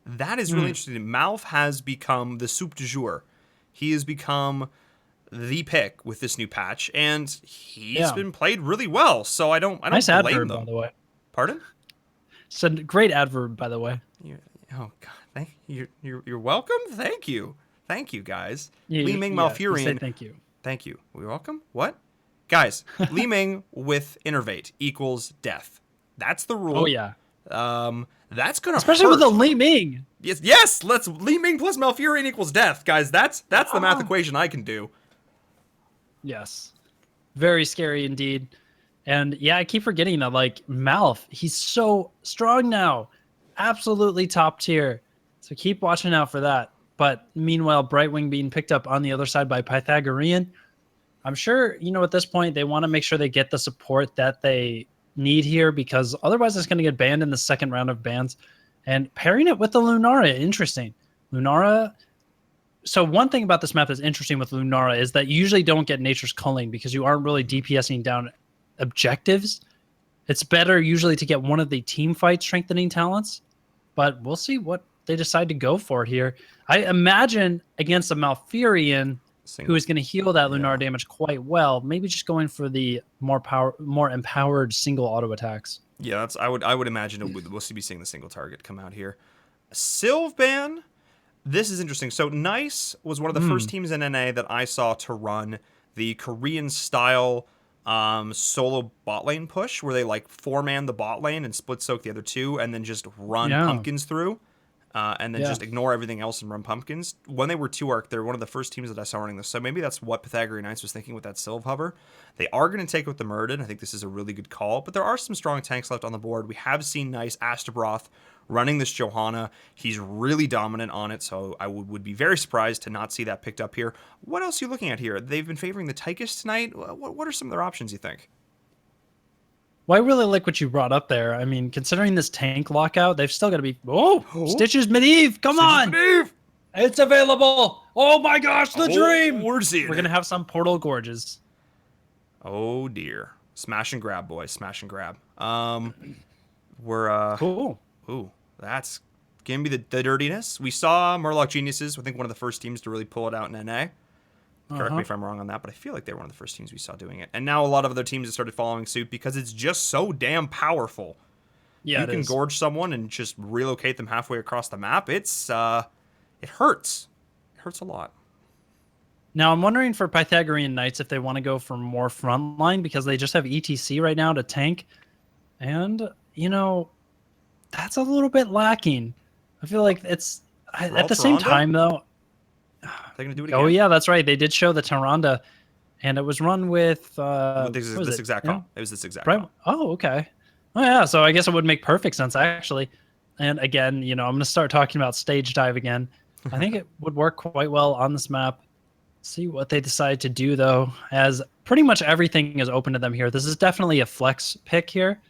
[SPEAKER 2] That is really interesting. Malf has become the soup du jour. He has become the pick with this new patch, and he's been played really well. So I don't
[SPEAKER 3] nice
[SPEAKER 2] blame
[SPEAKER 3] adverb,
[SPEAKER 2] them.
[SPEAKER 3] by the way.
[SPEAKER 2] Pardon?
[SPEAKER 3] It's a great adverb, by the way.
[SPEAKER 2] Oh God, you're welcome. Thank you, guys.
[SPEAKER 3] Yeah,
[SPEAKER 2] Li Ming
[SPEAKER 3] yeah,
[SPEAKER 2] Malfurion.
[SPEAKER 3] thank you.
[SPEAKER 2] Thank you. You're welcome. What? Guys, Li Ming with Innervate equals death. That's the rule.
[SPEAKER 3] Oh yeah.
[SPEAKER 2] That's gonna
[SPEAKER 3] Especially
[SPEAKER 2] hurt.
[SPEAKER 3] with the Li Ming.
[SPEAKER 2] Yes. Let's Li Ming plus Malfurion equals death, guys. That's the math equation I can do.
[SPEAKER 3] Yes. Very scary indeed. And yeah, I keep forgetting that like Malf, he's so strong now. Absolutely top tier. So keep watching out for that. But meanwhile, Brightwing being picked up on the other side by Pythagorean. I'm sure, at this point, they want to make sure they get the support that they need here because otherwise it's going to get banned in the second round of bans. And pairing it with the Lunara, interesting. Lunara. So one thing about this map that's interesting with Lunara is that you usually don't get Nature's Culling because you aren't really DPSing down objectives. It's better usually to get one of the team fight strengthening talents, but we'll see what they decide to go for here. I imagine against a Malfurion who is going to heal that Lunar damage quite well, maybe just going for the more empowered single auto attacks.
[SPEAKER 2] Yeah, I would imagine we'll be seeing the single target come out here. Sylvan, this is interesting. So Nice was one of the first teams in NA that I saw to run the Korean style solo bot lane push where they like 4-man the bot lane and split soak the other 2 and then just run pumpkins through. And then just ignore everything else and run pumpkins. When they were 2-arc, they're one of the first teams that I saw running this. So maybe that's what Pythagorean Knights was thinking with that Sylve hover. They are going to take with the Muradin. I think this is a really good call. But there are some strong tanks left on the board. We have seen Nice Astabroth running this Johanna. He's really dominant on it, so I would be very surprised to not see that picked up here. What else are you looking at here? They've been favoring the Tychus tonight. What are some of their options, you think?
[SPEAKER 3] Well, I really like what you brought up there. I mean, considering this tank lockout, they've still got to be... Stitches Medivh! Come on!
[SPEAKER 2] Medivh!
[SPEAKER 3] It's available! Oh my gosh, the dream!
[SPEAKER 2] We're seeing
[SPEAKER 3] We're going to have some Portal Gorges.
[SPEAKER 2] Oh, dear. Smash and grab, boys. Smash and grab. We're...
[SPEAKER 3] Cool.
[SPEAKER 2] Ooh, that's going to be the dirtiness. We saw Murloc Geniuses, I think one of the first teams to really pull it out in NA. Correct me if I'm wrong on that, but I feel like they were one of the first teams we saw doing it. And now a lot of other teams have started following suit because it's just so damn powerful.
[SPEAKER 3] Yeah,
[SPEAKER 2] you can gorge someone and just relocate them halfway across the map. It's it hurts. It hurts a lot.
[SPEAKER 3] Now I'm wondering for Pythagorean Knights if they want to go for more frontline because they just have ETC right now to tank. And, that's a little bit lacking. I feel like it's at the same time though.
[SPEAKER 2] They're gonna do it again.
[SPEAKER 3] Oh yeah, that's right. They did show the Tyrande, and it was run with
[SPEAKER 2] this exact comp. It was this exact comp.
[SPEAKER 3] Oh, okay. Oh yeah, so I guess it would make perfect sense actually. And again, I'm going to start talking about stage dive again. I think it would work quite well on this map. See what they decide to do though, as pretty much everything is open to them here. This is definitely a flex pick here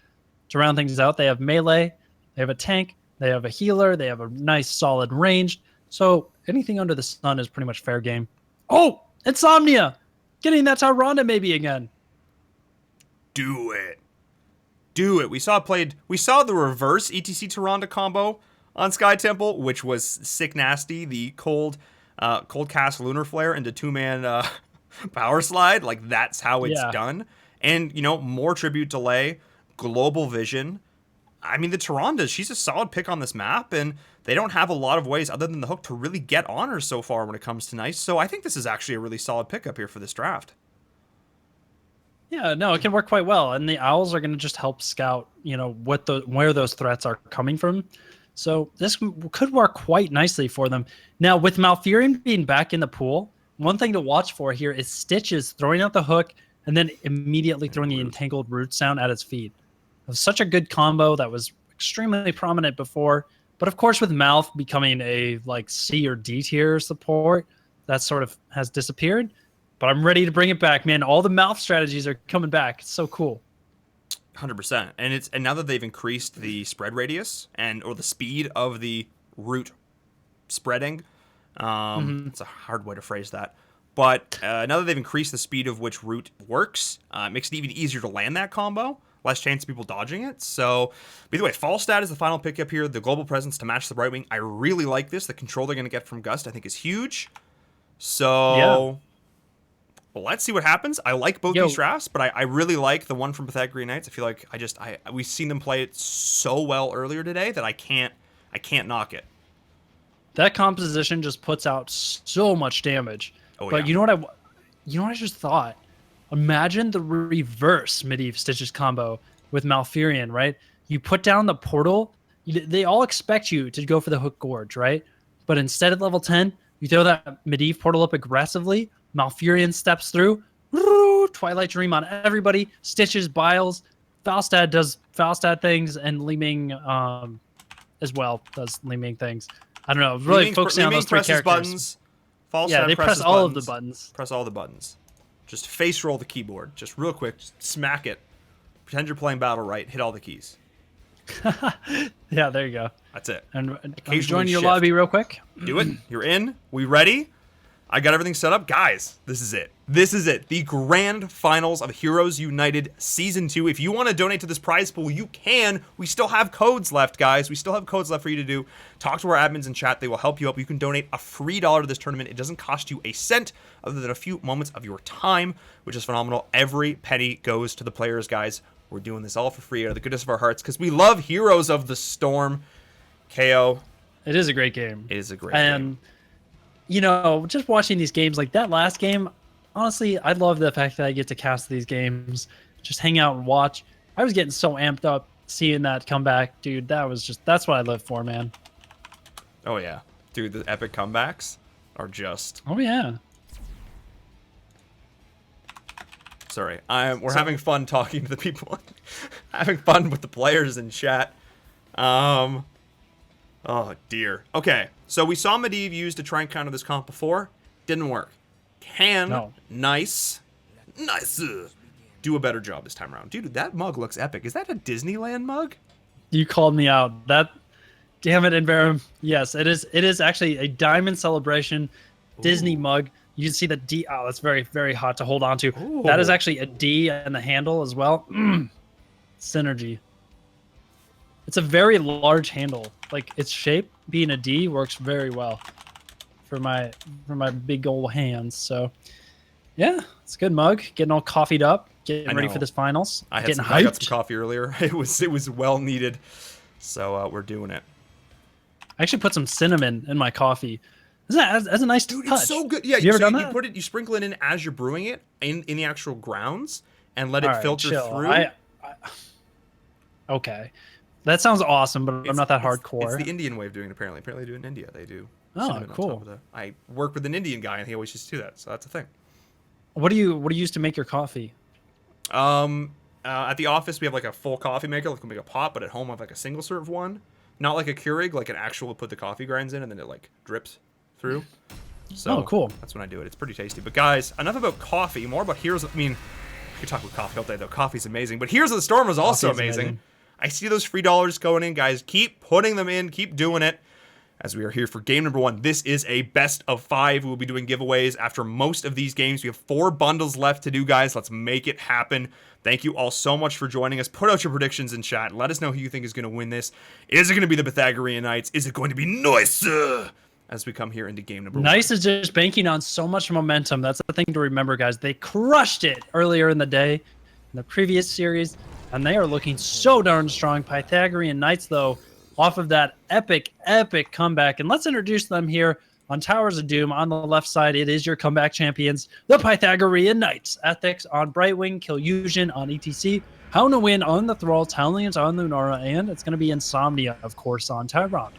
[SPEAKER 3] to round things out. They have melee, they have a tank, they have a healer, they have a nice solid range. So anything under the sun is pretty much fair game. Oh, Insomnia! Getting that Tyrande maybe again.
[SPEAKER 2] Do it. Do it. We saw the reverse ETC Tyrande combo on Sky Temple, which was sick nasty. The cold cast Lunar Flare into 2-man power slide. Like that's how it's done. And more tribute delay, global vision. I mean, the Tyrande, she's a solid pick on this map, and they don't have a lot of ways other than the hook to really get on her so far when it comes to Nice. So I think this is actually a really solid pickup here for this draft.
[SPEAKER 3] Yeah, no, it can work quite well. And the Owls are going to just help scout, where those threats are coming from. So this could work quite nicely for them. Now, with Malfurion being back in the pool, one thing to watch for here is Stitches throwing out the hook and then immediately throwing the entangled root sound at its feet. It was such a good combo that was extremely prominent before. But of course, with Malf becoming a C or D tier support, that sort of has disappeared. But I'm ready to bring it back, man. All the Malf strategies are coming back. It's so cool.
[SPEAKER 2] 100%. And now that they've increased the spread radius or the speed of the root spreading, it's a hard way to phrase that. But now that they've increased the speed of which root works, it makes it even easier to land that combo. Less chance of people dodging it. So, by the way, Falstad is the final pickup here. The global presence to match the Brightwing. I really like this. The control they're going to get from Gust, I think, is huge. So, well, let's see what happens. I like both these drafts, but I really like the one from Pythagorean Knights. I feel like we've seen them play it so well earlier today that I can't knock it.
[SPEAKER 3] That composition just puts out so much damage.
[SPEAKER 2] Oh,
[SPEAKER 3] but you know what I just thought? Imagine the reverse Medivh Stitches combo with Malfurion, right? You put down the portal. They all expect you to go for the Hook Gorge, right? But instead at level 10, you throw that Medivh portal up aggressively. Malfurion steps through. Twilight Dream on everybody. Stitches, Biles. Falstad does Falstad things, and Li Ming as well does Li Ming things. I don't know. Really focusing on those three characters.
[SPEAKER 2] Buttons. Falstad
[SPEAKER 3] Yeah, they press all of the
[SPEAKER 2] buttons.
[SPEAKER 3] buttons.
[SPEAKER 2] Press all the buttons. Just face roll the keyboard. Just real quick. Just smack it. Pretend you're playing Battle Right. Hit all the keys.
[SPEAKER 3] Yeah, there you go.
[SPEAKER 2] That's it.
[SPEAKER 3] And
[SPEAKER 2] Occasionally
[SPEAKER 3] join your
[SPEAKER 2] shift.
[SPEAKER 3] lobby real quick.
[SPEAKER 2] Do it. You're in. We ready? I got everything set up. Guys, this is it. This is it. The grand finals of Heroes United Season 2. If you want to donate to this prize pool, you can. We still have codes left, guys. We still have codes left for you to do. Talk to our admins in chat. They will help you up. You can donate a free $1 to this tournament. It doesn't cost you a cent other than a few moments of your time, which is phenomenal. Every penny goes to the players, guys. We're doing this all for free out of the goodness of our hearts because we love Heroes of the Storm. Kaeyoh.
[SPEAKER 3] It is a great game.
[SPEAKER 2] It is a great game.
[SPEAKER 3] You know, just watching these games like that last game, honestly, I love the fact that I get to cast these games, just hang out and watch. I was getting so amped up seeing that comeback, dude. That's what I live for, man.
[SPEAKER 2] Oh, yeah. Dude, the epic comebacks are just...
[SPEAKER 3] Oh, yeah.
[SPEAKER 2] Sorry. We're having fun talking to the people. Having fun with the players in chat. Oh, dear. Okay. So we saw Medivh use to try and counter this comp before. Didn't work. Nice. Do a better job this time around. Dude, that mug looks epic. Is that a Disneyland mug?
[SPEAKER 3] You called me out. Damn it, InVerum. Yes, it is. It is actually a Diamond Celebration Disney mug. You can see the D. Oh, that's very, very hot to hold on to.
[SPEAKER 2] Ooh.
[SPEAKER 3] That is actually a D and the handle as well. Synergy. It's a very large handle. Like its shape being a D works very well for my big old hands. So yeah, it's a good mug. Getting all coffeeed up, getting ready for this finals.
[SPEAKER 2] I
[SPEAKER 3] got
[SPEAKER 2] some coffee earlier. It was well needed. So we're doing it.
[SPEAKER 3] I actually put some cinnamon in my coffee. That's a nice touch.
[SPEAKER 2] It's so good. Yeah,
[SPEAKER 3] you ever done that?
[SPEAKER 2] You sprinkle it in as you're brewing it in the actual grounds and let it filter through.
[SPEAKER 3] Okay. That sounds awesome, but I'm not that hardcore.
[SPEAKER 2] It's the Indian way of doing it, apparently. Apparently they do it in India. They do.
[SPEAKER 3] Oh, cool.
[SPEAKER 2] I work with an Indian guy, and he always used to do that, so that's a thing.
[SPEAKER 3] What do you use to make your coffee?
[SPEAKER 2] At the office, we have like a full coffee maker, like we make a pot, but at home I have like a single serve one. Not like a Keurig, like an actual put the coffee grinds in, and then it like drips through. So
[SPEAKER 3] cool.
[SPEAKER 2] That's when I do it. It's pretty tasty. But guys, enough about coffee. More about Heroes. I mean, we could talk about coffee all day, though. Coffee's amazing. But Heroes of the Storm is also amazing. I see those free dollars going in, guys. Keep putting them in. Keep doing it. As we are here for game number 1. This is a best of 5. We will be doing giveaways after most of these games. We have 4 bundles left to do, guys. Let's make it happen. Thank you all so much for joining us. Put out your predictions in chat. Let us know who you think is going to win this. Is it going to be the Pythagorean Knights? Is it going to be Nice? As we come here into game number 1.
[SPEAKER 3] Nice is just banking on so much momentum. That's the thing to remember, guys. They crushed it earlier in the day, in the previous series, and they are looking so darn strong. Pythagorean Knights, though, off of that epic comeback. And let's introduce them here on Towers of Doom. On the left side, it is your comeback champions, the Pythagorean Knights. Ethics on Brightwing, Kaeyoh on ETC, Haunawin on the Thrall, Tallians on Lunara, and it's going to be Insomnia, of course, on Tyrande.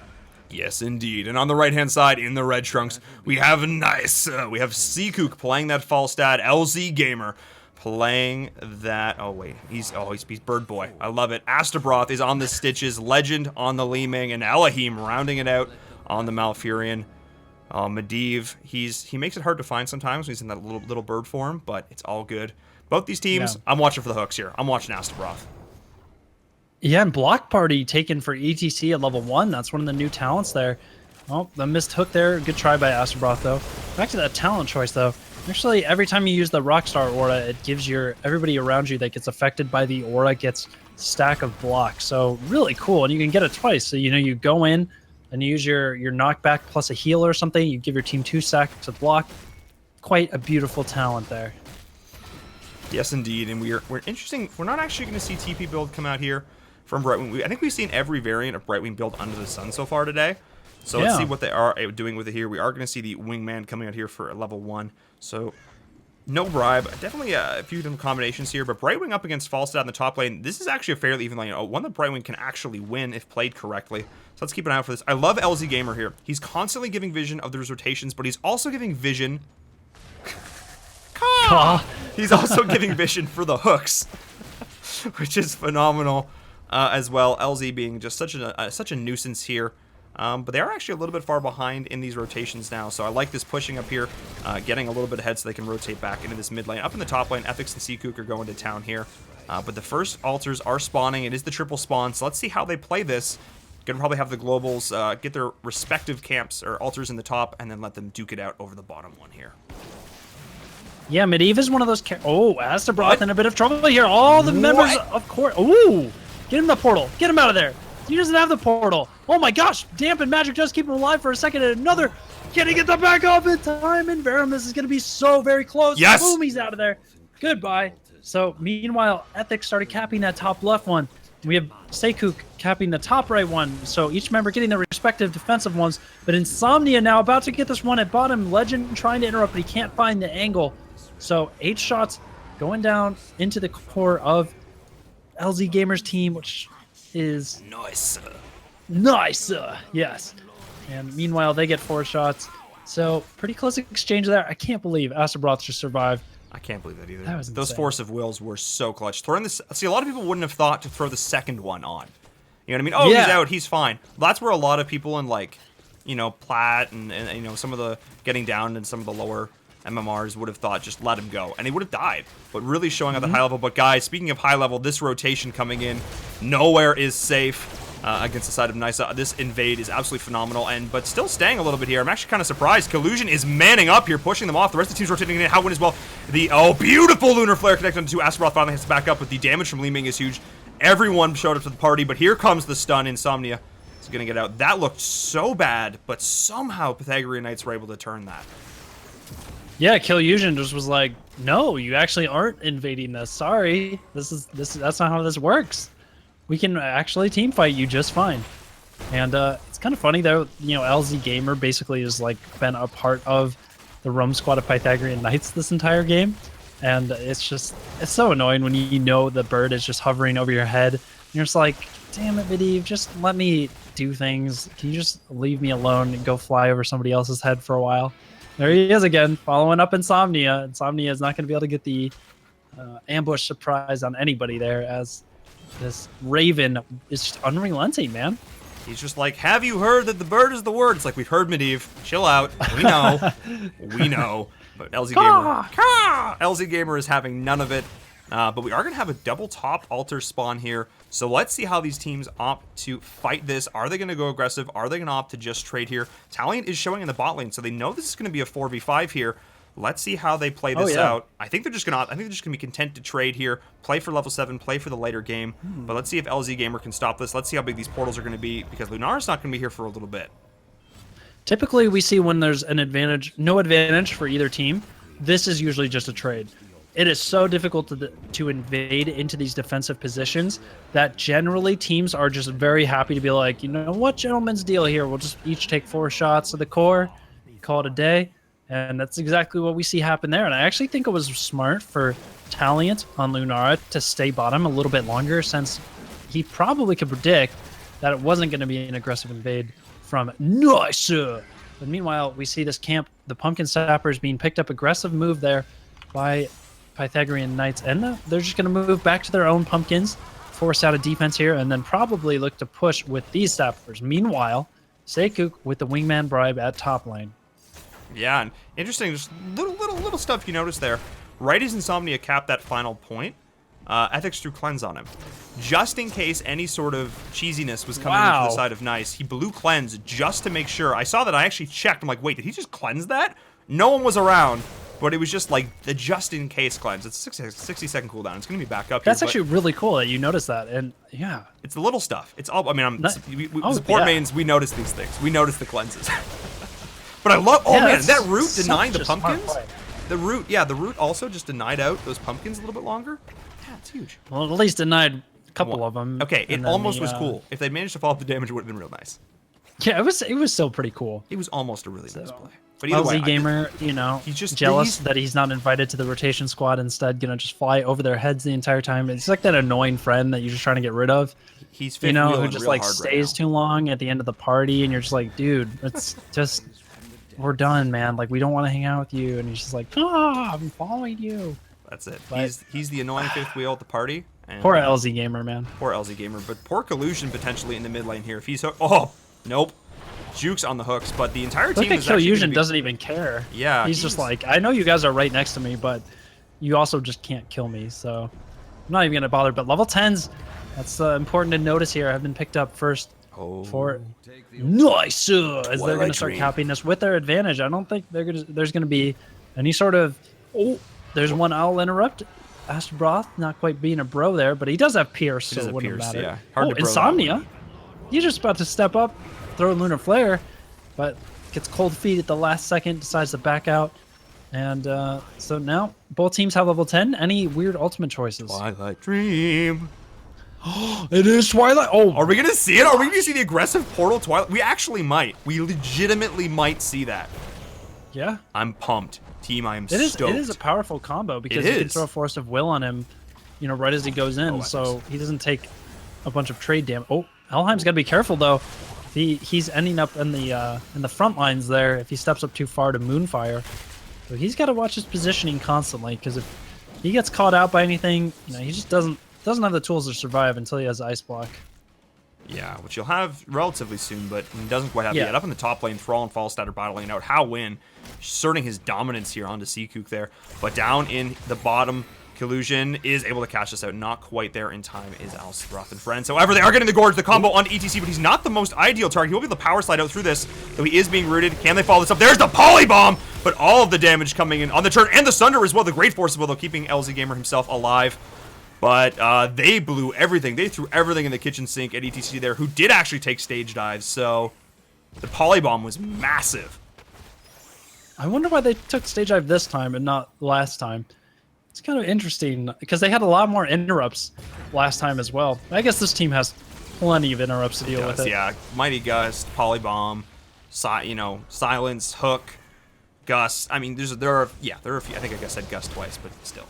[SPEAKER 2] Yes, indeed. And on the right-hand side, in the red trunks, we have Nice. We have Seakook playing that Falstad. LZ Gamer playing that. Oh, wait. He's Bird Boy. I love it. Astabroth is on the Stitches. Legend on the Li Ming. And Elohim rounding it out on the Malfurion. Medivh, he makes it hard to find sometimes when he's in that little bird form, but it's all good. Both these teams, I'm watching for the hooks here. I'm watching Astabroth.
[SPEAKER 3] Yeah, and Block Party taken for ETC at level 1. That's one of the new talents there. Oh, the missed hook there. Good try by Astabroth, though. Back to that talent choice, though. Actually, every time you use the Rockstar aura, it gives everybody around you that gets affected by the aura gets stack of block. So really cool, and you can get it twice. So you go in and you use your knockback plus a heal or something. You give your team 2 stacks of block. Quite a beautiful talent there.
[SPEAKER 2] Yes, indeed, and we're interesting. We're not actually going to see TP build come out here from Brightwing. I think we've seen every variant of Brightwing build under the sun so far today. So let's see what they are doing with it here. We are going to see the Wingman coming out here for level 1. So No bribe. Definitely a few different combinations here, but Brightwing up against Falstad in the top lane. This is actually a fairly even lane. One that Brightwing can actually win if played correctly. So let's keep an eye out for this. I love LZ Gamer here. He's constantly giving vision of those rotations, but he's also giving vision. He's also giving vision for the hooks, which is phenomenal as well. LZ being just such a nuisance here. But they are actually a little bit far behind in these rotations now, so I like this pushing up here, getting a little bit ahead so they can rotate back into this mid lane. Up in the top lane, Ethics and Seakook are going to town here, but the first altars are spawning. It is the triple spawn, so let's see how they play this. Gonna probably have the globals get their respective camps or altars in the top, and then let them duke it out over the bottom one here.
[SPEAKER 3] Yeah, Medivh is one of those. Astaroth in a bit of trouble here. All the members, of course. Ooh, get him the portal. Get him out of there. He doesn't have the portal. Oh my gosh, Dampen Magic does keep him alive for a second, and another. Can he get the back up in time? InVerum, this is going to be so very close.
[SPEAKER 2] Yes!
[SPEAKER 3] Boom, he's out of there. Goodbye. So, meanwhile, Ethics started capping that top left one. We have Seakook capping the top right one. So, each member getting their respective defensive ones. But Insomnia now about to get this one at bottom. Legend trying to interrupt, but he can't find the angle. So, 8 shots going down into the core of LZ Gamer's team, which is nice, yes. And meanwhile, they get 4 shots. So pretty close exchange there. I can't believe Astaroth just survived.
[SPEAKER 2] I can't believe that either.
[SPEAKER 3] That was
[SPEAKER 2] Those
[SPEAKER 3] insane.
[SPEAKER 2] Force of Wills were so clutch. Throwing this, see, a lot of people wouldn't have thought to throw the second one on. You know what I mean? Oh,
[SPEAKER 3] Yeah.
[SPEAKER 2] he's out, he's fine. That's where a lot of people in like, you know, Plat and you know, some of the getting down and some of the lower MMRs would have thought just let him go, and he would have died. But really showing at the high level. But guys, speaking of high level, this rotation coming in, nowhere is safe against the side of Nisa. This invade is absolutely phenomenal, but still staying a little bit here. I'm actually kind of surprised. Collusion is manning up here, pushing them off. The rest of the team's rotating in. Howin as well. Beautiful Lunar Flare connected onto 2. Astaroth finally has to back up, but the damage from Li Ming is huge. Everyone showed up to the party, but here comes the stun. Insomnia is going to get out. That looked so bad, but somehow Pythagorean Knights were able to turn that.
[SPEAKER 3] Yeah, Kaeyoh just was like, "No, you actually aren't invading this. Sorry, that's not how this works. We can actually team fight you just fine." And it's kind of funny though. You know, LZ Gamer basically has like been a part of the roam squad of Pythagorean Knights this entire game, and it's so annoying when you know the bird is just hovering over your head. And you're just like, "Damn it, Medivh, just let me do things. Can you just leave me alone and go fly over somebody else's head for a while?" There he is again, following up Insomnia. Insomnia is not going to be able to get the ambush surprise on anybody there, as this Raven is just unrelenting, man.
[SPEAKER 2] He's just like, have you heard that the bird is the word? It's like, we've heard, Medivh. Chill out. We know. We know. But LZ Gamer is having none of it. But we are going to have a double top altar spawn here. So let's see how these teams opt to fight this. Are they going to go aggressive? Are they going to opt to just trade here? Talion is showing in the bot lane, so they know this is going to be a 4v5 here. Let's see how they play this out. I think they're just going to be content to trade here, play for level 7, play for the later game. But let's see if LZ Gamer can stop this. Let's see how big these portals are going to be, because Lunara's not going to be here for a little bit.
[SPEAKER 3] Typically, we see when there's an advantage, no advantage for either team, this is usually just a trade. It is so difficult to invade into these defensive positions that generally teams are just very happy to be like, you know what, gentlemen's deal here. We'll just each take 4 shots to the core, call it a day. And that's exactly what we see happen there. And I actually think it was smart for Taliant on Lunara to stay bottom a little bit longer, since he probably could predict that it wasn't going to be an aggressive invade from Nisa. But meanwhile, we see this camp, the Pumpkin Sappers being picked up. Aggressive move there by Pythagorean Knights, and they're just going to move back to their own pumpkins, force out a defense here, and then probably look to push with these sappers. Meanwhile, Seakook with the wingman bribe at top lane.
[SPEAKER 2] Yeah, and interesting, just little stuff you notice there. Right as Insomnia capped that final point, Ethics threw Cleanse on him. Just in case any sort of cheesiness was coming into the side of Nice, he blew Cleanse just to make sure. I saw that, I actually checked. I'm like, wait, did he just cleanse that? No one was around. But it was just like the just-in-case cleanse. It's a 60-second cooldown. It's going to be back up.
[SPEAKER 3] That's actually really cool that you noticed that. And yeah,
[SPEAKER 2] it's the little stuff. It's all. I mean, support mains. We notice these things. We notice the cleanses. But I love. Oh man, that root denying the pumpkins. The root, yeah, the root also just denied out those pumpkins a little bit longer. Yeah, it's huge.
[SPEAKER 3] Well, at least denied a couple of them.
[SPEAKER 2] Okay, it almost was cool. If they managed to follow up the damage, it would have been real nice.
[SPEAKER 3] Yeah, it was still pretty cool.
[SPEAKER 2] It was almost a really nice play. But either way,
[SPEAKER 3] LZ Gamer, you know,
[SPEAKER 2] he's just
[SPEAKER 3] jealous that he's not invited to the rotation squad. Instead, gonna just fly over their heads the entire time. It's like that annoying friend that you're just trying to get rid of.
[SPEAKER 2] He's
[SPEAKER 3] You know, who
[SPEAKER 2] wheeling
[SPEAKER 3] just
[SPEAKER 2] real
[SPEAKER 3] like
[SPEAKER 2] hard
[SPEAKER 3] stays
[SPEAKER 2] right
[SPEAKER 3] too long at the end of the party, and you're just like, dude, it's just we're done, man. Like we don't want to hang out with you. And he's just like, I'm following you.
[SPEAKER 2] now. That's it.
[SPEAKER 3] But-
[SPEAKER 2] He's the annoying fifth wheel at the party. And,
[SPEAKER 3] Poor LZ Gamer, man.
[SPEAKER 2] Poor LZ Gamer, but poor Collusion potentially in the mid lane here. If he's oh nope, Juke's on the hooks, but the entire
[SPEAKER 3] Look
[SPEAKER 2] team
[SPEAKER 3] at
[SPEAKER 2] is actually
[SPEAKER 3] Kaeyoh
[SPEAKER 2] gonna be,
[SPEAKER 3] doesn't even care.
[SPEAKER 2] Yeah,
[SPEAKER 3] he's just like, I know you guys are right next to me, but you also just can't kill me, so I'm not even gonna bother. But level 10s, that's important to notice here, have been picked up first for nice as they're
[SPEAKER 2] Twilight
[SPEAKER 3] gonna start
[SPEAKER 2] Dream.
[SPEAKER 3] capping this with their advantage. I don't think there's gonna be any sort of there's one I'll interrupt. Astrobroth not quite being a bro there, but he does have Pierce,
[SPEAKER 2] He
[SPEAKER 3] so
[SPEAKER 2] does
[SPEAKER 3] it
[SPEAKER 2] have
[SPEAKER 3] wouldn't
[SPEAKER 2] Pierce,
[SPEAKER 3] matter.
[SPEAKER 2] yeah. Hard to bro that
[SPEAKER 3] Insomnia.
[SPEAKER 2] one.
[SPEAKER 3] He's just about to step up, throw a Lunar Flare, but gets cold feet at the last second, decides to back out. And so now both teams have level 10. Any weird ultimate choices?
[SPEAKER 2] Twilight Dream.
[SPEAKER 3] It is Twilight. Oh,
[SPEAKER 2] Are we gonna see it? Are we gonna see the aggressive portal Twilight? We actually might. We legitimately might see that.
[SPEAKER 3] yeah.
[SPEAKER 2] I'm pumped. Team, I am
[SPEAKER 3] It is.
[SPEAKER 2] stoked.
[SPEAKER 3] It is a powerful combo because
[SPEAKER 2] It
[SPEAKER 3] you can
[SPEAKER 2] is.
[SPEAKER 3] throw a Force of Will on him, you know, right as he goes in,
[SPEAKER 2] Oh,
[SPEAKER 3] so he doesn't take a bunch of trade damage. Oh, Helheim's got to be careful though. He's ending up in the front lines there if he steps up too far to Moonfire. So he's got to watch his positioning constantly because if he gets caught out by anything, you know, he just doesn't have the tools to survive until he has Ice Block.
[SPEAKER 2] Yeah, which you'll have relatively soon, but he doesn't quite have it
[SPEAKER 3] Yeah.
[SPEAKER 2] yet. Up in the top lane, Thrall and Falstad are battling it out. How Win asserting his dominance here onto Seakook there. But down in the bottom, Collusion is able to catch this out. Not quite there in time is Alsroth and friends. However, they are getting the Gorge, the combo on ETC, but he's not the most ideal target. He will be able to power slide out through this, though he is being rooted. Can they follow this up? There's the Polybomb, but all of the damage coming in on the turn, and the Sunder as well. The Great Force as well, though, keeping LZ Gamer himself alive. But they blew everything. They threw everything in the kitchen sink at ETC there, who did actually take stage dives. So the Polybomb was massive.
[SPEAKER 3] I wonder why they took stage dive this time and not last time. It's kind of interesting because they had a lot more interrupts last time as well. I guess this team has plenty of interrupts to deal with it.
[SPEAKER 2] Yeah, Mighty Gust, Polybomb, Silence, Hook, Gust. I mean, there are a few. I think I guess said Gust twice, but still,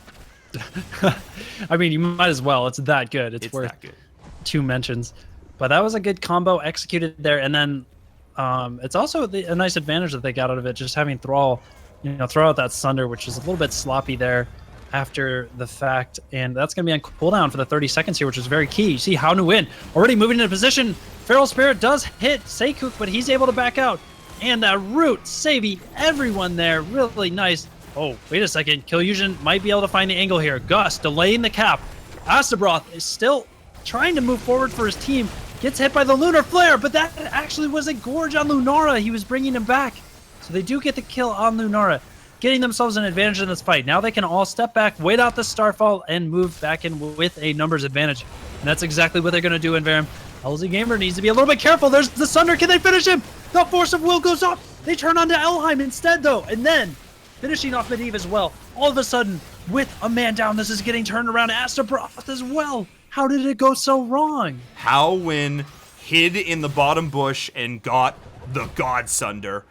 [SPEAKER 3] I mean, you might as well. It's that good. It's worth
[SPEAKER 2] that good.
[SPEAKER 3] 2 mentions. But that was a good combo executed there. And then it's also a nice advantage that they got out of it, just having Thrall, you know, throw out that Sunder, which is a little bit sloppy there after the fact. And that's going to be on cooldown for the 30 seconds here, which is very key. You see How Nu Win already moving into position. Feral Spirit does hit Seakook, but he's able to back out. And that root saving everyone there. Really nice. Oh, wait a second. Kaeyoh might be able to find the angle here. Gus delaying the cap. Astrobroth is still trying to move forward for his team. Gets hit by the Lunar Flare, but that actually was a Gorge on Lunara. He was bringing him back. So they do get the kill on Lunara, getting themselves an advantage in this fight. Now they can all step back, wait out the Starfall, and move back in with a numbers advantage. And that's exactly what they're going to do in InVerum. LZ Gamer needs to be a little bit careful. There's the Sunder. Can they finish him? The Force of Will goes up. They turn onto Elheim instead, though. And then finishing off Medivh as well. All of a sudden, with a man down, this is getting turned around. Astrobroth as well. How did it go so wrong?
[SPEAKER 2] How Win hid in the bottom bush and got the God Sunder.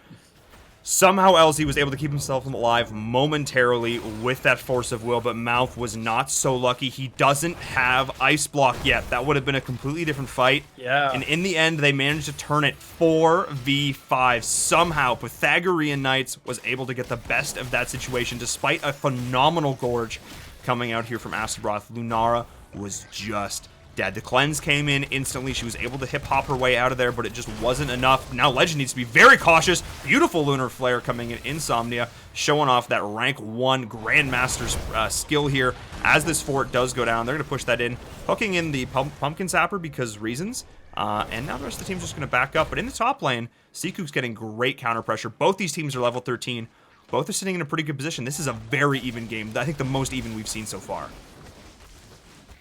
[SPEAKER 2] Somehow LZ was able to keep himself alive momentarily with that Force of Will, but Mouth was not so lucky. He doesn't have Ice Block yet. That would have been a completely different fight.
[SPEAKER 3] Yeah.
[SPEAKER 2] And in the end, they managed to turn it 4v5. Somehow, Pythagorean Knights was able to get the best of that situation, despite a phenomenal Gorge coming out here from Astrobroth. Lunara was just dead. The cleanse came in instantly. She was able to hip hop her way out of there, but it just wasn't enough. Now Legend needs to be very cautious. Beautiful Lunar Flare coming in. Insomnia showing off that rank 1 Grandmaster's skill here. As this fort does go down, they're going to push that in, hooking in the Pumpkin Zapper because reasons. And now the rest of the team's just going to back up. But in the top lane, Seakook's getting great counter pressure. Both these teams are level 13. Both are sitting in a pretty good position. This is a very even game. I think the most even we've seen so far.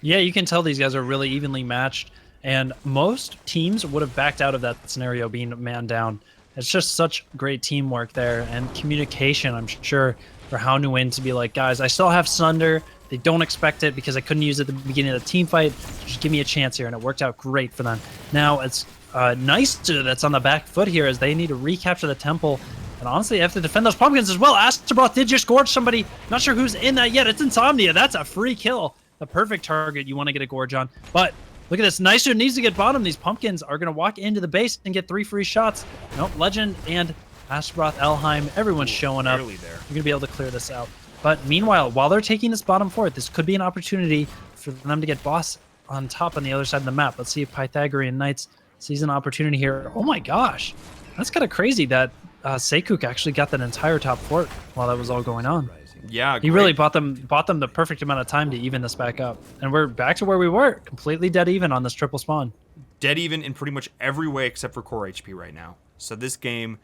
[SPEAKER 3] Yeah, you can tell these guys are really evenly matched, and most teams would have backed out of that scenario being man down. It's just such great teamwork there and communication, I'm sure, for How Nu Win to be like, guys, I still have Sunder. They don't expect it because I couldn't use it at the beginning of the team fight. Just give me a chance here, and it worked out great for them. Now, it's nice that's on the back foot here as they need to recapture the temple And honestly, they have to defend those pumpkins as well. Astaroth did just gorge somebody. Not sure who's in that yet. It's Insomnia. That's a free kill. The perfect target you want to get a gorge on. But look at this. Nicer needs to get bottom. These pumpkins are going to walk into the base and get 3 free shots. Nope, Legend and Astaroth, Elheim, everyone's showing up. You're going to be able to clear this out. But meanwhile, while they're taking this bottom fort, this could be an opportunity for them to get boss on top on the other side of the map. Let's see if Pythagorean Knights sees an opportunity here. Oh my gosh. That's kind of crazy that Seikuk actually got that entire top fort while that was all going on.
[SPEAKER 2] Yeah,
[SPEAKER 3] he really bought them the perfect amount of time to even this back up. And we're back to where we were, completely dead even on this triple spawn.
[SPEAKER 2] Dead even in pretty much every way except for core HP right now. So this game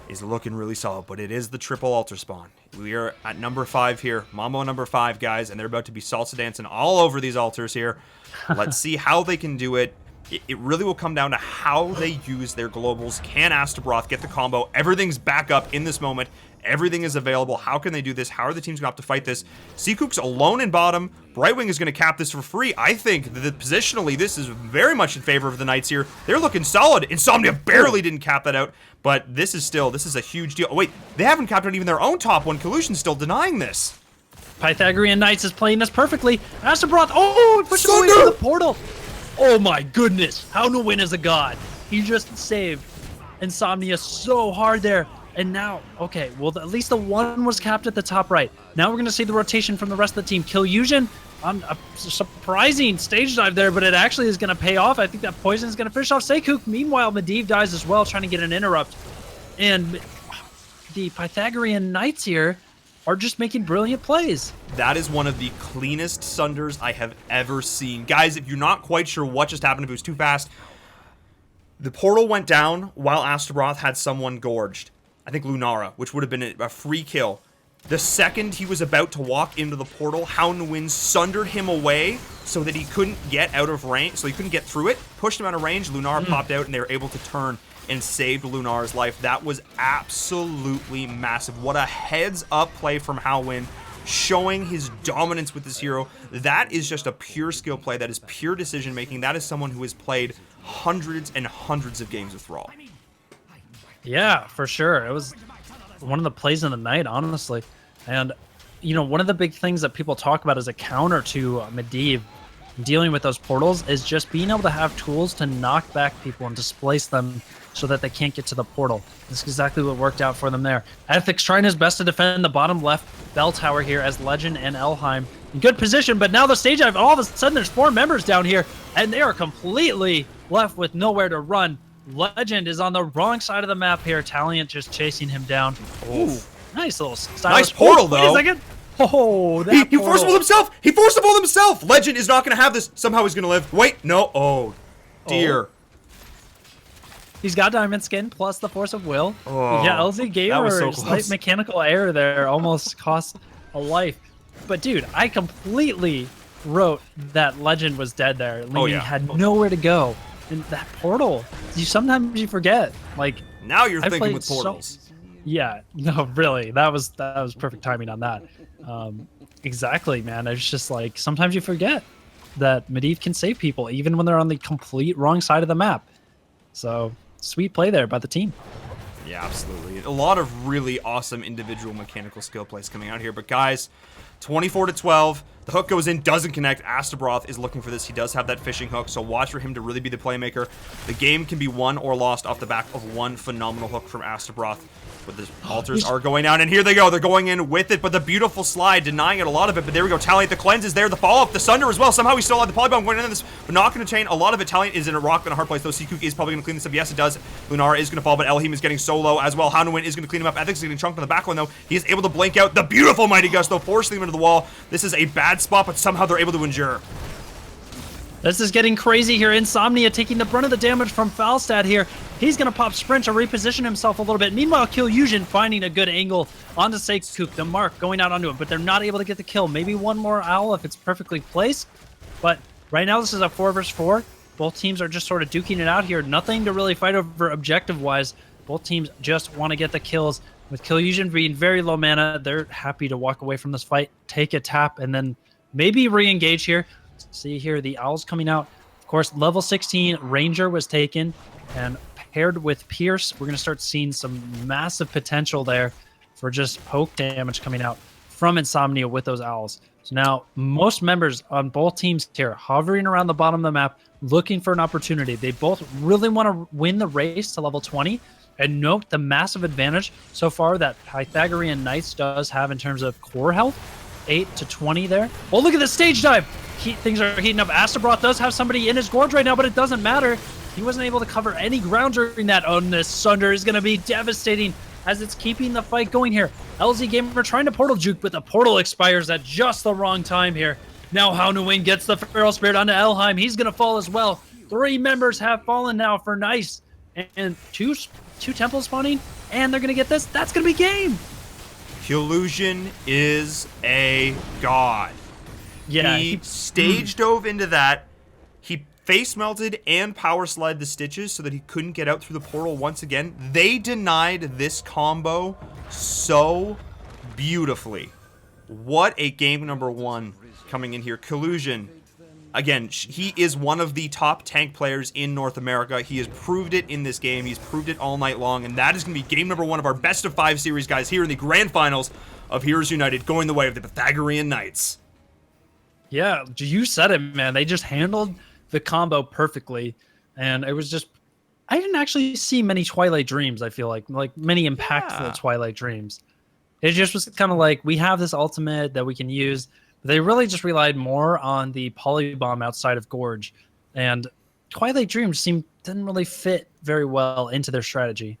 [SPEAKER 2] is looking really solid, but it is the triple altar spawn. We are at number 5 here. Mambo number 5, guys, and they're about to be salsa dancing all over these altars here. Let's see how they can do it. It really will come down to how they use their globals. Can Astaroth get the combo? Everything's back up in this moment. Everything is available. How can they do this? How are the teams going to have to fight this? Seacook's alone in bottom. Brightwing is going to cap this for free. I think that positionally, this is very much in favor of the Knights here. They're looking solid. Insomnia barely didn't cap that out, but this is a huge deal. Oh, wait, they haven't capped out even their own top one. Collusion's still denying this.
[SPEAKER 3] Pythagorean Knights is playing this perfectly. Astaroth, oh, he pushed him away from the portal. Oh my goodness, how no win is a god. He just saved Insomnia so hard there. And now, okay, well, at least the one was capped at the top right. Now we're going to see the rotation from the rest of the team. Kaeyoh on a surprising stage dive there, but it actually is going to pay off. I think that poison is going to finish off Seikuk. Meanwhile, Medivh dies as well, trying to get an interrupt. And the Pythagorean Knights here are just making brilliant plays.
[SPEAKER 2] That is one of the cleanest Sunders I have ever seen. Guys, if you're not quite sure what just happened, if it was too fast, the portal went down while Astaroth had someone gorged. I think Lunara, which would have been a free kill. The second he was about to walk into the portal, Hound Wind sundered him away so that he couldn't get out of range, so he couldn't get through it, pushed him out of range, Lunara popped out, and they were able to turn and saved Lunara's life. That was absolutely massive. What a heads-up play from Howwind, showing his dominance with this hero. That is just a pure skill play. That is pure decision-making. That is someone who has played hundreds and hundreds of games with Thrall.
[SPEAKER 3] Yeah, for sure. It was one of the plays of the night, honestly. And, you know, one of the big things that people talk about as a counter to Medivh dealing with those portals is just being able to have tools to knock back people and displace them so that they can't get to the portal. This is exactly what worked out for them there. Ethics trying his best to defend the bottom left bell tower here as Legend and Elheim in good position, but now the stage dive, all of a sudden there's 4 members down here, and they are completely left with nowhere to run. Legend is on the wrong side of the map here. Taliant just chasing him down. Ooh, nice little stylish.
[SPEAKER 2] Nice portal, though.
[SPEAKER 3] Wait a second. Oh, that
[SPEAKER 2] He forcible himself. He forcible himself. Legend is not going to have this. Somehow he's going to live. Wait, no. Oh, dear.
[SPEAKER 3] Oh. He's got diamond skin plus the force of will.
[SPEAKER 2] Oh,
[SPEAKER 3] yeah, LZ Gamer,
[SPEAKER 2] so
[SPEAKER 3] slight mechanical error there, almost cost a life. But dude, I completely wrote that Legend was dead there. Ling had nowhere to go. And that portal, sometimes you forget. Like
[SPEAKER 2] now you're thinking with portals.
[SPEAKER 3] Yeah, no, really, that was perfect timing on that. Exactly, man. It's just like sometimes you forget that Medivh can save people even when they're on the complete wrong side of the map. So sweet play there by the team.
[SPEAKER 2] Yeah, absolutely. A lot of really awesome individual mechanical skill plays coming out here. But guys, 24-12. The hook goes in, doesn't connect. Astaroth is looking for this. He does have that fishing hook, so watch for him to really be the playmaker. The game can be won or lost off the back of one phenomenal hook from Astaroth. But the altars are going down, and here they go. They're going in with it, but the beautiful slide, denying it a lot of it. But there we go. Taliant, the cleanse is there. The follow-up, the Sunder as well. Somehow he still had the polybomb going into this, but not going to chain. A lot of it, Taliant is in a rock and a hard place, though. Seikuk is probably going to clean this up. Yes, it does. Lunara is going to fall, but Elheim is getting so low as well. Houndwin is going to clean him up. Ethics is getting chunked on the back one, though. He is able to blink out the beautiful Mighty Gust, though, forcing him into the wall. This is a bad spot, but somehow they're able to endure.
[SPEAKER 3] This is getting crazy here. Insomnia taking the brunt of the damage from Falstad here. He's going to pop Sprint to reposition himself a little bit. Meanwhile, Kaeyoh finding a good angle onto Seikuk. The mark going out onto him, but they're not able to get the kill. Maybe one more owl if it's perfectly placed. But right now, this is a 4 versus 4. Both teams are just sort of duking it out here. Nothing to really fight over objective-wise. Both teams just want to get the kills. With Kaeyoh being very low mana, they're happy to walk away from this fight, take a tap, and then maybe re-engage here. See here, the owls coming out. Of course, level 16 Ranger was taken, and paired with Pierce, we're going to start seeing some massive potential there for just poke damage coming out from Insomnia with those owls. So now most members on both teams here hovering around the bottom of the map, looking for an opportunity. They both really want to win the race to level 20. And note the massive advantage so far that Pythagorean Knights does have in terms of core health. 8 to 20 there. Oh, look at the stage dive. Things are heating up. Astaroth does have somebody in his gorge right now, but it doesn't matter. He wasn't able to cover any ground during that. Oh, and this Sunder is going to be devastating as it's keeping the fight going here. LZ Gamer trying to portal juke, but the portal expires at just the wrong time here. Now Haunuin gets the Feral Spirit onto Elheim. He's going to fall as well. 3 members have fallen now for Nice. And two temples spawning, and they're going to get this. That's going to be game.
[SPEAKER 2] Illusion is a god.
[SPEAKER 3] Yeah,
[SPEAKER 2] he stage dove into that. He face melted and power slide the Stitches so that he couldn't get out through the portal once again. They denied this combo so beautifully. What a game number 1 coming in here. Collusion. Again, he is one of the top tank players in North America. He has proved it in this game. He's proved it all night long. And that is going to be game number 1 of our best of 5 series, guys, here in the grand finals of Heroes United, going the way of the Pythagorean Knights.
[SPEAKER 3] Yeah, you said it, man. They just handled the combo perfectly. And it was just, I didn't actually see many Twilight Dreams, I feel like many impactful Twilight Dreams. It just was kind of like, we have this ultimate that we can use. They really just relied more on the polybomb outside of Gorge, and Twilight Dreams didn't really fit very well into their strategy.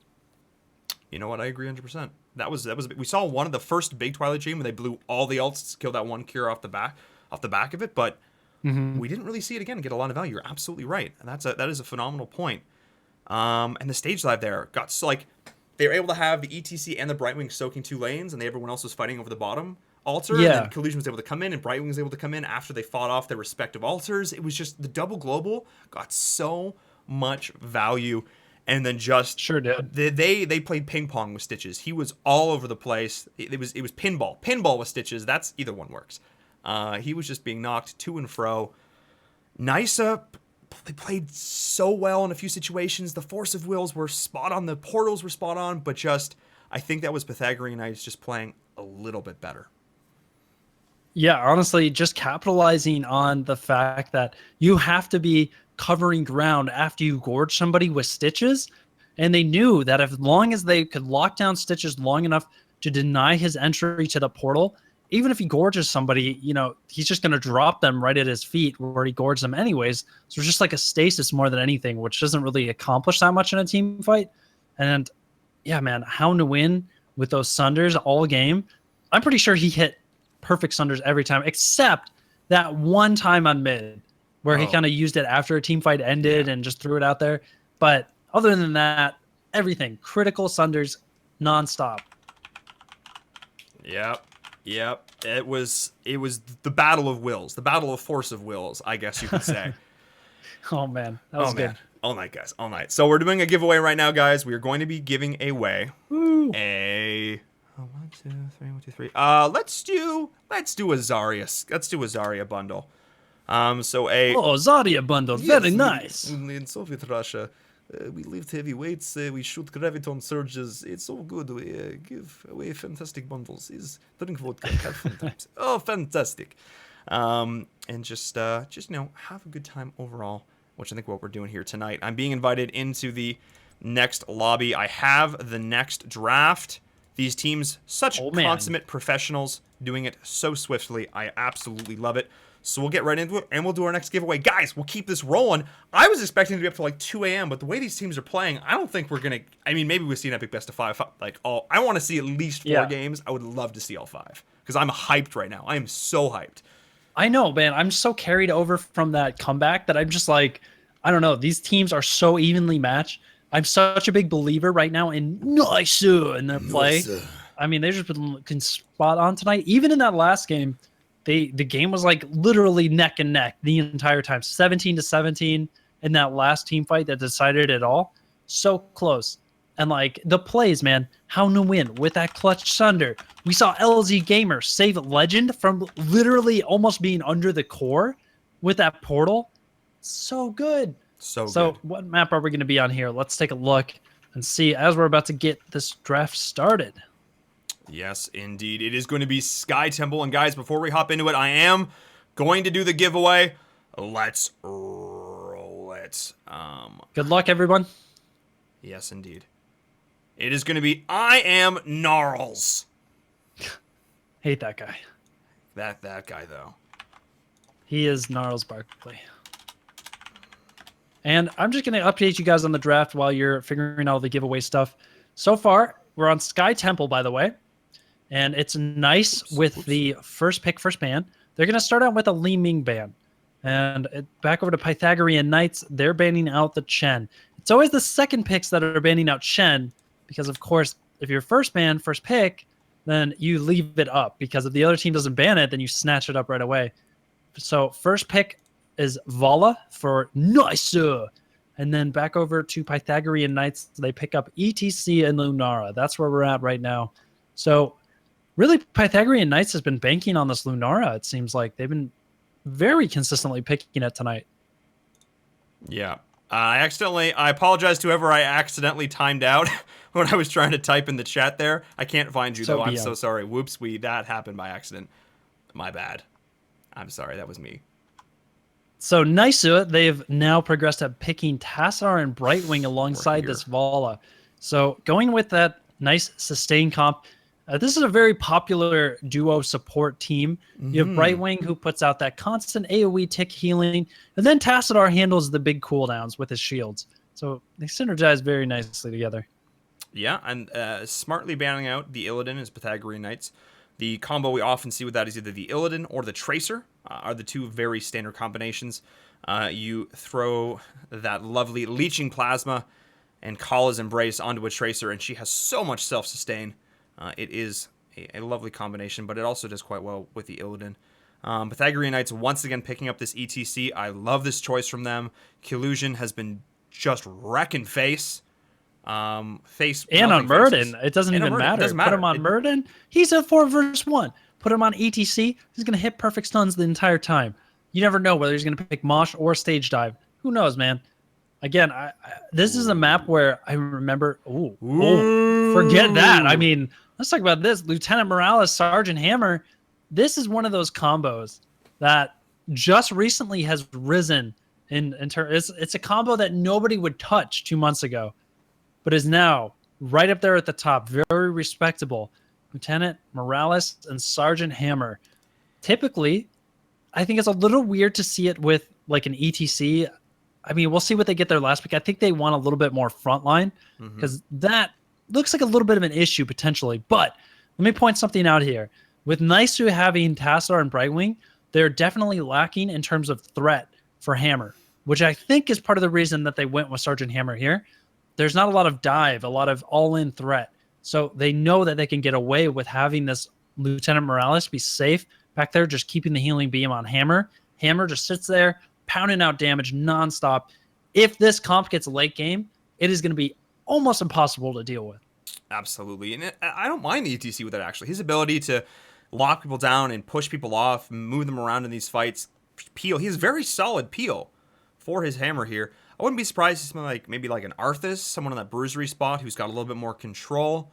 [SPEAKER 2] You know what? I agree 100%. That was we saw one of the first big Twilight Dream when they blew all the ults to kill that one cure off the back of it, but we didn't really see it again and get a lot of value. You're absolutely right, and that is a phenomenal point. And the stage dive there got they were able to have the ETC and the Brightwing soaking 2 lanes, and everyone else was fighting over the bottom altar,
[SPEAKER 3] yeah.
[SPEAKER 2] And then Collusion was able to come in, and Brightwing was able to come in after they fought off their respective altars. It was just the double global got so much value, and then just
[SPEAKER 3] sure did.
[SPEAKER 2] They played ping pong with Stitches. He was all over the place. It was pinball with Stitches. That's either one works. He was just being knocked to and fro. Nysa, they played so well in a few situations. The Force of Wills were spot on. The portals were spot on, but I think that was Pythagorean Knights just playing a little bit better.
[SPEAKER 3] Yeah, honestly, just capitalizing on the fact that you have to be covering ground after you gorge somebody with Stitches. And they knew that as long as they could lock down Stitches long enough to deny his entry to the portal, even if he gorges somebody, he's just going to drop them right at his feet where he gorged them anyways. So it's just like a stasis more than anything, which doesn't really accomplish that much in a team fight. And yeah, man, how to win with those Sunders all game. I'm pretty sure he hit perfect Sunders every time, except that one time on mid where he kind of used it after a team fight ended and just threw it out there. But other than that, everything critical Sunders nonstop.
[SPEAKER 2] Yep. It was the battle of wills, the battle of Force of Wills, I guess you could say.
[SPEAKER 3] Oh man, that was good.
[SPEAKER 2] Man. All night, guys, all night. So we're doing a giveaway right now, guys. We are going to be giving away a 1, 2, 3, 1, 2, 3. Let's do a Zarya. Let's do a Zarya bundle.
[SPEAKER 3] Zarya bundle,
[SPEAKER 2] yes,
[SPEAKER 3] very nice.
[SPEAKER 2] In Soviet Russia, we lift heavy weights. We shoot graviton surges. It's so good. We give away fantastic bundles. Drink vodka, have fun times. Oh, fantastic! And just have a good time overall. Which I think what we're doing here tonight. I'm being invited into the next lobby. I have the next draft. These teams, such consummate professionals, doing it so swiftly. I absolutely love it. So we'll get right into it, and we'll do our next giveaway. Guys, we'll keep this rolling. I was expecting to be up to like 2 a.m., but the way these teams are playing, I don't think we're going to... I mean, maybe we'll see an epic best of 5. I want to see at least 4 games. I would love to see all 5, because I'm hyped right now. I am so hyped.
[SPEAKER 3] I know, man. I'm so carried over from that comeback that I'm just like, I don't know. These teams are so evenly matched. I'm such a big believer right now in Nysa in their play. I mean, they've just been spot on tonight. Even in that last game, the game was like literally neck and neck the entire time. 17-17 in that last team fight that decided it all. So close. And like the plays, man, how to win with that clutch Sunder. We saw LZ Gamer save Legend from literally almost being under the core with that portal. So good.
[SPEAKER 2] So
[SPEAKER 3] So
[SPEAKER 2] good.
[SPEAKER 3] what map are we going to be on here? Let's take a look and see as we're about to get this draft started.
[SPEAKER 2] Yes, indeed. It is going to be Sky Temple. And guys, before we hop into it, I am going to do the giveaway. Let's roll it.
[SPEAKER 3] Good luck, everyone.
[SPEAKER 2] Yes, indeed. It is going to be I am Gnarls.
[SPEAKER 3] Hate that guy.
[SPEAKER 2] That guy, though.
[SPEAKER 3] He is Gnarls Barkley. And I'm just going to update you guys on the draft while you're figuring out all the giveaway stuff. So far, we're on Sky Temple, by the way. And it's nice with the first pick, first ban. They're going to start out with a Li Ming ban. And back over to Pythagorean Knights, they're banning out the Chen. It's always the second picks that are banning out Chen because, of course, if you're first ban, first pick, then you leave it up. Because if the other team doesn't ban it, then you snatch it up right away. So first pick is Vala for nice. And then back over to Pythagorean Knights, they pick up ETC and Lunara. That's where we're at right now. So really, Pythagorean Knights has been banking on this Lunara. It seems like they've been very consistently picking it tonight.
[SPEAKER 2] Yeah. I apologize to whoever I accidentally timed out when I was trying to type in the chat there. I can't find you, though. I'm so sorry. Whoops, that happened by accident. My bad. I'm sorry. That was me.
[SPEAKER 3] So Nisua, they've now progressed at picking Tassar and Brightwing alongside this Vala. So going with that nice sustain comp, this is a very popular duo support team. You have Brightwing, who puts out that constant AoE tick healing, and then Tassadar handles the big cooldowns with his shields. So they synergize very nicely together.
[SPEAKER 2] Yeah, and smartly banning out the Illidan as Pythagorean Knights. The combo we often see with that is either the Illidan or the Tracer, are the two very standard combinations. You throw that lovely Leeching Plasma and Kala's Embrace onto a Tracer, and she has so much self-sustain. It is a lovely combination, but it also does quite well with the Illidan. Pythagorean Knights once again picking up this ETC. I love this choice from them. Killusion has been just wrecking face. And on
[SPEAKER 3] Murden, it doesn't even matter.
[SPEAKER 2] Doesn't matter.
[SPEAKER 3] Put him on Murden, he's a 4v1. Put him on ETC, he's going to hit perfect stuns the entire time. You never know whether he's going to pick Mosh or Stage Dive. Who knows, man? Again, this is a map where I remember. Forget that. I mean, let's talk about this. Lieutenant Morales, Sergeant Hammer. This is one of those combos that just recently has risen in terms. It's a combo that nobody would touch 2 months ago, but is now right up there at the top. Very respectable. Lieutenant Morales and Sergeant Hammer. Typically, I think it's a little weird to see it with like an ETC. I mean, we'll see what they get their last week. I think they want a little bit more frontline because that looks like a little bit of an issue potentially. But let me point something out here. With Nisu having Tassar and Brightwing, they're definitely lacking in terms of threat for Hammer, which I think is part of the reason that they went with Sergeant Hammer here. There's not a lot of dive, a lot of all-in threat. So they know that they can get away with having this Lieutenant Morales be safe back there, just keeping the healing beam on Hammer. Hammer just sits there, pounding out damage nonstop. If this comp gets late game, it is going to be almost impossible to deal with.
[SPEAKER 2] Absolutely. And I don't mind the ETC with that, actually. His ability to lock people down and push people off, move them around in these fights, peel. He has very solid peel for his Hammer here. I wouldn't be surprised to see maybe like an Arthas, someone on that bruisery spot who's got a little bit more control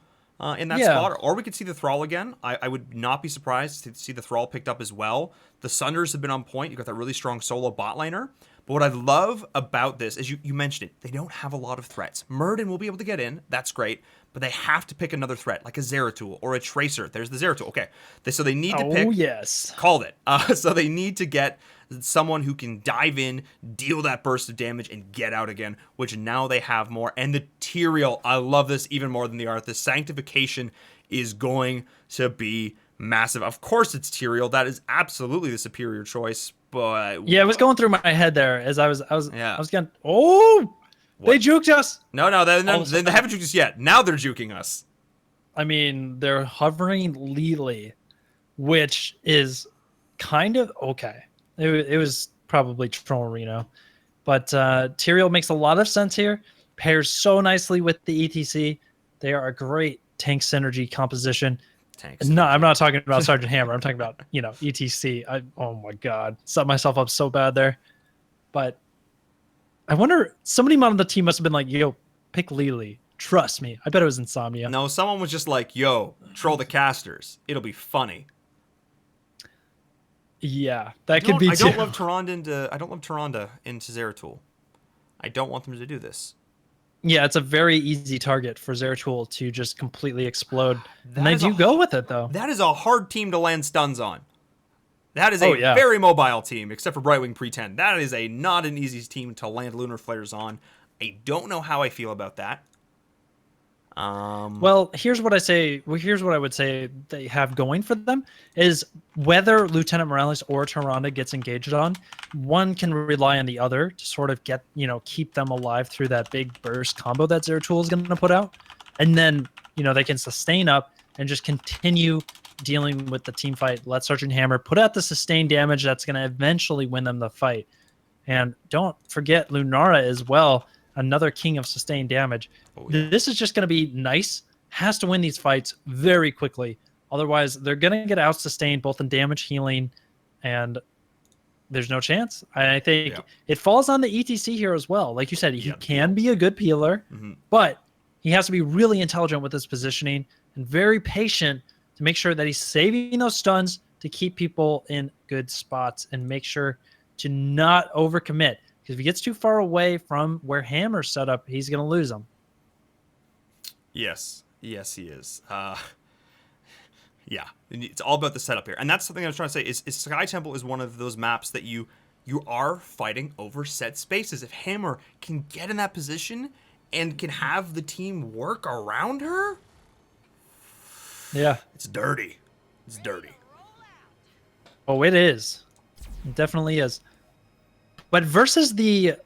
[SPEAKER 2] in that spot. Or we could see the Thrall again. I would not be surprised to see the Thrall picked up as well. The Sunders have been on point. You've got that really strong solo bot laner. But what I love about this is you mentioned it. They don't have a lot of threats. Murden will be able to get in. That's great. But they have to pick another threat, like a Zeratul or a Tracer. There's the Zeratul. Okay. So they need to pick.
[SPEAKER 3] Oh, yes.
[SPEAKER 2] Called it. So they need to get someone who can dive in, deal that burst of damage, and get out again, which now they have more. And the Tyrael, I love this even more than the Arthas. Sanctification is going to be massive. Of course it's Tyrael. That is absolutely the superior choice. But
[SPEAKER 3] yeah, it was going through my head there as I was going, they juked us.
[SPEAKER 2] No, they haven't juked us yet. Now they're juking us.
[SPEAKER 3] I mean, they're hovering Lily, which is kind of okay. It was probably Trollrino, but Tyrael makes a lot of sense here. Pairs so nicely with the ETC. They are a great tank synergy composition. No, I'm not talking about Sergeant Hammer. I'm talking about, ETC. Oh my God. Set myself up so bad there. But I wonder, somebody on the team must have been like, yo, pick Lily. Trust me. I bet it was Insomnia.
[SPEAKER 2] No, someone was just like, yo, troll the casters. It'll be funny.
[SPEAKER 3] Yeah, that could be
[SPEAKER 2] I
[SPEAKER 3] too.
[SPEAKER 2] don't love Tyrande into Zeratul. I don't want them to do this.
[SPEAKER 3] Yeah, it's a very easy target for Zeratul to just completely explode.
[SPEAKER 2] That
[SPEAKER 3] And they
[SPEAKER 2] is
[SPEAKER 3] do go with it, though.
[SPEAKER 2] That is a hard team to land stuns on. That is a
[SPEAKER 3] Oh, yeah.
[SPEAKER 2] very mobile team, except for Brightwing Pretend. That is not an easy team to land Lunar Flares on. I don't know how I feel about that.
[SPEAKER 3] Well, here's what I say. Well, here's what I would say they have going for them is whether Lieutenant Morales or Tyrande gets engaged on, one can rely on the other to sort of get, keep them alive through that big burst combo that Zeratul is going to put out. And then, they can sustain up and just continue dealing with the team fight. Let Sergeant Hammer put out the sustained damage that's going to eventually win them the fight. And don't forget Lunara as well, another king of sustained damage.
[SPEAKER 2] Oh, yeah.
[SPEAKER 3] This is just going to be nice. Has to win these fights very quickly. Otherwise, they're going to get out sustained both in damage, healing, and there's no chance. I think it falls on the ETC here as well. Like you said, he can be a good peeler, but he has to be really intelligent with his positioning and very patient to make sure that he's saving those stuns to keep people in good spots and make sure to not overcommit. Because if he gets too far away from where Hammer's set up, he's going to lose them.
[SPEAKER 2] Yes, he is. Yeah, it's all about the setup here, and that's something I was trying to say. Is Sky Temple is one of those maps that you are fighting over set spaces. If Hammer can get in that position and can have the team work around her,
[SPEAKER 3] yeah,
[SPEAKER 2] it's dirty. It's dirty.
[SPEAKER 3] Oh, it is. It definitely is. But versus the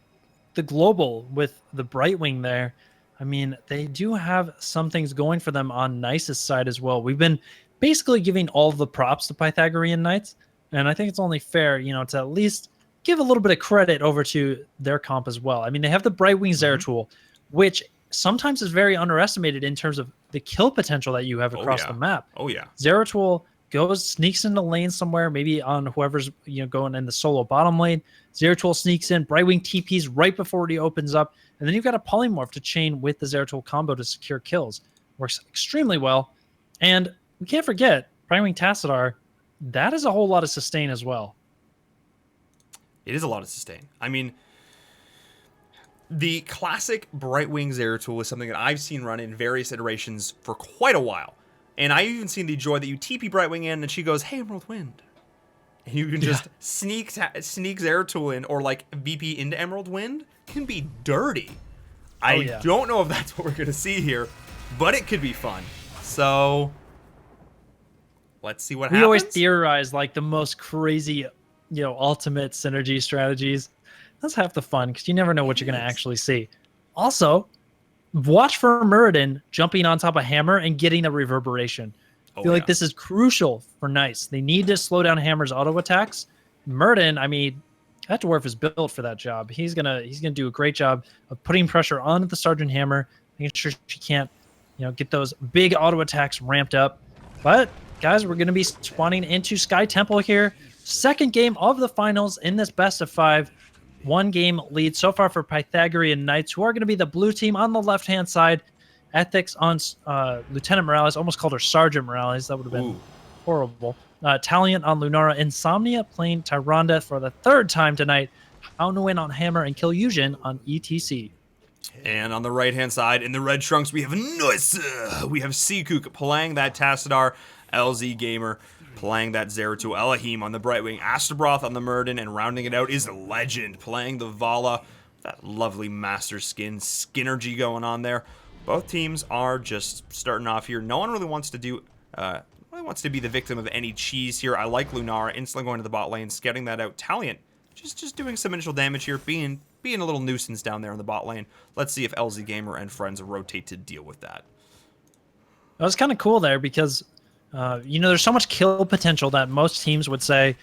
[SPEAKER 3] global with the Brightwing there, I mean, they do have some things going for them on Nice's side as well. We've been basically giving all the props to Pythagorean Knights, and I think it's only fair, to at least give a little bit of credit over to their comp as well. I mean, they have the Brightwing Zeratul, which sometimes is very underestimated in terms of the kill potential that you have across the map.
[SPEAKER 2] Oh, yeah.
[SPEAKER 3] Zeratul sneaks into lane somewhere, maybe on whoever's going in the solo bottom lane. Zeratul sneaks in, Brightwing TPs right before he opens up, and then you've got a polymorph to chain with the Zeratul combo to secure kills. Works extremely well, and we can't forget Brightwing Tassadar. That is a whole lot of sustain as well.
[SPEAKER 2] It is a lot of sustain. I mean, the classic Brightwing Zeratul is something that I've seen run in various iterations for quite a while. And I've even seen the joy that you TP Brightwing in, and she goes, "Hey, Emerald Wind." And you can just sneak Zeratul in, or like VP into Emerald Wind. Can be dirty. I don't know if that's what we're going to see here, but it could be fun. So, let's see what happens.
[SPEAKER 3] We always theorize like the most crazy, ultimate synergy strategies. That's half the fun, because you never know what you're going to actually see. Also, watch for Muradin jumping on top of Hammer and getting a reverberation. I feel like this is crucial for Nice. They need to slow down Hammer's auto attacks. Muradin, I mean, that dwarf is built for that job. He's gonna do a great job of putting pressure on the Sergeant Hammer, making sure she can't, get those big auto attacks ramped up. But guys, we're gonna be spawning into Sky Temple here. Second game of the finals in this best of 5. 1 game lead so far for Pythagorean Knights, who are going to be the blue team on the left-hand side. Ethics on Lieutenant Morales. Almost called her Sergeant Morales. That would have been horrible. Taliant on Lunara. Insomnia playing Tyrande for the 3rd time tonight. Haunwin on Hammer and Kaeyoh on ETC.
[SPEAKER 2] And on the right-hand side, in the red trunks, we have Nice. We have Seakook playing that Tassadar. LZ Gamer playing that Zeratul. Elohim on the Brightwing. Astabroth on the Muradin. And rounding it out is Legend playing the Vala. That lovely Master Skin Skinergy going on there. Both teams are just starting off here. No one really wants to do... really wants to be the victim of any cheese here. I like Lunara instantly going to the bot lane, scouting that out. Taliant just doing some initial damage here, being a little nuisance down there in the bot lane. Let's see if LZ Gamer and friends rotate to deal with that.
[SPEAKER 3] That was kind of cool there because, there's so much kill potential that most teams would say,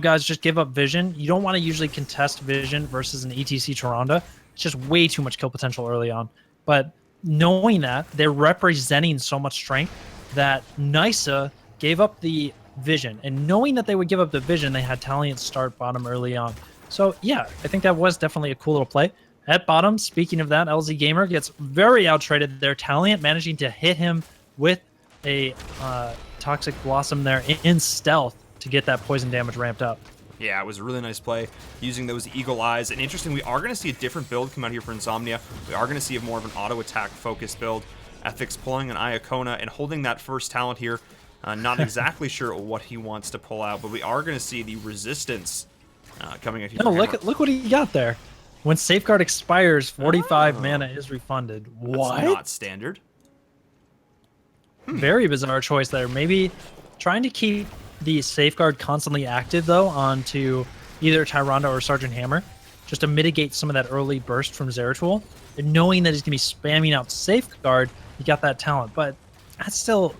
[SPEAKER 3] guys, just give up vision. You don't want to usually contest vision versus an ETC Tyrande. It's just way too much kill potential early on. But knowing that, they're representing so much strength that Nysa gave up the vision. And knowing that they would give up the vision, they had Taliant start bottom early on. So, yeah, I think that was definitely a cool little play. At bottom, speaking of that, LZ Gamer gets very outtraded there. Taliant managing to hit him with a Toxic Blossom there in stealth to get that poison damage ramped up.
[SPEAKER 2] Yeah, it was a really nice play using those eagle eyes. And interesting, we are going to see a different build come out here for Insomnia. We are going to see more of an auto attack focused build. Ethics pulling an Iacona and holding that first talent here. Not exactly sure what he wants to pull out, but we are going to see the resistance coming out here.
[SPEAKER 3] No, look what he got there. When Safeguard expires, 45 mana is refunded. What?
[SPEAKER 2] That's not standard.
[SPEAKER 3] Very bizarre choice there. Maybe trying to keep the Safeguard constantly active, though, onto either Tyrande or Sergeant Hammer, just to mitigate some of that early burst from Zeratul. And knowing that he's going to be spamming out Safeguard, he got that talent. But that's still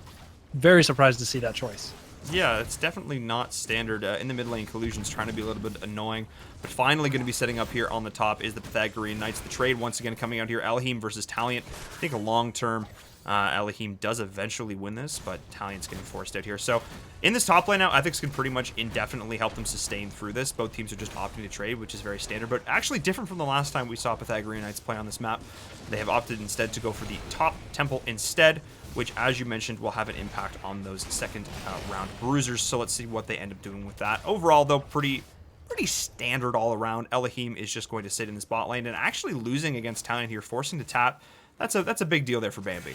[SPEAKER 3] very surprised to see that choice.
[SPEAKER 2] Yeah, it's definitely not standard. In the mid lane, Collusion's trying to be a little bit annoying, but finally going to be setting up here on the top is the Pythagorean Knights. The trade once again coming out here, Elohim versus Taliant. I think a long-term Elohim does eventually win this, but Taliant's getting forced out here. So in this top lane now, Ethics can pretty much indefinitely help them sustain through this. Both teams are just opting to trade, which is very standard, but actually different from the last time we saw Pythagorean Knights play on this map. They have opted instead to go for the top temple instead, which, as you mentioned, will have an impact on those second round bruisers. So let's see what they end up doing with that. Overall, though, pretty standard all around. Elohim is just going to sit in this bot lane and actually losing against Taliant here, forcing to tap. That's a big deal there for Bambi.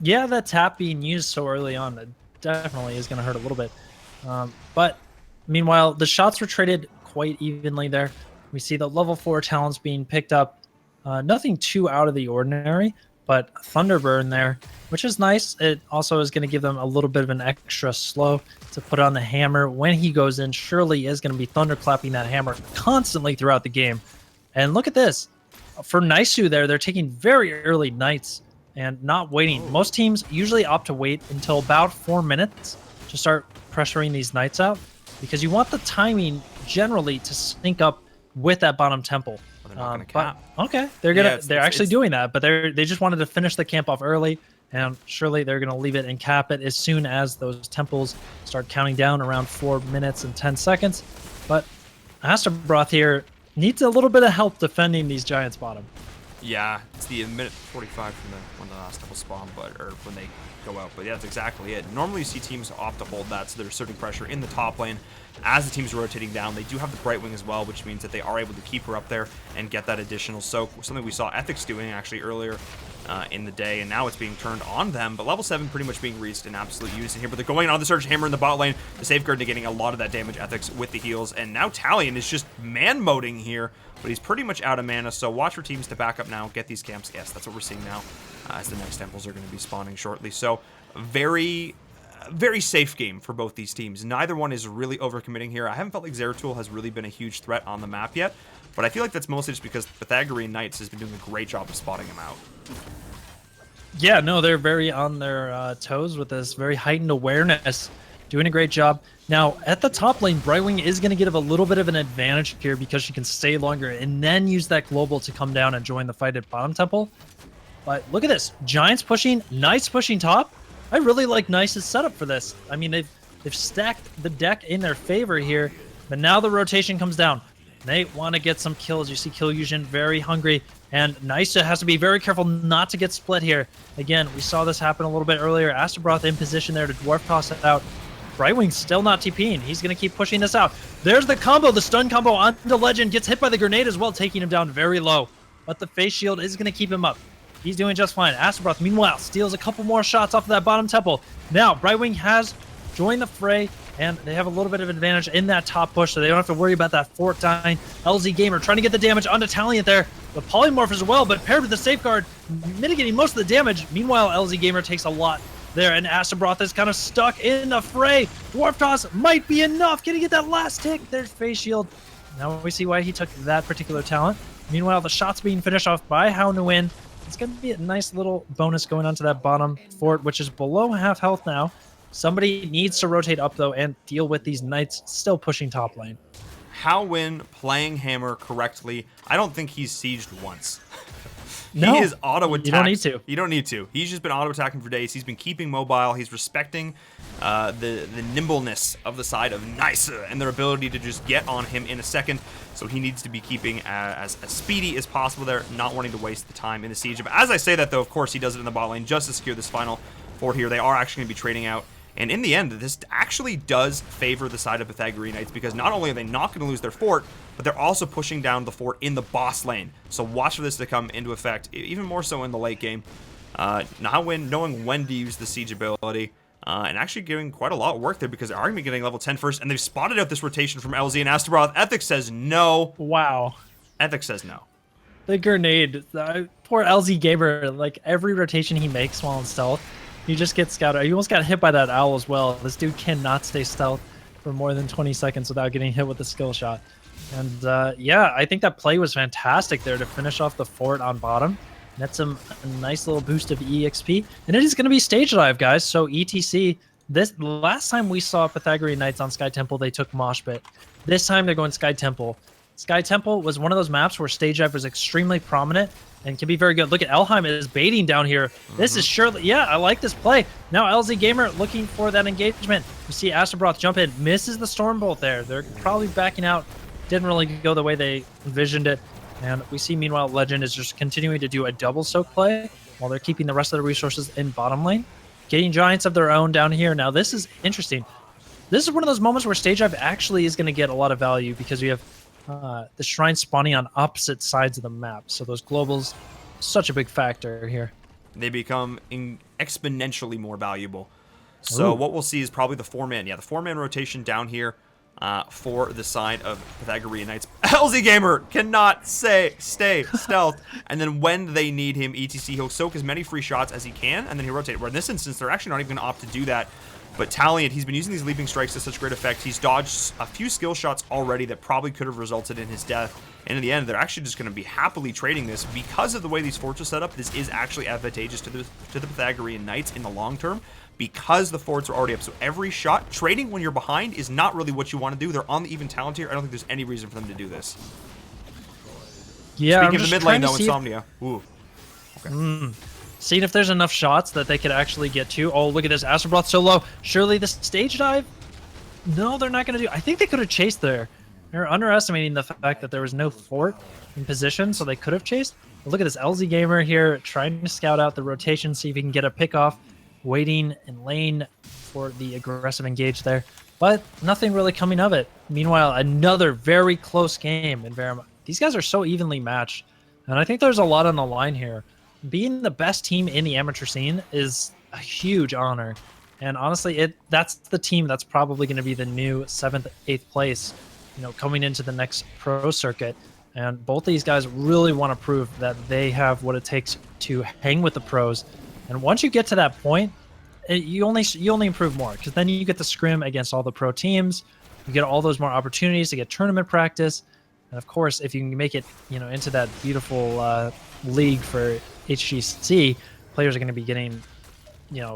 [SPEAKER 3] Yeah, that tap being used so early on definitely is going to hurt a little bit. But meanwhile, the shots were traded quite evenly there. We see the level 4 talents being picked up. Nothing too out of the ordinary, but Thunderburn there, which is nice. It also is going to give them a little bit of an extra slow to put on the hammer. When he goes in, surely is going to be thunderclapping that hammer constantly throughout the game. And look at this. For Naisu there, they're taking very early Knights and not waiting. Most teams usually opt to wait until about 4 minutes to start pressuring these Knights out, because you want the timing generally to sync up with that bottom temple.
[SPEAKER 2] They're not gonna cap.
[SPEAKER 3] Okay, they're actually doing that, but they just wanted to finish the camp off early, and surely they're gonna leave it and cap it as soon as those temples start counting down around 4 minutes and 10 seconds. But Astaroth here needs a little bit of help defending these Giants bottom.
[SPEAKER 2] Yeah, it's the minute 45 from when the last temple spawn, or when they go out. But yeah, that's exactly it. Normally you see teams opt to hold that, so they're asserting pressure in the top lane. As the team's rotating down, they do have the Brightwing as well, which means that they are able to keep her up there and get that additional soak. Something we saw Ethics doing actually earlier in the day, and now it's being turned on them. But level 7 pretty much being reached in absolute unison here. But they're going on the Surge Hammer in the bot lane. The Safeguard negating a lot of that damage, Ethics with the heals. And now Talion is just man-moding here, but he's pretty much out of mana. So watch for teams to back up now, get these camps. Yes, that's what we're seeing now as the next temples are going to be spawning shortly. So very safe game for both these teams. Neither one is really overcommitting here. I haven't felt like Zeratul has really been a huge threat on the map yet, but I feel like that's mostly just because Pythagorean Knights has been doing a great job of spotting him out.
[SPEAKER 3] Yeah, no, they're very on their toes with this very heightened awareness, doing a great job. Now, at the top lane, Brightwing is going to give a little bit of an advantage here because she can stay longer and then use that global to come down and join the fight at bottom temple. But look at this. Giants pushing, Knights pushing top. I really like Nice's setup for this. I mean, they've stacked the deck in their favor here, but now the rotation comes down. They want to get some kills. You see Killusion very hungry, and Nice has to be very careful not to get split here. Again, we saw this happen a little bit earlier. Astaroth in position there to dwarf toss it out. Brightwing's still not TPing. He's going to keep pushing this out. There's the combo, the stun combo onto Legend. Gets hit by the grenade as well, taking him down very low. But the face shield is going to keep him up. He's doing just fine. Astaroth, meanwhile, steals a couple more shots off of that bottom temple. Now, Brightwing has joined the fray, and they have a little bit of advantage in that top push, so they don't have to worry about that fort dying. LZ Gamer trying to get the damage onto Taliant there. The Polymorph as well, but paired with the Safeguard, mitigating most of the damage. Meanwhile, LZ Gamer takes a lot there, and Astaroth is kind of stuck in the fray. Dwarf Toss might be enough. Can he get that last tick? There's Face Shield. Now we see why he took that particular talent. Meanwhile, the shot's being finished off by Hao Nguyen. It's going to be a nice little bonus going onto that bottom fort, which is below half health now. Somebody needs to rotate up, though, and deal with these Knights still pushing top lane.
[SPEAKER 2] Hao Nguyen playing Hammer correctly. I don't think he's sieged once.
[SPEAKER 3] No,
[SPEAKER 2] he is auto-attacked.
[SPEAKER 3] you don't need to.
[SPEAKER 2] You don't need to. He's just been auto-attacking for days. He's been keeping mobile. He's respecting the nimbleness of the side of Nysa and their ability to just get on him in a second. So he needs to be keeping as speedy as possible there, not wanting to waste the time in the siege. But as I say that, though, of course, he does it in the bot lane just to secure this final fort here. They are actually going to be trading out. And in the end, this actually does favor the side of Pythagorean Knights because not only are they not going to lose their fort, but they're also pushing down the fort in the boss lane. So watch for this to come into effect, even more so in the late game. Knowing when to use the siege ability, and actually doing quite a lot of work there because they're going to be getting level 10 first, and they've spotted out this rotation from LZ and Astaroth. Ethics says no.
[SPEAKER 3] Wow.
[SPEAKER 2] Ethics says no.
[SPEAKER 3] The grenade. Poor LZ Gamer, like every rotation he makes while in stealth, he just gets scouted. He almost got hit by that owl as well. This dude cannot stay stealth for more than 20 seconds without getting hit with a skill shot. And yeah, I think that play was fantastic there to finish off the fort on bottom. That's a nice little boost of EXP. And it is going to be stage dive, guys. So ETC, this last time we saw Pythagorean Knights on Sky Temple, they took Mosh Pit. This time they're going Sky Temple. Sky Temple was one of those maps where stage dive was extremely prominent and can be very good. Look at Elheim is baiting down here. This is surely, yeah, I like this play. Now LZ Gamer looking for that engagement. You see Astaroth jump in, misses the Stormbolt there. They're probably backing out. Didn't really go the way they envisioned it. And we see, meanwhile, Legend is just continuing to do a double soak play while they're keeping the rest of the resources in bottom lane. Getting giants of their own down here. Now, this is interesting. This is one of those moments where stage dive actually is going to get a lot of value because you have the shrine spawning on opposite sides of the map. So those globals, such a big factor here.
[SPEAKER 2] They become exponentially more valuable. So
[SPEAKER 3] Ooh.
[SPEAKER 2] what we'll see is probably the 4-man. Yeah, the 4-man rotation down here for the side of Pythagorean Knights. LZ Gamer cannot stay stealth. And then when they need him, ETC, he'll soak as many free shots as he can, and then he'll rotate. Where in this instance, they're actually not even going to opt to do that. But Taliant, he's been using these leaping strikes to such great effect. He's dodged a few skill shots already that probably could have resulted in his death. And in the end, they're actually just going to be happily trading this because of the way these forts are set up. This is actually advantageous to the Pythagorean Knights in the long term because the forts are already up. So every shot, trading when you're behind is not really what you want to do. They're on the even talent here. I don't think there's any reason for them to do this.
[SPEAKER 3] Yeah,
[SPEAKER 2] Speaking of the mid lane, though, Insomnia. Ooh. Okay.
[SPEAKER 3] Seeing if there's enough shots that they could actually get to. Oh, look at this. Astrobroth so low. Surely the stage dive? No, they're not going to do. I think they could have chased there. They're underestimating the fact that there was no fort in position, so they could have chased. But look at this LZ Gamer here trying to scout out the rotation, see if he can get a pick off, waiting in lane for the aggressive engage there. But nothing really coming of it. Meanwhile, another very close game in InVerum. These guys are so evenly matched, and I think there's a lot on the line here. Being the best team in the amateur scene is a huge honor. And honestly, that's the team that's probably going to be the new 7th, 8th place, coming into the next pro circuit. And both these guys really want to prove that they have what it takes to hang with the pros. And once you get to that point, you only improve more, because then you get to scrim against all the pro teams. You get all those more opportunities to get tournament practice. And of course, if you can make it, into that beautiful league for HGC, players are going to be getting,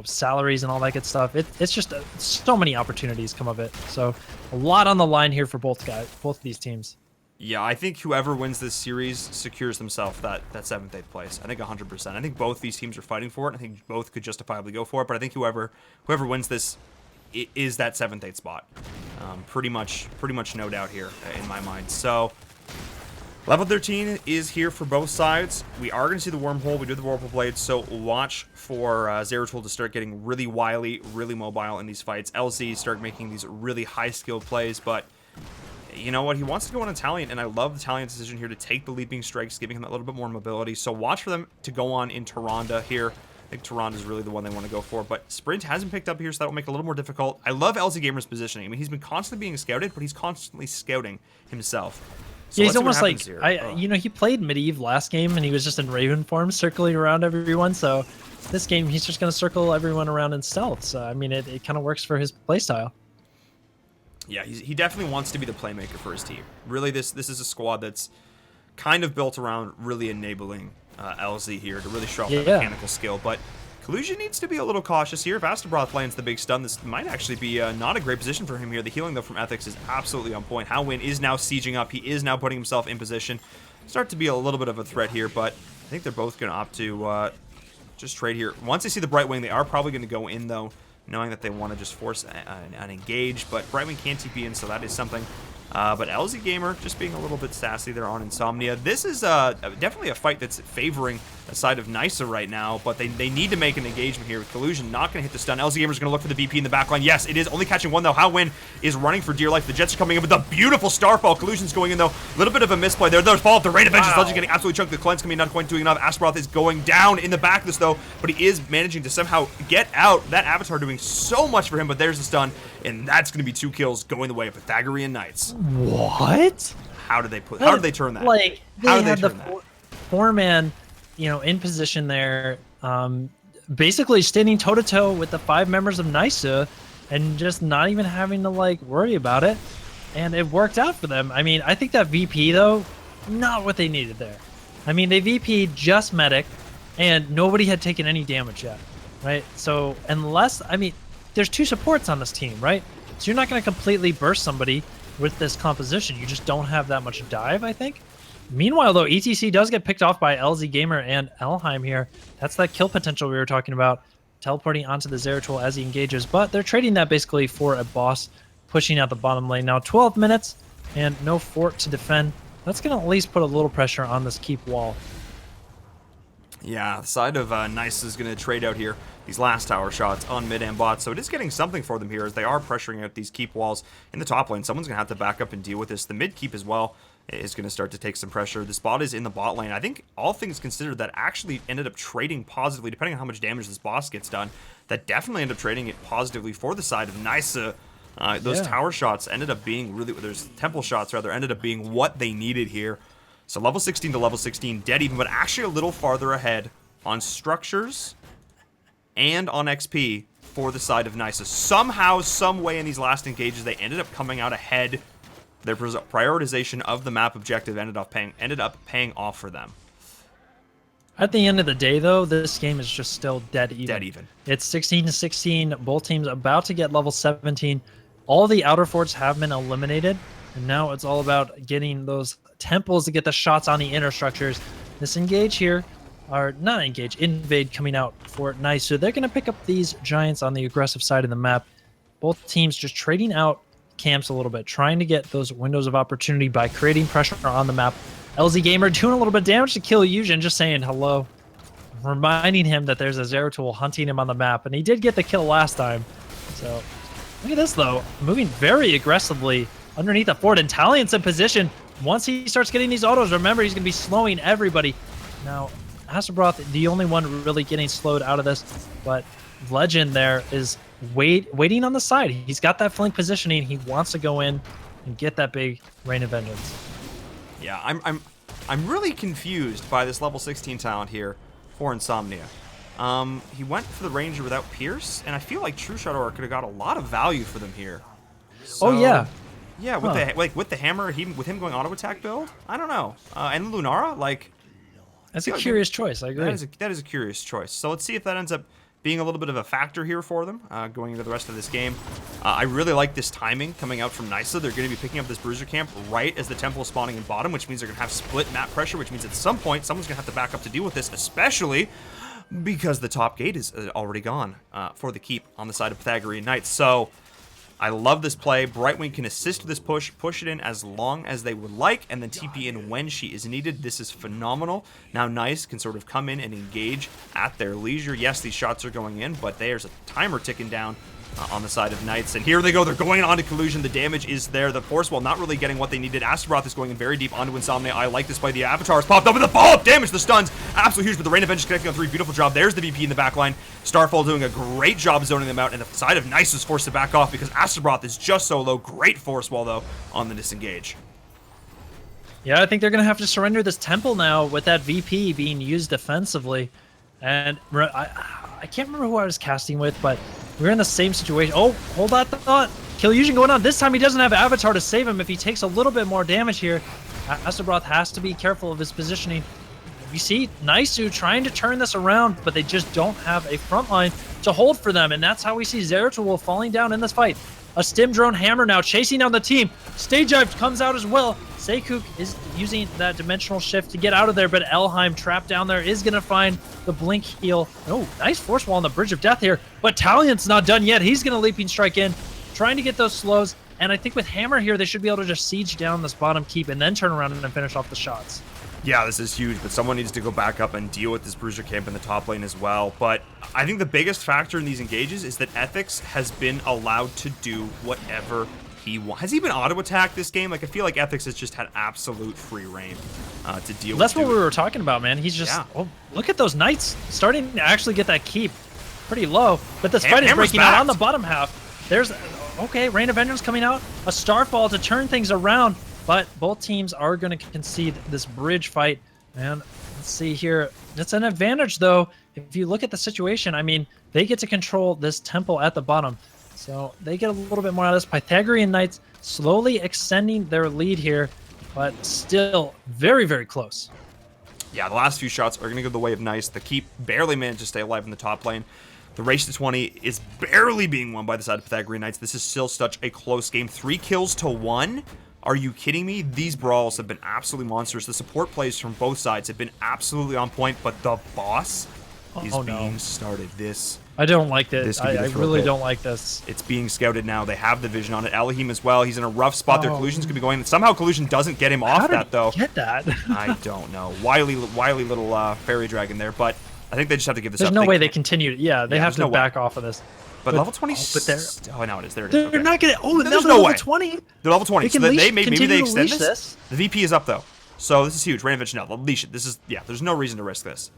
[SPEAKER 3] salaries and all that good stuff. It's just so many opportunities come of it. So a lot on the line here for both of these teams.
[SPEAKER 2] Yeah, I think whoever wins this series secures themselves that 7th, 8th place. I think 100%. I think both these teams are fighting for it. I think both could justifiably go for it. But I think whoever wins this is that 7th, 8th spot. Pretty much no doubt here in my mind. So level 13 is here for both sides. We are going to see the wormhole. We do the whirlpool blade, so watch for Zeratul to start getting really wily, really mobile in these fights. LZ start making these really high-skilled plays, but you know what? He wants to go on Italian, and I love the Italian decision here to take the leaping strikes, giving him a little bit more mobility. So watch for them to go on in Tyrande here. I think Tyrande is really the one they want to go for, but Sprint hasn't picked up here, so that will make it a little more difficult. I love LZ Gamer's positioning. I mean, he's been constantly being scouted, but he's constantly scouting himself. So
[SPEAKER 3] yeah, he's almost like, he played Medivh last game, and he was just in Raven form, circling around everyone. So this game, he's just going to circle everyone around in stealth. So, I mean, it kind of works for his playstyle.
[SPEAKER 2] Yeah, he definitely wants to be the playmaker for his team. Really, this is a squad that's kind of built around really enabling LZ here to really show off that mechanical skill. But Collusion needs to be a little cautious here. If Astaroth lands the big stun, this might actually be not a great position for him here. The healing, though, from Ethics is absolutely on point. Howin is now sieging up. He is now putting himself in position. Start to be a little bit of a threat here, but I think they're both going to opt to just trade here. Once they see the Brightwing, they are probably going to go in, though, knowing that they want to just force an engage. But Brightwing can't TP in, so that is something. But LZ Gamer just being a little bit sassy there on Insomnia. This is definitely a fight that's favoring the side of Nisa right now, but they need to make an engagement here with Collusion. Not going to hit the stun. LZ Gamer's going to look for the BP in the backline. Yes, it is only catching one, though. Howwin is running for dear life. The Jets are coming in with the beautiful Starfall. Collusion's going in, though. A little bit of a misplay there. There's follow-up. The Rain of Vengeance. Legend's getting absolutely chunked. The Cleanse coming not quite doing enough. Astaroth is going down in the back of this, though, but he is managing to somehow get out. That Avatar doing so much for him, but there's the stun, and that's going to be 2 kills going the way of Pythagorean Knights.
[SPEAKER 3] What?
[SPEAKER 2] How did they turn that?
[SPEAKER 3] Like,
[SPEAKER 2] How
[SPEAKER 3] they
[SPEAKER 2] did
[SPEAKER 3] had
[SPEAKER 2] they
[SPEAKER 3] the
[SPEAKER 2] turn that?
[SPEAKER 3] four-man, in position there, basically standing toe-to-toe with the 5 members of Nisa and just not even having to, worry about it. And it worked out for them. I mean, I think that VP, though, not what they needed there. I mean, they VP'd just Medic, and nobody had taken any damage yet, right? So, there's 2 supports on this team, right? So you're not going to completely burst somebody with this composition. You just don't have that much dive, I think. Meanwhile, though, ETC does get picked off by LZ Gamer and Elheim here. That's that kill potential we were talking about, teleporting onto the Zeratul as he engages. But they're trading that basically for a boss pushing out the bottom lane. Now, 12 minutes and no fort to defend. That's going to at least put a little pressure on this keep wall.
[SPEAKER 2] Yeah, the side of Nice is going to trade out here these last tower shots on mid and bot, so it is getting something for them here as they are pressuring out these keep walls in the top lane. Someone's going to have to back up and deal with this. The mid keep as well is going to start to take some pressure. This bot is in the bot lane. I think all things considered, that actually ended up trading positively, depending on how much damage this boss gets done. That definitely ended up trading it positively for the side of Nisa. Those tower shots ended up being there's temple shots rather, ended up being what they needed here. So level 16 to level 16, dead even, but actually a little farther ahead on structures and on XP for the side of Nisa. Somehow, some way in these last engages, they ended up coming out ahead. Their prioritization of the map objective ended up paying off for them.
[SPEAKER 3] At the end of the day, though, this game is just still dead even.
[SPEAKER 2] Dead even.
[SPEAKER 3] It's 16-16. Both teams about to get level 17. All the outer forts have been eliminated, and now it's all about getting those temples to get the shots on the inner structures. This engage here, or not engage, invade coming out for Nice. So they're going to pick up these giants on the aggressive side of the map. Both teams just trading out camps a little bit, trying to get those windows of opportunity by creating pressure on the map. LZ Gamer doing a little bit of damage to Kaeyoh, just saying hello, reminding him that there's a Zeratul hunting him on the map, and he did get the kill last time. So look at this, though, moving very aggressively underneath the fort, and Taliant's in position. Once he starts getting these autos, remember, he's going to be slowing everybody. Now, Astaroth, the only one really getting slowed out of this, but Legend there is waiting on the side. He's got that flank positioning. He wants to go in and get that big Rain of Vengeance.
[SPEAKER 2] Yeah, I'm really confused by this level 16 talent here for Insomnia. He went for the Ranger without Pierce, and I feel like True Shot Aura could have got a lot of value for them here. So,
[SPEAKER 3] oh yeah.
[SPEAKER 2] Yeah, with the hammer, with him going auto attack build, I don't know. And Lunara,
[SPEAKER 3] that's a curious choice. I agree.
[SPEAKER 2] That is a curious choice. So let's see if that ends up being a little bit of a factor here for them going into the rest of this game. I really like this timing coming out from Nisa. They're going to be picking up this Bruiser camp right as the temple is spawning in bottom, which means they're going to have split map pressure, which means at some point someone's going to have to back up to deal with this, especially because the top gate is already gone for the keep on the side of Pythagorean Knights. So I love this play. Brightwing can assist this push it in as long as they would like, and then TP in when she is needed. This is phenomenal. Now Nice can sort of come in and engage at their leisure. Yes, these shots are going in, but there's a timer ticking down on the side of Knights. And here they go. They're going on to Collusion. The damage is there. The Force Wall not really getting what they needed. Astaroth is going in very deep onto Insomnia. I like this play. The Avatar's popped up with the follow-up damage. The stuns. Absolutely huge, but the Rain of Vengeance connecting on 3. Beautiful job. There's the VP in the backline. Starfall doing a great job zoning them out, and the side of Nice is forced to back off because Astaroth is just so low. Great Force Wall, though, on the disengage.
[SPEAKER 3] Yeah, I think they're going to have to surrender this temple now with that VP being used defensively. And I can't remember who I was casting with, but we're in the same situation. Oh, hold that thought. Kaeyoh going on. This time he doesn't have Avatar to save him if he takes a little bit more damage here. Astaroth has to be careful of his positioning. You see Naisu trying to turn this around, but they just don't have a front line to hold for them, and that's how we see Zeratul falling down in this fight. A stim drone hammer now chasing down the team. Stage Dive comes out as well. Seikook is using that dimensional shift to get out of there, but Elheim trapped down there is going to find the blink heal. Oh, nice force wall on the Bridge of Death here, but Taliant's not done yet. He's going to leaping strike in, trying to get those slows, and I think with Hammer here, they should be able to just siege down this bottom keep and then turn around and finish off the shots.
[SPEAKER 2] Yeah, this is huge, but someone needs to go back up and deal with this Bruiser camp in the top lane as well. But I think the biggest factor in these engages is that Ethics has been allowed to do whatever he wants. Has he been auto-attacked this game? Like, I feel like Ethics has just had absolute free reign to deal with.
[SPEAKER 3] That's what we were talking about, man. He's just, oh, look at those Knights starting to actually get that keep pretty low. But this fight is breaking out on the bottom half. There's, okay, Rain of Vengeance coming out. A Starfall to turn things around. But both teams are going to concede this bridge fight. And let's see here. It's an advantage, though. If you look at the situation, I mean, they get to control this temple at the bottom. So they get a little bit more out of this. Pythagorean Knights slowly extending their lead here, but still very, very close.
[SPEAKER 2] Yeah, the last few shots are going to go the way of Nice. The keep barely managed to stay alive in the top lane. The race to 20 is barely being won by the side of Pythagorean Knights. This is still such a close game. 3 kills to 1. Are you kidding me? These brawls have been absolutely monstrous. The support plays from both sides have been absolutely on point, but the boss is being started.
[SPEAKER 3] I don't like this. I really don't like this.
[SPEAKER 2] It's being scouted now. They have the vision on it. Elohim as well. He's in a rough spot. Their collusion's going to be going. Somehow collusion doesn't get him off that, though.
[SPEAKER 3] Get that?
[SPEAKER 2] I don't know. Wily little fairy dragon there, but I think they just have to give this up.
[SPEAKER 3] There's no way they continue. Yeah, they have to back off of this.
[SPEAKER 2] But level 20. Oh, no, it is. There it is.
[SPEAKER 3] They're not gonna. Oh,
[SPEAKER 2] there's no
[SPEAKER 3] level
[SPEAKER 2] way.
[SPEAKER 3] 20.
[SPEAKER 2] They're level 20. So maybe they extend
[SPEAKER 3] this.
[SPEAKER 2] The VP is up though, so this is huge. Rain of Vengeance, no, they'll leash it. This is There's no reason to risk this.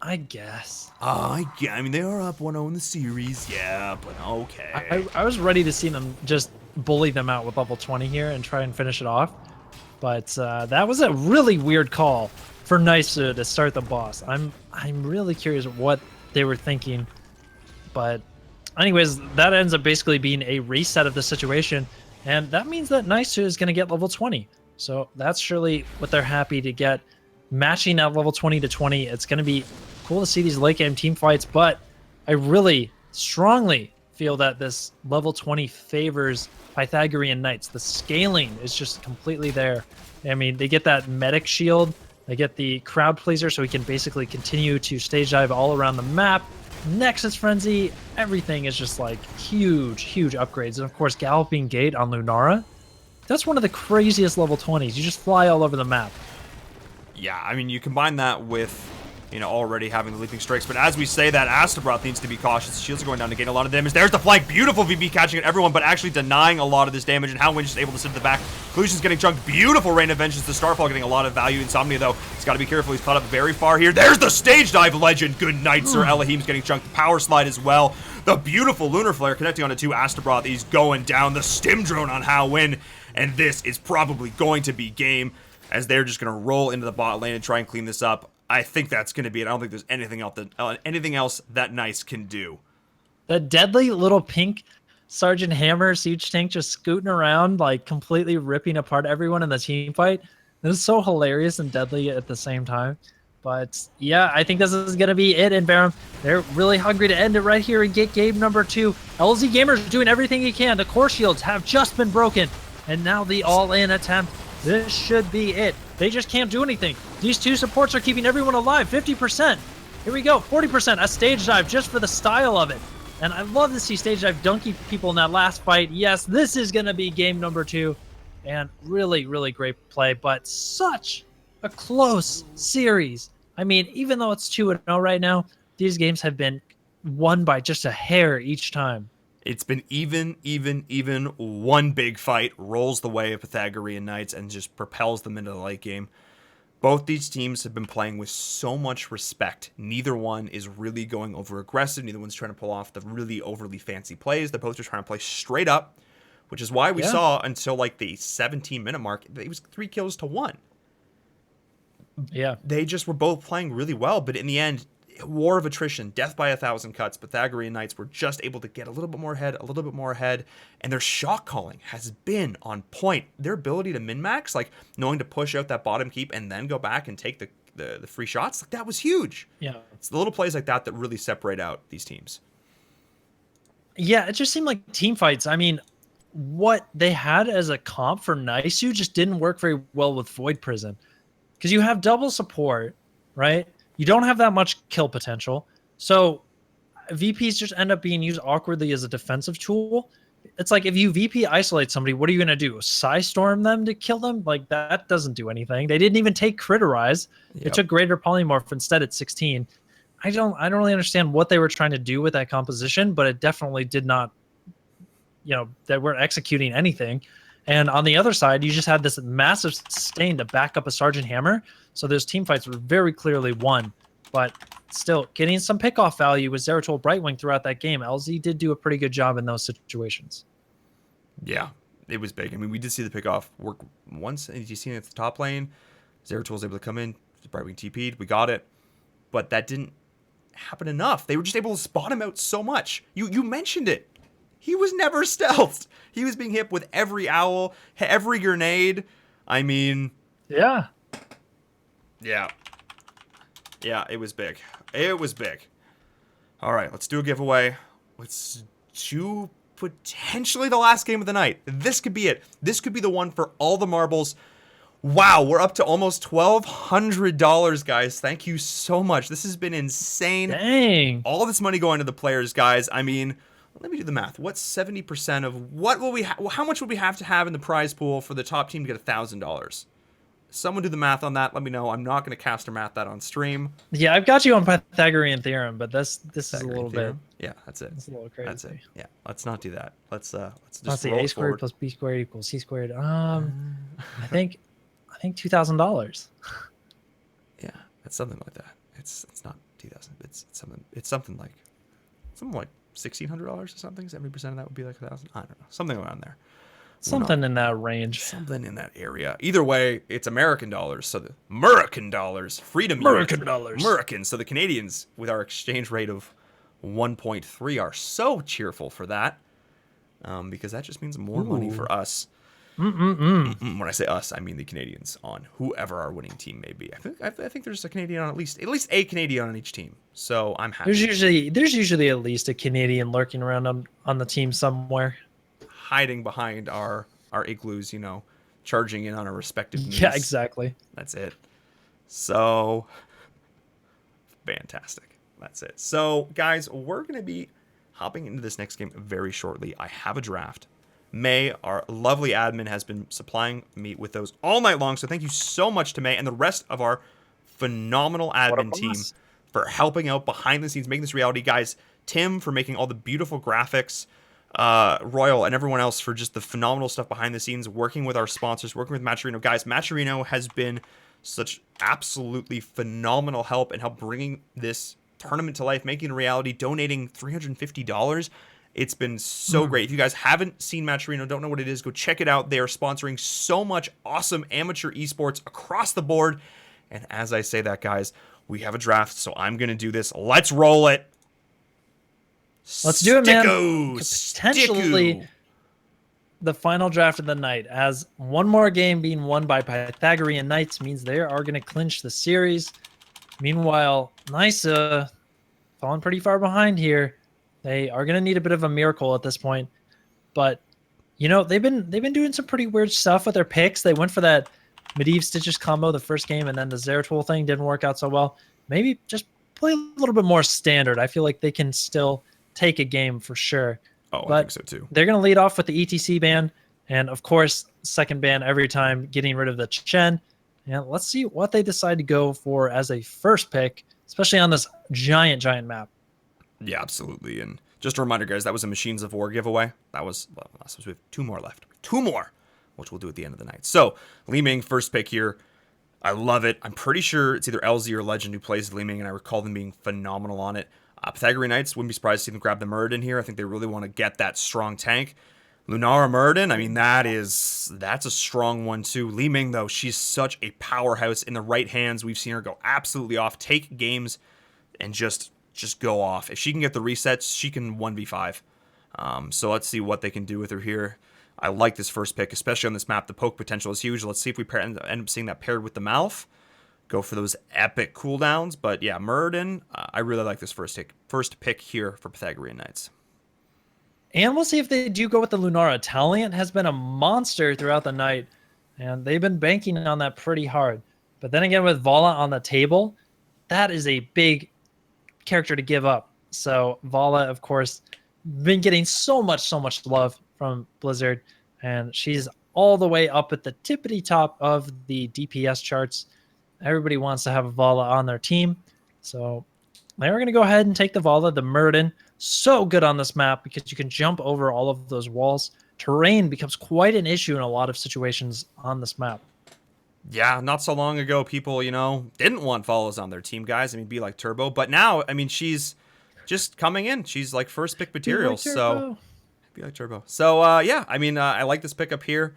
[SPEAKER 3] I guess.
[SPEAKER 2] I mean, they are up 1-0 in the series. Yeah, but okay.
[SPEAKER 3] I was ready to see them just bully them out with level 20 here and try and finish it off, but that was a really weird call for Nice to start the boss. I'm really curious what they were thinking. But anyways, that ends up basically being a reset of the situation. And that means that Nice is going to get level 20. So that's surely what they're happy to get. Matching that level 20 to 20. It's going to be cool to see these late game team fights. But I really strongly feel that this level 20 favors Pythagorean Knights. The scaling is just completely there. I mean, they get that medic shield. They get the crowd pleaser so we can basically continue to stage dive all around the map. Nexus Frenzy, everything is just like huge upgrades. And of course, Galloping Gate on Lunara. That's one of the craziest level 20s. You just fly all over the map.
[SPEAKER 2] Yeah, I mean, you combine that with, already having the leaping strikes. But as we say that, Astaroth needs to be cautious. Shields are going down to gain a lot of damage. There's the flank. Beautiful VB catching at everyone, but actually denying a lot of this damage. And Howwinge is able to sit at the back. Collusion's getting chunked. Beautiful Rain of Vengeance. The Starfall getting a lot of value. Insomnia, though, he's got to be careful. He's caught up very far here. There's the stage dive legend. Good night, sir. Elohim's getting chunked. Power slide as well. The beautiful Lunar Flare connecting onto 2 Astaroth. He's going down. The stim drone on Howwin. And this is probably going to be game, as they're just going to roll into the bot lane and try and clean this up. I think that's going to be it. I don't think there's anything else that Nice can do.
[SPEAKER 3] The deadly little pink Sergeant Hammer siege tank just scooting around, like completely ripping apart everyone in the team fight. This is so hilarious and deadly at the same time. But yeah, I think this is going to be it in InVerum. They're really hungry to end it right here and get game number 2. LZ Gamer's doing everything he can. The core shields have just been broken. And now the all-in attempt. This should be it. They just can't do anything. These 2 supports are keeping everyone alive. 50%. Here we go. 40%. A stage dive just for the style of it. And I love to see stage dive donkey people in that last fight. Yes, this is going to be game number 2. And really, really great play. But such a close series. I mean, even though it's 2-0 right now, these games have been won by just a hair each time.
[SPEAKER 2] It's been even. One big fight rolls the way of Pythagorean Knights and just propels them into the late game. Both these teams have been playing with so much respect. Neither one is really going over aggressive. Neither one's trying to pull off the really overly fancy plays. They're both just trying to play straight up, which is why we saw until like the 17-minute mark, it was 3 kills to 1.
[SPEAKER 3] Yeah.
[SPEAKER 2] They just were both playing really well, but in the end, war of attrition, death by 1,000 cuts. Pythagorean Knights were just able to get a little bit more ahead, and their shot calling has been on point. Their ability to min-max, like knowing to push out that bottom keep and then go back and take the free shots, like that was huge.
[SPEAKER 3] Yeah.
[SPEAKER 2] It's the little plays like that that really separate out these teams.
[SPEAKER 3] Yeah, it just seemed like team fights. I mean, what they had as a comp for Nisu just didn't work very well with Void Prison because you have double support, right? You don't have that much kill potential. So VPs just end up being used awkwardly as a defensive tool. It's like if you VP isolate somebody, what are you going to do? Storm them to kill them? Like that doesn't do anything. They didn't even take Criterize. It took Greater Polymorph instead at 16. I don't really understand what they were trying to do with that composition, but it definitely did not, they weren't executing anything. And on the other side, you just had this massive sustain to back up a Sergeant Hammer. So those team fights were very clearly won. But still, getting some pickoff value with Zeratul Brightwing throughout that game. LZ did do a pretty good job in those situations.
[SPEAKER 2] Yeah, it was big. I mean, we did see the pickoff work once. And you see it at the top lane. Zeratul was able to come in. Brightwing TP'd. We got it. But that didn't happen enough. They were just able to spot him out so much. You mentioned it. He was never stealthed. He was being hit with every owl, every grenade. I mean...
[SPEAKER 3] Yeah.
[SPEAKER 2] Yeah. Yeah, it was big. It was big. All right, let's do a giveaway. Let's do potentially the last game of the night. This could be it. This could be the one for all the marbles. Wow, we're up to almost $1,200, guys. Thank you so much. This has been insane.
[SPEAKER 3] Dang.
[SPEAKER 2] All this money going to the players, guys. I mean, let me do the math. What's 70% of what will we how much would we have to have in the prize pool for the top team to get $1,000? Someone do the math on that. Let me know. I'm not going to caster math that on stream.
[SPEAKER 3] Yeah, I've got you on Pythagorean theorem, but this is a little
[SPEAKER 2] theorem. Yeah, that's it.
[SPEAKER 3] It's a little crazy.
[SPEAKER 2] That's it. Yeah, let's not do that. Let's just
[SPEAKER 3] let's see.
[SPEAKER 2] roll
[SPEAKER 3] A squared
[SPEAKER 2] forward.
[SPEAKER 3] plus B squared equals C squared. I think $2,000.
[SPEAKER 2] Yeah, it's something like that. It's not 2,000. It's something like $1,600 or something. 70% of that would be like 1,000. I don't know, something around there.
[SPEAKER 3] Something in that range.
[SPEAKER 2] Something in that area. Either way, it's American dollars. So the American dollars, freedom
[SPEAKER 3] American
[SPEAKER 2] units,
[SPEAKER 3] dollars.
[SPEAKER 2] American. So the Canadians, with our exchange rate of 1.3, are so cheerful for that, because that just means more money for us. When I say us, I mean the Canadians on whoever our winning team may be. I think there's a Canadian on at least a Canadian on each team. So I'm happy.
[SPEAKER 3] There's usually at least a Canadian lurking around on the team somewhere.
[SPEAKER 2] Hiding behind our igloos, charging in on our respective knees.
[SPEAKER 3] Yeah, exactly.
[SPEAKER 2] That's it. So fantastic. That's it. So guys, we're going to be hopping into this next game very shortly. I have a draft. May, our lovely admin, has been supplying me with those all night long. So thank you so much to May and the rest of our phenomenal admin team for helping out behind the scenes, making this reality. Guys, Tim for making all the beautiful graphics. Royal and everyone else for just the phenomenal stuff behind the scenes, working with our sponsors, working with Matcherino. Guys, Matcherino has been such absolutely phenomenal help in help bringing this tournament to life, making it a reality, donating $350. It's been so great. If you guys haven't seen Matcherino, don't know what it is, go check it out. They are sponsoring so much awesome amateur esports across the board. And as I say that, guys, we have a draft, so I'm going to do this. Let's roll it.
[SPEAKER 3] Let's do it, man.
[SPEAKER 2] Potentially
[SPEAKER 3] Potentially the final draft of the night, as one more game being won by Pythagorean Knights means they are going to clinch the series. Meanwhile, Nysa falling pretty far behind here. They are going to need a bit of a miracle at this point. But they've been doing some pretty weird stuff with their picks. They went for that Medivh Stitches combo the first game, and then the Zeratul thing didn't work out so well. Maybe just play a little bit more standard. I feel like they can still take a game for sure.
[SPEAKER 2] But I think so too.
[SPEAKER 3] They're going to lead off with the ETC ban, and of course, second ban every time, getting rid of the Chen. And let's see what they decide to go for as a first pick, especially on this giant map.
[SPEAKER 2] Yeah, absolutely. And just a reminder, guys, that was a Machines of War giveaway. That was, we have 2 more left. 2 more, which we'll do at the end of the night. So, Li Ming, first pick here. I love it. I'm pretty sure it's either LZ or Legend who plays Li Ming, and I recall them being phenomenal on it. Pythagorean Knights, wouldn't be surprised to see them grab the Muradin here. I think they really want to get that strong tank. Lunara Muradin, I mean, that's a strong one too. Li Ming, though, she's such a powerhouse in the right hands. We've seen her go absolutely off, take games, and just go off. If she can get the resets, she can 1v5. So let's see what they can do with her here. I like this first pick, especially on this map. The poke potential is huge. Let's see if we end up seeing that paired with the Malf. Go for those epic cooldowns. But yeah, Muradin, I really like this first pick here for Pythagorean Knights.
[SPEAKER 3] And we'll see if they do go with the Lunara. Taliant has been a monster throughout the night, and they've been banking on that pretty hard. But then again, with Vala on the table, that is a big character to give up. So Vala, of course, been getting so much love from Blizzard, and she's all the way up at the tippity top of the DPS charts. Everybody wants to have a Vala on their team. So they're going to go ahead and take the Vala, the Muradin. So good on this map because you can jump over all of those walls. Terrain becomes quite an issue in a lot of situations on this map.
[SPEAKER 2] Yeah, not so long ago, people, didn't want Valas on their team, guys. I mean, be like Turbo. But now, I mean, she's just coming in. She's like first pick material. So, be like Turbo. So, yeah, I mean, I like this pickup here.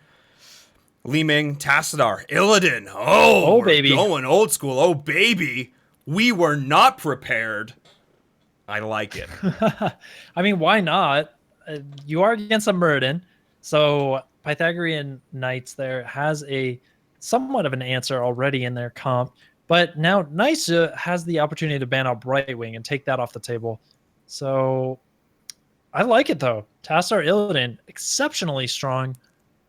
[SPEAKER 2] Li Ming, Tassadar, Illidan. Oh,
[SPEAKER 3] baby.
[SPEAKER 2] Going old school. Oh, baby. We were not prepared. I like it.
[SPEAKER 3] I mean, why not? You are against a Muradin. So, Pythagorean Knights there has a somewhat of an answer already in their comp. But now Nysa has the opportunity to ban out Brightwing and take that off the table. So I like it though. Tassar Illidan, exceptionally strong.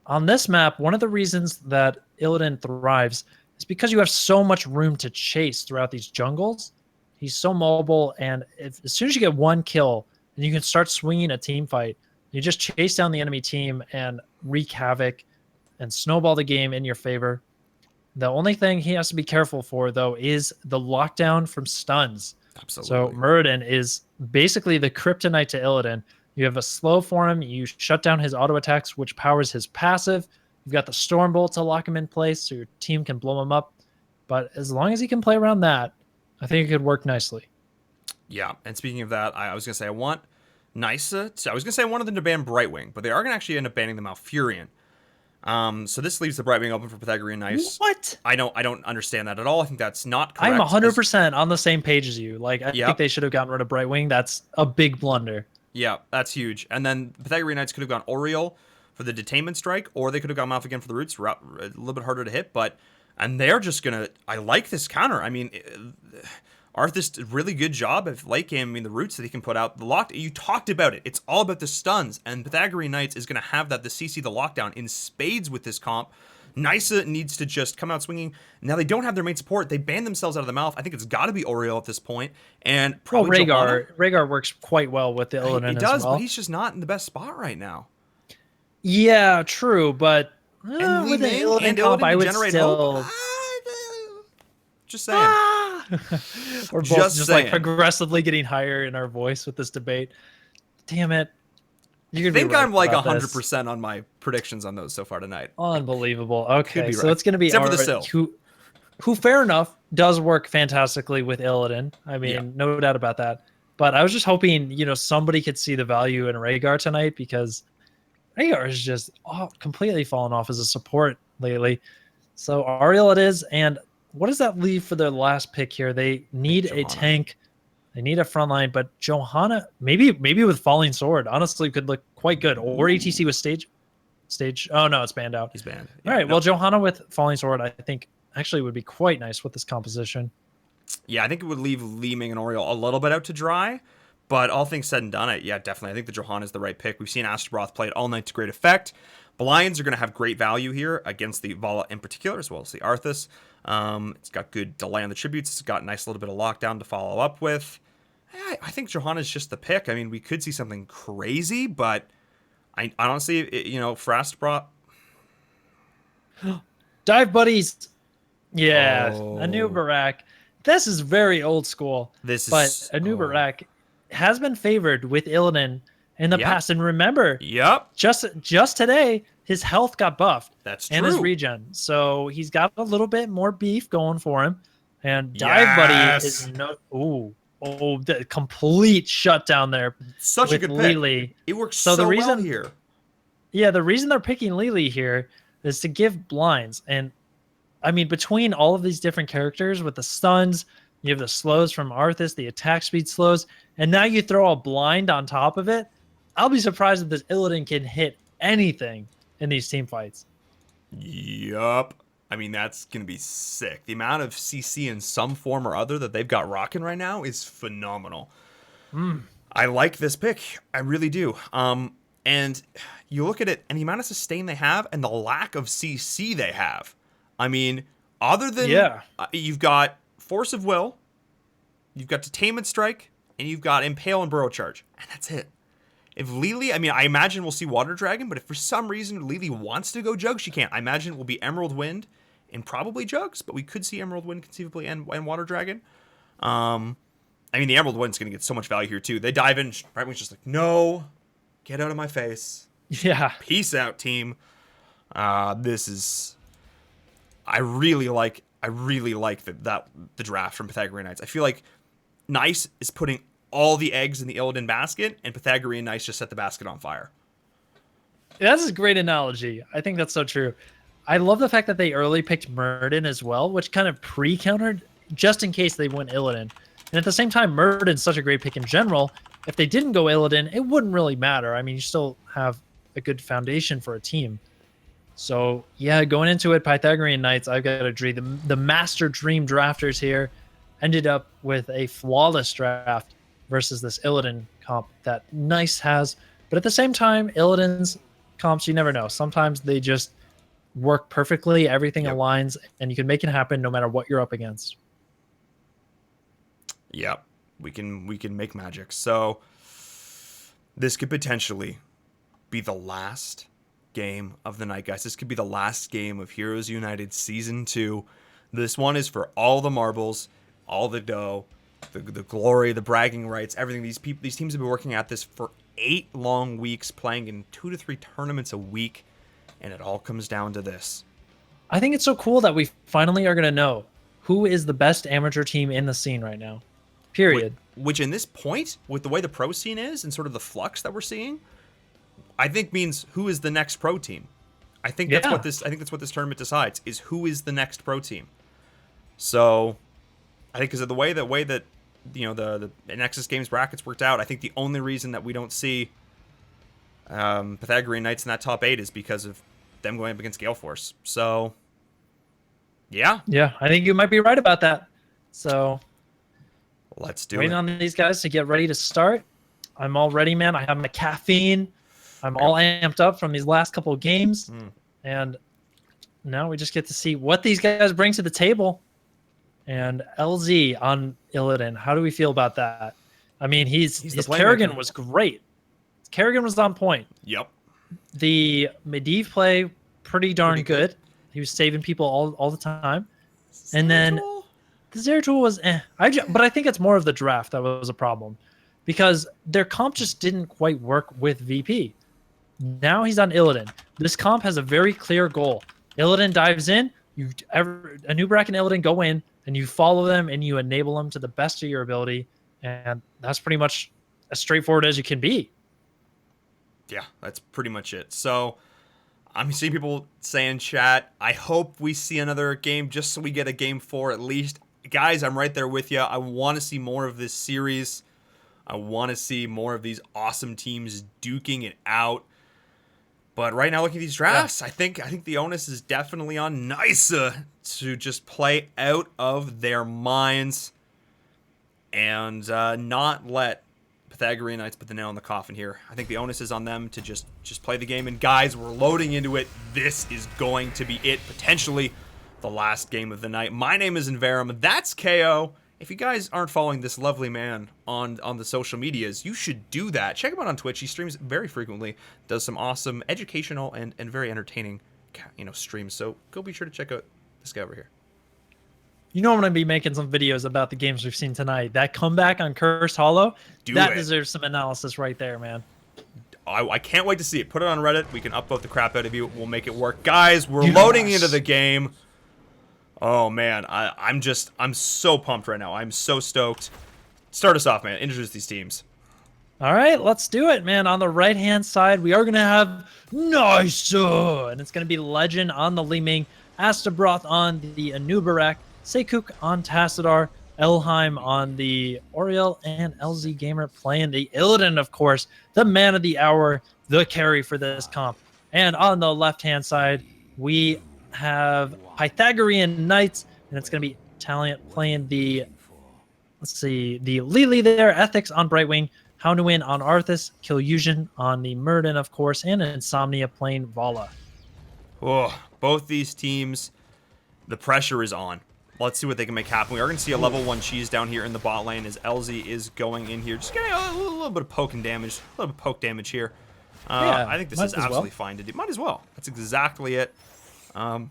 [SPEAKER 3] On this map, one of the reasons that Illidan thrives is because you have so much room to chase throughout these jungles. He's so mobile, and as soon as you get one kill, and you can start swinging a team fight, you just chase down the enemy team and wreak havoc and snowball the game in your favor. The only thing he has to be careful for, though, is the lockdown from stuns.
[SPEAKER 2] Absolutely.
[SPEAKER 3] So Muradin is basically the kryptonite to Illidan. You have a slow for him. You shut down his auto attacks, which powers his passive. You've got the Stormbolt to lock him in place so your team can blow him up. But as long as he can play around that, I think it could work nicely.
[SPEAKER 2] Yeah, and speaking of that, I was going to say I want Nysa. I was going to say I wanted them to ban Brightwing, but they are going to actually end up banning the Malfurion. So this leaves the Brightwing open for Pythagorean Knights.
[SPEAKER 3] What?
[SPEAKER 2] I don't understand that at all. I think that's not correct.
[SPEAKER 3] I'm 100% on the same page as you. Like, I
[SPEAKER 2] Yep.
[SPEAKER 3] think they should have gotten rid of Brightwing. That's a big blunder.
[SPEAKER 2] Yeah, that's huge. And then Pythagorean Knights could have gone Oriole for the Detainment Strike, or they could have gone Malf again for the Roots. A little bit harder to hit, and they're just going to... I like this counter. I mean... Arthas did a really good job of late game. I mean, the roots that he can put out. The lock, you talked about it. It's all about the stuns, and Pythagorean Knights is going to have that, the CC, the lockdown, in spades with this comp. Nysa needs to just come out swinging. Now, they don't have their main support. They banned themselves out of the mouth. I think it's got to be Oriole at this point. And probably
[SPEAKER 3] Rhaegar works quite well with the Illidan.
[SPEAKER 2] He does,
[SPEAKER 3] as well.
[SPEAKER 2] but he's just not in the best spot right now.
[SPEAKER 3] Yeah, true, but
[SPEAKER 2] And
[SPEAKER 3] with an
[SPEAKER 2] Li Ming
[SPEAKER 3] Illidan
[SPEAKER 2] and
[SPEAKER 3] comp,
[SPEAKER 2] Illidan
[SPEAKER 3] I
[SPEAKER 2] to
[SPEAKER 3] would
[SPEAKER 2] generate
[SPEAKER 3] still...
[SPEAKER 2] hope. Just saying.
[SPEAKER 3] We're both just
[SPEAKER 2] saying.
[SPEAKER 3] like progressively getting higher in our voice with this debate. Damn it.
[SPEAKER 2] I think I'm like 100% on my predictions on those so far tonight.
[SPEAKER 3] Unbelievable. Okay, so
[SPEAKER 2] right.
[SPEAKER 3] it's going to be
[SPEAKER 2] Except for the Syl.
[SPEAKER 3] who, fair enough, does work fantastically with Illidan. I mean, no doubt about that. But I was just hoping, somebody could see the value in Rhaegar tonight, because Rhaegar is just completely fallen off as a support lately. So Ariel it is, and what does that leave for their last pick here? They need a tank. They need a front line, but Johanna, maybe with Falling Sword, honestly, could look quite good. Or ATC with stage. Oh, no, it's banned out.
[SPEAKER 2] He's banned.
[SPEAKER 3] All right, well, Johanna with Falling Sword, I think, actually would be quite nice with this composition.
[SPEAKER 2] Yeah, I think it would leave Li Ming and Oriole a little bit out to dry, but all things said and done, definitely. I think the Johanna is the right pick. We've seen Astaroth play it all night to great effect. Blinds are going to have great value here against the Vala in particular, as well as the Arthas. It's got good delay on the tributes. It's got a nice little bit of lockdown to follow up with. I think Johanna's just the pick. I mean, we could see something crazy, but I honestly, Frostbrought.
[SPEAKER 3] Dive buddies. Yeah, Anubarak. This is very old school. But Anubarak has been favored with Illidan in the past. And remember, just today, his health got buffed.
[SPEAKER 2] That's true.
[SPEAKER 3] And his regen. So he's got a little bit more beef going for him. And Dive Buddy is the complete shutdown there.
[SPEAKER 2] Such a good pick.
[SPEAKER 3] Lily.
[SPEAKER 2] It works so well here.
[SPEAKER 3] Yeah, the reason they're picking Lily here is to give blinds. And I mean, between all of these different characters with the stuns, you have the slows from Arthas, the attack speed slows, and now you throw a blind on top of it. I'll be surprised if this Illidan can hit anything in these team fights.
[SPEAKER 2] Yup. I mean, that's going to be sick. The amount of CC in some form or other that they've got rocking right now is phenomenal. I like this pick. I really do. And you look at it and the amount of sustain they have and the lack of CC they have. I mean, other than you've got Force of Will, you've got Detainment Strike, and you've got Impale and Burrow Charge. And that's it. If Lily, I mean, I imagine we'll see Water Dragon, but if for some reason Lily wants to go Jug, she can't. I imagine it will be Emerald Wind and probably Jugs, but we could see Emerald Wind conceivably and Water Dragon. I mean, the Emerald Wind's going to get so much value here, too. They dive in, Brightwing's just like, no, get out of my face.
[SPEAKER 3] Yeah.
[SPEAKER 2] Peace out, team. This is... I really like the draft from Pythagorean Knights. I feel like Nice is putting all the eggs in the Illidan basket, and Pythagorean Knights just set the basket on fire.
[SPEAKER 3] That's a great analogy. I think that's so true. I love the fact that they early picked Murden as well, which kind of pre-countered just in case they went Illidan. And at the same time, Murden's such a great pick in general. If they didn't go Illidan, it wouldn't really matter. I mean, you still have a good foundation for a team. So, yeah, going into it, Pythagorean Knights, I've got to agree. The Master Dream drafters here ended up with a flawless draft versus this Illidan comp that Nice has. But at the same time, Illidan's comps, you never know. Sometimes they just work perfectly. Everything aligns, and you can make it happen no matter what you're up against.
[SPEAKER 2] Yep, we can make magic. So this could potentially be the last game of the night, guys. This could be the last game of Heroes United Season 2. This one is for all the marbles, all the dough, the glory, the bragging rights, everything. These teams have been working at this for 8 long weeks, playing in 2 to 3 tournaments a week, and it all comes down to this.
[SPEAKER 3] I think it's so cool that we finally are going to know who is the best amateur team in the scene right now. Period.
[SPEAKER 2] Which in this point, with the way the pro scene is and sort of the flux that we're seeing, I think means who is the next pro team. I think that's what this tournament decides, is who is the next pro team. So I think because of the way that you know the Nexus Games brackets worked out, I think the only reason that we don't see Pythagorean Knights in that top 8 is because of them going up against Gale Force. So yeah,
[SPEAKER 3] I think you might be right about that. So
[SPEAKER 2] let's do
[SPEAKER 3] waiting
[SPEAKER 2] it.
[SPEAKER 3] on these guys to get ready to start. I'm all ready, man. I have my caffeine. I'm all amped up from these last couple of games. And now we just get to see what these guys bring to the table. And LZ on Illidan, how do we feel about that? I mean, his Kerrigan was great. Kerrigan was on point.
[SPEAKER 2] Yep.
[SPEAKER 3] The Medivh play, pretty darn good. He was saving people all the time. And then the Zeratul was but I think it's more of the draft that was a problem. Because their comp just didn't quite work with VP. Now he's on Illidan. This comp has a very clear goal. Illidan dives in. Anub'arak and Illidan go in, and you follow them, and you enable them to the best of your ability. And that's pretty much as straightforward as you can be.
[SPEAKER 2] Yeah, that's pretty much it. So I'm seeing people say in chat, I hope we see another game just so we get a game 4 at least. Guys, I'm right there with you. I want to see more of this series. I want to see more of these awesome teams duking it out. But right now, looking at these drafts, I think the onus is definitely on Nysa to just play out of their minds and not let Pythagorean Knights put the nail in the coffin here. I think the onus is on them to just play the game. And guys, we're loading into it. This is going to be it, potentially the last game of the night. My name is InVerum. That's Kaeyoh. If you guys aren't following this lovely man on the social medias, you should do that. Check him out on Twitch. He streams very frequently, does some awesome educational and very entertaining streams. So go be sure to check out this guy over here.
[SPEAKER 3] You know I'm going to be making some videos about the games we've seen tonight. That comeback on Cursed Hollow, that deserves some analysis right there, man.
[SPEAKER 2] I can't wait to see it. Put it on Reddit. We can upvote the crap out of you. We'll make it work. Guys, we're loading into the game. Oh, man. I'm so pumped right now. I'm so stoked. Start us off, man. Introduce these teams.
[SPEAKER 3] All right, let's do it, man. On the right-hand side, we are going to have Nysa, and it's going to be Legend on the Li Ming, Astabroth on the Anub'arak, Seikuk on Tassadar, Elheim on the Oriel, and LZ Gamer playing the Illidan, of course, the man of the hour, the carry for this comp. And on the left-hand side, we have Pythagorean Knights, and it's going to be Taliant playing the, the Lily there, Ethics on Brightwing, Hound to win on Arthas, Kaeyoh on the Murden, of course, and Insomnia playing Vala.
[SPEAKER 2] Oh, both these teams, the pressure is on. Let's see what they can make happen. We are going to see a level 1 cheese down here in the bot lane as LZ is going in here. Just getting a little bit of poking damage. A little bit of poke damage here.
[SPEAKER 3] Yeah,
[SPEAKER 2] I think this is absolutely fine to do. Might as well. That's exactly it. I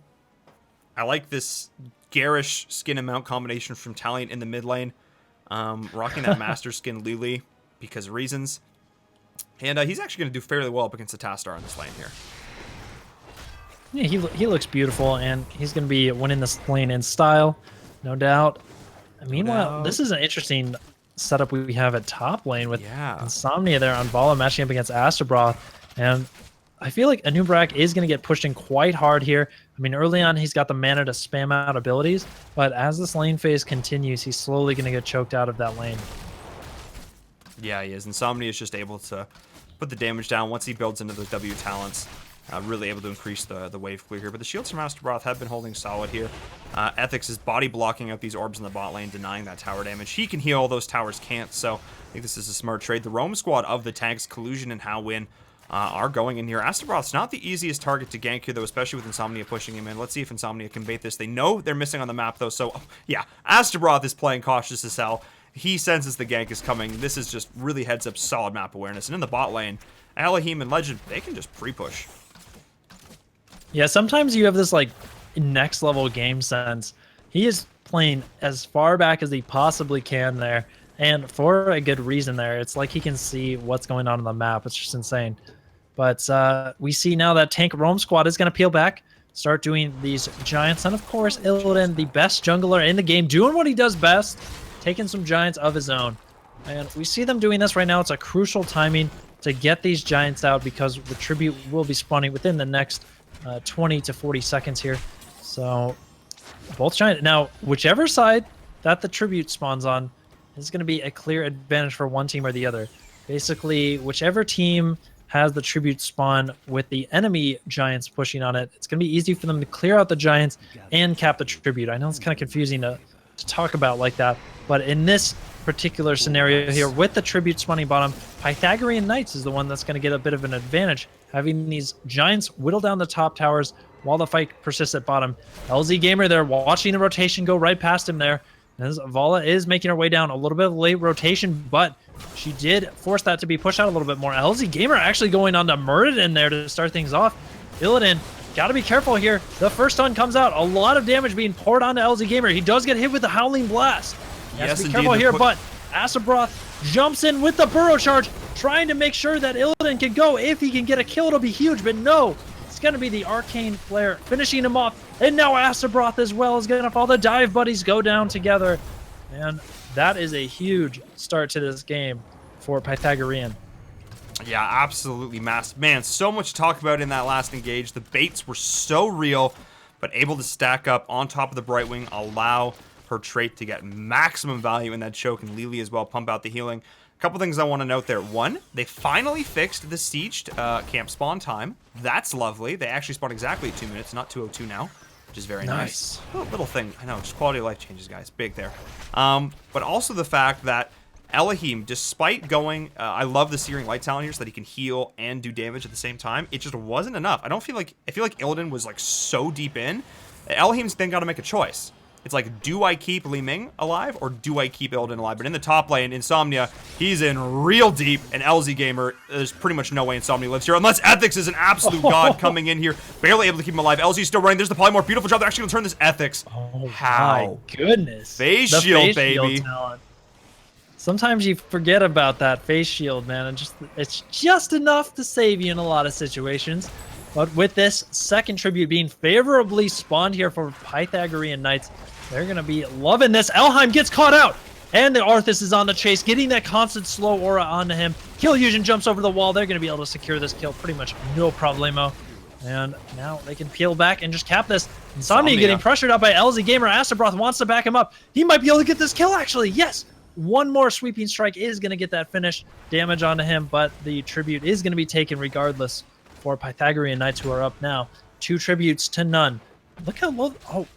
[SPEAKER 2] like this garish skin and mount combination from Talion in the mid lane. Rocking that master skin Luli because of reasons. And he's actually going to do fairly well up against the Tastar in this lane here.
[SPEAKER 3] Yeah, he looks beautiful, and he's going to be winning this lane in style, no doubt. Meanwhile, this is an interesting setup we have at top lane with Insomnia there on Vala matching up against Astrobroth. And I feel like Anub'arak is going to get pushed in quite hard here. I mean, early on, he's got the mana to spam out abilities, but as this lane phase continues, he's slowly going to get choked out of that lane.
[SPEAKER 2] Yeah, he is. Insomnia is just able to put the damage down once he builds into those W talents. Really able to increase the wave clear here. But the shields from Astrobroth have been holding solid here. Ethics is body blocking out these orbs in the bot lane, denying that tower damage. He can heal, those towers can't, so I think this is a smart trade. The roam squad of the tanks, Collusion and Howwin, are going in here. Astrobroth's not the easiest target to gank here, though, especially with Insomnia pushing him in. Let's see if Insomnia can bait this. They know they're missing on the map, though, so yeah, Astrobroth is playing cautious as hell. He senses the gank is coming. This is just really heads up solid map awareness. And in the bot lane, Elohim and Legend, they can just pre-push.
[SPEAKER 3] Yeah, sometimes you have this like next level game sense. He is playing as far back as he possibly can there, and for a good reason there. It's like he can see what's going on the map. It's just insane. But we see now that tank roam squad is going to peel back, start doing these giants, and of course Illidan, the best jungler in the game, doing what he does best, taking some giants of his own. And we see them doing this right now. It's a crucial timing to get these giants out because the tribute will be spawning within the next 20 to 40 seconds here. So both giant now, whichever side that the tribute spawns on is going to be a clear advantage for one team or the other. Basically, whichever team has the tribute spawn with the enemy giants pushing on it, it's going to be easy for them to clear out the giants and cap the tribute. I know it's kind of confusing to talk about like that, but in this particular scenario here with the tribute spawning bottom, Pythagorean Knights is the one that's going to get a bit of an advantage, having these giants whittle down the top towers while the fight persists at bottom. LZ Gamer there watching the rotation go right past him there. As Vala is making her way down, a little bit of late rotation, but she did force that to be pushed out a little bit more. LZ Gamer actually going on to Murden there to start things off. Illidan, gotta be careful here. The first stun comes out. A lot of damage being poured onto LZ Gamer. He does get hit with the Howling Blast. He has to be careful here, but Astrobroth jumps in with the Burrow Charge, trying to make sure that Illidan can go. If he can get a kill, it'll be huge, but no. It's going to be the Arcane Flare finishing him off. And now Astrobroth as well is going to fall. The dive buddies go down together. And that is a huge start to this game for Pythagorean.
[SPEAKER 2] Yeah, absolutely massive. Man, so much to talk about in that last engage. The baits were so real, but able to stack up on top of the Brightwing, allow her trait to get maximum value in that choke, and Lili as well pump out the healing. A couple things I want to note there. One, they finally fixed the sieged camp spawn time. That's lovely. They actually spawn exactly at 2 minutes, not 2:02 now, which is very nice. Little thing. I know, just quality of life changes, guys. Big there. But also the fact that Elohim, despite going, I love the Searing Light talent here so that he can heal and do damage at the same time. It just wasn't enough. I feel like Illidan was like so deep in. Elohim's then got to make a choice. It's like, do I keep Li Ming alive or do I keep Illidan alive? But in the top lane, Insomnia, he's in real deep, and LZ Gamer, there's pretty much no way Insomnia lives here, unless Ethics is an absolute god coming in here, barely able to keep him alive. LZ's still running. There's the Polymorph. Beautiful job. They're actually going to turn this Ethics.
[SPEAKER 3] Oh,
[SPEAKER 2] how?
[SPEAKER 3] My goodness.
[SPEAKER 2] Face shield, baby.
[SPEAKER 3] Talent. Sometimes you forget about that face shield, man, and it's just enough to save you in a lot of situations. But with this second tribute being favorably spawned here for Pythagorean Knights, they're going to be loving this. Elheim gets caught out, and the Arthas is on the chase, getting that constant slow aura onto him. Kaeyoh jumps over the wall. They're going to be able to secure this kill pretty much no problemo. And now they can peel back and just cap this. Insomnia getting pressured out by LZ Gamer. Astrobroth wants to back him up. He might be able to get this kill, actually. Yes. One more sweeping strike is going to get that finish damage onto him, but the tribute is going to be taken regardless for Pythagorean Knights, who are up now. 2 tributes to none. Look how low... Oh,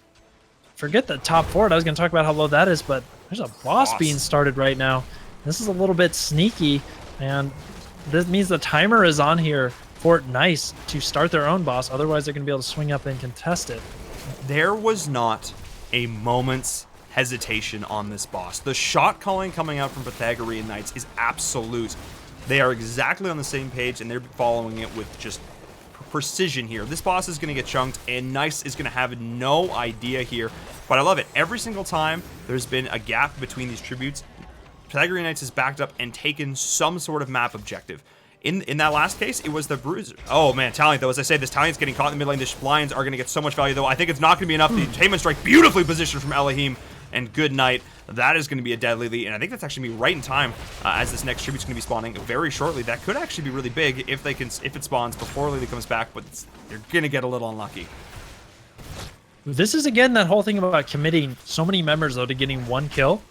[SPEAKER 3] forget the top fort. I was going to talk about how low that is, but there's a boss being started right now. This is a little bit sneaky. And this means the timer is on here for Nice to start their own boss. Otherwise, they're going to be able to swing up and contest it.
[SPEAKER 2] There was not a moment's hesitation on this boss. The shot calling coming out from Pythagorean Knights is absolute. They are exactly on the same page, and they're following it with just precision here. This boss is going to get chunked, and Nice is going to have no idea here. But I love it. Every single time there's been a gap between these tributes, Pythagorean Knights has backed up and taken some sort of map objective. In that last case, it was the Bruiser. Oh man, Taliant though, as I say, this Taliant's getting caught in the mid lane. The Blinds are going to get so much value though. I think it's not going to be enough. The Tainment Strike beautifully positioned from Elohim, and good night. That is going to be a deadly lead, and I think that's actually going to be right in time as this next tribute's going to be spawning very shortly. That could actually be really big if it spawns before Lily comes back, but they're going to get a little unlucky.
[SPEAKER 3] This is again that whole thing about committing so many members though to getting one kill.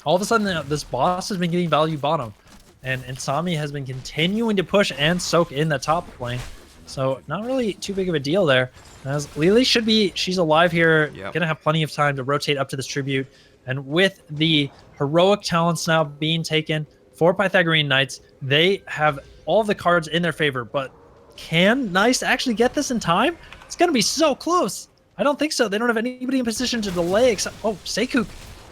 [SPEAKER 3] All of a sudden, this boss has been getting value bottom, and Insomnia has been continuing to push and soak in the top lane. So not really too big of a deal there. As Lily should be, she's alive here, gonna have plenty of time to rotate up to this tribute. And with the heroic talents now being taken for Pythagorean Knights, they have all the cards in their favor. But can Nice actually get this in time? It's gonna be so close. I don't think so. They don't have anybody in position to delay except, oh, Seku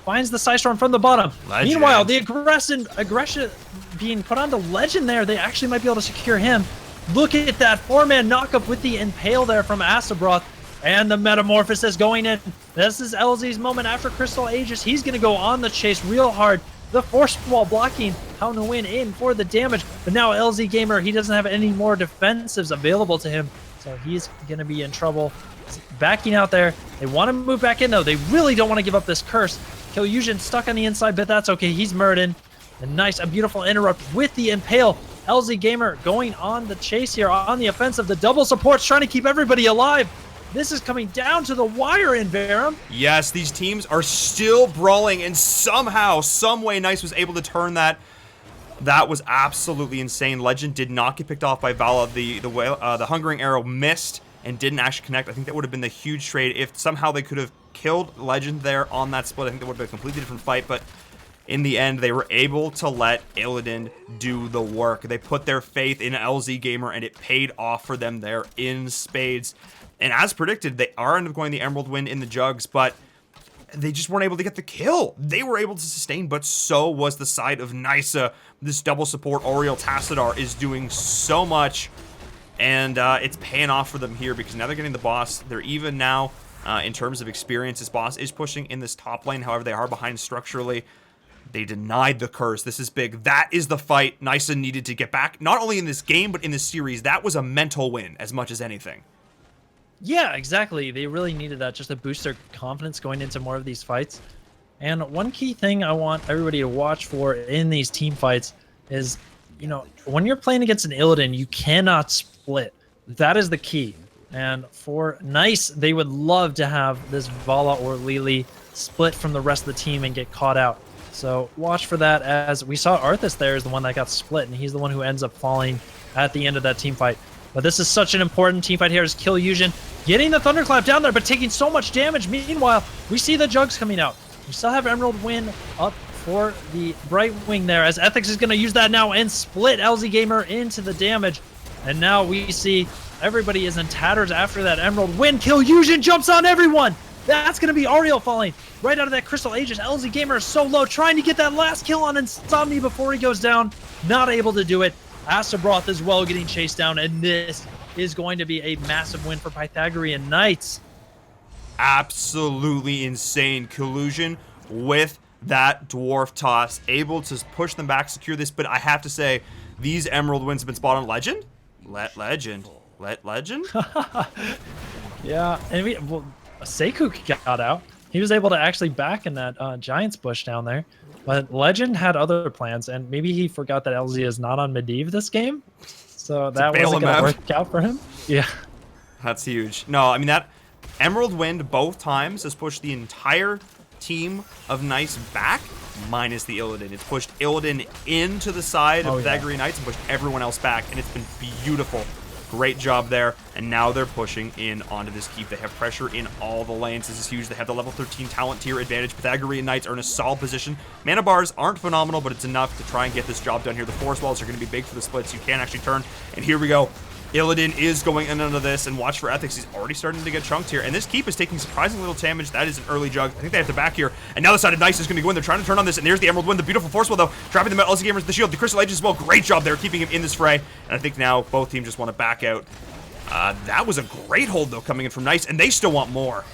[SPEAKER 3] finds the Psystorm from the bottom.
[SPEAKER 2] Legend.
[SPEAKER 3] Meanwhile, the aggression being put onto Legend there, they actually might be able to secure him. Look at that 4-man knockup with the Impale there from Astaroth. And the Metamorphosis going in. This is LZ's moment after Crystal Aegis. He's going to go on the chase real hard. The Force Wall blocking Haunawin in for the damage. But now LZ Gamer, he doesn't have any more defensives available to him. So he's going to be in trouble. Backing out there. They want to move back in though. They really don't want to give up this curse. Kaeyoh stuck on the inside, but that's okay. He's Murden. And nice, a beautiful interrupt with the Impale. LZ Gamer going on the chase here on the offensive. The double support's trying to keep everybody alive. This is coming down to the wire, InVerum.
[SPEAKER 2] Yes, these teams are still brawling, and somehow, some way, Nice was able to turn that. That was absolutely insane. Legend did not get picked off by Vala. The Hungering Arrow missed and didn't actually connect. I think that would have been the huge trade if somehow they could have killed Legend there on that split. I think that would have been a completely different fight, but in the end, they were able to let Illidan do the work. They put their faith in LZ Gamer, and it paid off for them there in spades. And as predicted, they are end up going the Emerald win in the jugs, but they just weren't able to get the kill. They were able to sustain, but so was the side of Nysa. This double support, Oriel Tassadar, is doing so much, and it's paying off for them here because now they're getting the boss. They're even now in terms of experience. This boss is pushing in this top lane. However, they are behind structurally. They denied the curse. This is big. That is the fight Nysa needed to get back, not only in this game, but in this series. That was a mental win as much as anything.
[SPEAKER 3] Yeah, exactly. They really needed that just to boost their confidence going into more of these fights. And one key thing I want everybody to watch for in these team fights is, you know, when you're playing against an Illidan, you cannot split. That is the key. And for Nice, they would love to have this Vala or Lili split from the rest of the team and get caught out. So watch for that, as we saw Arthas there is the one that got split, and he's the one who ends up falling at the end of that team fight. But this is such an important team fight here as Kaeyoh getting the Thunderclap down there, but taking so much damage. Meanwhile, we see the Jugs coming out. We still have Emerald win up for the Bright Wing there, as Ethics is going to use that now and split LZ Gamer into the damage. And now we see everybody is in tatters after that Emerald win. Kaeyoh jumps on everyone. That's going to be Ariel falling right out of that Crystal Aegis. LZ Gamer is so low, trying to get that last kill on Insomnia before he goes down. Not able to do it. Astaroth as well getting chased down, and this is going to be a massive win for Pythagorean Knights.
[SPEAKER 2] Absolutely insane. Collusion with that Dwarf Toss, able to push them back, secure this, but I have to say, these Emerald wins have been spot on. Legend? Let Legend.
[SPEAKER 3] Yeah, and Seku got out. He was able to actually back in that Giants bush down there. But Legend had other plans, and maybe he forgot that LZ is not on Medivh this game. So that wasn't going to work out for him. Yeah.
[SPEAKER 2] That's huge. No, I mean, that Emerald Wind both times has pushed the entire team of Nice back, minus the Illidan. It's pushed Illidan into the side of Pythagorean Knights and pushed everyone else back, and it's been beautiful. Great job there, and now they're pushing in onto this keep. They have pressure in all the lanes. This is huge. They have the level 13 talent tier advantage. Pythagorean Knights are in a solid position. Mana bars aren't phenomenal, but it's enough to try and get this job done here. The forest walls are going to be big for the splits. You can actually turn, and here we go. Illidan is going in under this, and watch for Ethics. He's already starting to get chunked here, and this keep is taking surprising little damage. That is an early jug. I think they have to back here, and now the side of Nice is going to go in. They're trying to turn on this, and there's the Emerald Wind, the beautiful force wall, though, trapping the Metal Gamers, the shield, the Crystal Edge as well. Great job there, keeping him in this fray, and I think now both teams just want to back out. That was a great hold, though, coming in from Nice, and they still want more.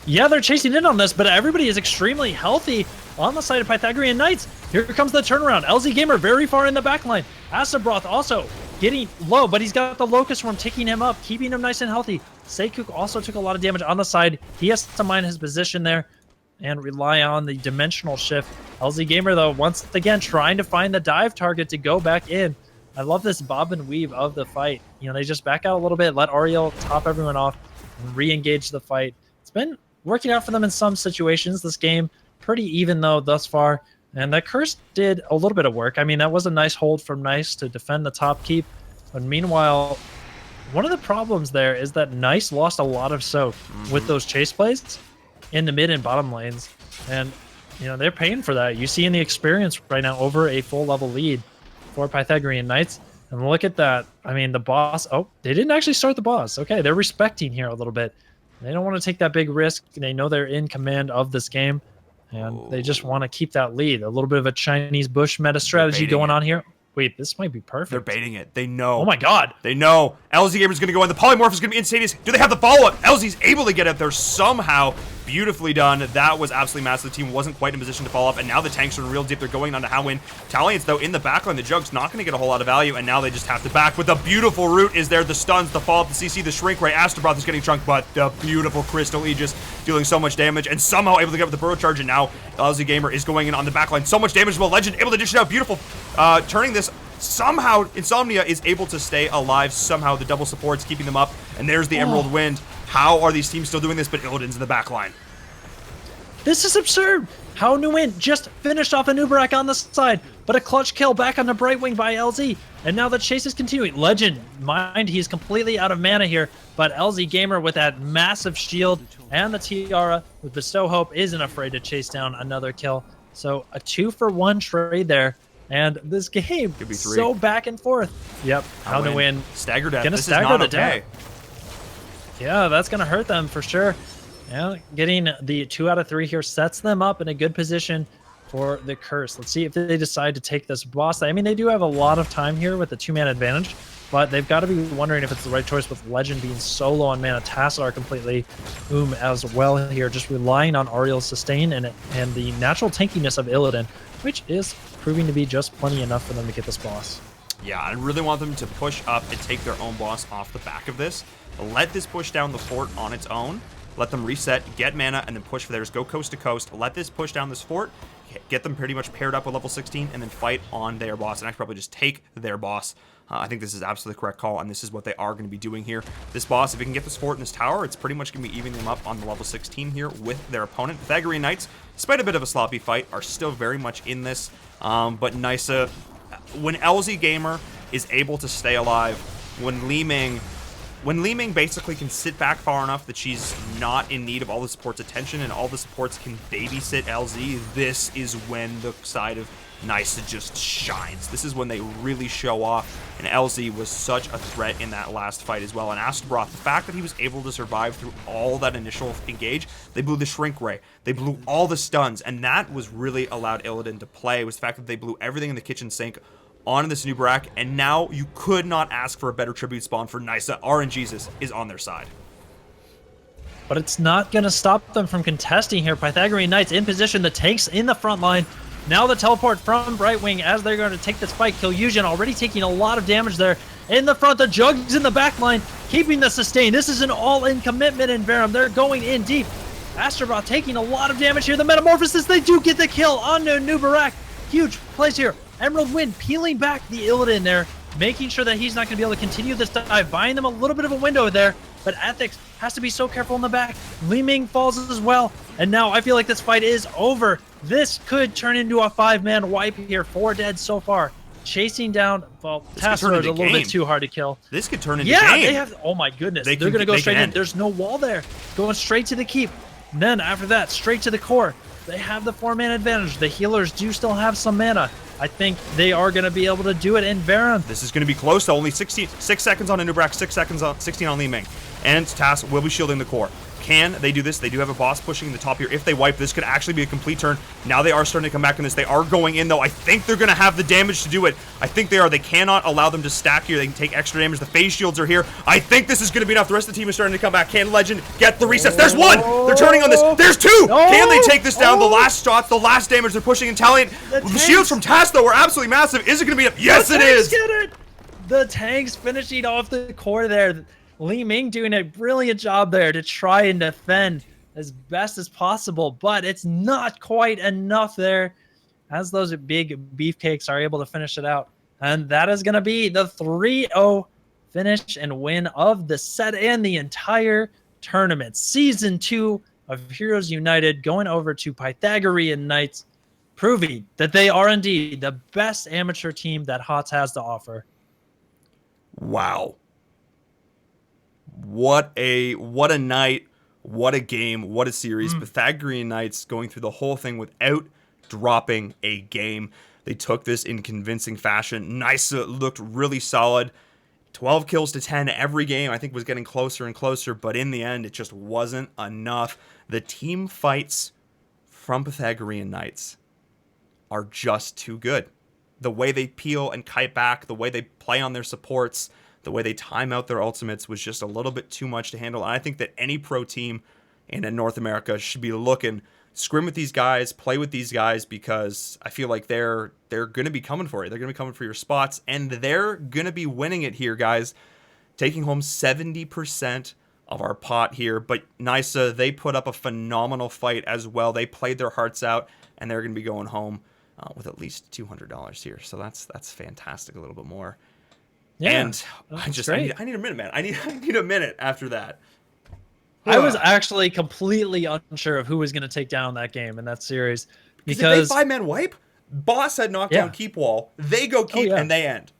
[SPEAKER 3] Yeah, they're chasing in on this, but everybody is extremely healthy on the side of Pythagorean Knights. Here comes the turnaround. LZ Gamer very far in the back line. Asadbroth also getting low, but he's got the Locust Swarm taking him up, keeping him nice and healthy. Seikuk also took a lot of damage on the side. He has to mind his position there and rely on the dimensional shift. LZ Gamer, though, once again, trying to find the dive target to go back in. I love this bob and weave of the fight. You know, they just back out a little bit, let Ariel top everyone off, and re-engage the fight. It's been working out for them in some situations this game. Pretty even, though, thus far. And that Curse did a little bit of work. I mean, that was a nice hold from Nice to defend the top keep. But meanwhile, one of the problems there is that Nice lost a lot of soak with those chase plays in the mid and bottom lanes. And, you know, they're paying for that. You see in the experience right now over a full level lead for Pythagorean Knights. And look at that. I mean, the boss... Oh, they didn't actually start the boss. Okay, they're respecting here a little bit. They don't want to take that big risk. They know they're in command of this game. And they just want to keep that lead. A little bit of a Chinese bush meta strategy going on here. Wait, this might be perfect.
[SPEAKER 2] They're baiting it. They know.
[SPEAKER 3] Oh my god.
[SPEAKER 2] They know. LZ Gamer's going to go in. The polymorph is going to be instantaneous. Do they have the follow-up? LZ's able to get out there somehow. Beautifully done. That was absolutely massive. The team wasn't quite in a position to follow up, and now the tanks are in real deep. They're going on to Howin. Taliance, though, in the backline. The Jug's not going to get a whole lot of value, and now they just have to back. With the beautiful root is there. The stuns, the follow-up, the CC, the Shrink Ray. Astrobroth is getting chunked, but the beautiful Crystal Aegis dealing so much damage, and somehow able to get up the Burrow Charge, and now LZ Gamer is going in on the backline. So much damage. Well, Legend able to dish it out. Beautiful. Turning this. Somehow, Insomnia is able to stay alive. Somehow, the double supports keeping them up, and there's the Emerald Wind. How are these teams still doing this? But Illidan's in the backline.
[SPEAKER 3] This is absurd. How Nguyen just finished off a Nubarak on the side, but a clutch kill back on the Brightwing by LZ. And now the chase is continuing. Legend, mind, he's completely out of mana here, but LZ Gamer with that massive shield and the Tiara with Bestow Hope isn't afraid to chase down another kill. So a 2-for-1 trade there. And this game
[SPEAKER 2] Could be three.
[SPEAKER 3] So back and forth. Yep, How Nguyen
[SPEAKER 2] stagger death.
[SPEAKER 3] gonna
[SPEAKER 2] This
[SPEAKER 3] stagger
[SPEAKER 2] is not
[SPEAKER 3] the
[SPEAKER 2] okay.
[SPEAKER 3] death. Yeah, that's gonna hurt them for sure. Yeah, getting the 2 out of 3 here sets them up in a good position for the Curse. Let's see if they decide to take this boss. I mean, they do have a lot of time here with the 2-man advantage, but they've got to be wondering if it's the right choice with Legend being so low on mana. Tassadar completely as well here, just relying on Ariel's sustain and the natural tankiness of Illidan, which is proving to be just plenty enough for them to get this boss.
[SPEAKER 2] Yeah, I really want them to push up and take their own boss off the back of this. Let this push down the fort on its own. Let them reset, get mana, and then push for theirs. Go coast to coast. Let this push down this fort. Get them pretty much paired up with level 16, and then fight on their boss. And actually probably just take their boss. I think this is absolutely the correct call, and this is what they are going to be doing here. This boss, if we can get this fort and this tower, it's pretty much going to be evening them up on the level 16 here with their opponent. Pythagorean Knights, despite a bit of a sloppy fight, are still very much in this. But Nysa, when LZ Gamer is able to stay alive, when Li Ming basically can sit back far enough that she's not in need of all the support's attention and all the supports can babysit LZ, this is when the side of Nysa just shines. This is when they really show off, and LZ was such a threat in that last fight as well. And Astrobroth, the fact that he was able to survive through all that initial engage, they blew the Shrink Ray, they blew all the stuns, and that was really allowed Illidan to play, was the fact that they blew everything in the kitchen sink on this new Barak, and now you could not ask for a better tribute spawn for Nysa. RNGesus is on their side.
[SPEAKER 3] But it's not going to stop them from contesting here. Pythagorean Knights in position, the tanks in the front line. Now the teleport from Brightwing as they're going to take this fight. Kaeyoh already taking a lot of damage there. In the front, the Jugs in the back line, keeping the sustain. This is an all-in commitment in InVerum. They're going in deep. Astrobroth taking a lot of damage here. The Metamorphosis, they do get the kill on the new Barak. Huge plays here. Emerald Wind peeling back the Illidan there, making sure that he's not going to be able to continue this dive, buying them a little bit of a window there, but Ethics has to be so careful in the back. Li Ming falls as well, and now I feel like this fight is over. This could turn into a 5-man wipe here. 4 dead so far. chasing down. Well,
[SPEAKER 2] This could turn
[SPEAKER 3] Tassler is a
[SPEAKER 2] into
[SPEAKER 3] little
[SPEAKER 2] game.
[SPEAKER 3] bit too hard to kill.
[SPEAKER 2] This could turn into
[SPEAKER 3] Yeah,
[SPEAKER 2] game.
[SPEAKER 3] they have. Oh my goodness,
[SPEAKER 2] They
[SPEAKER 3] they're
[SPEAKER 2] can-
[SPEAKER 3] gonna go
[SPEAKER 2] they
[SPEAKER 3] straight
[SPEAKER 2] can
[SPEAKER 3] in.
[SPEAKER 2] end.
[SPEAKER 3] There's no wall there. Going straight to the keep. And then after that, straight to the core. They have the 4-man advantage. The healers do still have some mana. I think they are gonna be able to do it in InVerum.
[SPEAKER 2] This is going to be close to only 6 seconds on Inubrak, 16 on Li Ming. And Tass will be shielding the core. Can they do this? They do have a boss pushing the top here. If they wipe, this could actually be a complete turn. Now they are starting to come back in this. They are going in, though. I think they're going to have the damage to do it. I think they are. They cannot allow them to stack here. They can take extra damage. The phase shields are here. I think this is going to be enough. The rest of the team is starting to come back. Can Legend get the resets? There's one! They're turning on this. There's two! Can they take this down? The last shots, the last damage they're pushing. And Taliant, the shields from Tass, though, are absolutely massive. Is it going to be enough? Yes, it is!
[SPEAKER 3] Get it! The tanks finishing off the core there. Li Ming doing a brilliant job there to try and defend as best as possible, but it's not quite enough there as those big beefcakes are able to finish it out. And that is going to be the 3-0 finish and win of the set and the entire tournament. Season 2 of Heroes United going over to Pythagorean Knights, proving that they are indeed the best amateur team that HOTS has to offer.
[SPEAKER 2] Wow. What a night, what a game, what a series. Pythagorean Knights going through the whole thing without dropping a game. They took this in convincing fashion. Nysa looked really solid. 12 kills to 10 every game. I think was getting closer and closer, but in the end, it just wasn't enough. The team fights from Pythagorean Knights are just too good. The way they peel and kite back, the way they play on their supports, the way they time out their ultimates was just a little bit too much to handle. And I think that any pro team in North America should be looking, scrim with these guys, play with these guys, because I feel like they're going to be coming for you. They're going to be coming for your spots, and they're going to be winning it here, guys. Taking home 70% of our pot here. But Nysa, they put up a phenomenal fight as well. They played their hearts out, and they're going to be going home with at least $200 here. So that's fantastic, a little bit more. Yeah, and I need a minute, man. I need a minute after that.
[SPEAKER 3] I was actually completely unsure of who was going to take down that game in that series because
[SPEAKER 2] if they 5-man wipe, Boss had knocked down keep wall. They go keep and they end.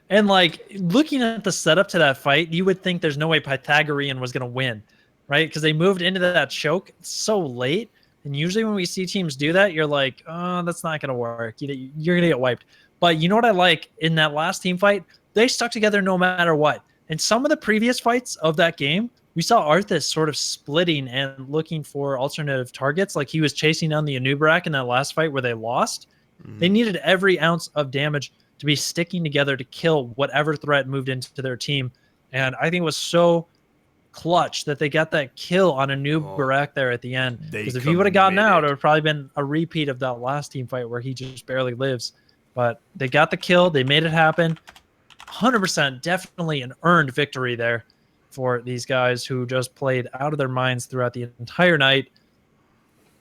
[SPEAKER 3] And like looking at the setup to that fight, you would think there's no way Pythagorean was going to win, right? Because they moved into that choke so late. And usually when we see teams do that, you're like, oh, that's not going to work. You're going to get wiped. But you know what I like in that last team fight? They stuck together no matter what. In some of the previous fights of that game, we saw Arthas sort of splitting and looking for alternative targets. Like he was chasing down the Anubrak in that last fight where they lost. They needed every ounce of damage to be sticking together to kill whatever threat moved into their team. And I think it was so clutch that they got that kill on Anubrak there at the end. Because if he would have gotten out, it would have probably been a repeat of that last team fight where he just barely lives. But they got the kill. They made it happen. 100% definitely an earned victory there for these guys who just played out of their minds throughout the entire night.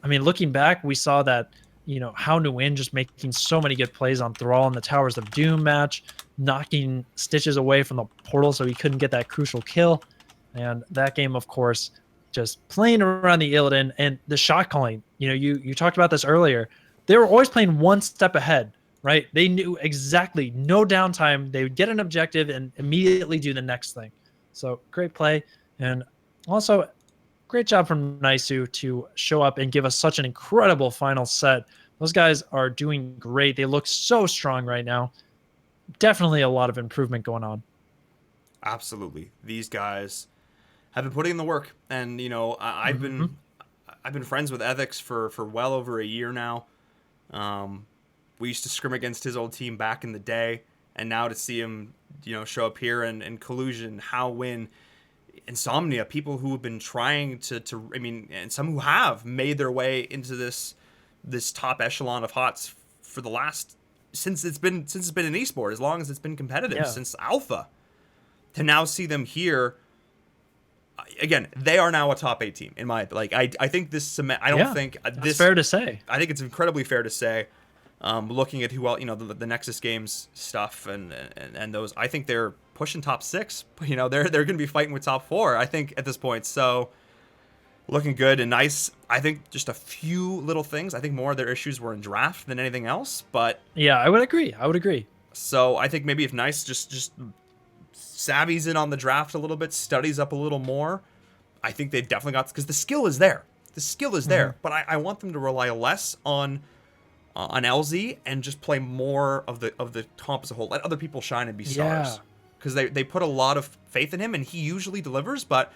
[SPEAKER 3] I mean, looking back, we saw that, How Nguyen just making so many good plays on Thrall in the Towers of Doom match, knocking Stitches away from the portal so he couldn't get that crucial kill. And that game, of course, just playing around the Illidan and the shot calling. You talked about this earlier. They were always playing one step ahead. Right? They knew exactly, no downtime. They would get an objective and immediately do the next thing. So great play. And also great job from Naisu to show up and give us such an incredible final set. Those guys are doing great. They look so strong right now. Definitely a lot of improvement going on.
[SPEAKER 2] Absolutely. These guys have been putting in the work. And, I've been friends with Ethics for well over a year now. We used to scrim against his old team back in the day, and now to see him, show up here and Collusion, How Win, Insomnia, people who have been trying and some who have made their way into this top echelon of HOTS for the last since it's been an esport, as long as it's been competitive, since Alpha, to now see them here. Again, they are now a top 8 team in my I think this I don't think this
[SPEAKER 3] fair to say.
[SPEAKER 2] I think it's incredibly fair to say. Looking at who else, the Nexus Games stuff and those, I think they're pushing top 6. They're going to be fighting with top 4, I think, at this point. So looking good and nice. I think just a few little things. I think more of their issues were in draft than anything else. But
[SPEAKER 3] Yeah, I would agree.
[SPEAKER 2] so I think maybe if Nice just savvies in on the draft a little bit, studies up a little more, I think they've definitely got, because the skill is there. The skill is there, but I want them to rely less on LZ and just play more of the comp as a whole. Let other people shine and be stars. Because they put a lot of faith in him, and he usually delivers, but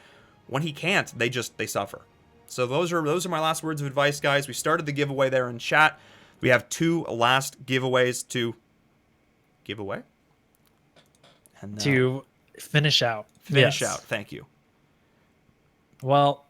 [SPEAKER 2] when he can't, they suffer. So those are my last words of advice, guys. We started the giveaway there in chat. We have 2 last giveaways to give away. And
[SPEAKER 3] To finish out.
[SPEAKER 2] Finish out. Thank you.
[SPEAKER 3] Well,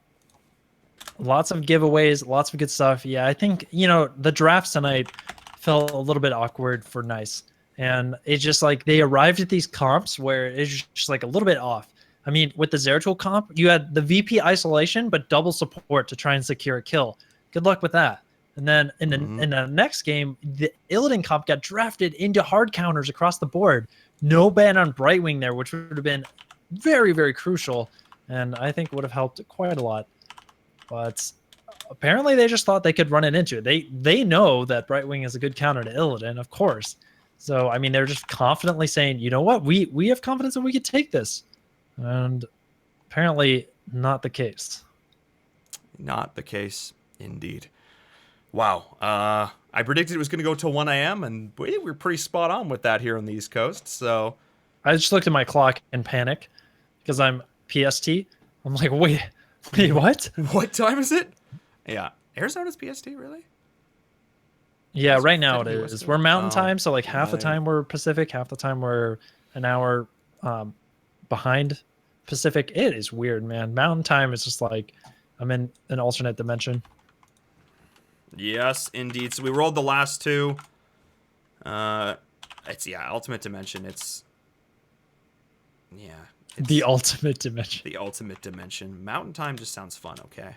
[SPEAKER 3] lots of giveaways, lots of good stuff. Yeah, I think, the drafts tonight felt a little bit awkward for Nice. And it's just like they arrived at these comps where it's just like a little bit off. I mean, with the Zeratul comp, you had the VP isolation, but double support to try and secure a kill. Good luck with that. And then in the next game, the Illidan comp got drafted into hard counters across the board. No ban on Brightwing there, which would have been very, very crucial. And I think would have helped quite a lot. But apparently they just thought they could run it into it. They know that Brightwing is a good counter to Illidan, of course. So, I mean, they're just confidently saying, you know what, we have confidence that we could take this. And apparently not the case.
[SPEAKER 2] Not the case, indeed. Wow. I predicted it was going to go till 1 a.m., and we were pretty spot on with that here on the East Coast. So
[SPEAKER 3] I just looked at my clock in panic because I'm PST. I'm like, wait, what?
[SPEAKER 2] What time is it? Yeah. Arizona's PST, really?
[SPEAKER 3] Yeah,
[SPEAKER 2] It's
[SPEAKER 3] right now it
[SPEAKER 2] technically
[SPEAKER 3] is.
[SPEAKER 2] West
[SPEAKER 3] We're Mountain
[SPEAKER 2] Coast.
[SPEAKER 3] Time, so like half the
[SPEAKER 2] right.
[SPEAKER 3] time we're Pacific, half the time we're an hour behind Pacific. It is weird, man. Mountain Time is just like I'm in an alternate dimension.
[SPEAKER 2] Yes, indeed. So we rolled the last 2. It's ultimate dimension. It's
[SPEAKER 3] The ultimate dimension.
[SPEAKER 2] the ultimate dimension. Mountain time just sounds fun. Okay.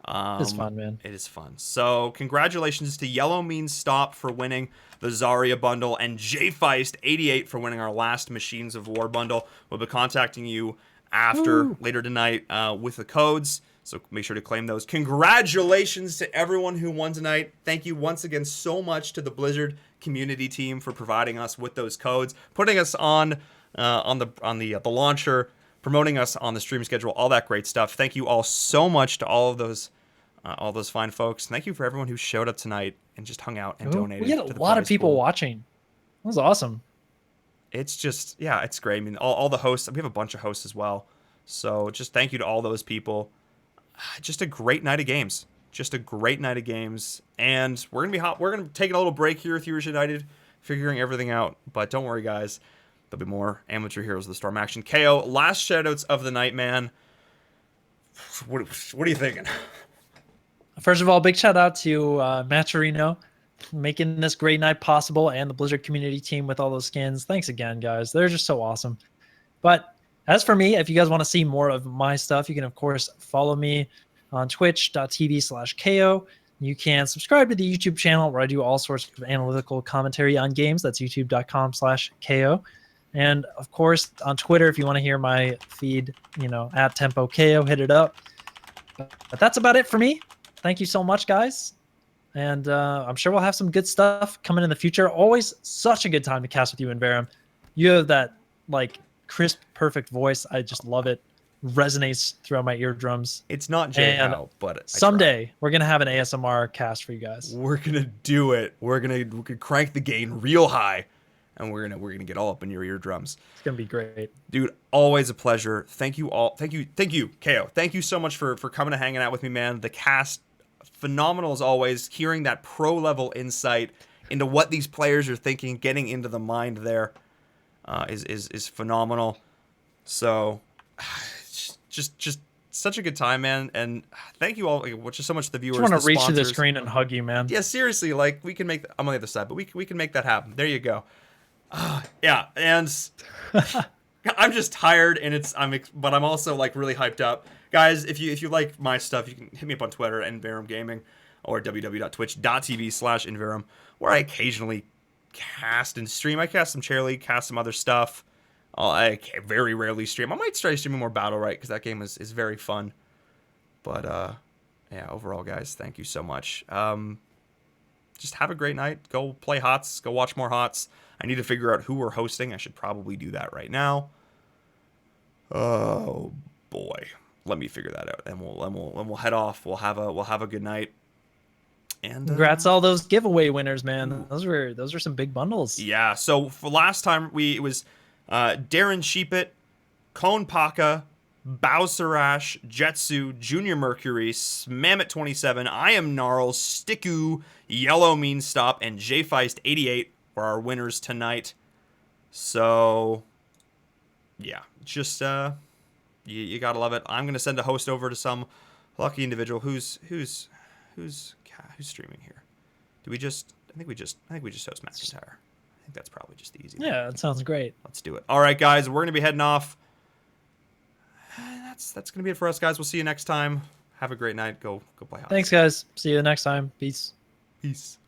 [SPEAKER 3] It's fun, man.
[SPEAKER 2] It is fun. So congratulations to Yellow Means Stop for winning the Zarya bundle, and JFeist88 for winning our last Machines of War bundle. We'll be contacting you after later tonight with the codes. So make sure to claim those. Congratulations to everyone who won tonight. Thank you once again so much to the Blizzard community team for providing us with those codes, putting us on the launcher, promoting us on the stream schedule, all that great stuff. Thank you all so much to all those fine folks. Thank you for everyone who showed up tonight and just hung out and donated.
[SPEAKER 3] We had
[SPEAKER 2] to
[SPEAKER 3] a
[SPEAKER 2] the
[SPEAKER 3] lot of
[SPEAKER 2] prize
[SPEAKER 3] people
[SPEAKER 2] pool.
[SPEAKER 3] watching. That was awesome.
[SPEAKER 2] It's just, it's great. I mean, all the hosts, we have a bunch of hosts as well. So just thank you to all those people. Just a great night of games. And we're going to be taking a little break here with Heroes United, figuring everything out. But don't worry, guys. There'll be more Amateur Heroes of the Storm action. Kaeyoh, last shoutouts of the night, man. What are you thinking?
[SPEAKER 3] First of all, big shout out to Maturino making this great night possible, and the Blizzard community team with all those skins. Thanks again, guys. They're just so awesome. But as for me, if you guys want to see more of my stuff, you can, of course, follow me on twitch.tv/Kaeyoh. You can subscribe to the YouTube channel where I do all sorts of analytical commentary on games. That's youtube.com/Kaeyoh. And, of course, on Twitter, if you want to hear my feed, at TempoKaeyoh, hit it up. But that's about it for me. Thank you so much, guys. And I'm sure we'll have some good stuff coming in the future. Always such a good time to cast with you, InVerum. You have that, crisp, perfect voice. I just love it. Resonates throughout my eardrums.
[SPEAKER 2] It's not J-How, but
[SPEAKER 3] someday we're going to have an ASMR cast for you guys.
[SPEAKER 2] We're going to do it. We're going to crank the gain real high, and we're going to get all up in your eardrums.
[SPEAKER 3] It's going to be great.
[SPEAKER 2] Dude, always a pleasure. Thank you all. Thank you, Kaeyoh. Thank you so much for coming and hanging out with me, man. The cast, phenomenal as always. Hearing that pro-level insight into what these players are thinking, getting into the mind there is phenomenal. So, just such a good time, man. And thank you all, just so much to the viewers.
[SPEAKER 3] I just want
[SPEAKER 2] the
[SPEAKER 3] to reach through the
[SPEAKER 2] sponsors.
[SPEAKER 3] screen and hug you, man.
[SPEAKER 2] Yeah, seriously, we can make. I'm on the other side, but we can make that happen. There you go. Yeah, and I'm just tired, and but I'm also really hyped up, guys. If you like my stuff, you can hit me up on Twitter InVerum Gaming or www.twitch.tv/InVerum, where I occasionally cast and stream. I cast some Chair League, cast some other stuff. I very rarely stream. I might try streaming more Battle Right because that game is very fun. But yeah, overall, guys, thank you so much. Just have a great night. Go play HOTS. Go watch more HOTS. I need to figure out who we're hosting. I should probably do that right now. Oh boy, let me figure that out, and we'll head off. We'll have a good night. And
[SPEAKER 3] Congrats all those giveaway winners, man. Those were some big bundles.
[SPEAKER 2] yeah. So for last time it was Darren Sheepit, Cone Paka, Bowserash, Jetsu, Junior Mercury, Mammoth27, I Am Gnarls, Sticku, Yellow Mean Stop, and JFeist88 were our winners tonight. So yeah, just you gotta love it. I'm gonna send a host over to some lucky individual who's streaming here. I think we just host McIntyre. I think that's probably just the easy one.
[SPEAKER 3] Yeah, that sounds great.
[SPEAKER 2] Let's do it. All right, guys, we're gonna be heading off. That's gonna be it for us, guys. We'll see you next time. Have a great night. Go play hockey.
[SPEAKER 3] Thanks, guys. See you next time. Peace.
[SPEAKER 2] Peace.